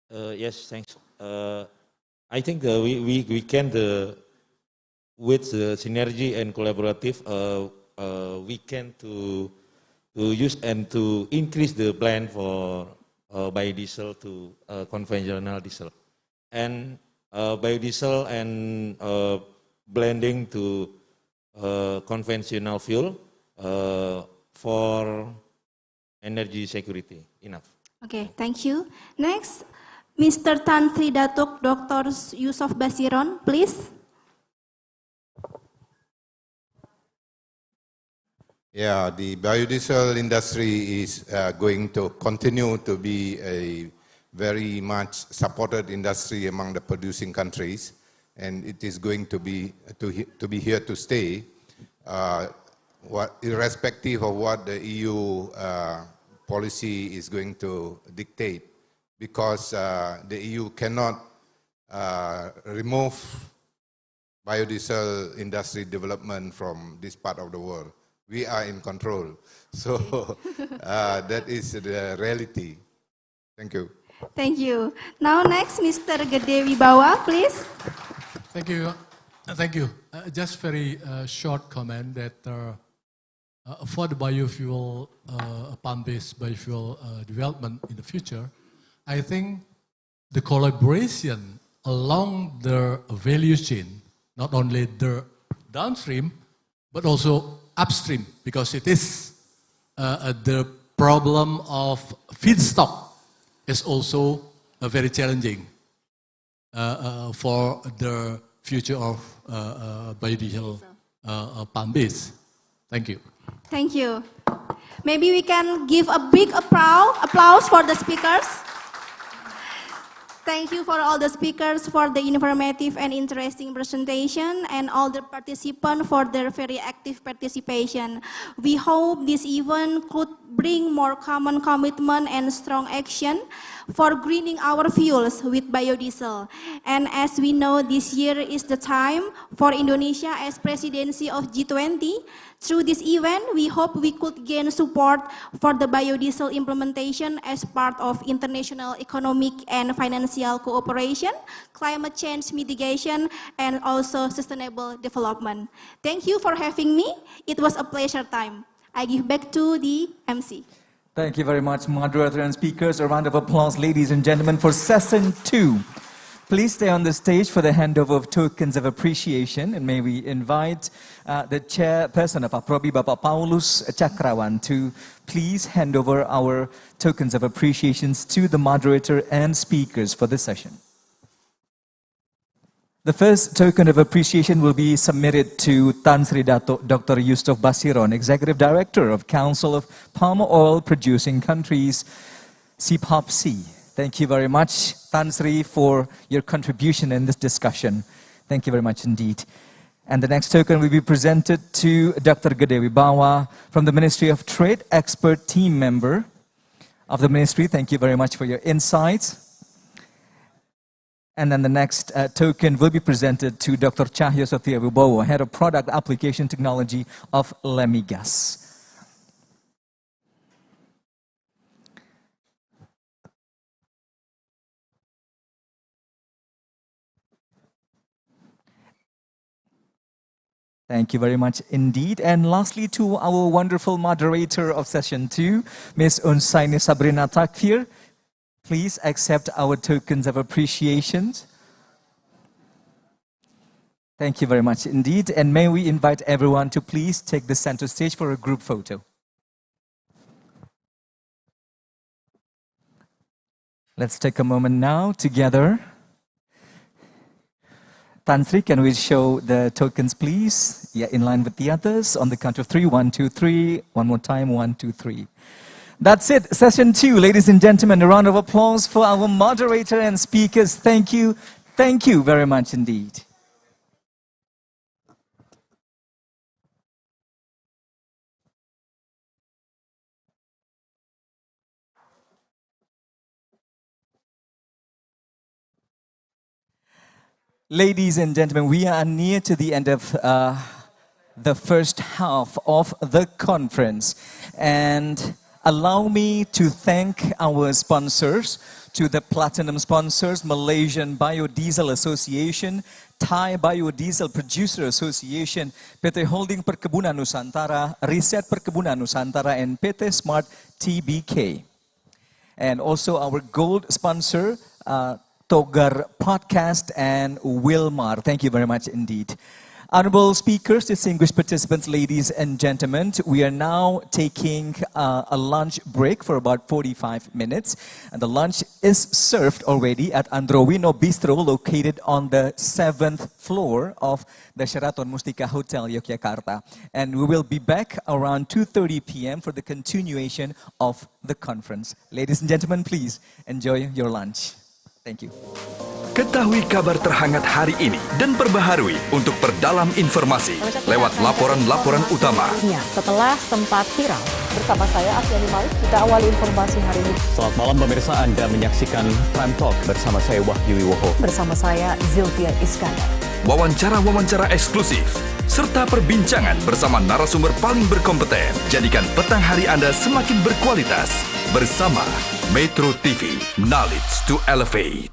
Yes, thanks. I think we can, with the synergy and collaborative, we can to use and to increase the blend for biodiesel to conventional diesel, and biodiesel and blending to conventional fuel for energy security. Enough. Okay, thank you. Next, Mr. Tan Sri Datuk Dr. Yusuf Basiron, please. Yeah, the biodiesel industry is going to continue to be a very much supported industry among the producing countries, and it is going to be here to stay, irrespective of what the EU policy is going to dictate, because the EU cannot remove biodiesel industry development from this part of the world. We are in control. So that is the reality. Thank you. Thank you. Now next, Mr. Gede Wibawa, please. Thank you. Thank you. Just very short comment that for the biofuel, palm-based biofuel development in the future, I think the collaboration along the value chain, not only the downstream, but also upstream, because it is the problem of feedstock is also very challenging for the future of biodiesel palm base. Thank you. Thank you. Maybe we can give a big applause for the speakers. Thank you for all the speakers for the informative and interesting presentation, and all the participants for their very active participation. We hope this event could bring more common commitment and strong action for greening our fuels with biodiesel. And as we know, this year is the time for Indonesia as presidency of G20. Through this event, we hope we could gain support for the biodiesel implementation as part of international economic and financial cooperation, climate change mitigation, and also sustainable development. Thank you for having me. It was a pleasure time. I give back to the MC. Thank you very much, moderator and speakers. A round of applause, ladies and gentlemen, for session 2. Please stay on the stage for the handover of tokens of appreciation, and may we invite the chairperson of APROBI, Bapak Paulus Chakrawan, to please hand over our tokens of appreciations to the moderator and speakers for this session. The first token of appreciation will be submitted to Tan Sri Dato Dr. Yusuf Basiron, Executive Director of Council of Palm Oil Producing Countries, CPOPC. Thank you very much, Tan Sri, for your contribution in this discussion. Thank you very much indeed. And the next token will be presented to Dr. Gede Wibawa from the Ministry of Trade, expert team member of the Ministry. Thank you very much for your insights. And then the next token will be presented to Dr. Cahyo Sotia Wibowo, Head of Product Application Technology of Lemigas. Thank you very much indeed. And lastly, to our wonderful moderator of session 2, Ms. Unsaini Sabrina Takfir. Please accept our tokens of appreciation. Thank you very much indeed. And may we invite everyone to please take the center stage for a group photo. Let's take a moment now together. Tan Sri, can we show the tokens, please? Yeah, in line with the others. On the count of 3, 1, 2, 3. One more time, 1, 2, 3. That's it, session 2, ladies and gentlemen. A round of applause for our moderator and speakers. Thank you very much indeed. Ladies and gentlemen, we are near to the end of the first half of the conference. And allow me to thank our sponsors, to the platinum sponsors, Malaysian Biodiesel Association, Thai Biodiesel Producer Association, PT Holding Perkebunan Nusantara, Riset Perkebunan Nusantara, and PT Smart TBK. And also our gold sponsor, Togar Podcast and Wilmar. Thank you very much indeed. Honorable speakers, distinguished participants, ladies and gentlemen, we are now taking a lunch break for about 45 minutes. And the lunch is served already at Androwino Bistro, located on the 7th floor of the Sheraton Mustika Hotel, Yogyakarta. And we will be back around 2:30 p.m. for the continuation of the conference. Ladies and gentlemen, please enjoy your lunch. Thank you. Ketahui kabar terhangat hari ini dan perbaharui untuk perdalam informasi lewat laporan-laporan utama. Setelah sempat viral, bersama saya Asyani Malik, kita awali informasi hari ini. Selamat malam pemirsa, Anda menyaksikan Prime Talk bersama saya Wahyu Wiwoho. Bersama saya Zilvia Iskandar. Wawancara-wawancara eksklusif serta perbincangan bersama narasumber paling berkompeten. Jadikan petang hari Anda semakin berkualitas bersama Metro TV, Knowledge to Elevate.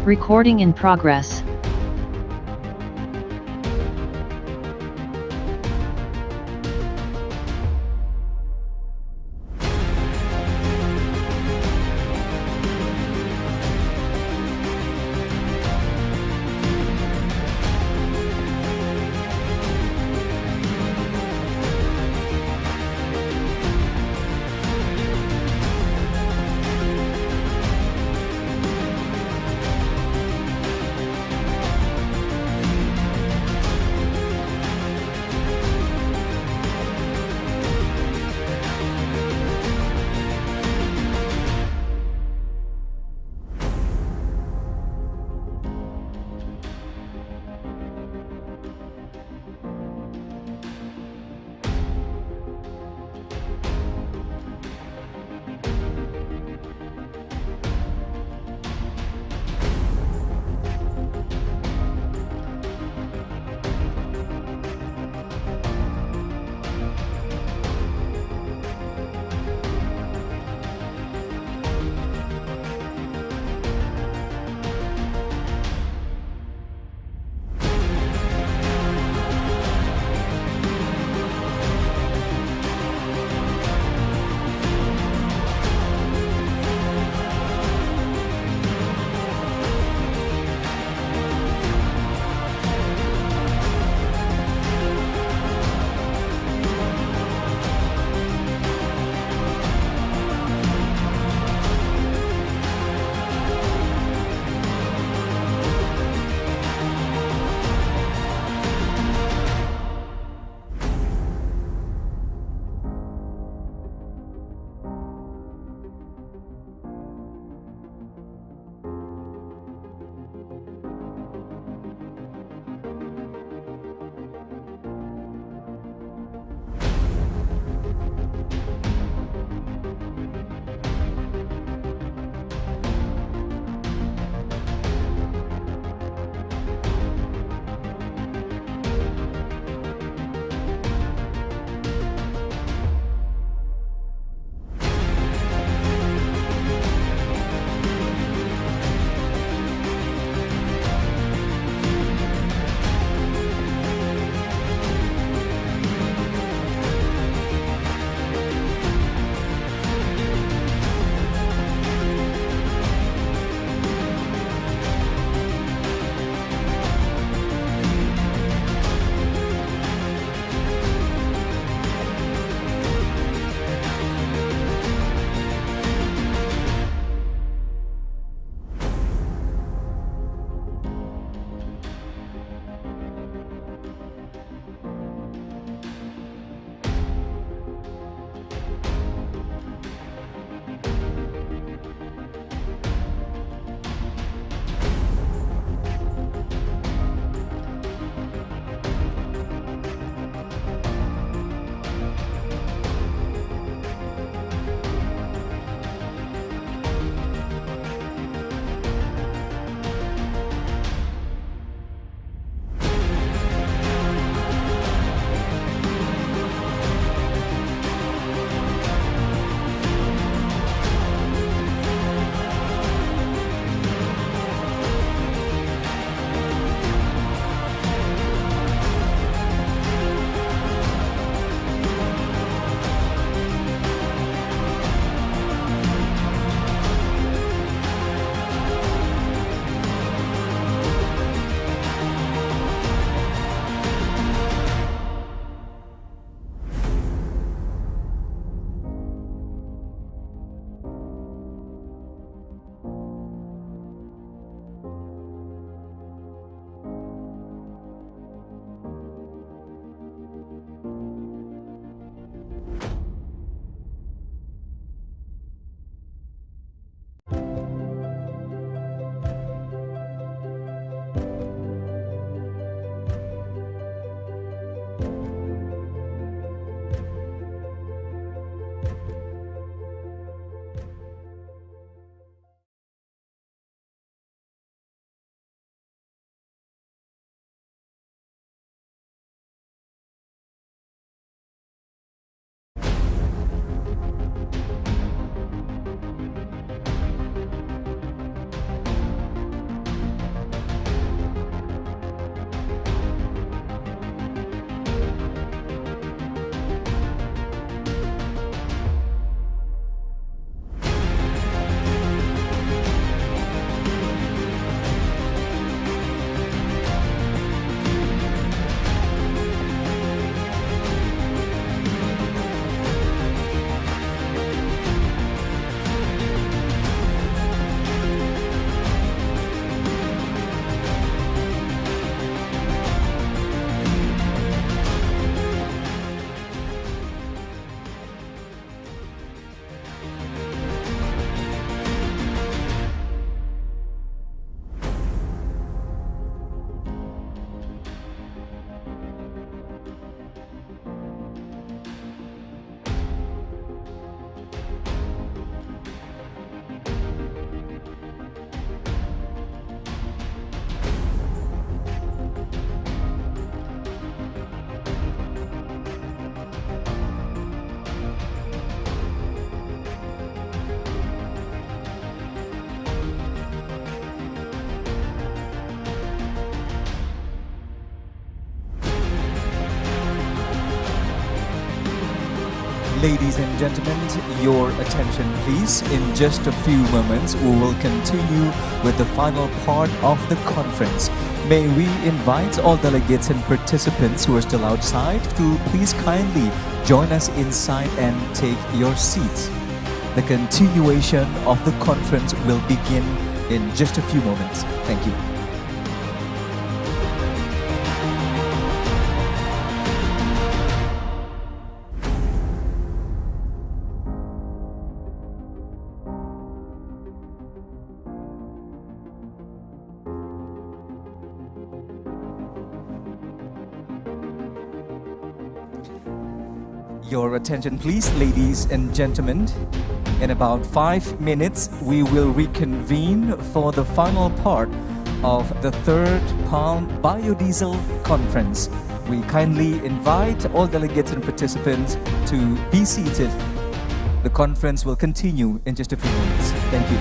Recording in progress. Ladies and gentlemen, your attention please. In just a few moments, we will continue with the final part of the conference. May we invite all delegates and participants who are still outside to please kindly join us inside and take your seats. The continuation of the conference will begin in just a few moments. Thank you. Your attention please, ladies and gentlemen. In about 5 minutes, we will reconvene for the final part of the third Palm Biodiesel Conference. We kindly invite all delegates and participants to be seated. The conference will continue in just a few minutes. Thank you.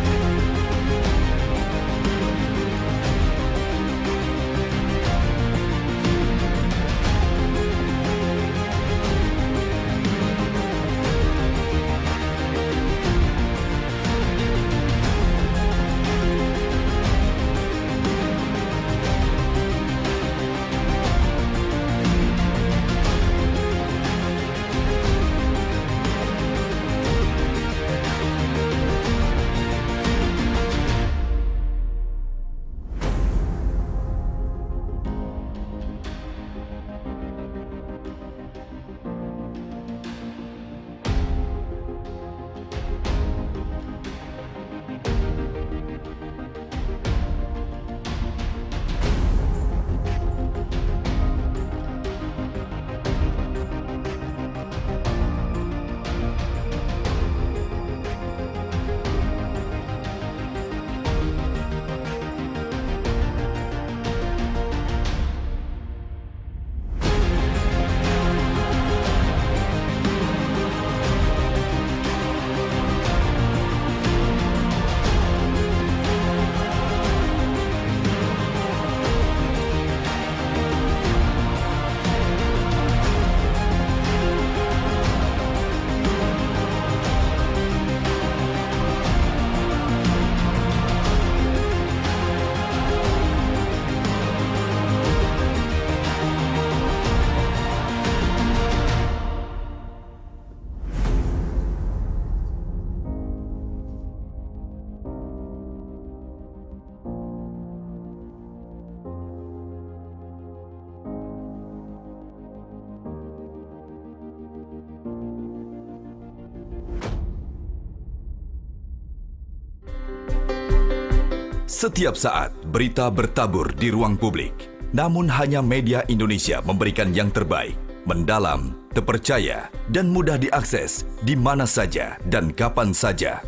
Setiap saat, berita bertabur di ruang publik. Namun hanya media Indonesia memberikan yang terbaik, mendalam, terpercaya, dan mudah diakses di mana saja dan kapan saja.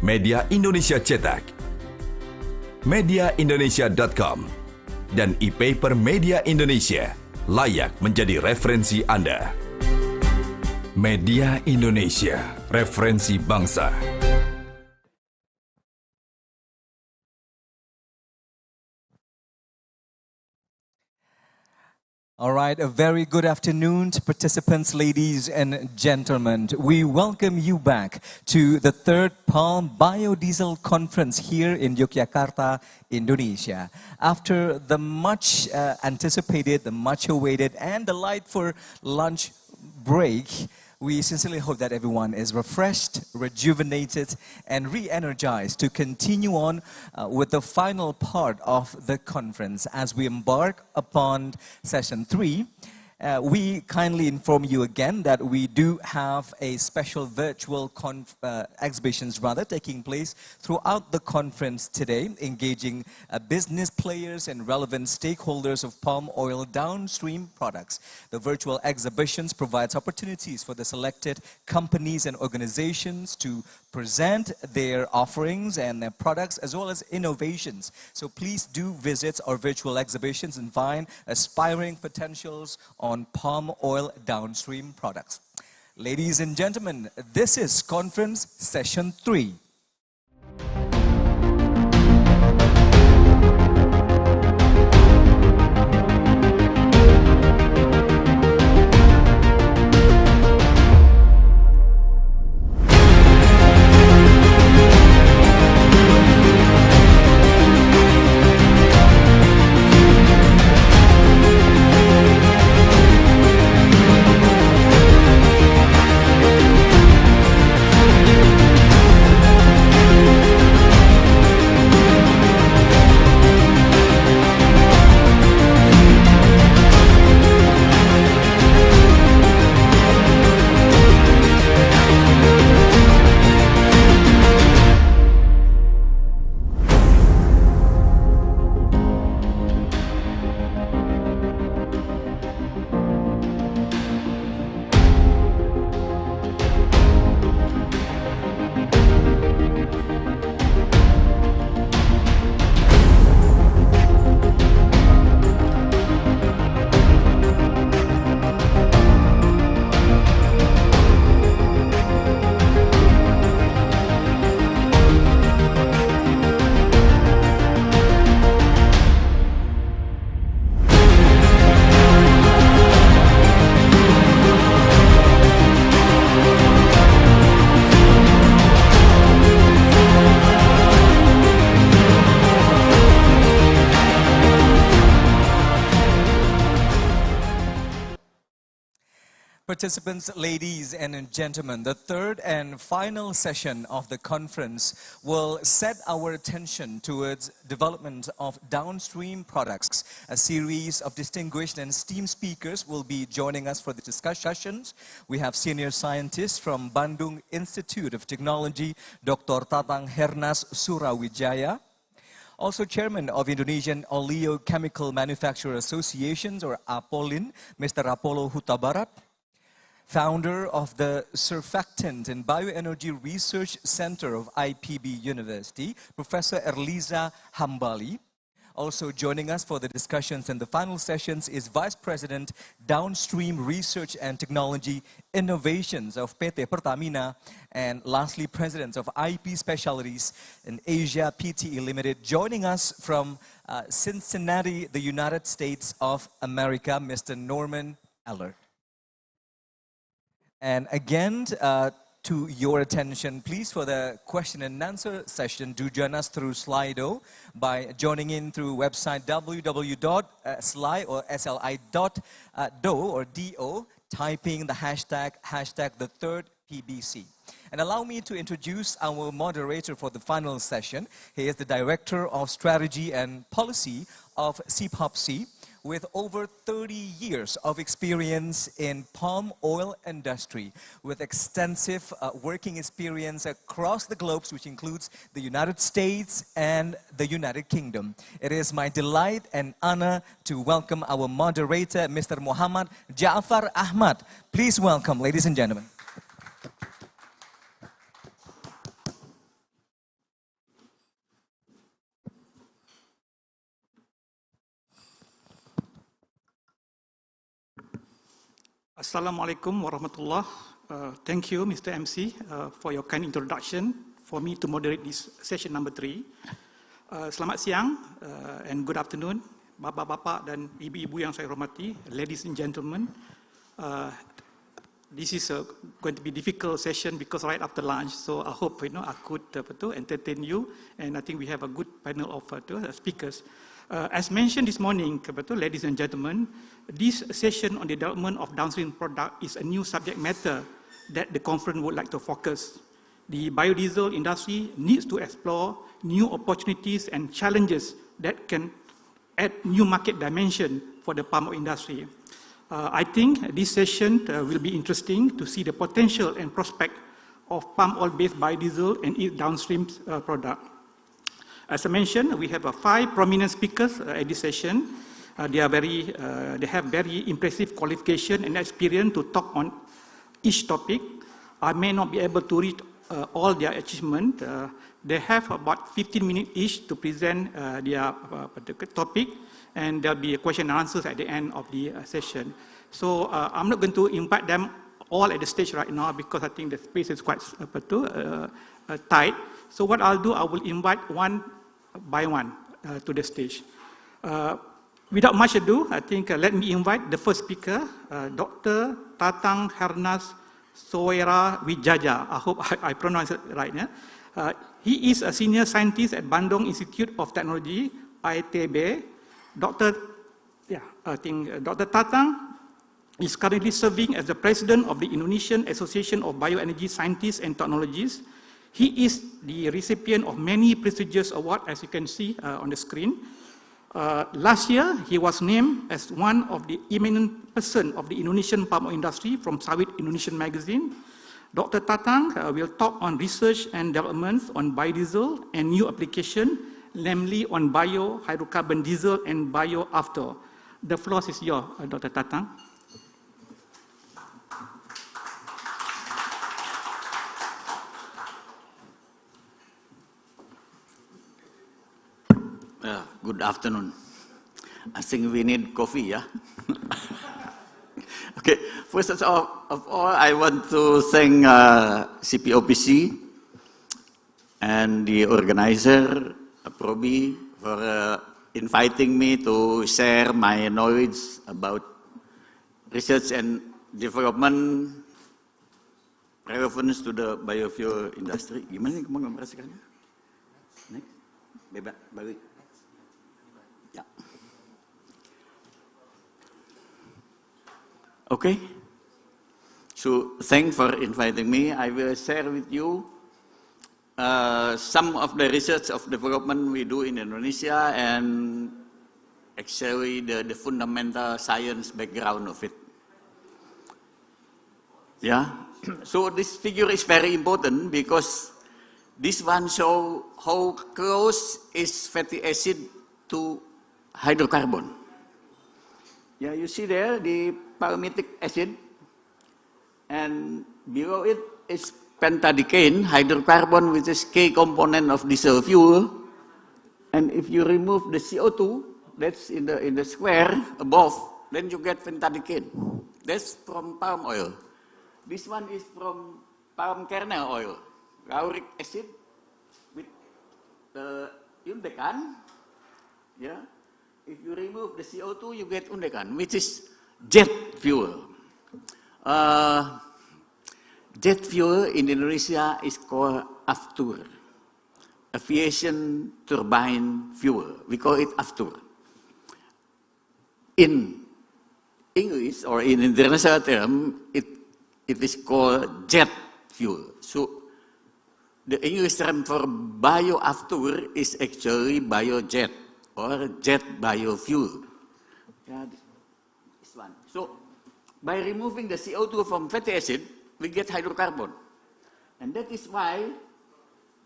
Media Indonesia cetak, mediaindonesia.com, dan e-paper Media Indonesia layak menjadi referensi Anda. Media Indonesia, referensi bangsa. All right, a very good afternoon to participants, ladies and gentlemen. We welcome you back to the third Palm Biodiesel Conference here in Yogyakarta, Indonesia. After the much anticipated, the much awaited, and the light for lunch break, we sincerely hope that everyone is refreshed, rejuvenated, and re-energized to continue on with the final part of the conference. As we embark upon session 3, we kindly inform you again that we do have a special virtual exhibitions taking place throughout the conference today, engaging business players and relevant stakeholders of palm oil downstream products. The virtual exhibitions provides opportunities for the selected companies and organizations to present their offerings and their products as well as innovations. So please do visit our virtual exhibitions and find aspiring potentials on palm oil downstream products. Ladies and gentlemen, this is Conference Session 3. Participants, ladies and gentlemen, the third and final session of the conference will set our attention towards development of downstream products. A series of distinguished and esteemed speakers will be joining us for the discussions. We have senior scientists from Bandung Institute of Technology, Dr. Tatang Hernas Surawijaya. Also Chairman of Indonesian Oleochemical Manufacturer Associations, or APOLIN, Mr. Apollo Hutabarat. Founder of the Surfactant and Bioenergy Research Center of IPB University, Professor Erliza Hambali. Also joining us for the discussions and the final sessions is Vice President, Downstream Research and Technology Innovations of PT Pertamina, and lastly, President of IP Specialties in Asia PTE Limited, joining us from Cincinnati, the United States of America, Mr. Norman Eller. And again, to your attention, please, for the question and answer session, do join us through Slido by joining in through website www.sli.do, typing the hashtag the third PBC. And allow me to introduce our moderator for the final session. He is the Director of Strategy and Policy of CPOPC, with over 30 years of experience in palm oil industry, with extensive working experience across the globe, which includes the United States and the United Kingdom. It is my delight and honor to welcome our moderator, Mr. Muhammad Ja'far Ahmad. Please welcome, ladies and gentlemen. Assalamualaikum warahmatullah. Thank you, Mr. MC, for your kind introduction for me to moderate this session number 3. Selamat siang and good afternoon, bapak-bapak dan ibu-ibu yang saya hormati, ladies and gentlemen. This is going to be a difficult session because right after lunch, so I hope I could entertain you, and I think we have a good panel of speakers. As mentioned this morning, ladies and gentlemen, this session on the development of downstream product is a new subject matter that the conference would like to focus. The biodiesel industry needs to explore new opportunities and challenges that can add new market dimension for the palm oil industry. I think this session will be interesting to see the potential and prospect of palm oil-based biodiesel and its downstream product. As I mentioned, we have 5 prominent speakers at this session. They have very impressive qualification and experience to talk on each topic. I may not be able to read all their achievement. They have about 15 minutes each to present their topic, and there'll be a question and answers at the end of the session. So I'm not going to invite them all at the stage right now because I think the space is quite tight. So what I'll do, I will invite one by one to the stage. Without much ado, I think let me invite the first speaker, Dr. Tatang Hernas Surawijaya. I hope I pronounced it right. Yeah? He is a senior scientist at Bandung Institute of Technology, ITB. Dr. Tatang is currently serving as the president of the Indonesian Association of Bioenergy Scientists and Technologists. He is the recipient of many prestigious awards, as you can see on the screen. Last year, he was named as one of the eminent person of the Indonesian palm oil industry from Sawit Indonesian magazine. Dr. Tatang will talk on research and development on biodiesel and new application, namely on bio-hydrocarbon diesel and bio-after. The floor is yours, Dr. Tatang. Good afternoon. I think we need coffee, yeah? Okay, first of all, I want to thank CPOPC and the organizer, Probi, for inviting me to share my knowledge about research and development relevance to the biofuel industry. Gimana nih kamu memperhatikannya? Next, bebas, balik. Yeah. Okay. So thanks for inviting me. I will share with you some of the research of development we do in Indonesia and actually the fundamental science background of it. Yeah, so this figure is very important because this one shows how close is fatty acid to hydrocarbon. Yeah, you see there the palmitic acid, and below it is pentadecane, hydrocarbon, which is key component of diesel fuel. And if you remove the CO2, that's in the square above, then you get pentadecane. That's from palm oil. This one is from palm kernel oil, lauric acid with undecan. Yeah. If you remove the CO2, you get undecan, which is jet fuel. Jet fuel in Indonesia is called aftur, aviation turbine fuel. We call it aftur. In English or in international term, it is called jet fuel. So the English term for bioaftur is actually biojet or jet biofuel. Yeah, this one. So by removing the CO2 from fatty acid, we get hydrocarbon. And that is why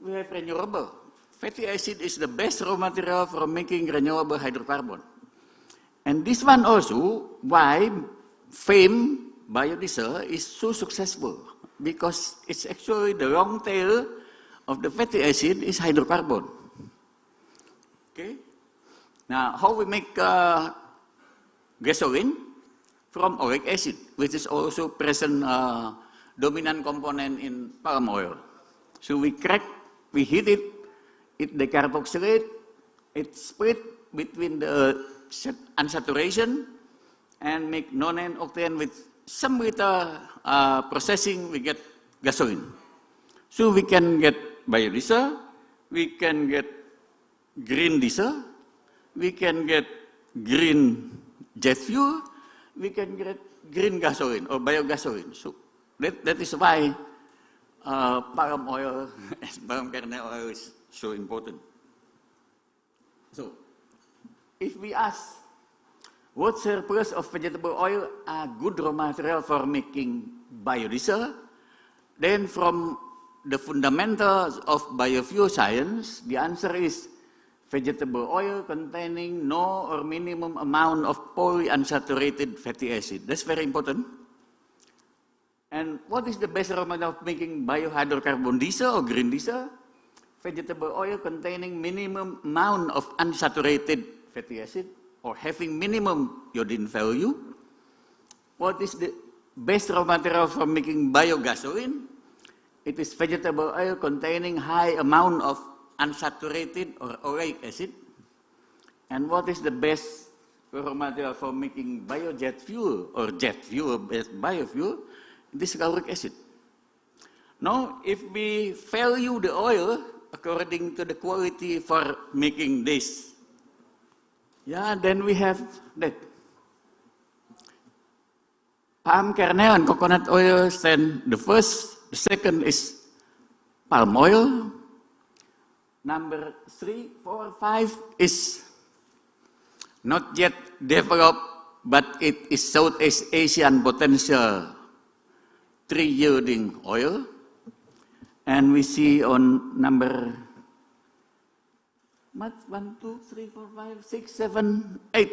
we have renewable. Fatty acid is the best raw material for making renewable hydrocarbon. And this one also why FAME biodiesel is so successful, because it's actually the long tail of the fatty acid is hydrocarbon. Okay. Now, how we make gasoline? From oleic acid, which is also present dominant component in palm oil. So we crack, we heat it, it decarboxylate, it split between the unsaturation and make non-octane with some little processing, we get gasoline. So we can get biodiesel, we can get green diesel, we can get green jet fuel, we can get green gasoline or biogasoline. So that is why palm oil and palm kernel oil is so important. So if we ask what surplus of vegetable oil are good raw material for making biodiesel, then from the fundamentals of biofuel science, the answer is vegetable oil containing no or minimum amount of polyunsaturated fatty acid. That's very important. And what is the best raw material of making biohydrocarbon diesel or green diesel? Vegetable oil containing minimum amount of unsaturated fatty acid or having minimum iodine value. What is the best raw material for making biogasoline? It is vegetable oil containing high amount of unsaturated or oleic acid. And what is the best raw material for making biojet fuel or jet fuel based biofuel? This is lauric acid. Now, if we value the oil according to the quality for making this, yeah, then we have that. Palm kernel and coconut oil stand the first. The second is palm oil. Number 3, 4, 5 is not yet developed, but it is Southeast Asian potential tree yielding oil. And we see on number 1, 2, 3, 4, 5, 6, 7, 8.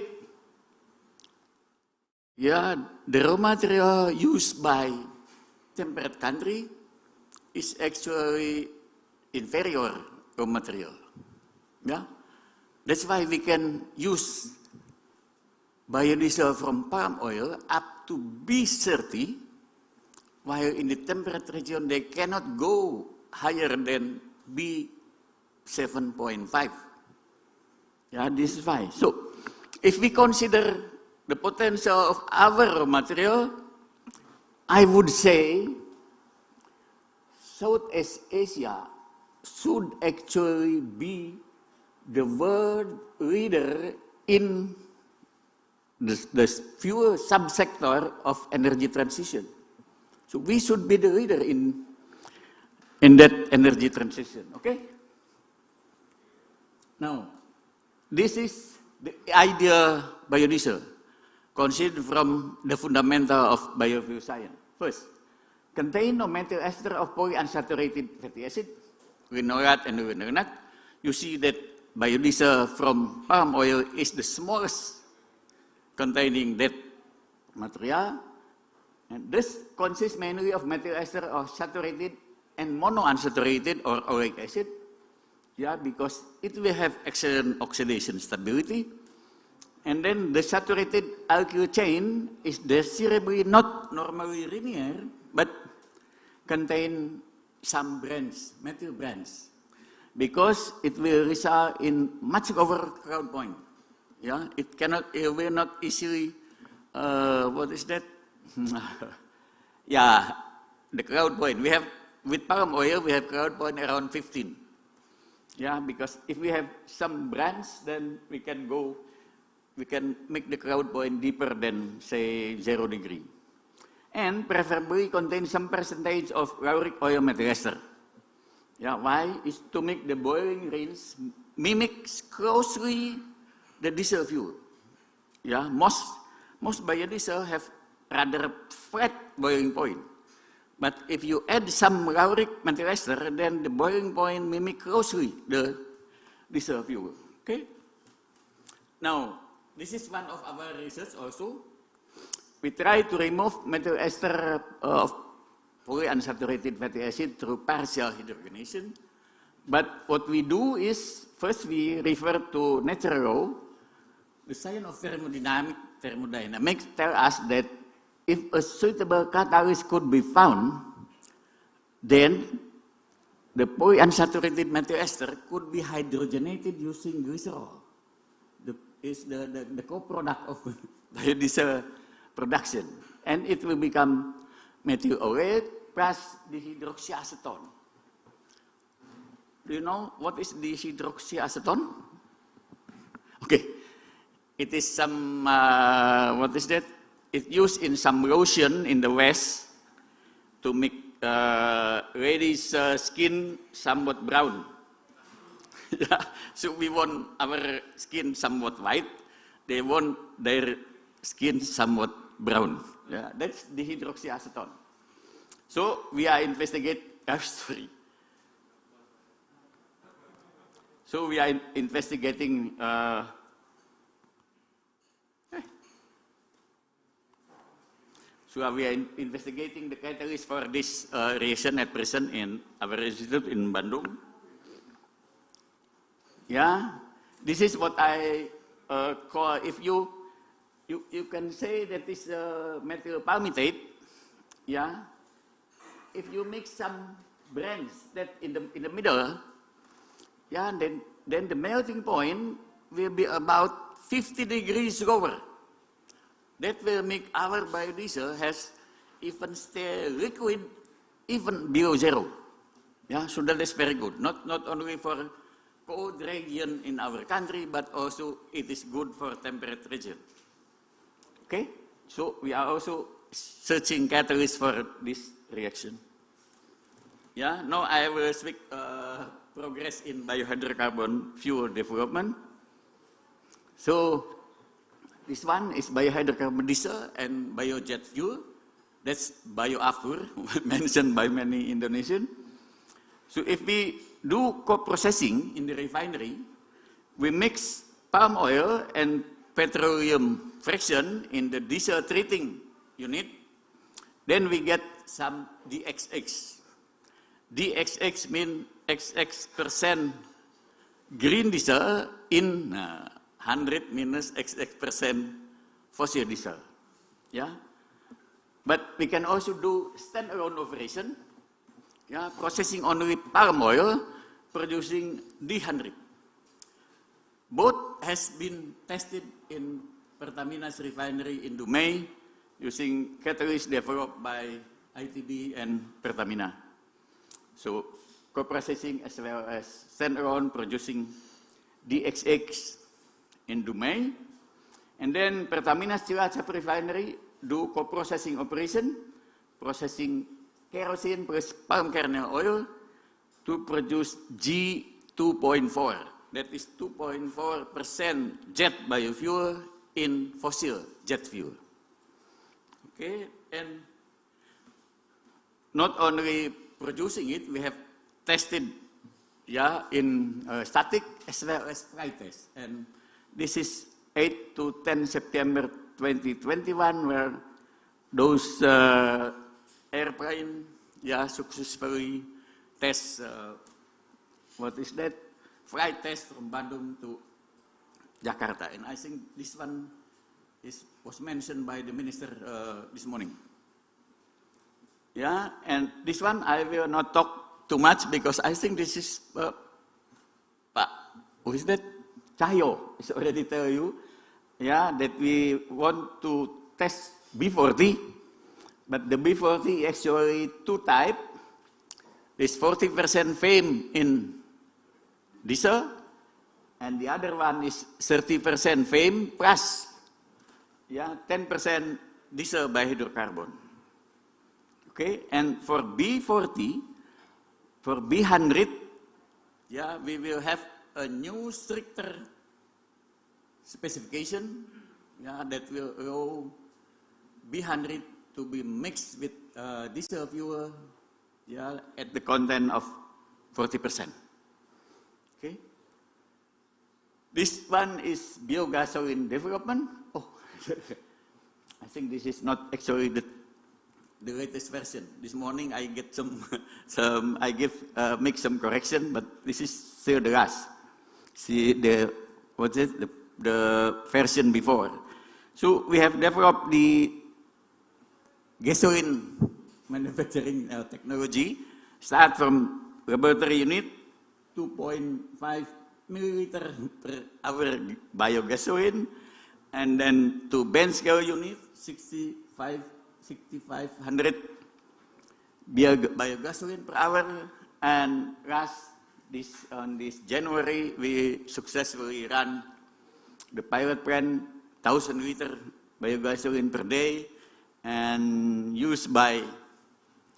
Yeah, the raw material used by temperate country is actually inferior raw material. Yeah, that's why we can use biodiesel from palm oil up to B30, while in the temperate region they cannot go higher than B7.5. Yeah, this is why. So, if we consider the potential of our raw material, I would say Southeast Asia should actually be the world leader in the fuel subsector of energy transition. So we should be the leader in that energy transition, okay? Now, this is the idea biodiesel, considered from the fundamental of biofuel science. First, contain no methyl ester of polyunsaturated fatty acid. We know that and we know that. You see that biodiesel from palm oil is the smallest containing that material. And this consists mainly of methyl ester of saturated and monounsaturated or oleic acid. Yeah, because it will have excellent oxidation stability. And then the saturated alkyl chain is desirably not normally linear, but contain some branch, methyl branch, because it will result in much lower crowd point. Yeah, it will not easily, what is that? Yeah, the crowd point. We have, with palm oil, we have crowd point around 15. Yeah, because if we have some branch, then we can make the crowd point deeper than, say, 0 degree. And preferably contain some percentage of lauric oil methyl ester. Yeah, why? Is to make the boiling rinse mimics closely the diesel fuel. Yeah, most biodiesel have rather flat boiling point. But if you add some lauric methyl ester, then the boiling point mimic closely the diesel fuel. Okay? Now, this is one of our research also. We try to remove methyl ester of polyunsaturated fatty acid through partial hydrogenation. But what we do is, first we refer to natural law. The science of thermodynamics tell us that if a suitable catalyst could be found, then the polyunsaturated methyl ester could be hydrogenated using glycerol. The co-product of biodiesel production. And it will become methyl oleic plus dihydroxyacetone. Do you know what is dihydroxyacetone? Okay. It is some, what is that? It's used in some lotion in the West to make ladies' skin somewhat brown. Yeah. So we want our skin somewhat white. They want their skin somewhat brown. Yeah, that's dihydroxyacetone. So we are investigating. So we are investigating. So we are investigating the catalyst for this reaction at present in our institute in Bandung. Yeah, this is what I call, if you can say that this methyl palmitate. Yeah, if you mix some brands that in the middle, yeah, then the melting point will be about 50 degrees lower. That will make our biodiesel has even stay liquid even below 0. Yeah, so that is very good. Not only for cold region in our country, but also it is good for temperate region. Okay, so we are also searching catalysts for this reaction. Yeah, now I will speak progress in biohydrocarbon fuel development. So this one is biohydrocarbon diesel and biojet fuel. That's bioafur, mentioned by many Indonesian. So if we do co-processing in the refinery, we mix palm oil and petroleum fraction in the diesel treating unit, then we get some DXX. DXX means XX% green diesel in 100 minus XX% fossil diesel. Yeah, but we can also do standalone operation. Yeah, processing only palm oil, producing D100. Both has been tested in Pertamina's refinery in Dumai using catalyst developed by ITB and Pertamina. So co-processing as well as standalone producing DXX in Dumai. And then Pertamina's Cilacap refinery do co-processing operation processing kerosene plus palm kernel oil to produce G2.4. That is 2.4% jet biofuel in fossil jet fuel. Okay, and not only producing it, we have tested in static as well as flight test. And this is 8 to 10 September 2021, where those airplane successfully test, flight test from Bandung to Jakarta. And I think this one was mentioned by the minister this morning. Yeah, and this one I will not talk too much because I think this is, who is that? Cahyo is already tell you, that we want to test B40, but the B40 actually two type. There's 40% fame in diesel, and the other one is 30% fame plus 10% diesel by hydrocarbon. Okay, and for B40, for B100, we will have a new stricter specification that will allow B100 to be mixed with diesel fuel at the content of 40%. Okay. This one is biogasoline development. Oh, I think this is not actually the latest version. This morning I get make some correction, but this is still the last. See the version before. So we have developed the gasoline manufacturing technology. Start from laboratory unit, 2.5 milliliter per hour biogasoline, and then to bench scale unit, 6,500 biogasoline per hour, and on this January, we successfully ran the pilot plant, 1,000 liter biogasoline per day, and used by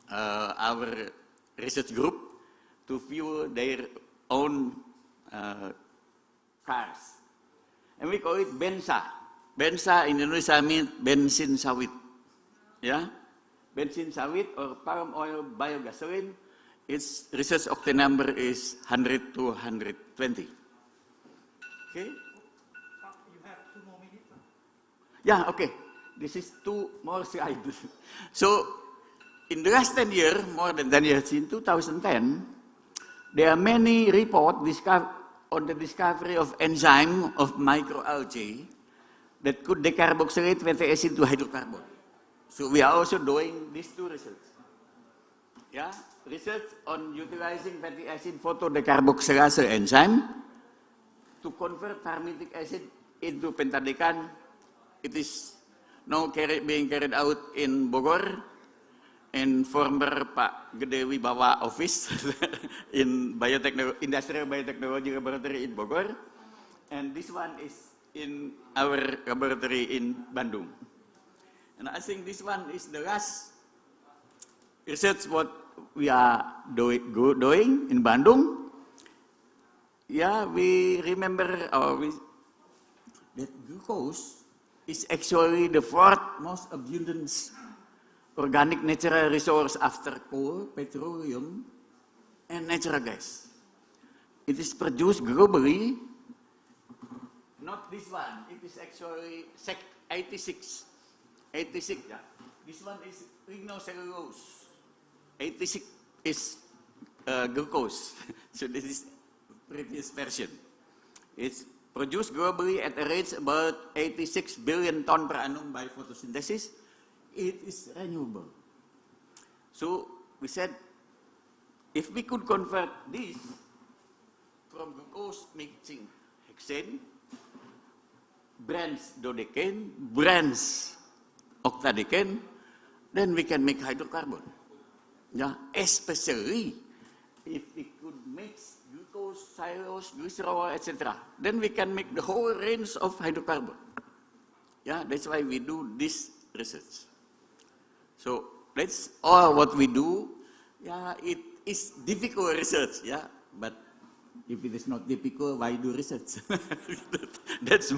our research group to fuel their own cars. And we call it Bensa. Bensa in Indonesia means bensin sawit. Bensin sawit or palm oil biogasoline. Its research octane number is 100 to 120. Okay? You have 2 more minutes? Okay. This is 2 more slides. So, in the last 10 years, more than 10 years, in 2010, there are many reports on the discovery of enzyme of microalgae that could decarboxylate fatty acid to hydrocarbon. So we are also doing these 2 research. Research on utilizing fatty acid photodecarboxylase enzyme to convert palmitic acid into pentadecan. It is now being carried out in Bogor, in former Pak Gede Wibawa office in Industrial Biotechnology Laboratory in Bogor, and this one is in our laboratory in Bandung. And I think this one is the last research what we are doing in Bandung. We remember that glucose is actually the 4th most abundant organic natural resource after coal, petroleum, and natural gas. It is produced globally. Not this one. It is actually 86. 86. This one is lignocellulose. 86 is glucose. So this is previous version. It's produced globally at a rate about 86 billion ton per annum by photosynthesis. It is renewable. So we said, if we could convert this from glucose mixing hexane, branch dodecane, branch octadecane, then we can make hydrocarbon. Especially if we could mix glucose, cellulose, glycerol, etc. Then we can make the whole range of hydrocarbon. That's why we do this research. So That's all what we do. Yeah, it is difficult research, yeah, but if it is not difficult, why do research? That's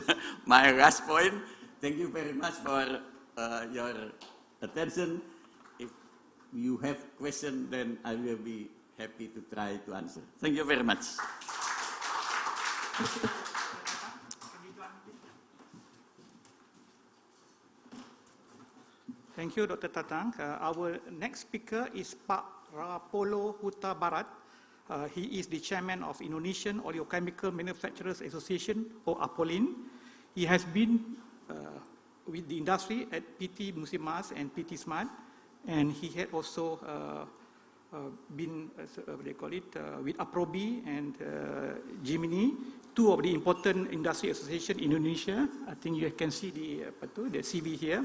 my last point. Thank you very much for your attention. If you have questions, then I will be happy to try to answer. Thank you very much. Thank you, Dr. Tatang. Our next speaker is Pak Rapolo Huta Barat. He is the chairman of Indonesian Oleochemical Manufacturers Association, or APOLIN. He has been with the industry at PT Musim Mas and PT Smart, and he had also been, what they call it, with APROBI and Gemini, two of the important industry associations in Indonesia. I think you can see the CV here.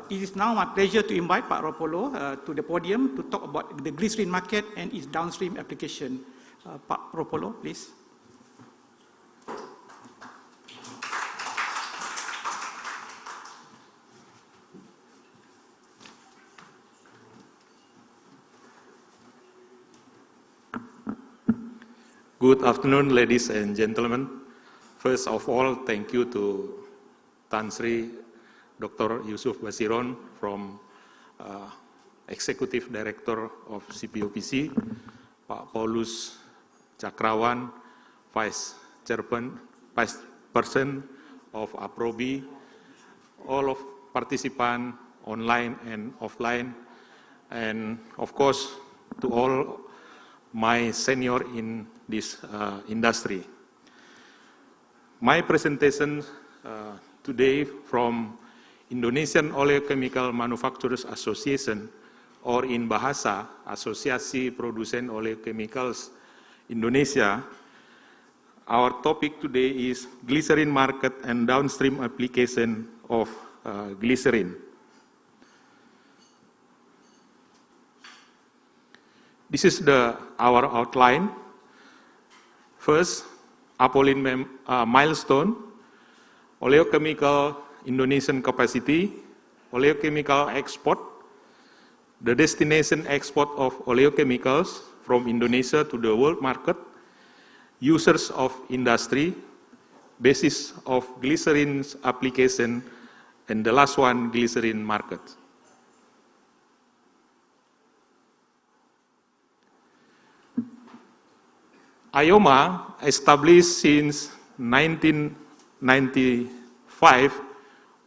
It is now my pleasure to invite Pak Rapolo to the podium to talk about the glycerin market and its downstream application. Pak Rapolo, please. Good afternoon, ladies and gentlemen. First of all, thank you to Tan Sri Dr. Yusuf Basiron from Executive Director of CPOPC, Pak Paulus Chakrawan, Vice Chairperson of APROBI, all of participants online and offline, and of course to all my senior in this industry. My presentation today from Indonesian Oleochemical Manufacturers Association, or in Bahasa, Asosiasi Produsen Oleochemicals Indonesia. Our topic today is glycerin market and downstream application of glycerin. This is our outline. First, APOLIN milestone, oleochemical Indonesian capacity, oleochemical export, the destination export of oleochemicals from Indonesia to the world market, users of industry, basis of glycerin's application, and the last one, glycerin market. IOMA, established since 1995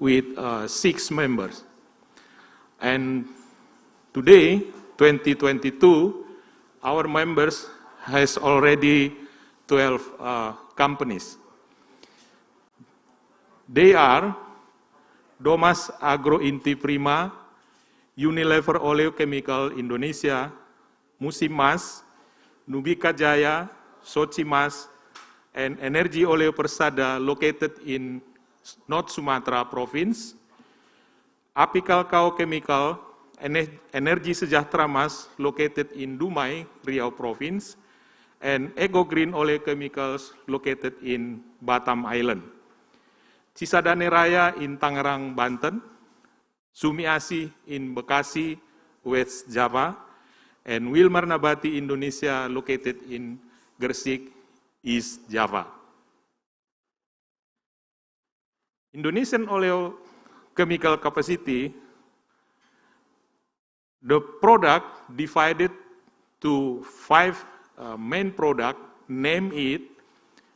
with 6 members. And today, 2022, our members has already 12 companies. They are Domas Agro Inti Prima, Unilever Oleochemical Indonesia, Musim Mas, Nubika Jaya, Sochimas, and Energy Oleo Persada located in North Sumatra Province, Apical Kao Chemical, Energy Sejahtera Mas located in Dumai, Riau Province, and Ego Green Oleochemicals located in Batam Island. Cisadane Raya in Tangerang, Banten, Sumiasi in Bekasi, West Java, and Wilmar Nabati Indonesia located in Gresik, East Java. Indonesian oleochemical capacity, the product divided to 5 main product, name it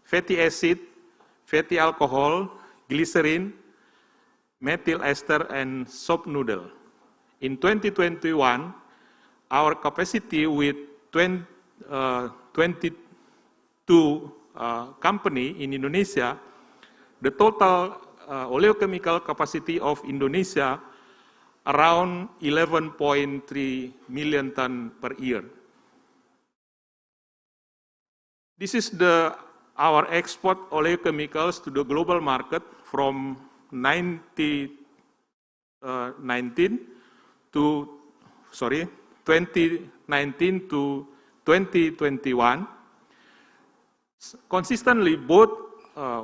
fatty acid, fatty alcohol, glycerin, methyl ester, and soap noodle. In 2021, our capacity with 22 company in Indonesia, the total oleochemical capacity of Indonesia around 11.3 million ton per year. This is our export oleochemicals to the global market from 2019 to 2021. Consistently, both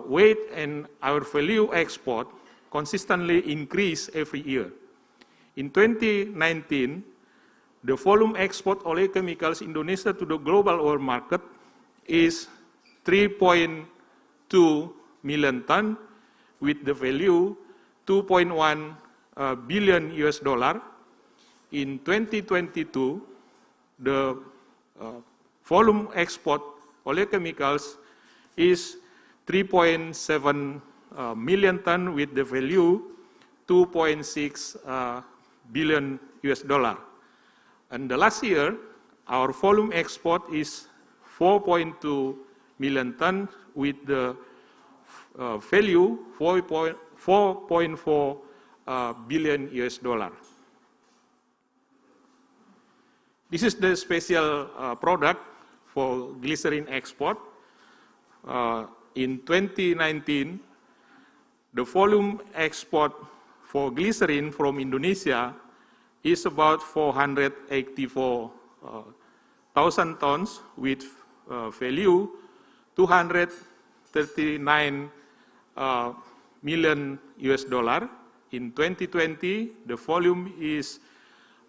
weight and our value export consistently increase every year. In 2019, the volume export oleochemicals Indonesia to the global oil market is 3.2 million ton with the value 2.1 billion US dollar. In 2022, the volume export oleochemicals is 3.7 million ton with the value 2.6 billion US dollar. And the last year, our volume export is 4.2 million ton with the value 4.4 billion US dollar. This is the special product for glycerin export. In 2019, the volume export for glycerin from Indonesia is about 484,000 tons with value 239 million US dollar. In 2020, the volume is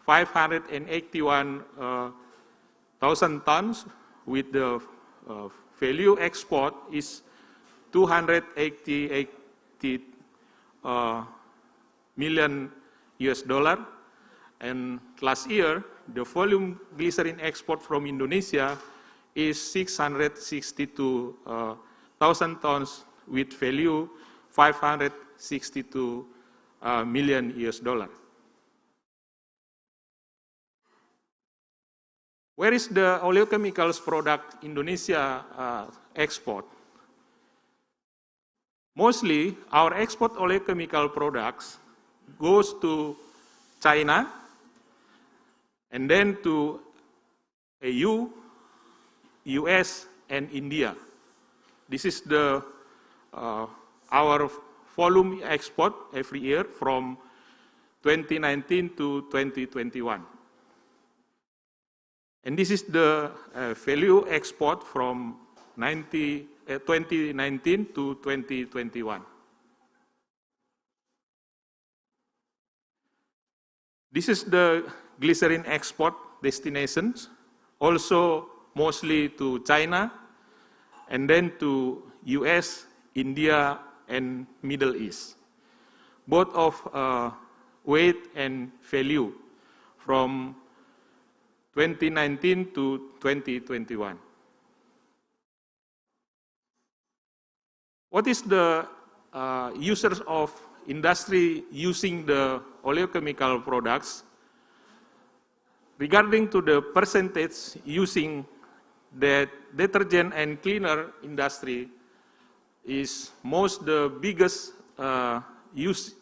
581,000 tons with the value export is 288 million US dollar. And last year, the volume glycerin export from Indonesia is 662,000 tons with value 562 million US dollar. Where is the oleochemicals product Indonesia export? Mostly, our export oleochemical products goes to China, and then to EU, US, and India. This is the our volume export every year from 2019 to 2021. And this is the value export from 2019 to 2021. This is the glycerin export destinations, also mostly to China, and then to US, India, and Middle East. Both of weight and value from 2019 to 2021. What is the users of industry using the oleochemical products? Regarding to the percentage using the detergent and cleaner industry is the biggest using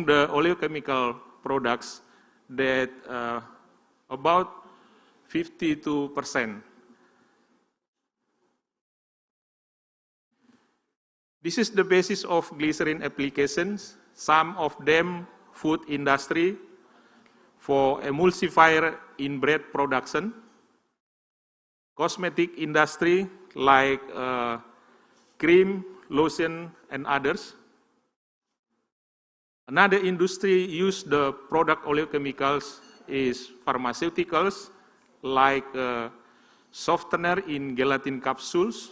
the oleochemical products that about 52%. This is the basis of glycerin applications, some of them food industry for emulsifier in bread production, cosmetic industry like cream, lotion, and others. Another industry use the product oleochemicals is pharmaceuticals like softener in gelatin capsules,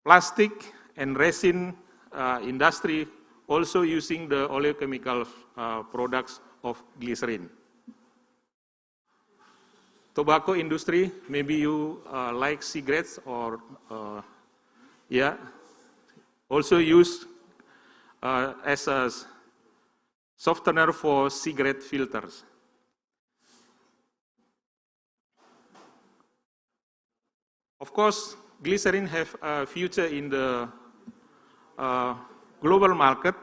plastic and resin industry also using the oleochemical products of glycerin. Tobacco industry, maybe you like cigarettes or also use as a softener for cigarette filters. Of course, glycerin have a future in the global market.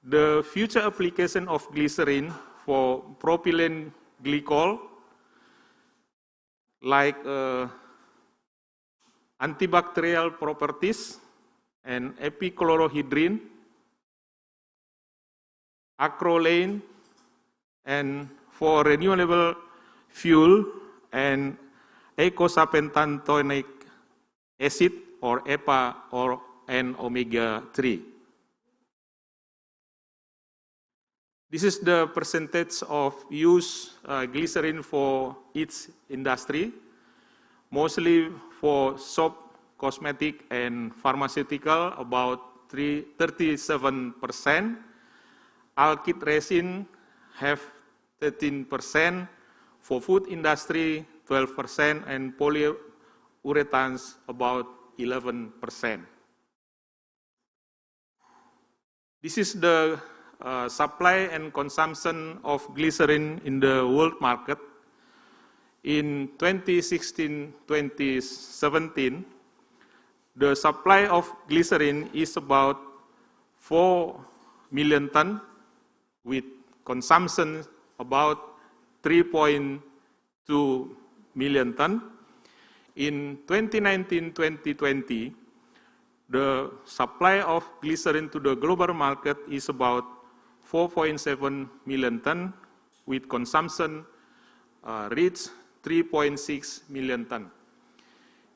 The future application of glycerin for propylene glycol, like antibacterial properties and epichlorohydrin, acrolein, and for renewable fuel and eicosapentaenoic acid or EPA and omega-3. This is the percentage of used glycerin for each industry, mostly for soap, cosmetic, and pharmaceutical, about 37%. Alkyd resin have 13%, for food industry 12%, and polyurethanes about 11%. This is the supply and consumption of glycerin in the world market. In 2016-2017, the supply of glycerin is about 4 million tons, with consumption about 3.2 million tons. In 2019-2020, the supply of glycerin to the global market is about 4.7 million tons, with consumption reached 3.6 million tons.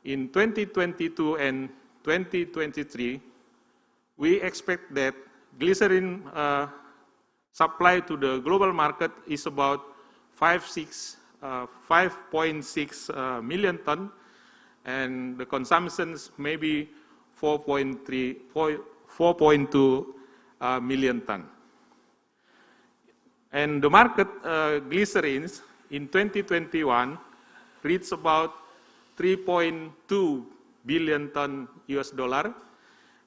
In 2022 and 2023, we expect that glycerin supply to the global market is about 5.6 million tons, and the consumptions may be 4.2 million tons. And the market glycerins in 2021 reached about 3.2 billion ton US dollar,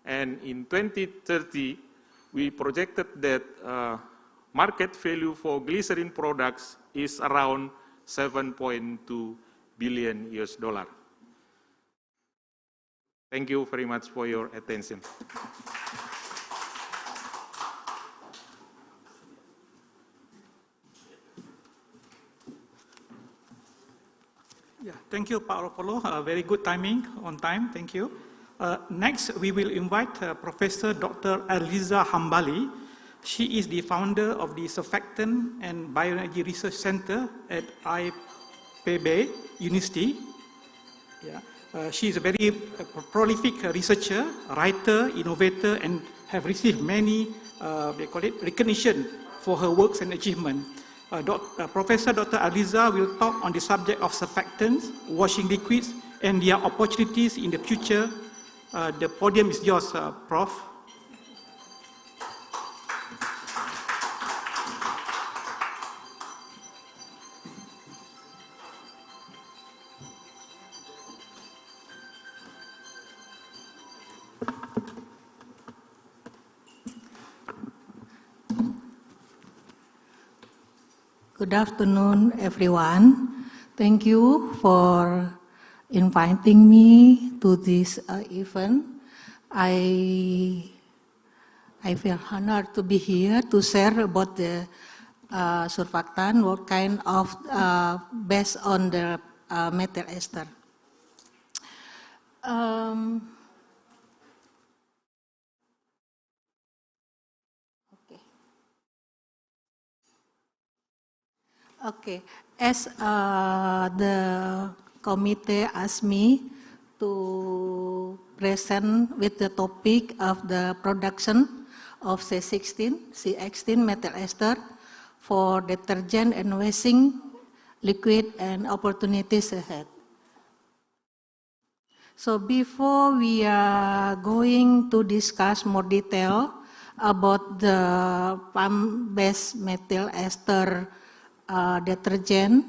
and in 2030 we projected that market value for glycerin products is around 7.2 billion US dollar. Thank you very much for your attention. Yeah, thank you, Pak Ropolo. Very good timing, on time. Thank you. Next, we will invite Professor Dr. Aliza Hambali. She is the founder of the Surfactant and Bioenergy Research Center at IPB University. Yeah. She is a very prolific researcher, writer, innovator, and have received many recognition for her works and achievement. Professor Dr. Aliza will talk on the subject of surfactants, washing liquids, and their opportunities in the future. The podium is yours, Prof. Good afternoon, everyone. Thank you for inviting me to this event. I feel honored to be here to share about the surfactant, what kind of based on the methyl ester. Okay, as the committee asked me to present with the topic of the production of C16 methyl ester for detergent and washing liquid and opportunities ahead. So before we are going to discuss more detail about the pump-based methyl ester detergent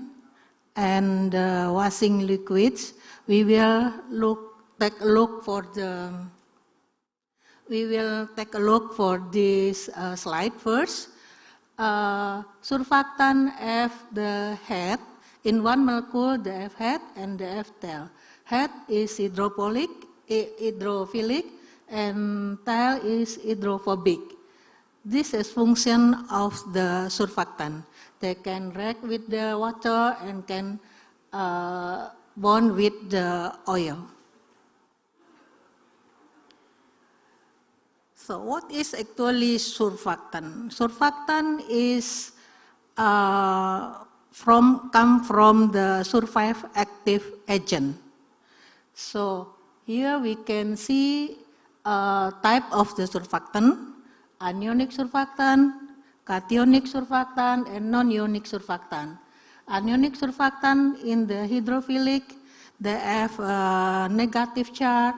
and washing liquids, we will take a look for this slide first. Surfactant have the head in one molecule, the F head and the F tail. Head is hydrophilic, and tail is hydrophobic. This is function of the surfactant. They can react with the water and can bond with the oil. So what is actually surfactant? Surfactant is come from the survive active agent. So here we can see type of the surfactant: anionic surfactant, cationic surfactant, and non-ionic surfactant. Anionic surfactant in the hydrophilic, they have negative charge,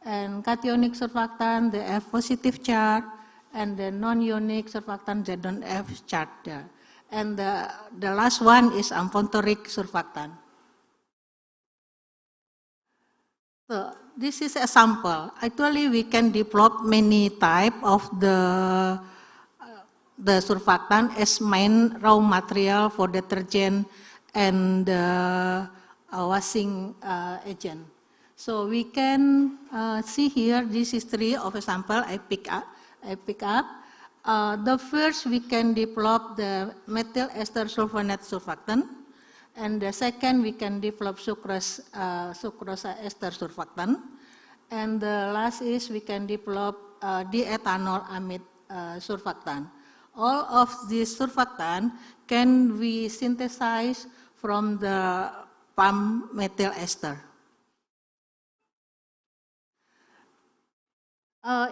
and cationic surfactant, they have positive charge, and the non-ionic surfactant, they don't have charge there. And the last one is amphoteric surfactant. So this is a sample. Actually, we can develop many types of the surfactant as main raw material for detergent and washing agent. So we can see here, this is three of a sample I pick up. The first, we can develop the methyl ester sulfonate surfactant. And the second, we can develop sucrose ester surfactant. And the last is we can develop diethanol amide surfactant. All of these surfactant can be synthesized from the palm methyl ester.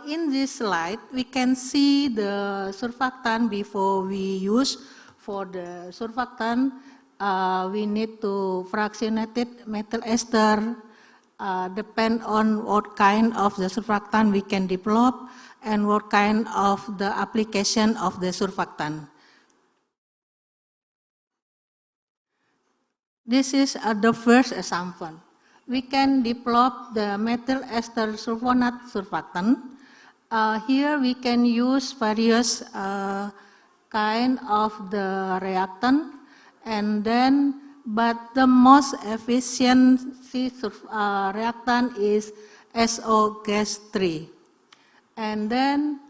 In this slide, we can see the surfactant before we use. For the surfactant, we need to fractionate it, methyl ester, depend on what kind of the surfactant we can develop and what kind of the application of the surfactant. This is the first example. We can develop the methyl ester sulfonate surfactant. Here we can use various kind of the reactant, and then, but the most efficient reactant is SO gas 3. And then,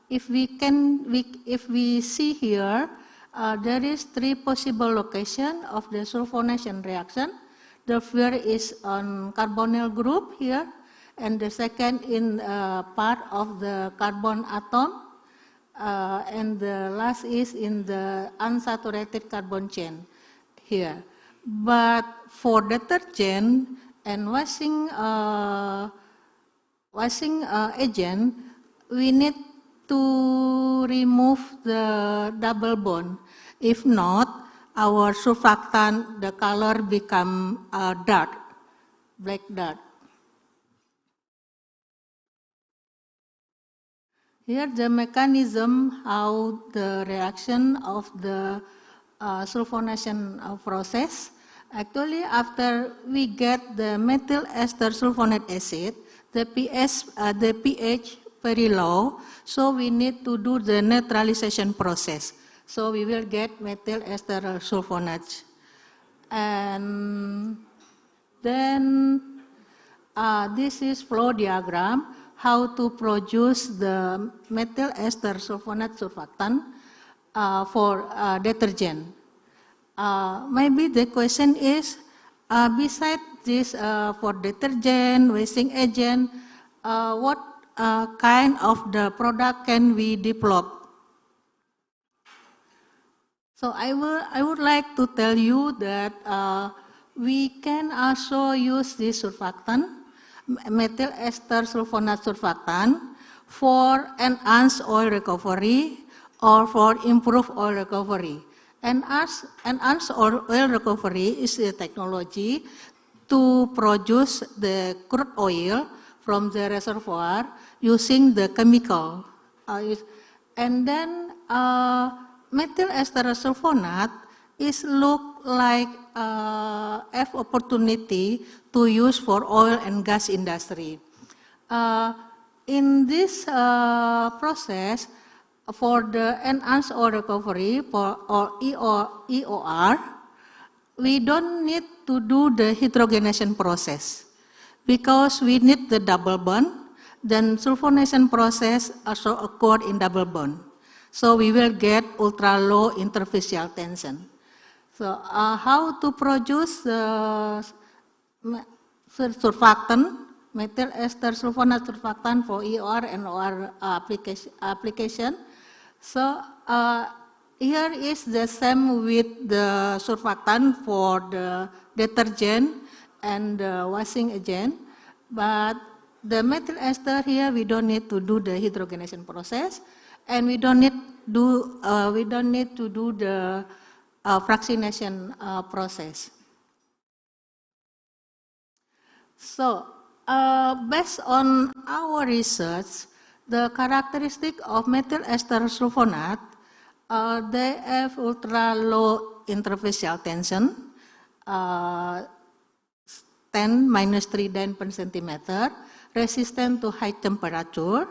if we see here, there is three possible locations of the sulfonation reaction. The first is on carbonyl group here, and the second in part of the carbon atom, and the last is in the unsaturated carbon chain here. But for detergent and washing agent, we need to remove the double bond. If not, our surfactant, the color become dark, black dark. Here the mechanism how the reaction of the sulfonation process. Actually, after we get the methyl ester sulfonate acid, the pH very low, so we need to do the neutralization process. So we will get methyl ester sulfonate. And then this is flow diagram, how to produce the methyl ester sulfonate surfactant for detergent. Maybe the question is, besides this for detergent, washing agent, what kind of the product can we develop? So I would like to tell you that we can also use this surfactant, methyl ester sulfonate surfactant, for enhanced oil recovery or for improved oil recovery. Enhanced oil recovery is a technology to produce the crude oil from the reservoir using the chemical. And then methyl ester sulfonate is look like have opportunity to use for oil and gas industry. In this process, for the enhanced oil recovery or EOR, we don't need to do the hydrogenation process because we need the double bond. Then sulfonation process also occurred in double bond. So we will get ultra low interfacial tension. So how to produce surfactant, methyl ester sulfonate surfactant for EOR and OR application. So here is the same with the surfactant for the detergent and the washing agent, but the methyl ester here we don't need to do the hydrogenation process, and we don't need need to do the fractionation process. So, based on our research, the characteristic of methyl ester sulfonate, they have ultra low interfacial tension, 10 minus 3 Dyn per centimeter, resistant to high temperature,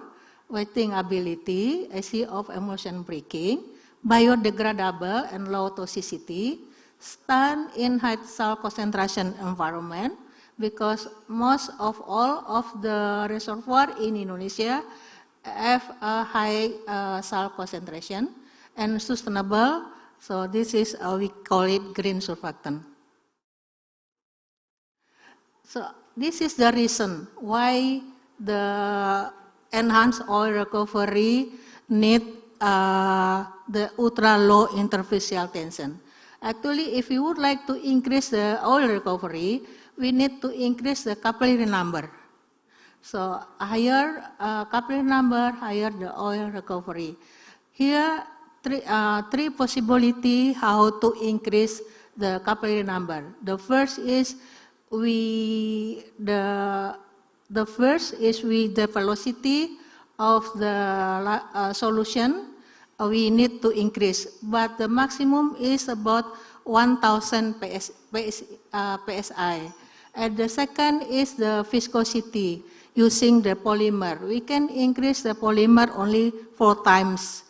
wetting ability, AC of emulsion breaking, biodegradable and low toxicity, stand in high salt concentration environment, because most of all of the reservoir in Indonesia have a high salt concentration and sustainable. So this is, we call it green surfactant. So this is the reason why the enhanced oil recovery need the ultra low interfacial tension. Actually, if you would like to increase the oil recovery, we need to increase the capillary number. So higher capillary number, higher the oil recovery. Here, three possibility how to increase the capillary number. The first is with the velocity of the solution, we need to increase, but the maximum is about 1,000 psi. And the second is the viscosity using the polymer. We can increase the polymer only 4 times,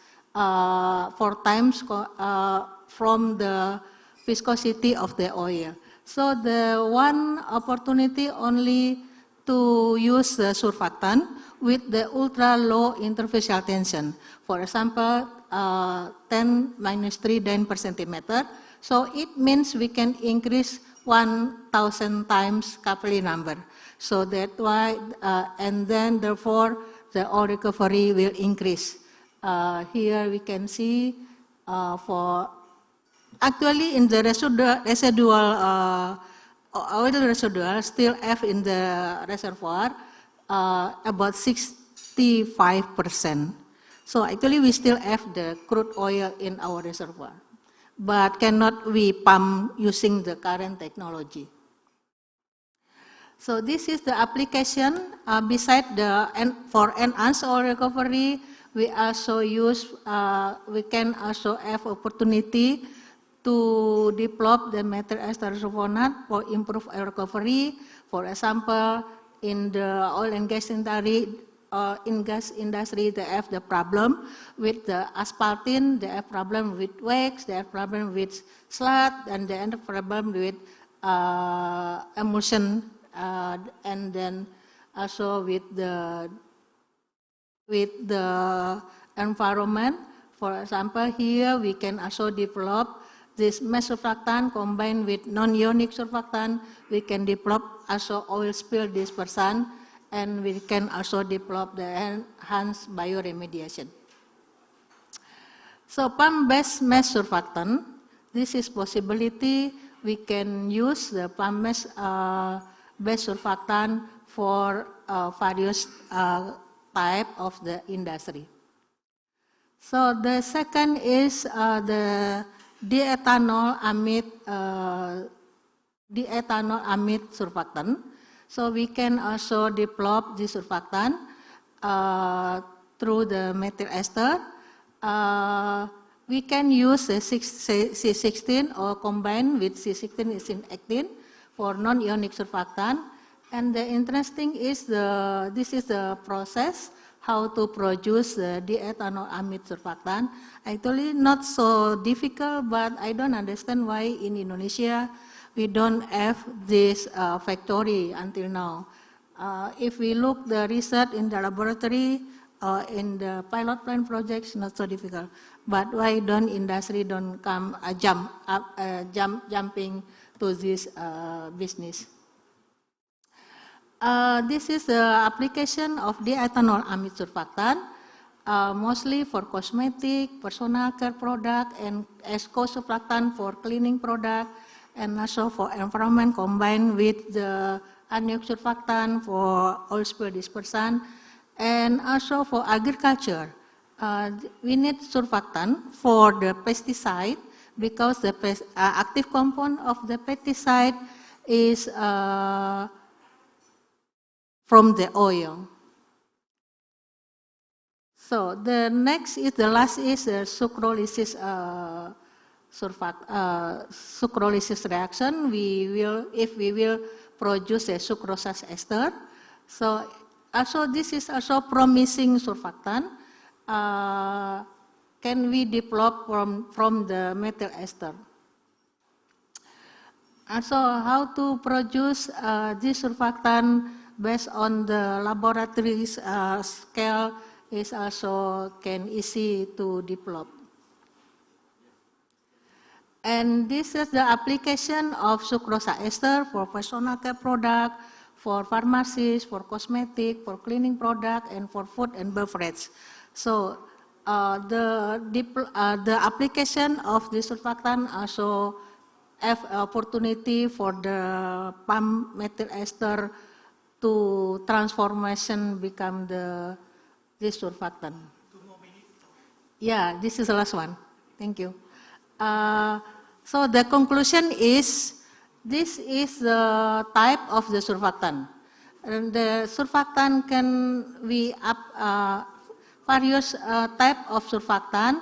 from the viscosity of the oil. So the one opportunity only to use the surfactant with the ultra low interfacial tension. For example, 10 minus 3 Dyn per centimeter. So it means we can increase 1,000 times capillary number. So that why, and then therefore the oil recovery will increase. Here we can see actually in the residual oil residual still F in the reservoir about 65%. So actually we still have the crude oil in our reservoir, but cannot we pump using the current technology. So this is the application. Beside for enhanced oil recovery, we also use, we can also have opportunity to develop the methyl ester sulfonate for improved oil recovery. For example, in the oil and gas industry, they have the problem with the asphaltene, they have problem with wax, they have problem with slag, and they have problem with emulsion, and then also with the environment. For example, here we can also develop this mesh surfactant combined with non-ionic surfactant. We can develop also oil spill dispersant, and we can also develop the enhanced bioremediation. So pump-based mesh surfactant, this is possibility. We can use the pump-based surfactant for various type of the industry. So the second is the diethanol amide surfactant. So we can also develop this surfactant through the methyl ester. We can use the C16 or combine with C16 is in actin for non-ionic surfactant. And the interesting is this is the process how to produce the diethanol amide surfactant. Actually not so difficult, but I don't understand why in Indonesia we don't have this factory until now. If we look the research in the laboratory, in the pilot plant projects, not so difficult. But why don't industry don't come jumping to this business? This is the application of diethanol amide surfactant, mostly for cosmetic, personal care product, and as co-surfactant for cleaning product, and also for environment combined with the anionic surfactant for oil spill dispersant, and also for agriculture. we need surfactant for the pesticide because the active compound of the pesticide is from the oil. So the last is sucrolysis sucrolysis reaction. If we will produce a sucrose ester. So also this is also promising surfactant. Can we develop from the methyl ester? Also, how to produce this surfactant based on the laboratory scale is also easy to develop. And this is the application of sucrose ester for personal care product, for pharmacies, for cosmetic, for cleaning product, and for food and beverage. So the application of this surfactant also have opportunity for the palm methyl ester to transformation become this surfactant. 2 more minutes. Yeah, this is the last one. Thank you. So the conclusion is, this is the type of the surfactant. And the surfactant can be various type of surfactant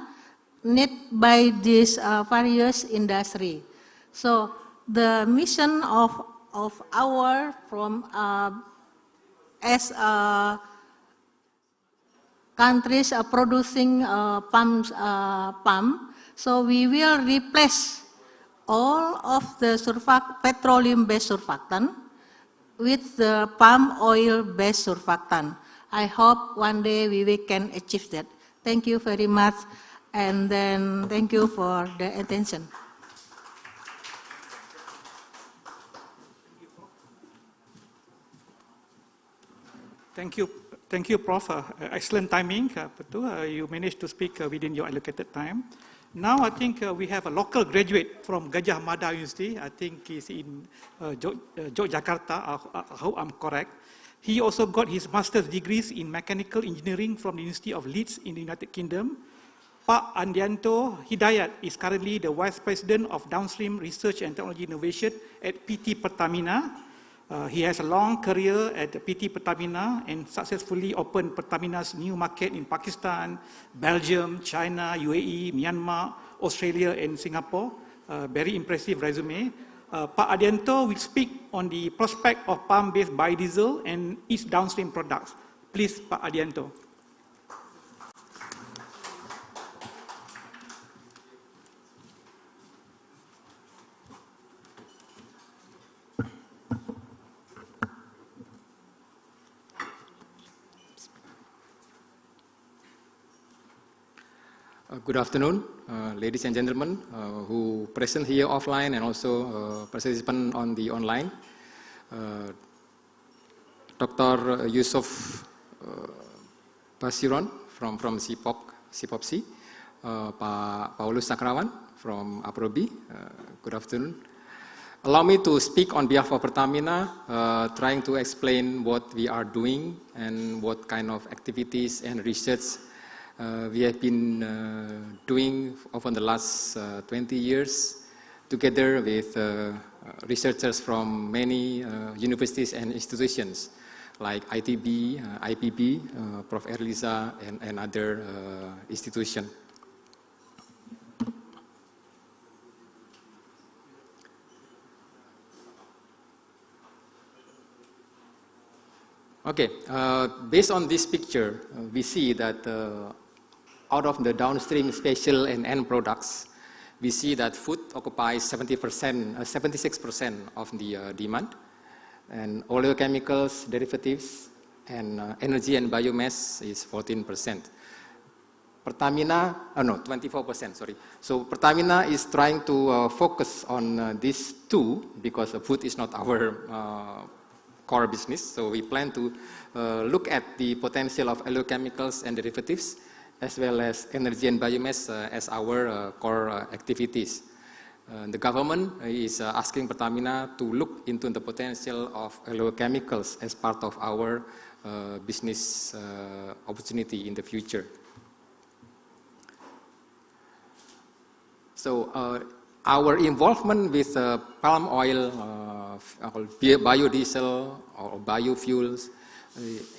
need by this various industry. So the mission of our as countries producing palm, so we will replace all of the petroleum-based surfactant with the palm oil-based surfactant. I hope one day we can achieve that. Thank you very much, and then thank you for the attention. Thank you, Prof. Excellent timing. You managed to speak within your allocated time. Now I think we have a local graduate from Gajah Mada University. I think he's in Yogyakarta. I hope I'm correct. He also got his master's degrees in mechanical engineering from the University of Leeds in the United Kingdom. Pak Andianto Hidayat is currently the Vice President of Downstream Research and Technology Innovation at PT Pertamina. He has a long career at PT Pertamina and successfully opened Pertamina's new market in Pakistan, Belgium, China, UAE, Myanmar, Australia, and Singapore. Very impressive resume. Pak Adianto will speak on the prospect of palm-based biodiesel and its downstream products. Please, Pak Adianto. Good afternoon, ladies and gentlemen who present here offline and also participant on the online. Dr. Yusuf Basiron from CPOPC, Pak Paulus Chakrawan from Aprobi. Good afternoon. Allow me to speak on behalf of Pertamina, trying to explain what we are doing and what kind of activities and research we have been doing over the last 20 years together with researchers from many universities and institutions like ITB, IPB, Prof. Erliza, and other institutions. Okay, based on this picture, we see that out of the downstream special and end products, we see that food occupies 76% of the demand, and oleochemicals, derivatives, and energy and biomass is 14%. Pertamina, 24%, sorry. So Pertamina is trying to focus on these two because food is not our core business. So we plan to look at the potential of oleochemicals and derivatives as well as energy and biomass as our core activities. The government is asking Pertamina to look into the potential of oleochemicals as part of our business opportunity in the future. So our involvement with palm oil, biodiesel or biofuels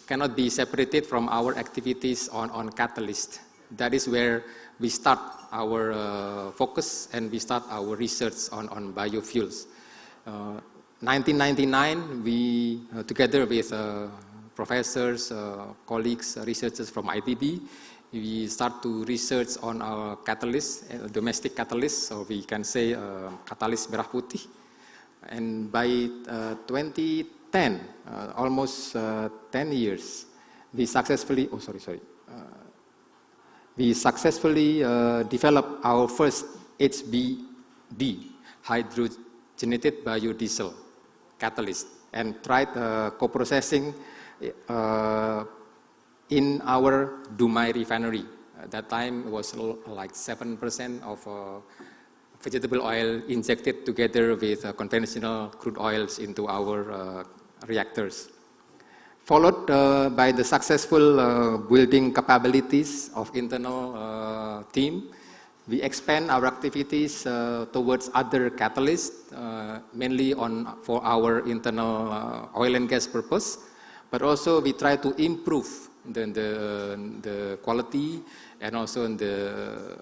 cannot be separated from our activities on catalyst. That is where we start our focus and we start our research on biofuels. 1999, we, together with professors, colleagues, researchers from IPB, we start to research on our catalyst, domestic catalyst, so we can say catalyst merah putih. And by 2010, almost 10 years, we successfully, we successfully developed our first HBD, hydrogenated biodiesel catalyst, and tried co-processing in our Dumai refinery. At that time, it was like 7% of vegetable oil injected together with conventional crude oils into our reactors. Followed by the successful building capabilities of internal team, we expand our activities towards other catalysts, mainly for our internal oil and gas purpose, but also we try to improve the quality and also the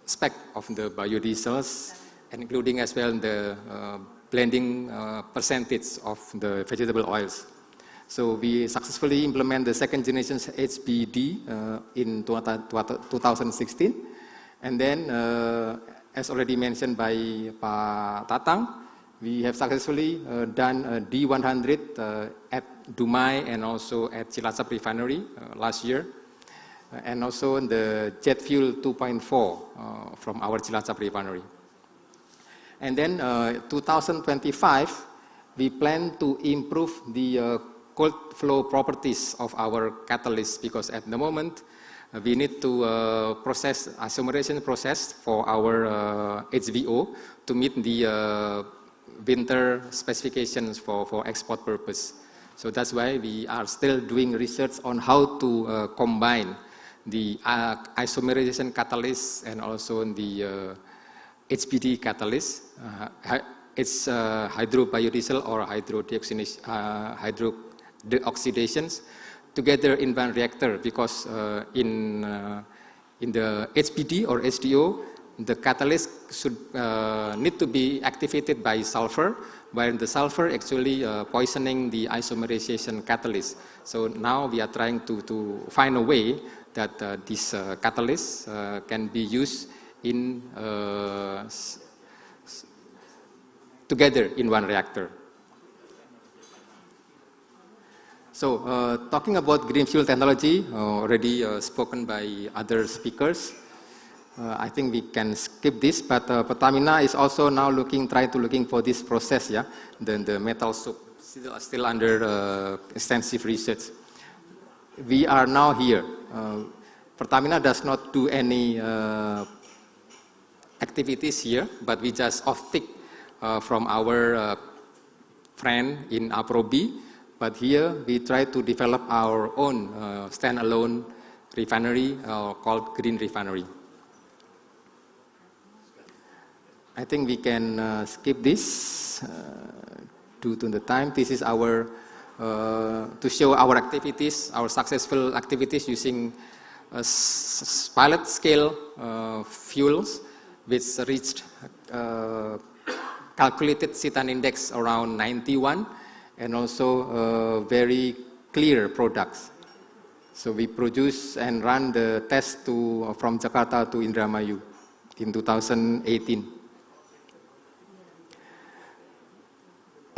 spec of the biodiesels, including as well the blending percentage of the vegetable oils. So we successfully implement the second generation HBD in 2016. And then, as already mentioned by Pak Tatang, we have successfully done D100 at Dumai and also at Cilacap refinery last year, and also the jet fuel 2.4 from our Cilacap refinery. And then 2025, we plan to improve the cold flow properties of our catalysts, because at the moment we need to process isomerization process for our HVO to meet the winter specifications for export purpose. So that's why we are still doing research on how to combine the isomerization catalyst and also the HBD catalyst. It's hydrobiodiesel or hydrodeoxidations together in one reactor, because in the HBD or HDO, the catalyst should need to be activated by sulfur, while the sulfur actually poisoning the isomerization catalyst. So now we are trying to find a way that this catalyst can be used in together in one reactor. So talking about green fuel technology, already spoken by other speakers. I think we can skip this, but Pertamina is also now trying to looking for this process, yeah, the metal soup, still under extensive research. We are now here. Pertamina does not do any activities here, but we just off-take from our friend in Aprobi. But here we try to develop our own standalone refinery called Green Refinery. I think we can skip this due to the time. This is our to show our activities, our successful activities using pilot scale fuels, which reached calculated Citan index around 91, and also very clear products. So we produce and run the test from Jakarta to Indramayu in 2018.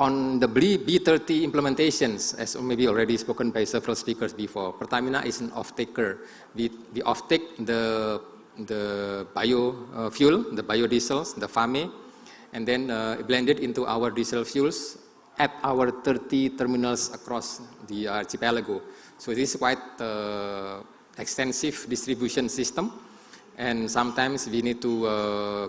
On the B30 implementations, as maybe already spoken by several speakers before, Pertamina is an off-taker. We off-take the biofuel, the biodiesels, the FAME, and then blend it into our diesel fuels at our 30 terminals across the archipelago. So this is quite extensive distribution system, and sometimes we need to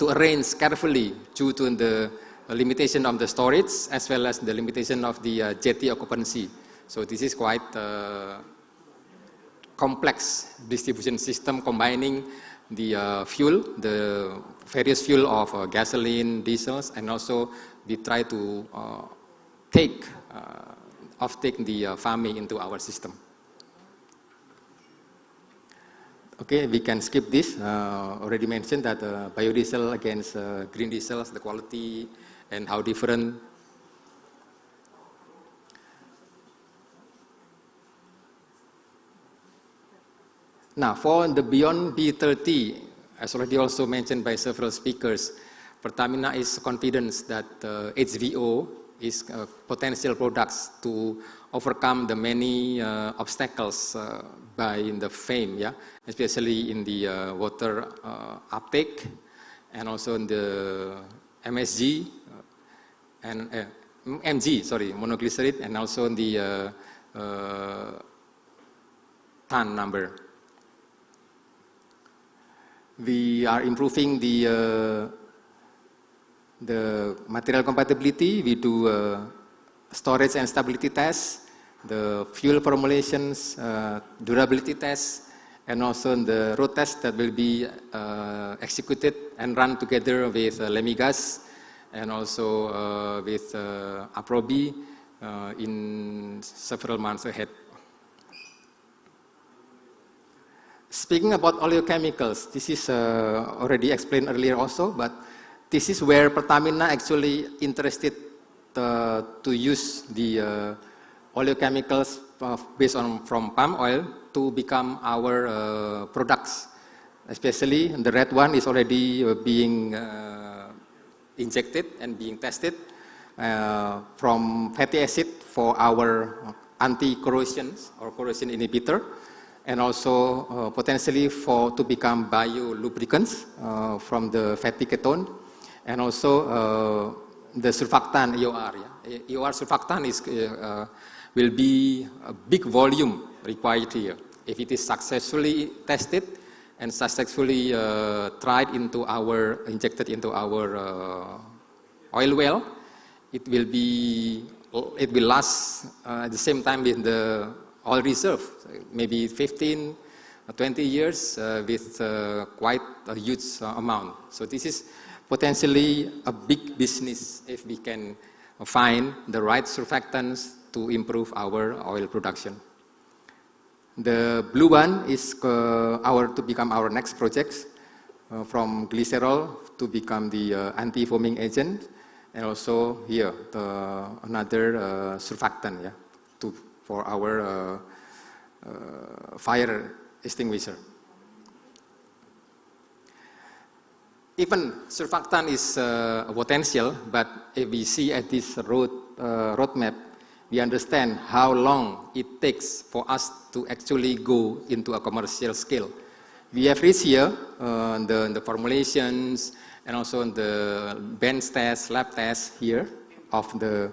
arrange carefully due to the limitation of the storage as well as the limitation of the jetty occupancy. So this is quite complex distribution system combining the fuel, the various fuel of gasoline, diesels, and also we try to take the farming into our system. Okay, we can skip this. Already mentioned that biodiesel against green diesels, the quality and how different. Now, for the beyond B30, as already also mentioned by several speakers, Pertamina is confident that HVO is potential products to overcome the many obstacles by the FAME, yeah, especially in the water uptake and also in the MSG and MG, sorry, monoglyceride, and also in the ton number. We are improving the material compatibility. We do storage and stability tests, the fuel formulations, durability tests, and also the road tests that will be executed and run together with Lemigas and also with Aprobi in several months ahead. Speaking about oleochemicals, this is already explained earlier also, but this is where Pertamina actually interested to use the oleochemicals based on from palm oil to become our products. Especially the red one is already being injected and being tested from fatty acid for our anti-corrosion or corrosion inhibitor, and also potentially to become biolubricants from the fatty ketone, and also the surfactant EOR. Yeah? EOR surfactant will be a big volume required here. If it is successfully tested and successfully injected into our oil well, it will last at the same time with the oil reserve, maybe 15 or 20 years with quite a huge amount. So this is potentially a big business if we can find the right surfactants to improve our oil production. The blue one is to become our next project, from glycerol to become the anti-foaming agent, and also here another surfactant, yeah, for our fire extinguisher. Even surfactant is a potential, but if we see at this roadmap, we understand how long it takes for us to actually go into a commercial scale. We have reached here the formulations and also the bench test, lab test here of the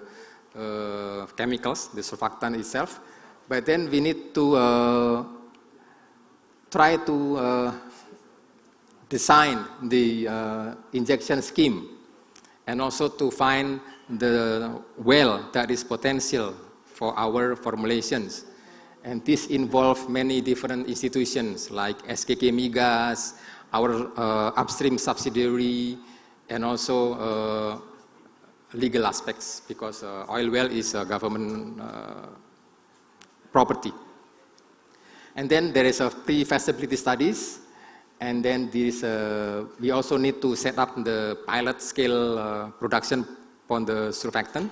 chemicals, the surfactant itself. But then we need to try to design the injection scheme and also to find the well that is potential for our formulations. And this involves many different institutions like SKK Migas, our upstream subsidiary, and also legal aspects, because oil well is a government property. And then there is a pre-feasibility studies, and then this we also need to set up the pilot scale production on the surfactant.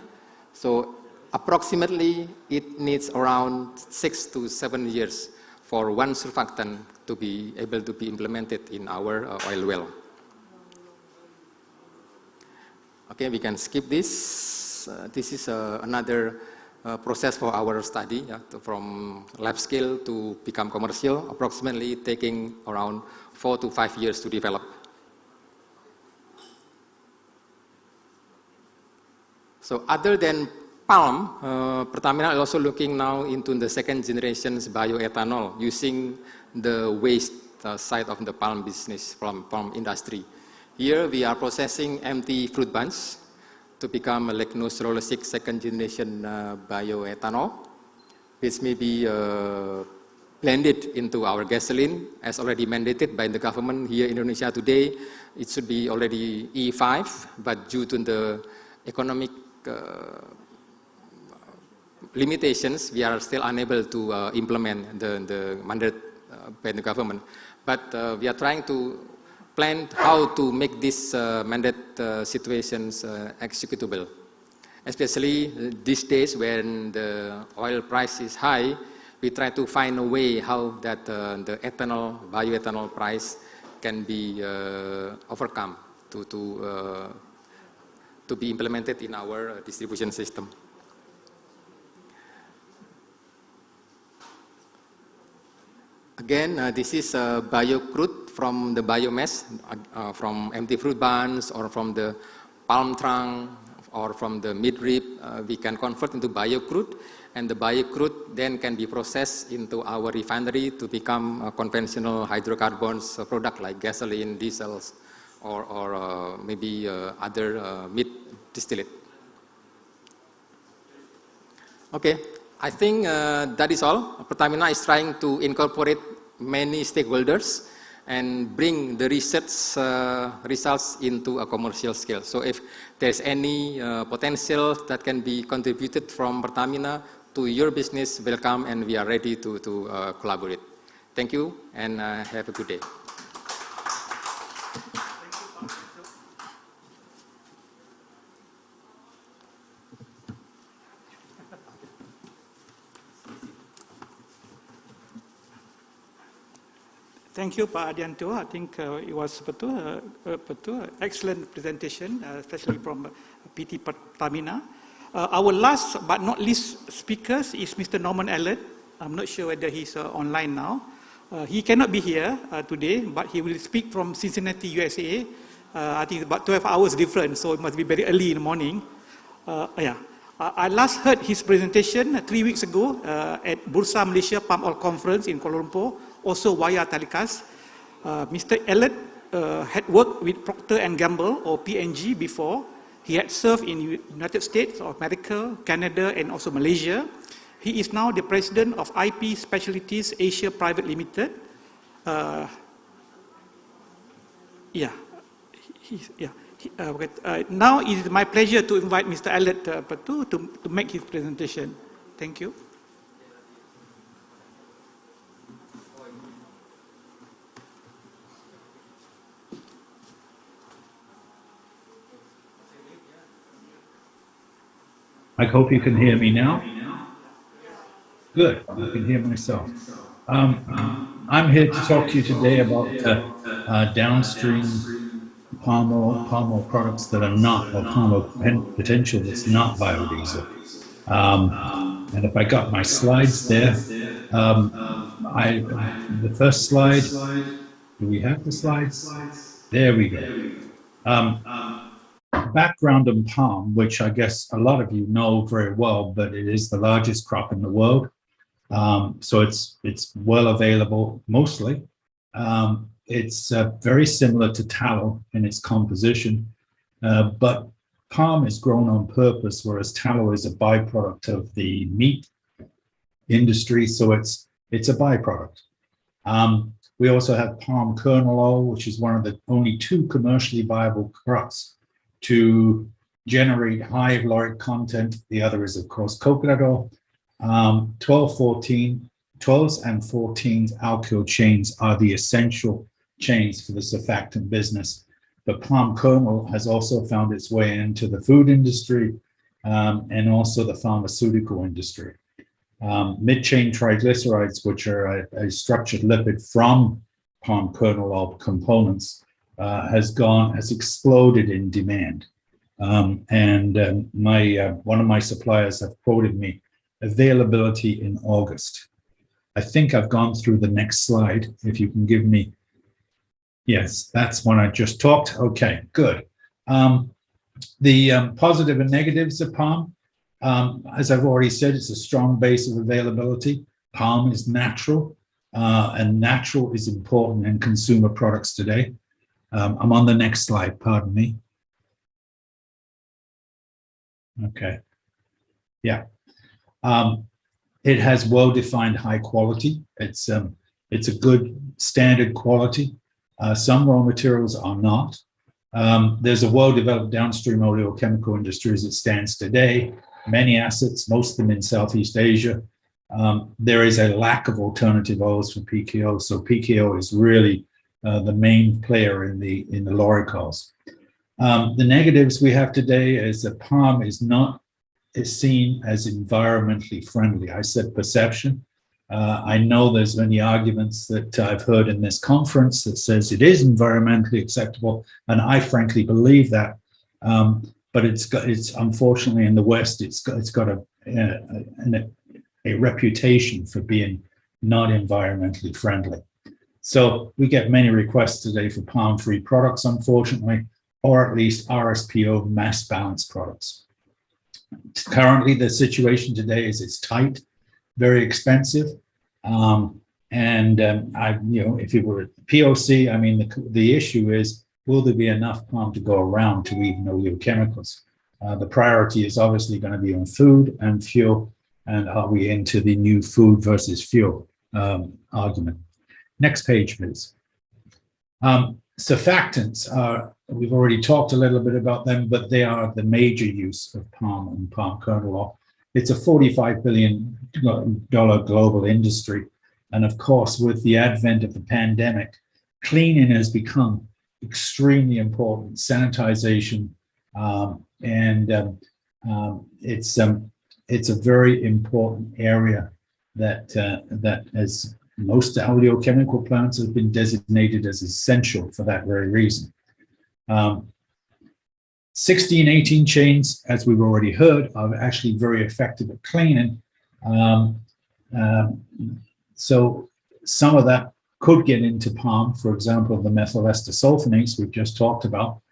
So approximately it needs around 6 to 7 years for one surfactant to be able to be implemented in our oil well. Okay, we can skip this. This is another process for our study, yeah, from lab scale to become commercial, approximately taking around 4 to 5 years to develop. So other than palm, Pertamina is also looking now into the second generation's bioethanol using the waste side of the palm business, from palm industry. Here we are processing empty fruit bunch to become a lignocellulosic second generation bioethanol, which may be blended into our gasoline as already mandated by the government here in Indonesia today. It should be already E5, but due to the economic limitations, we are still unable to implement the mandate by the government. But we are trying to plan how to make these mandate situations executable. Especially these days when the oil price is high, we try to find a way how that the ethanol, bioethanol price can be overcome to be implemented in our distribution system. Again, this is bio-crude from the biomass, from empty fruit bunches or from the palm trunk or from the midrib. We can convert into bio-crude, and the bio-crude then can be processed into our refinery to become conventional hydrocarbons product like gasoline, diesels, or maybe other meat distillate. Okay. I think that is all. Pertamina is trying to incorporate many stakeholders and bring the research results into a commercial scale. So if there's any potential that can be contributed from Pertamina to your business, welcome, and we are ready to collaborate. Thank you, and have a good day. Thank you, Pak Adianto. I think it was excellent presentation, especially from PT Pertamina. Our last but not least speakers is Mr. Norman Allen. I'm not sure whether he's online now. He cannot be here today, but he will speak from Cincinnati, USA. I think it's about 12 hours different, so it must be very early in the morning. I last heard his presentation 3 weeks ago at Bursa Malaysia Palm Oil Conference in Kuala Lumpur, also via telecast. Mr. Elliott had worked with Procter & Gamble or P&G before. He had served in United States of America, Canada, and also Malaysia. He is now the president of IP Specialties Asia Private Limited. Now it is my pleasure to invite Mr. Elliott to make his presentation. Thank you. I hope you can hear me now. Good, I can hear myself. I'm here to talk to you today about downstream palm oil products that are not, or palm oil potential that's not biodiesel. And if I got my slides there, the first slide, do we have the slides? There we go. Background on palm, which I guess a lot of you know very well, but it is the largest crop in the world. So it's well available mostly. It's very similar to tallow in its composition, but palm is grown on purpose, whereas tallow is a byproduct of the meat industry, so it's a byproduct. We also have palm kernel oil, which is one of the only 2 commercially viable crops to generate high caloric content. The other is, of course, coconut oil. 12s and 14s alkyl chains are the essential chains for the surfactant business. But palm kernel has also found its way into the food industry and also the pharmaceutical industry. Mid-chain triglycerides, which are a structured lipid from palm kernel oil components, has exploded in demand. One of my suppliers have quoted me availability in August. I think I've gone through the next slide. If you can give me, yes, that's one I just talked. Okay, good. The positive and negatives of palm, as I've already said, it's a strong base of availability. Palm is natural, and natural is important in consumer products today. I'm on the next slide, pardon me. Okay, yeah. It has well-defined high quality. It's a good standard quality. Some raw materials are not. There's a well-developed downstream oleochemical industry as it stands today. Many assets, most of them in Southeast Asia. There is a lack of alternative oils for PKO, so PKO is really the main player in the lorry cars. The negatives we have today is that palm is seen as environmentally friendly. I said perception. I know there's many arguments that I've heard in this conference that says it is environmentally acceptable, and I frankly believe that. But it's unfortunately in the West, it's got a reputation for being not environmentally friendly. So we get many requests today for palm-free products, unfortunately, or at least RSPO mass balance products. Currently, the situation today is it's tight, very expensive, if it were POC, I mean, the issue is, will there be enough palm to go around to even oleochemicals? The priority is obviously going to be on food and fuel, and are we into the new food versus fuel argument? Next page, please. Surfactants are, we've already talked a little bit about them, but they are the major use of palm and palm kernel oil. It's a $45 billion global industry. And of course, with the advent of the pandemic, cleaning has become extremely important, sanitization, it's a very important area that as most oleochemical plants have been designated as essential for that very reason. 16-18 chains, as we've already heard, are actually very effective at cleaning. So some of that could get into palm, for example, the methyl ester sulfonates we've just talked about.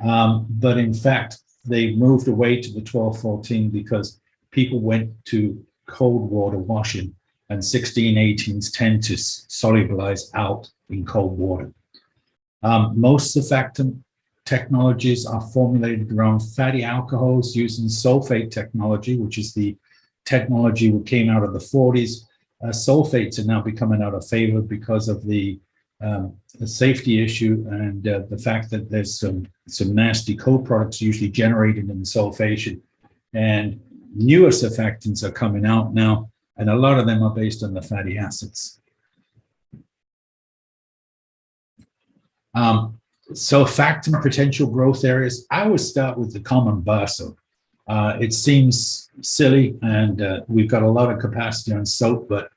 But in fact, they moved away to the 12-14 because people went to cold water washing, and 16-18s tend to solubilize out in cold water. Most surfactant technologies are formulated around fatty alcohols using sulfate technology, which is the technology that came out of the 40s. Sulfates are now becoming out of favor because of the safety issue and the fact that there's some nasty co-products usually generated in the sulfation. And newer surfactants are coming out now, and a lot of them are based on the fatty acids. Surfactant potential growth areas, I would start with the common bar soap. It seems silly, and we've got a lot of capacity on soap, but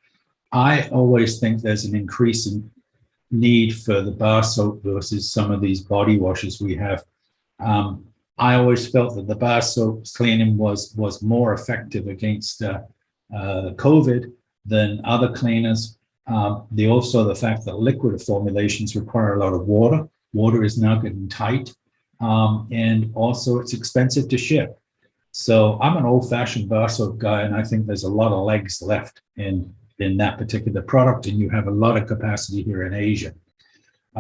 I always think there's an increasing need for the bar soap versus some of these body washes we have. I always felt that the bar soap cleaning was more effective against COVID than other cleaners. Also the fact that liquid formulations require a lot of water. Water is now getting tight, and also it's expensive to ship. So I'm an old-fashioned bar soap guy, and I think there's a lot of legs left in that particular product, and you have a lot of capacity here in Asia.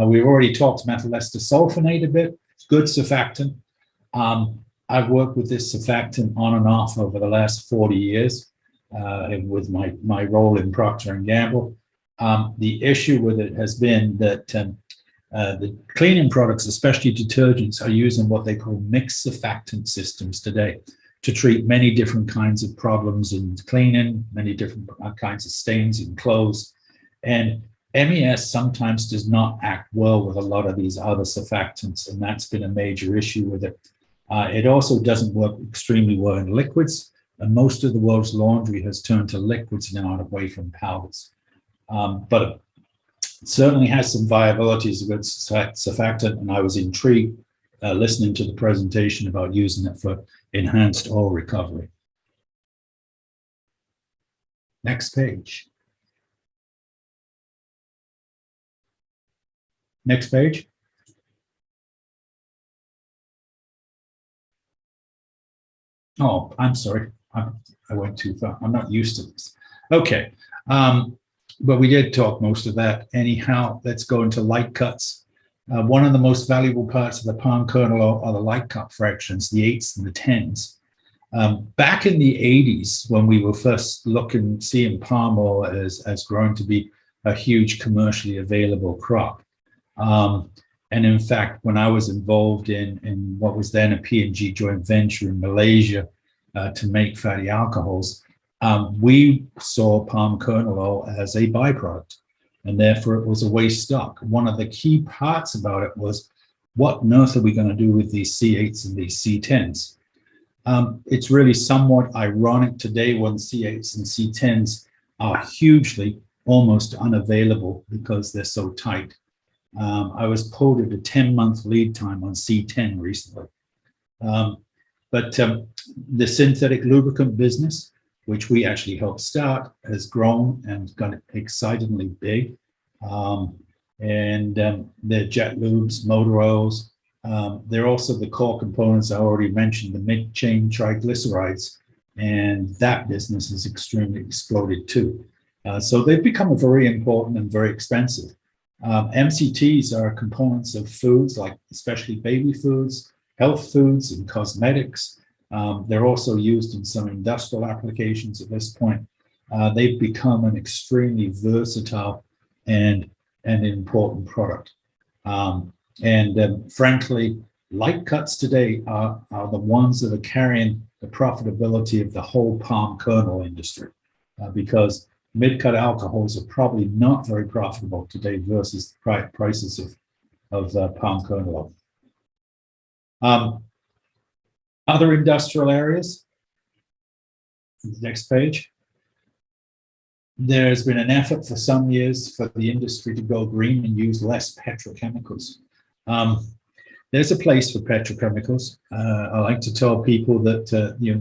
We've already talked methyl ester sulfonate a bit. It's good surfactant. I've worked with this surfactant on and off over the last 40 years with my role in Procter & Gamble. The issue with it has been that the cleaning products, especially detergents, are using what they call mixed surfactant systems today to treat many different kinds of problems in cleaning, many different kinds of stains in clothes. And MES sometimes does not act well with a lot of these other surfactants, and that's been a major issue with it. It also doesn't work extremely well in liquids, and most of the world's laundry has turned to liquids now and away from powders. But it certainly has some viability as a good surfactant, and I was intrigued listening to the presentation about using it for enhanced oil recovery. Next page. Next page. Oh, I'm sorry. I went too far. I'm not used to this. Okay. But we did talk most of that. Anyhow, let's go into light cuts. One of the most valuable parts of the palm kernel oil are the light cut fractions, the 8s and the 10s. Back in the 80s, when we were first seeing palm oil as growing to be a huge commercially available crop. And in fact, when I was involved in what was then a P&G joint venture in Malaysia to make fatty alcohols, we saw palm kernel oil as a byproduct, and therefore it was a waste stock. One of the key parts about it was, what on earth are we going to do with these C8s and these C10s? It's really somewhat ironic today when C8s and C10s are hugely, almost unavailable because they're so tight. I was quoted a 10-month lead time on C10 recently. But the synthetic lubricant business, which we actually helped start, has grown and got excitingly big. They're jet lubes, motor oils. They're also the core components I already mentioned, the mid-chain triglycerides, and that business is extremely exploded too. So they've become very important and very expensive. MCTs are components of foods, like especially baby foods, health foods, and cosmetics. They're also used in some industrial applications at this point. They've become an extremely versatile and important product. Frankly, light cuts today are the ones that are carrying the profitability of the whole palm kernel industry, because mid-cut alcohols are probably not very profitable today versus the prices of palm kernel oil. Other industrial areas, next page. There's been an effort for some years for the industry to go green and use less petrochemicals. There's a place for petrochemicals. I like to tell people that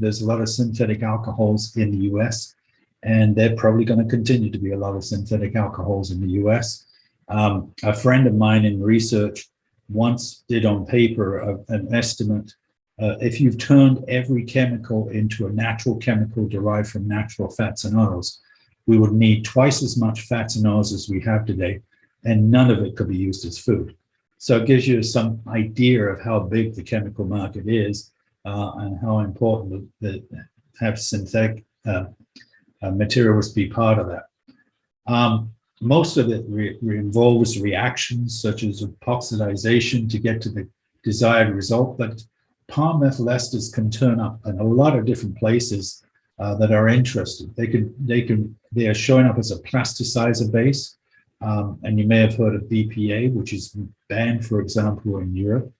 there's a lot of synthetic alcohols in the US, and there are probably going to continue to be a lot of synthetic alcohols in the US. A friend of mine in research once did on paper an estimate. If you've turned every chemical into a natural chemical derived from natural fats and oils, we would need twice as much fats and oils as we have today, and none of it could be used as food. So it gives you some idea of how big the chemical market is and how important that have synthetic materials be part of that. Most of it involves reactions such as epoxidization to get to the desired result, but palm methyl esters can turn up in a lot of different places that are interested. They are showing up as a plasticizer base, and you may have heard of BPA, which is banned, for example, in Europe.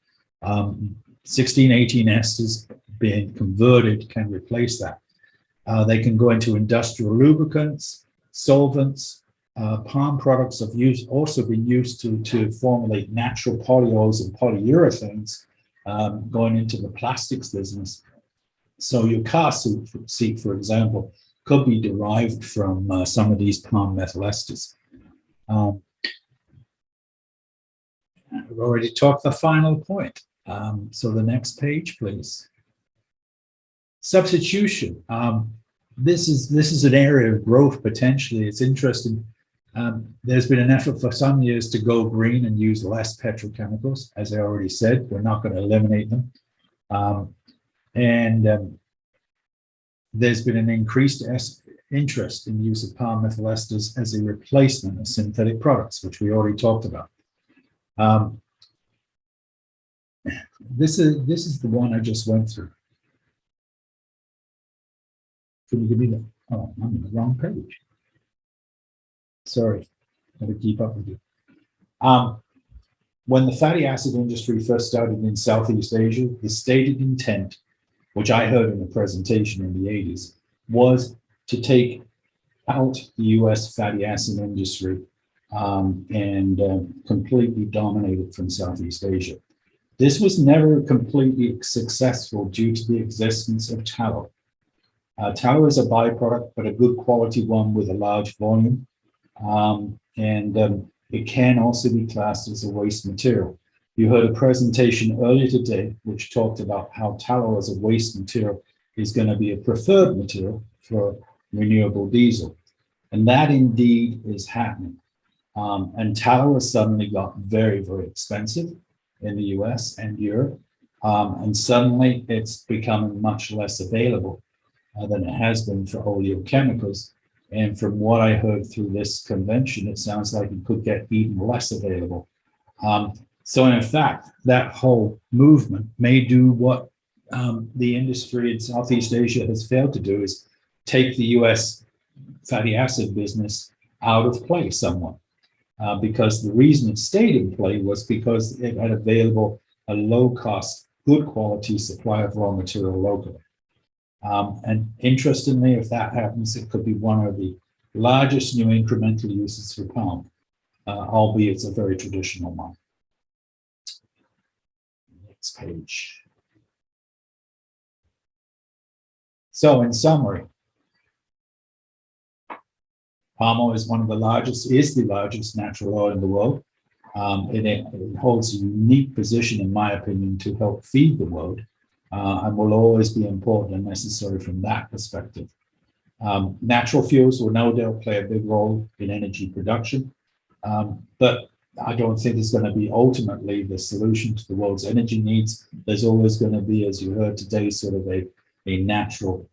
16-18 esters being converted can replace that. They can go into industrial lubricants, solvents. Palm products have also been used to formulate natural polyols and polyurethanes, going into the plastics business. So your car seat, for example, could be derived from some of these palm methyl esters. I've already talked the final point. So the next page, please. Substitution. This is an area of growth potentially. It's interesting. There's been an effort for some years to go green and use less petrochemicals. As I already said, we're not going to eliminate them. There's been an increased interest in the use of palm methyl esters as a replacement of synthetic products, which we already talked about. This is the one I just went through. Can you give me the? Oh, I'm on the wrong page. Sorry, I gotta keep up with you. When the fatty acid industry first started in Southeast Asia, the stated intent, which I heard in a presentation in the 80s, was to take out the US fatty acid industry and completely dominate it from Southeast Asia. This was never completely successful due to the existence of tallow. Tallow is a byproduct, but a good quality one with a large volume. It can also be classed as a waste material. You heard a presentation earlier today which talked about how tallow as a waste material is going to be a preferred material for renewable diesel. And that indeed is happening. And tallow has suddenly got very, very expensive in the US and Europe. And suddenly it's becoming much less available than it has been for oleochemicals. And from what I heard through this convention, it sounds like it could get even less available. So in fact, that whole movement may do what the industry in Southeast Asia has failed to do, is take the US fatty acid business out of play somewhat. Because the reason it stayed in play was because it had available a low-cost, good quality supply of raw material locally. And interestingly, if that happens, it could be one of the largest new incremental uses for palm, albeit it's a very traditional one. Next page. So in summary, palm oil is the largest natural oil in the world. It holds a unique position, in my opinion, to help feed the world, and will always be important and necessary from that perspective. Natural fuels will no doubt play a big role in energy production, but I don't think it's going to be ultimately the solution to the world's energy needs. There's always going to be, as you heard today, sort of a natural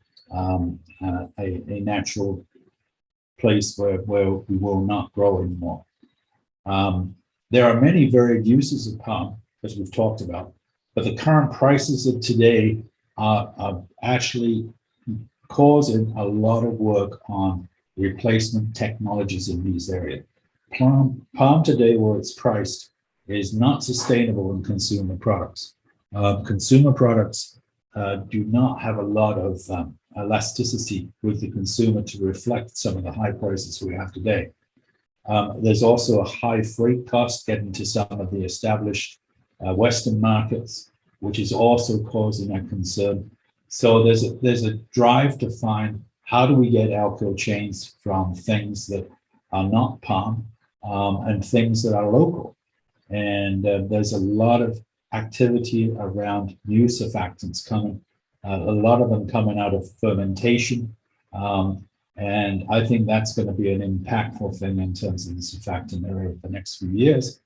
place where we will not grow anymore. There are many varied uses of palm, as we've talked about, but the current prices of today are actually causing a lot of work on replacement technologies in these areas. Palm today, where it's priced, is not sustainable in consumer products. Consumer products do not have a lot of elasticity with the consumer to reflect some of the high prices we have today. There's also a high freight cost getting to some of the established Western markets, which is also causing a concern. So there's a drive to find, how do we get alkyl chains from things that are not palm and things that are local? And there's a lot of activity around new surfactants coming, a lot of them coming out of fermentation. And I think that's going to be an impactful thing in terms of the surfactant area for the next few years.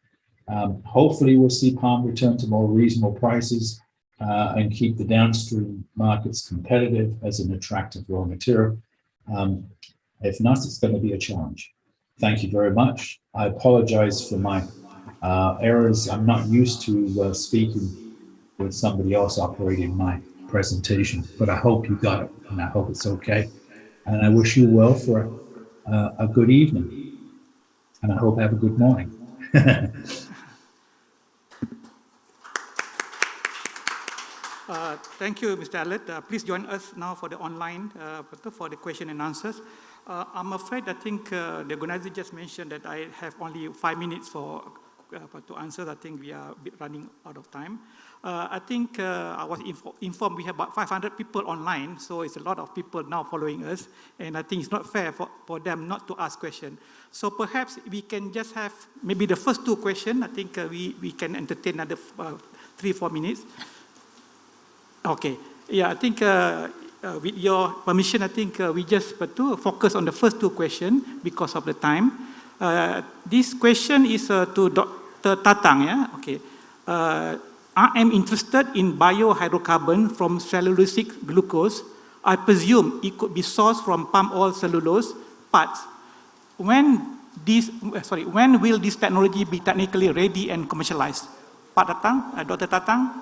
Hopefully we'll see palm return to more reasonable prices and keep the downstream markets competitive as an attractive raw material. If not, it's going to be a challenge. Thank you very much. I apologize for my errors. I'm not used to speaking with somebody else operating my presentation, but I hope you got it, and I hope it's okay. And I wish you well for a good evening, and I hope have a good morning. Thank you, Mr. Allet. Please join us now for the online, for the question and answers. I'm afraid, I think the organizer just mentioned that I have only 5 minutes to answer. I think we are a bit running out of time. I think I was informed we have about 500 people online, so it's a lot of people now following us, and I think it's not fair for them not to ask questions. So perhaps we can just have maybe the first 2 questions. I think we can entertain another 3-4 minutes. Okay, yeah, I think with your permission, I think we just focus on the first 2 questions because of the time. This question is to Dr. Tatang, yeah? Okay. I am interested in biohydrocarbon from cellulosic glucose. I presume it could be sourced from palm oil cellulose parts. When will this technology be technically ready and commercialized? Pak Tatang, Dr. Tatang?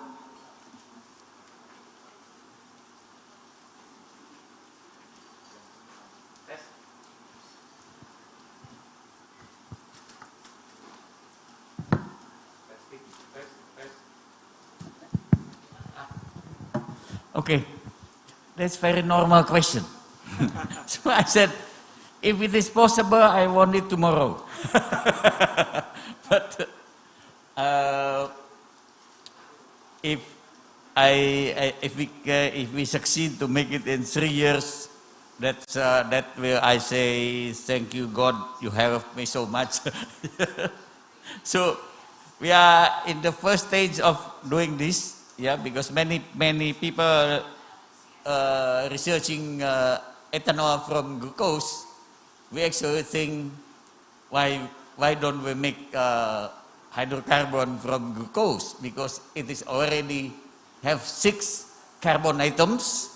Okay, that's very normal question. So I said, if it is possible, I want it tomorrow. But if we succeed to make it in 3 years, that will I say thank you God, you have me so much. So we are in the first stage of doing this. Yeah, because many people researching ethanol from glucose, we actually think, why don't we make hydrocarbon from glucose? Because it is already have 6 carbon atoms.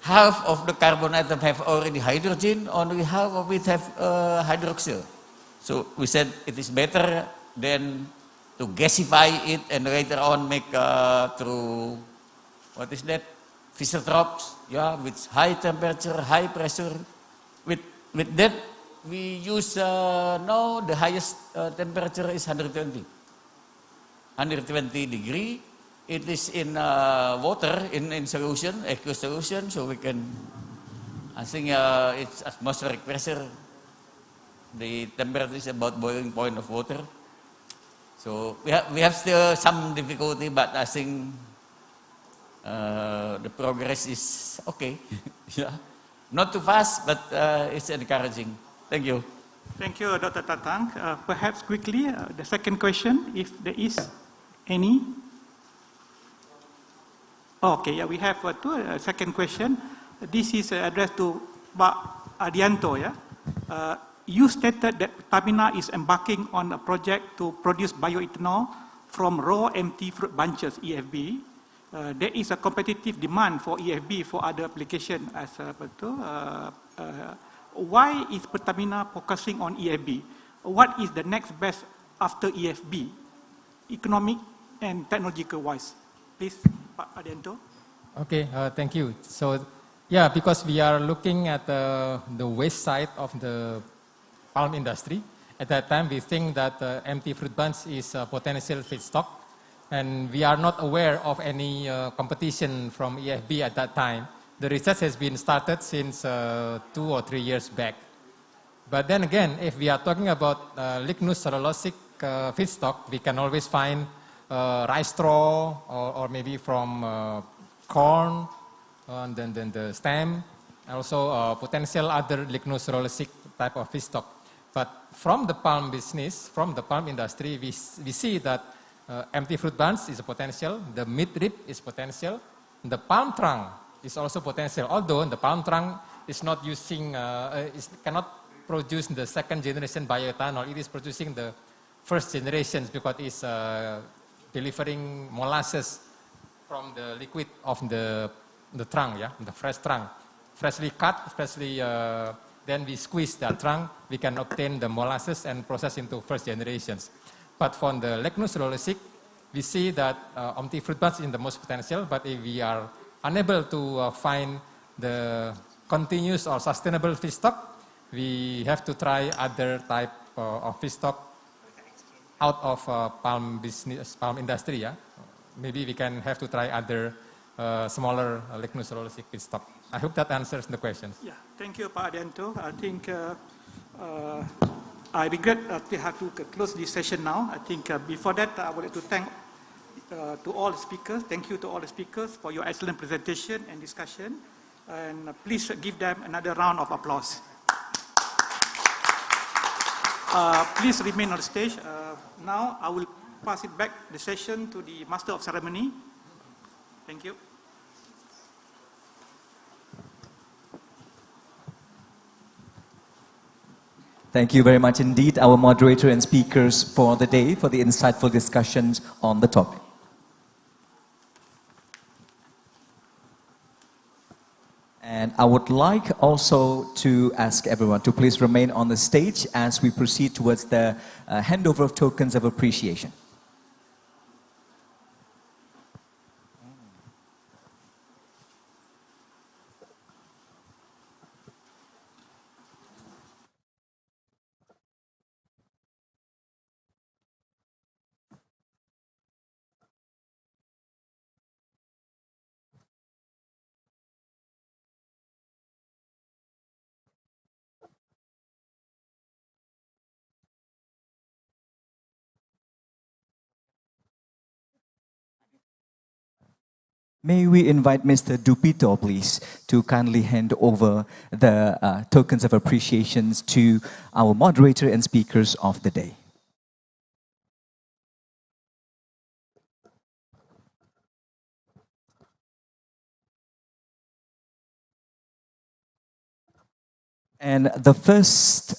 Half of the carbon atom have already hydrogen, only half of it have hydroxyl. So we said it is better than to gasify it and later on make through, what is that? Fisotropes, yeah, with high temperature, high pressure. With that, we use, now the highest temperature is 120. 120 degree. It is in water, in solution, aqueous solution, so we can, I think it's atmospheric pressure. The temperature is about boiling point of water. So we have still some difficulty, but I think the progress is okay. Yeah, not too fast, but it's encouraging. Thank you. Thank you, Dr. Tatang. Perhaps quickly, the second question, if there is any. Okay, yeah, we have second question. This is addressed to Pak Adianto. Yeah, you stated that Pertamina is embarking on a project to produce bioethanol from raw empty fruit bunches (EFB). There is a competitive demand for EFB for other application as why is Pertamina focusing on EFB? What is the next best after EFB, economic and technological wise? Please, Pak Adianto. Okay, thank you. So, yeah, because we are looking at the waste side of the palm industry. At that time, we think that empty fruit bunch is a potential feedstock, and we are not aware of any competition from EFB at that time. The research has been started since 2 or 3 years back. But then again, if we are talking about lignous cellulosic feedstock, we can always find rice straw or maybe from corn, and then the stem, and also potential other lignocellulosic type of feedstock. But from the palm business, from the palm industry, we see that empty fruit bunch is a potential, the midrib is potential, the palm trunk is also potential, although the palm trunk is not using, cannot produce the second generation bioethanol, it is producing the first generation because it's delivering molasses from the liquid of the trunk, yeah, the fresh trunk. Freshly cut, then we squeeze the trunk, we can obtain the molasses and process into first generations. But from the lignocellulosic, we see that empty fruit bunch is the most potential, but if we are unable to find the continuous or sustainable feedstock, we have to try other type of feedstock out of palm business, palm industry. Yeah, maybe we can have to try other smaller lignocellulosic feedstock. I hope that answers the questions. Yeah, thank you, Pak Adianto. I think I regret to have to close this session now. I think before that, I would like to thank to all the speakers. Thank you to all the speakers for your excellent presentation and discussion. And please give them another round of applause. Please remain on the stage. Now I will pass it back the session to the Master of Ceremony. Thank you. Thank you very much indeed, our moderator and speakers for the day, for the insightful discussions on the topic. And I would like also to ask everyone to please remain on the stage as we proceed towards the handover of tokens of appreciation. May we invite Mr. Dupito, please, to kindly hand over the tokens of appreciations to our moderator and speakers of the day. And the first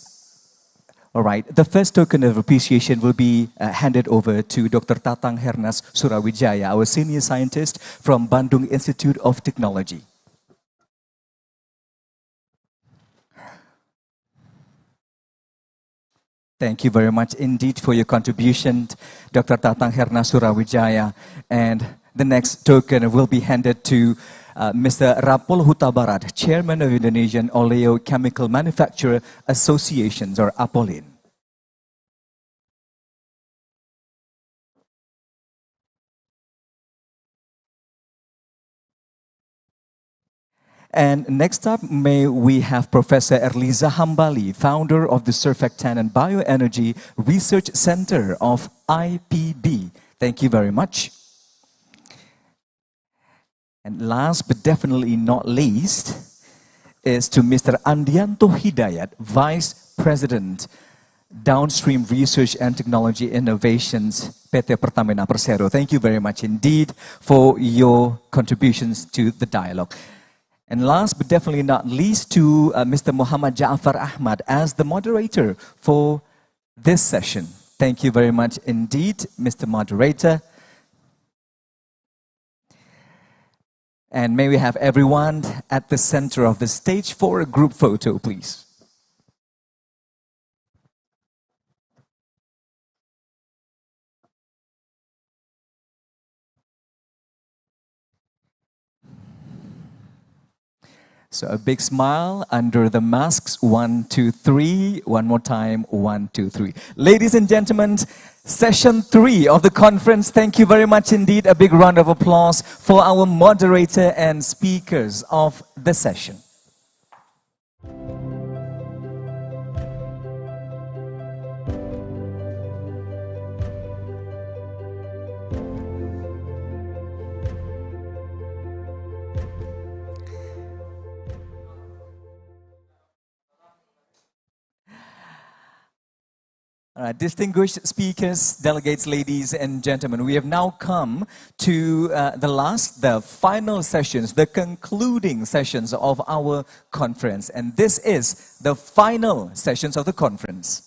All right, the first token of appreciation will be handed over to Dr. Tatang Hernas Surawijaya, our senior scientist from Bandung Institute of Technology. Thank you very much indeed for your contribution, Dr. Tatang Hernas Surawijaya. And the next token will be handed to Mr. Rapol Hutabarat, Chairman of Indonesian Oleochemical Manufacturer Associations, or APOLIN. And next up, may we have Professor Erliza Hambali, founder of the Surfactant and Bioenergy Research Center of IPB. Thank you very much. And last but definitely not least is to Mr. Andianto Hidayat, Vice President, Downstream Research and Technology Innovations, PT Pertamina Persero. Thank you very much indeed for your contributions to the dialogue. And last but definitely not least to Mr. Muhammad Ja'far Ahmad as the moderator for this session. Thank you very much indeed, Mr. Moderator. And may we have everyone at the center of the stage for a group photo, please. So a big smile under the masks. 1, 2, 3. One more time. 1, 2, 3. Ladies and gentlemen, session 3 of the conference. Thank you very much indeed. A big round of applause for our moderator and speakers of the session. Distinguished speakers, delegates, ladies and gentlemen, we have now come to the final sessions, the concluding sessions of our conference. And this is the final sessions of the conference.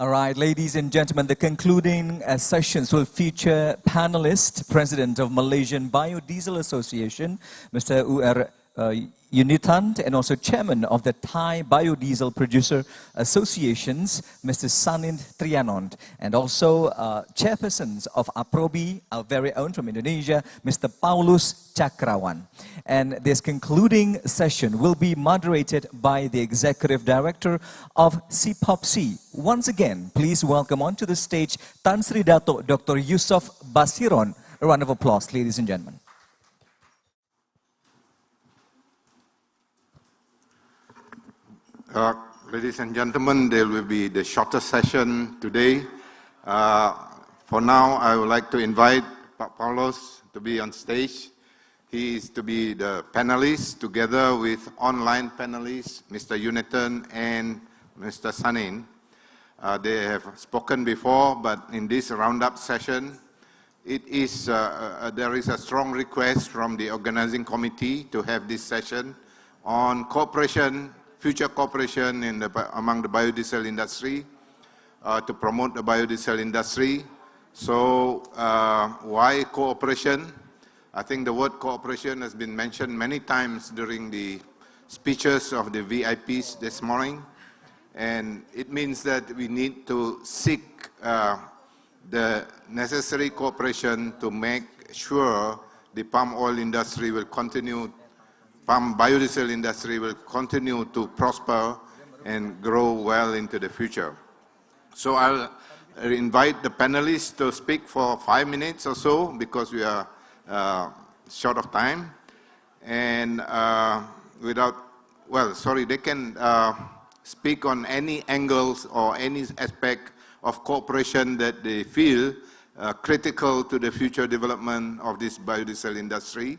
All right, ladies and gentlemen, the concluding sessions will feature panelist, President of Malaysian Biodiesel Association, Mr. U.R. Unitant, and also Chairman of the Thai Biodiesel Producer Associations, Mr. Sanin Trianon, and also Chairpersons of APROBI, our very own from Indonesia, Mr. Paulus Chakrawan. And this concluding session will be moderated by the Executive Director of CPOPC. Once again, please welcome onto the stage Tan Sri Dato Dr. Yusof Basiron. A round of applause, ladies and gentlemen. Ladies and gentlemen, there will be the shorter session today. For now, I would like to invite Paulus to be on stage. He is to be the panelist together with online panelists, Mr. Uniton and Mr. Sanin. They have spoken before, but in this roundup session, there is a strong request from the organizing committee to have this session on cooperation, future cooperation among the biodiesel industry, to promote the biodiesel industry. So why cooperation? I think the word cooperation has been mentioned many times during the speeches of the VIPs this morning. And it means that we need to seek the necessary cooperation to make sure the palm oil industry will continue, palm biodiesel industry will continue to prosper and grow well into the future. So I'll invite the panelists to speak for 5 minutes or so because we are short of time. And they can speak on any angles or any aspect of cooperation that they feel critical to the future development of this biodiesel industry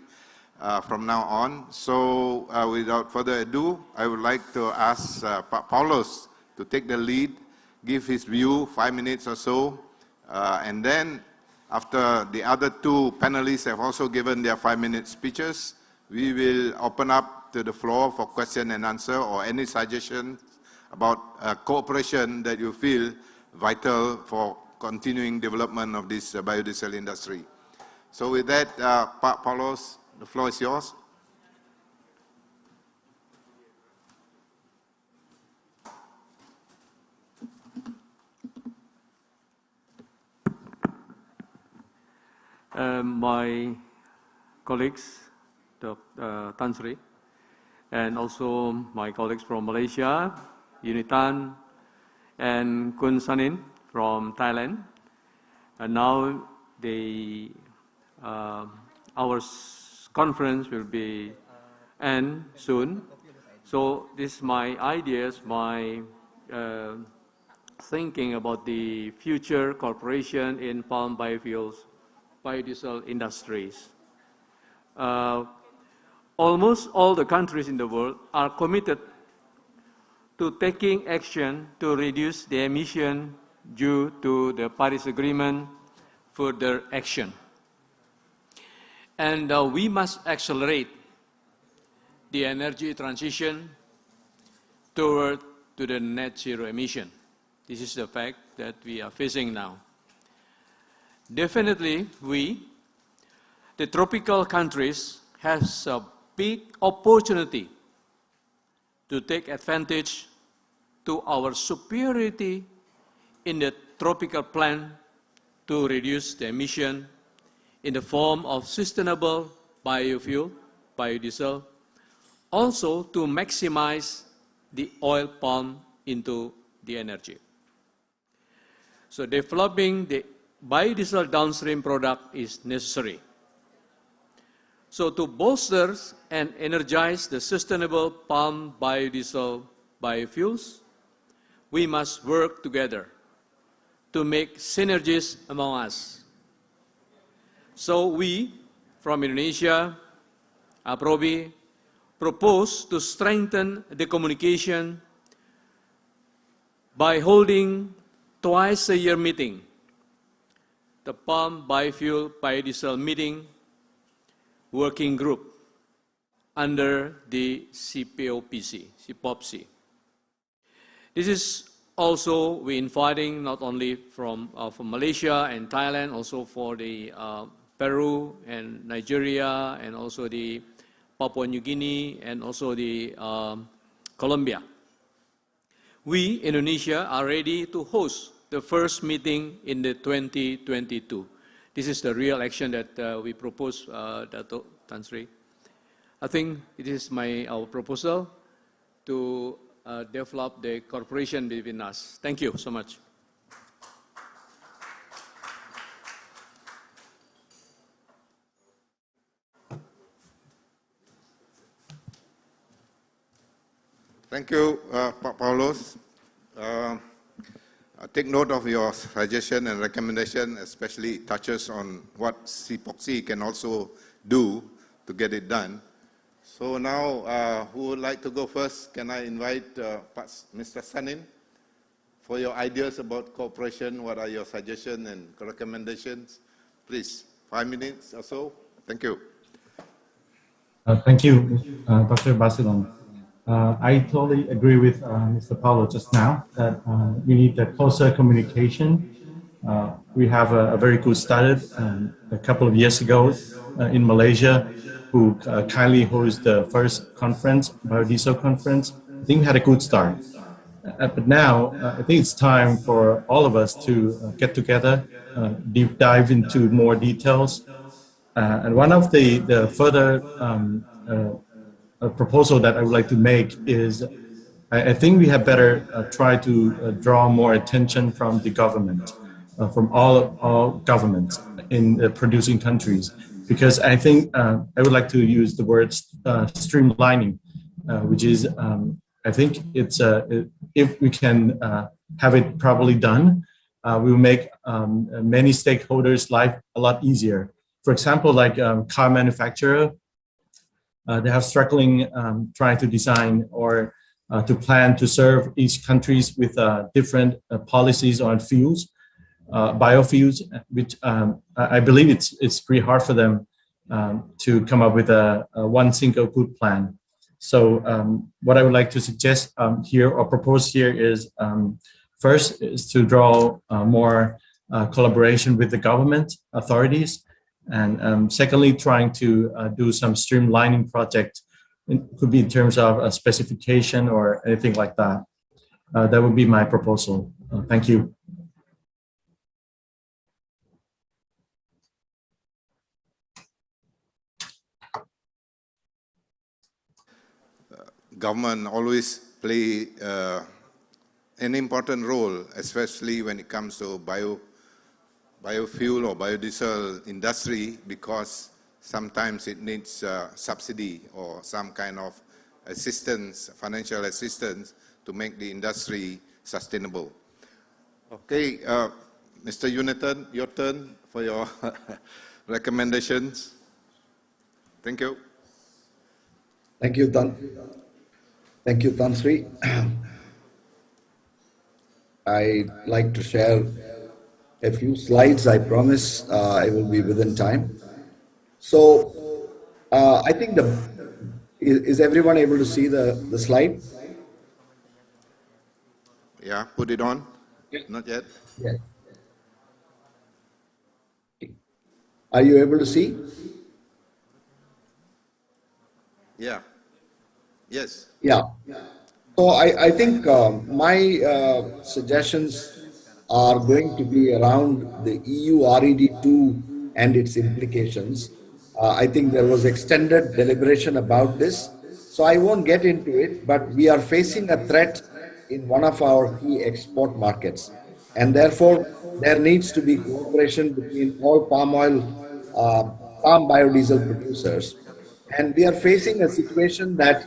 from now on. So without further ado, I would like to ask Paulus to take the lead, give his view, 5 minutes or so, and then after the other two panelists have also given their 5-minute speeches, we will open up to the floor for question and answer or any suggestions about cooperation that you feel vital for continuing development of this biodiesel industry. So with that, Paulus, the floor is yours. My colleagues, Tan Sri, and also my colleagues from Malaysia, Unitan and Kun Sanin from Thailand. And now our conference will be end soon. So this is my ideas, my thinking about the future cooperation in palm biofuels, biodiesel industries. Almost all the countries in the world are committed to taking action to reduce the emission due to the Paris Agreement further action. And we must accelerate the energy transition toward to the net zero emission. This is the fact that we are facing now. Definitely, the tropical countries, have a big opportunity to take advantage to our superiority in the tropical plan to reduce the emission in the form of sustainable biofuel, biodiesel, also to maximize the oil palm into the energy. So developing the biodiesel downstream product is necessary. So to bolster and energize the sustainable palm biodiesel biofuels, we must work together to make synergies among us. So we, from Indonesia, APROBI, propose to strengthen the communication by holding twice-a-year meeting, the Palm Biofuel Biodiesel Meeting Working Group under the CPOPC. This is also we inviting not only from Malaysia and Thailand, also for the Peru and Nigeria, and also the Papua New Guinea, and also the Colombia. We, Indonesia, are ready to host the first meeting in the 2022. This is the real action that we propose, Dato' Tan Sri. I think it is our proposal to develop the cooperation between us. Thank you so much. Thank you, Paulus. Take note of your suggestion and recommendation, especially touches on what CPOPC can also do to get it done. So now, who would like to go first? Can I invite Mr. Sanin for your ideas about cooperation? What are your suggestions and recommendations? Please, 5 minutes or so. Thank you. Thank you, Dr. Basilan. I totally agree with Mr. Paulo just now that we need a closer communication. We have a very good start a couple of years ago in Malaysia, who kindly hosted the first conference, Biodiesel conference. I think we had a good start. But now, I think it's time for all of us to get together, deep dive into more details. And one of the further proposal that I would like to make is, I think we have better try to draw more attention from the government, from all governments in the producing countries, because I think I would like to use the word streamlining, which is, I think it's if we can have it properly done, we will make many stakeholders' life a lot easier. For example, like car manufacturer, they have struggling trying to design or to plan to serve each countries with different policies on fuels, biofuels, which I believe it's pretty hard for them to come up with a one single good plan. So what I would like to suggest here or propose here is first is to draw more collaboration with the government authorities, and secondly, trying to do some streamlining project. It could be in terms of a specification or anything like that. That would be my proposal. Thank you. Government always play an important role, especially when it comes to biofuel or biodiesel industry, because sometimes it needs subsidy or some kind of assistance, financial assistance, to make the industry sustainable. Okay, Mr. Unitton, your turn for your recommendations. Thank you. Thank you, Tan. Thank you, Tan Sri. I'd like to share a few slides. I promise I will be within time. So I think is everyone able to see the slide? Yeah, put it on. Not yet. Yes. Are you able to see? Yeah. Yes. Yeah. So I think my suggestions are going to be around the EU RED2 and its implications. I think there was extended deliberation about this, so I won't get into it, but we are facing a threat in one of our key export markets, and therefore there needs to be cooperation between all palm biodiesel producers. And we are facing a situation that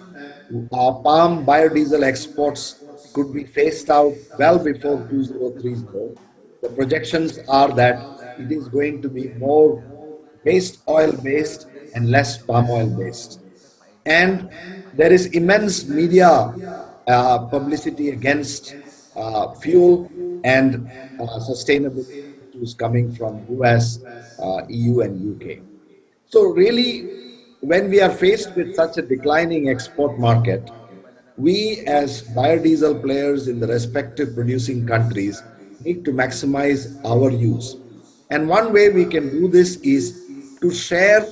palm biodiesel exports could be phased out well before 2030. The projections are that it is going to be more waste oil based and less palm oil based. And there is immense media publicity against fuel and sustainability issues coming from US, EU and UK. So really, when we are faced with such a declining export market, we as biodiesel players in the respective producing countries need to maximize our use. And one way we can do this is to share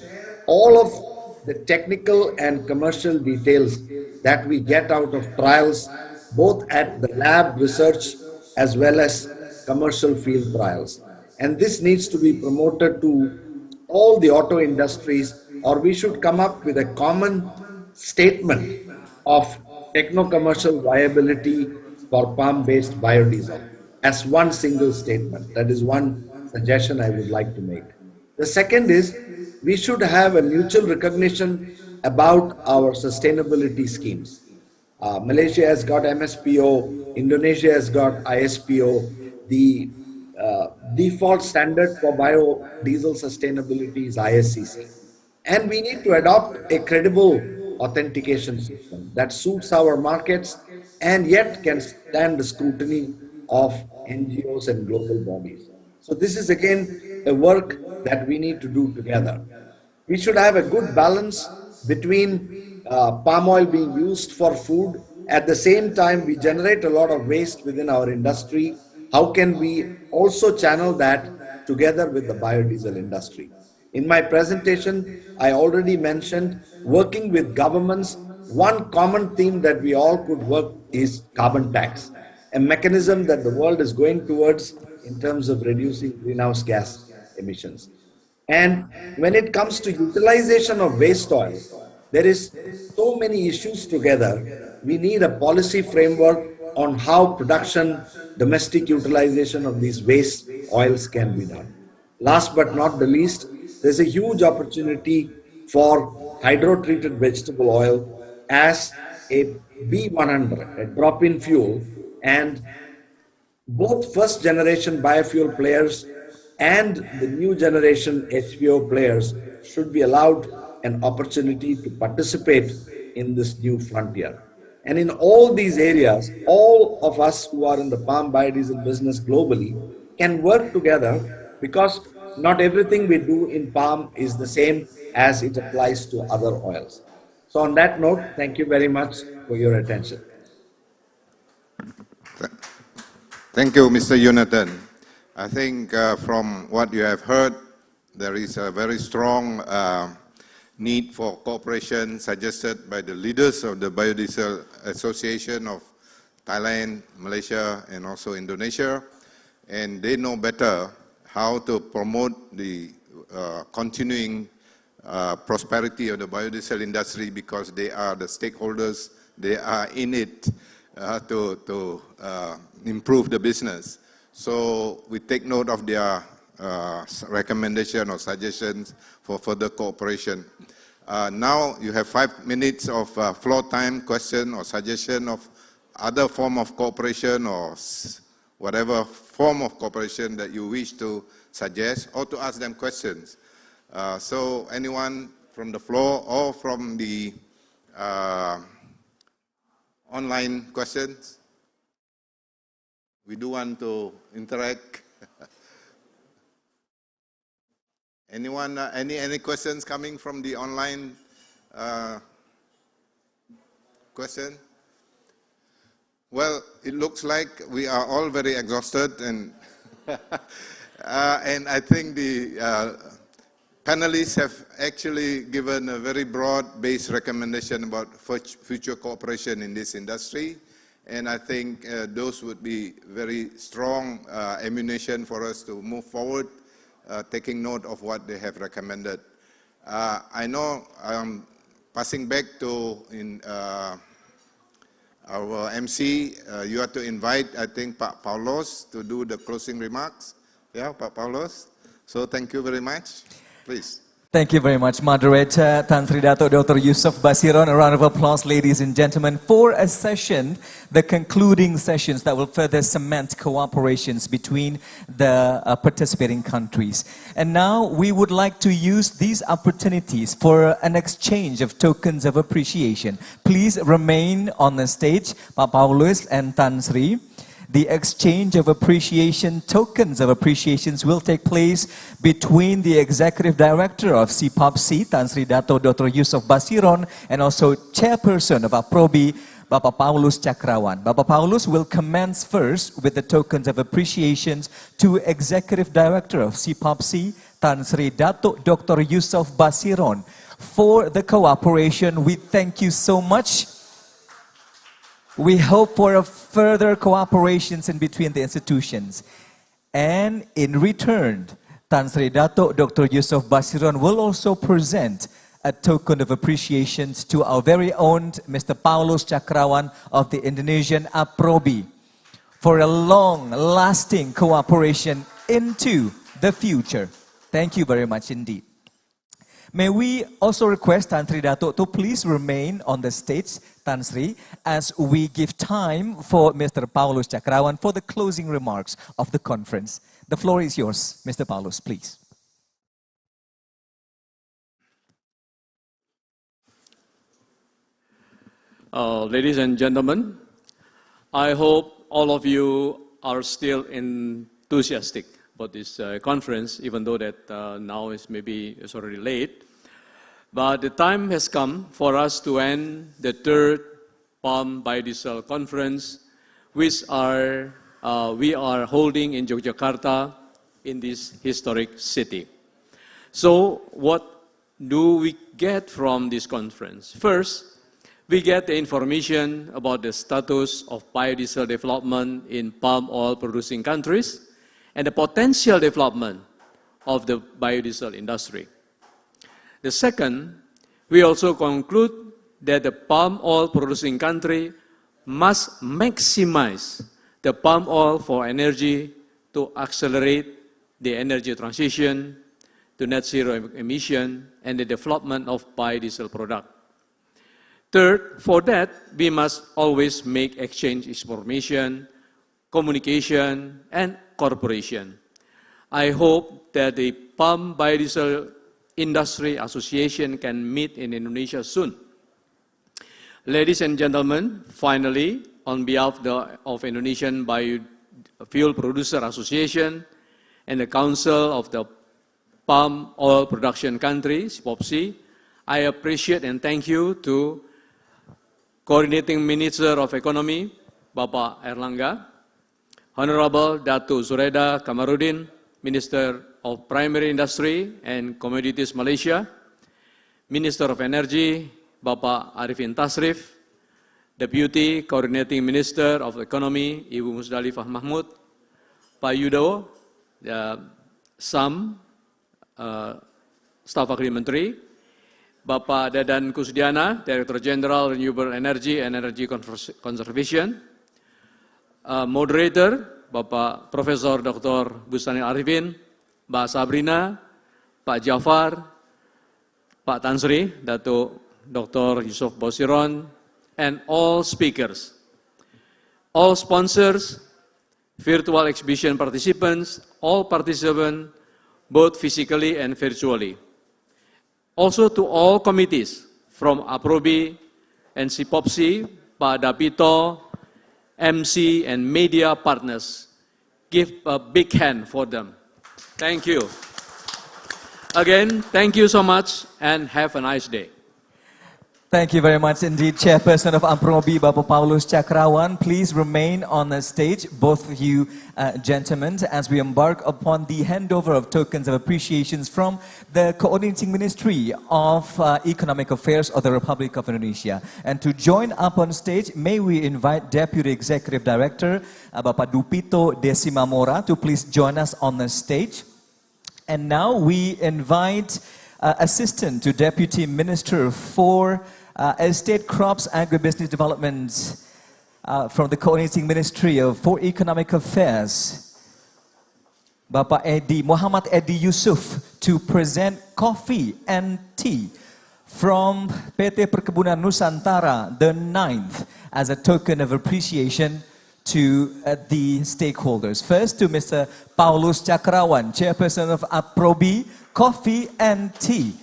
all of the technical and commercial details that we get out of trials, both at the lab research as well as commercial field trials. And this needs to be promoted to all the auto industries, or we should come up with a common statement of techno-commercial viability for palm-based biodiesel as one single statement. That is one suggestion I would like to make. The second is we should have a mutual recognition about our sustainability schemes. Malaysia has got MSPO, Indonesia has got ISPO. The default standard for biodiesel sustainability is ISCC. And we need to adopt a credible authentication system that suits our markets and yet can stand the scrutiny of NGOs and global bodies. So this is again a work that we need to do together. We should have a good balance between palm oil being used for food. At the same time, we generate a lot of waste within our industry. How can we also channel that together with the biodiesel industry? In my presentation, I already mentioned working with governments. One common theme that we all could work is carbon tax, a mechanism that the world is going towards in terms of reducing greenhouse gas emissions. And when it comes to utilization of waste oil, there is so many issues together. We need a policy framework on how production, domestic utilization of these waste oils can be done. Last but not the least, there's a huge opportunity for hydro-treated vegetable oil as a B100, a drop-in fuel, and both first generation biofuel players and the new generation HVO players should be allowed an opportunity to participate in this new frontier. And in all these areas, all of us who are in the palm biodiesel business globally can work together, because not everything we do in palm is the same as it applies to other oils. So on that note, thank you very much for your attention. Thank you, Mr. Jonathan. I think from what you have heard, there is a very strong need for cooperation suggested by the leaders of the Biodiesel Association of Thailand, Malaysia, and also Indonesia. And they know better how to promote the continuing prosperity of the biodiesel industry, because they are the stakeholders, they are in it to improve the business. So we take note of their recommendation or suggestions for further cooperation. Now you have 5 minutes of floor time, question or suggestion of other form of cooperation or whatever form of cooperation that you wish to suggest, or to ask them questions. So anyone from the floor or from the online questions? We do want to interact. Anyone, any questions coming from the online question? Well, it looks like we are all very exhausted, and and I think the panelists have actually given a very broad-based recommendation about future cooperation in this industry, and I think those would be very strong ammunition for us to move forward, taking note of what they have recommended. I know I'm passing back to our MC. You have to invite, I think, Paulus to do the closing remarks. Yeah, Paulus. So thank you very much. Please. Thank you very much, Moderator Tan Sri Dato Dr. Yusof Basiron. A round of applause, ladies and gentlemen, for a session, the concluding sessions that will further cement cooperations between the participating countries. And now we would like to use these opportunities for an exchange of tokens of appreciation. Please remain on the stage, Pak Paulus and Tan Sri. The exchange of appreciation, tokens of appreciations, will take place between the Executive Director of CPOPC, Tan Sri Dato Dr. Yusof Basiron, and also Chairperson of APROBI, Bapak Paulus Chakrawan. Bapak Paulus will commence first with the tokens of appreciations to Executive Director of CPOPC, Tan Sri Dato Dr. Yusof Basiron. For the cooperation, we thank you so much. We hope for a further cooperations in between the institutions. And in return, Tan Sri Dato Dr. Yusof Basiron will also present a token of appreciation to our very own Mr. Paulus Chakrawan of the Indonesian APROBI for a long-lasting cooperation into the future. Thank you very much indeed. May we also request Tan Sri Dato to please remain on the stage, Tan Sri, as we give time for Mr. Paulus Chakrawan for the closing remarks of the conference. The floor is yours, Mr. Paulus, please. Ladies and gentlemen, I hope all of you are still enthusiastic about this conference, even though that now it's already late. But the time has come for us to end the third Palm Biodiesel Conference, which we are holding in Yogyakarta in this historic city. So what do we get from this conference? First, we get the information about the status of biodiesel development in palm oil producing countries and the potential development of the biodiesel industry. The second, we also conclude that the palm oil producing country must maximize the palm oil for energy to accelerate the energy transition to net zero emission and the development of biodiesel product. Third, for that, we must always make exchange information, communication, and cooperation. I hope that the Palm Biodiesel Industry Association can meet in Indonesia soon. Ladies and gentlemen, finally, on behalf of Indonesian Biofuel Producer Association and the Council of the Palm Oil Production Countries, POPC, I appreciate and thank you to Coordinating Minister of Economy, Bapak Erlangga, Honorable Datu Zureda Kamarudin, Minister of Primary Industry and Commodities Malaysia, Minister of Energy, Bapak Arifin Tasrif, Deputy Coordinating Minister of Economy, Ibu Musdalifah Mahmud, Pak Yudo, SAM, Staf Ahli Menteri, Bapak Dadan Kusdiana, Director General Renewable Energy and Energy Conservation, Moderator, Bapak Profesor Dr. Bustani Arifin, Mbak Sabrina, Pak Jafar, Pak Tansri, Datuk Dr. Yusuf Bosiron, and all speakers, all sponsors, virtual exhibition participants, all participants, both physically and virtually. Also to all committees from APROBI and CPOPSI, Pak Dapito, MC, and media partners. Give a big hand for them. Thank you. Again, thank you so much and have a nice day. Thank you very much indeed, Chairperson of APROBI, Bapak Paulus Chakrawan. Please remain on the stage, both of you gentlemen, as we embark upon the handover of tokens of appreciations from the Coordinating Ministry of Economic Affairs of the Republic of Indonesia. And to join up on stage, may we invite Deputy Executive Director, Bapak Dupito Desimamora, to please join us on the stage. And now we invite Assistant to Deputy Minister for Estate Crops Agribusiness Development from the Coordinating Ministry for Economic Affairs, Bapak Muhammad Edi Yusuf, to present coffee and tea from PT Perkebunan Nusantara, the 9th, as a token of appreciation to the stakeholders. First to Mr. Paulus Chakrawan, Chairperson of APROBI, coffee and tea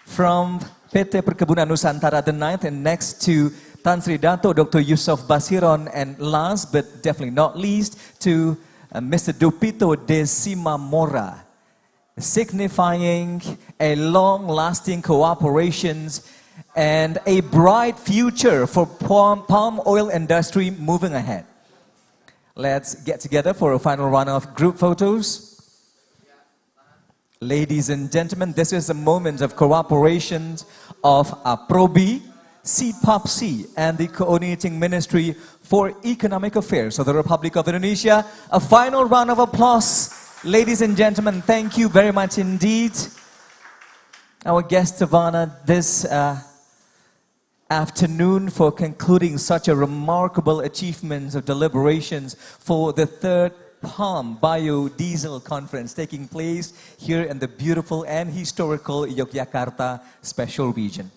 from PT Perkebunan Nusantara, the 9th, and next to Tan Sri Dato Dr. Yusuf Basiron, and last but definitely not least to Mr. Dupito Desimamora, signifying a long-lasting cooperations and a bright future for palm oil industry moving ahead. Let's get together for a final round of group photos. Ladies and gentlemen, this is a moment of cooperation of APROBI, CPOPSI, and the Coordinating Ministry for Economic Affairs of the Republic of Indonesia. A final round of applause. Ladies and gentlemen, thank you very much indeed. Our guest of honor this afternoon for concluding such a remarkable achievement of deliberations for the third Palm Biodiesel Conference taking place here in the beautiful and historical Yogyakarta Special Region.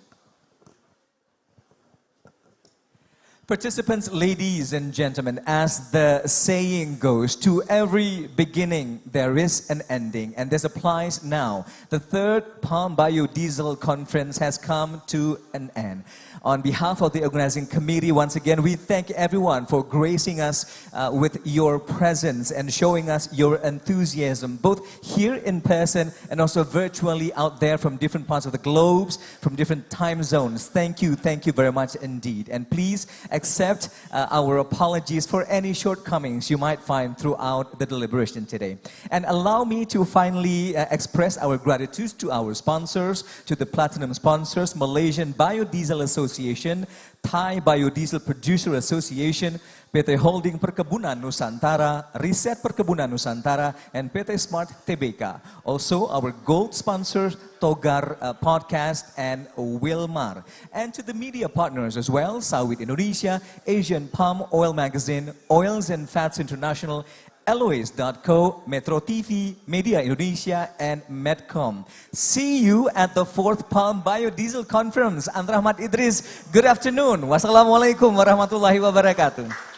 Participants, ladies and gentlemen, as the saying goes, to every beginning there is an ending, and this applies now. The third Palm Biodiesel Conference has come to an end. On behalf of the organizing committee, once again, we thank everyone for gracing us with your presence and showing us your enthusiasm, both here in person and also virtually out there from different parts of the globe, from different time zones. Thank you very much indeed. And please accept our apologies for any shortcomings you might find throughout the deliberation today. And allow me to finally express our gratitude to our sponsors, to the platinum sponsors, Malaysian Biodiesel Association, Thai Biodiesel Producer Association, PT Holding Perkebunan Nusantara, Riset Perkebunan Nusantara, and PT Smart TBK. Also, our gold sponsors, Togar Podcast and Wilmar. And to the media partners as well, Sawit Indonesia, Asian Palm Oil Magazine, Oils and Fats International, Eloise.co, Metro TV, Media Indonesia, and Medcom. See you at the 4th Palm Biodiesel Conference. I'm Rahmat Idris. Good afternoon. Wassalamualaikum warahmatullahi wabarakatuh.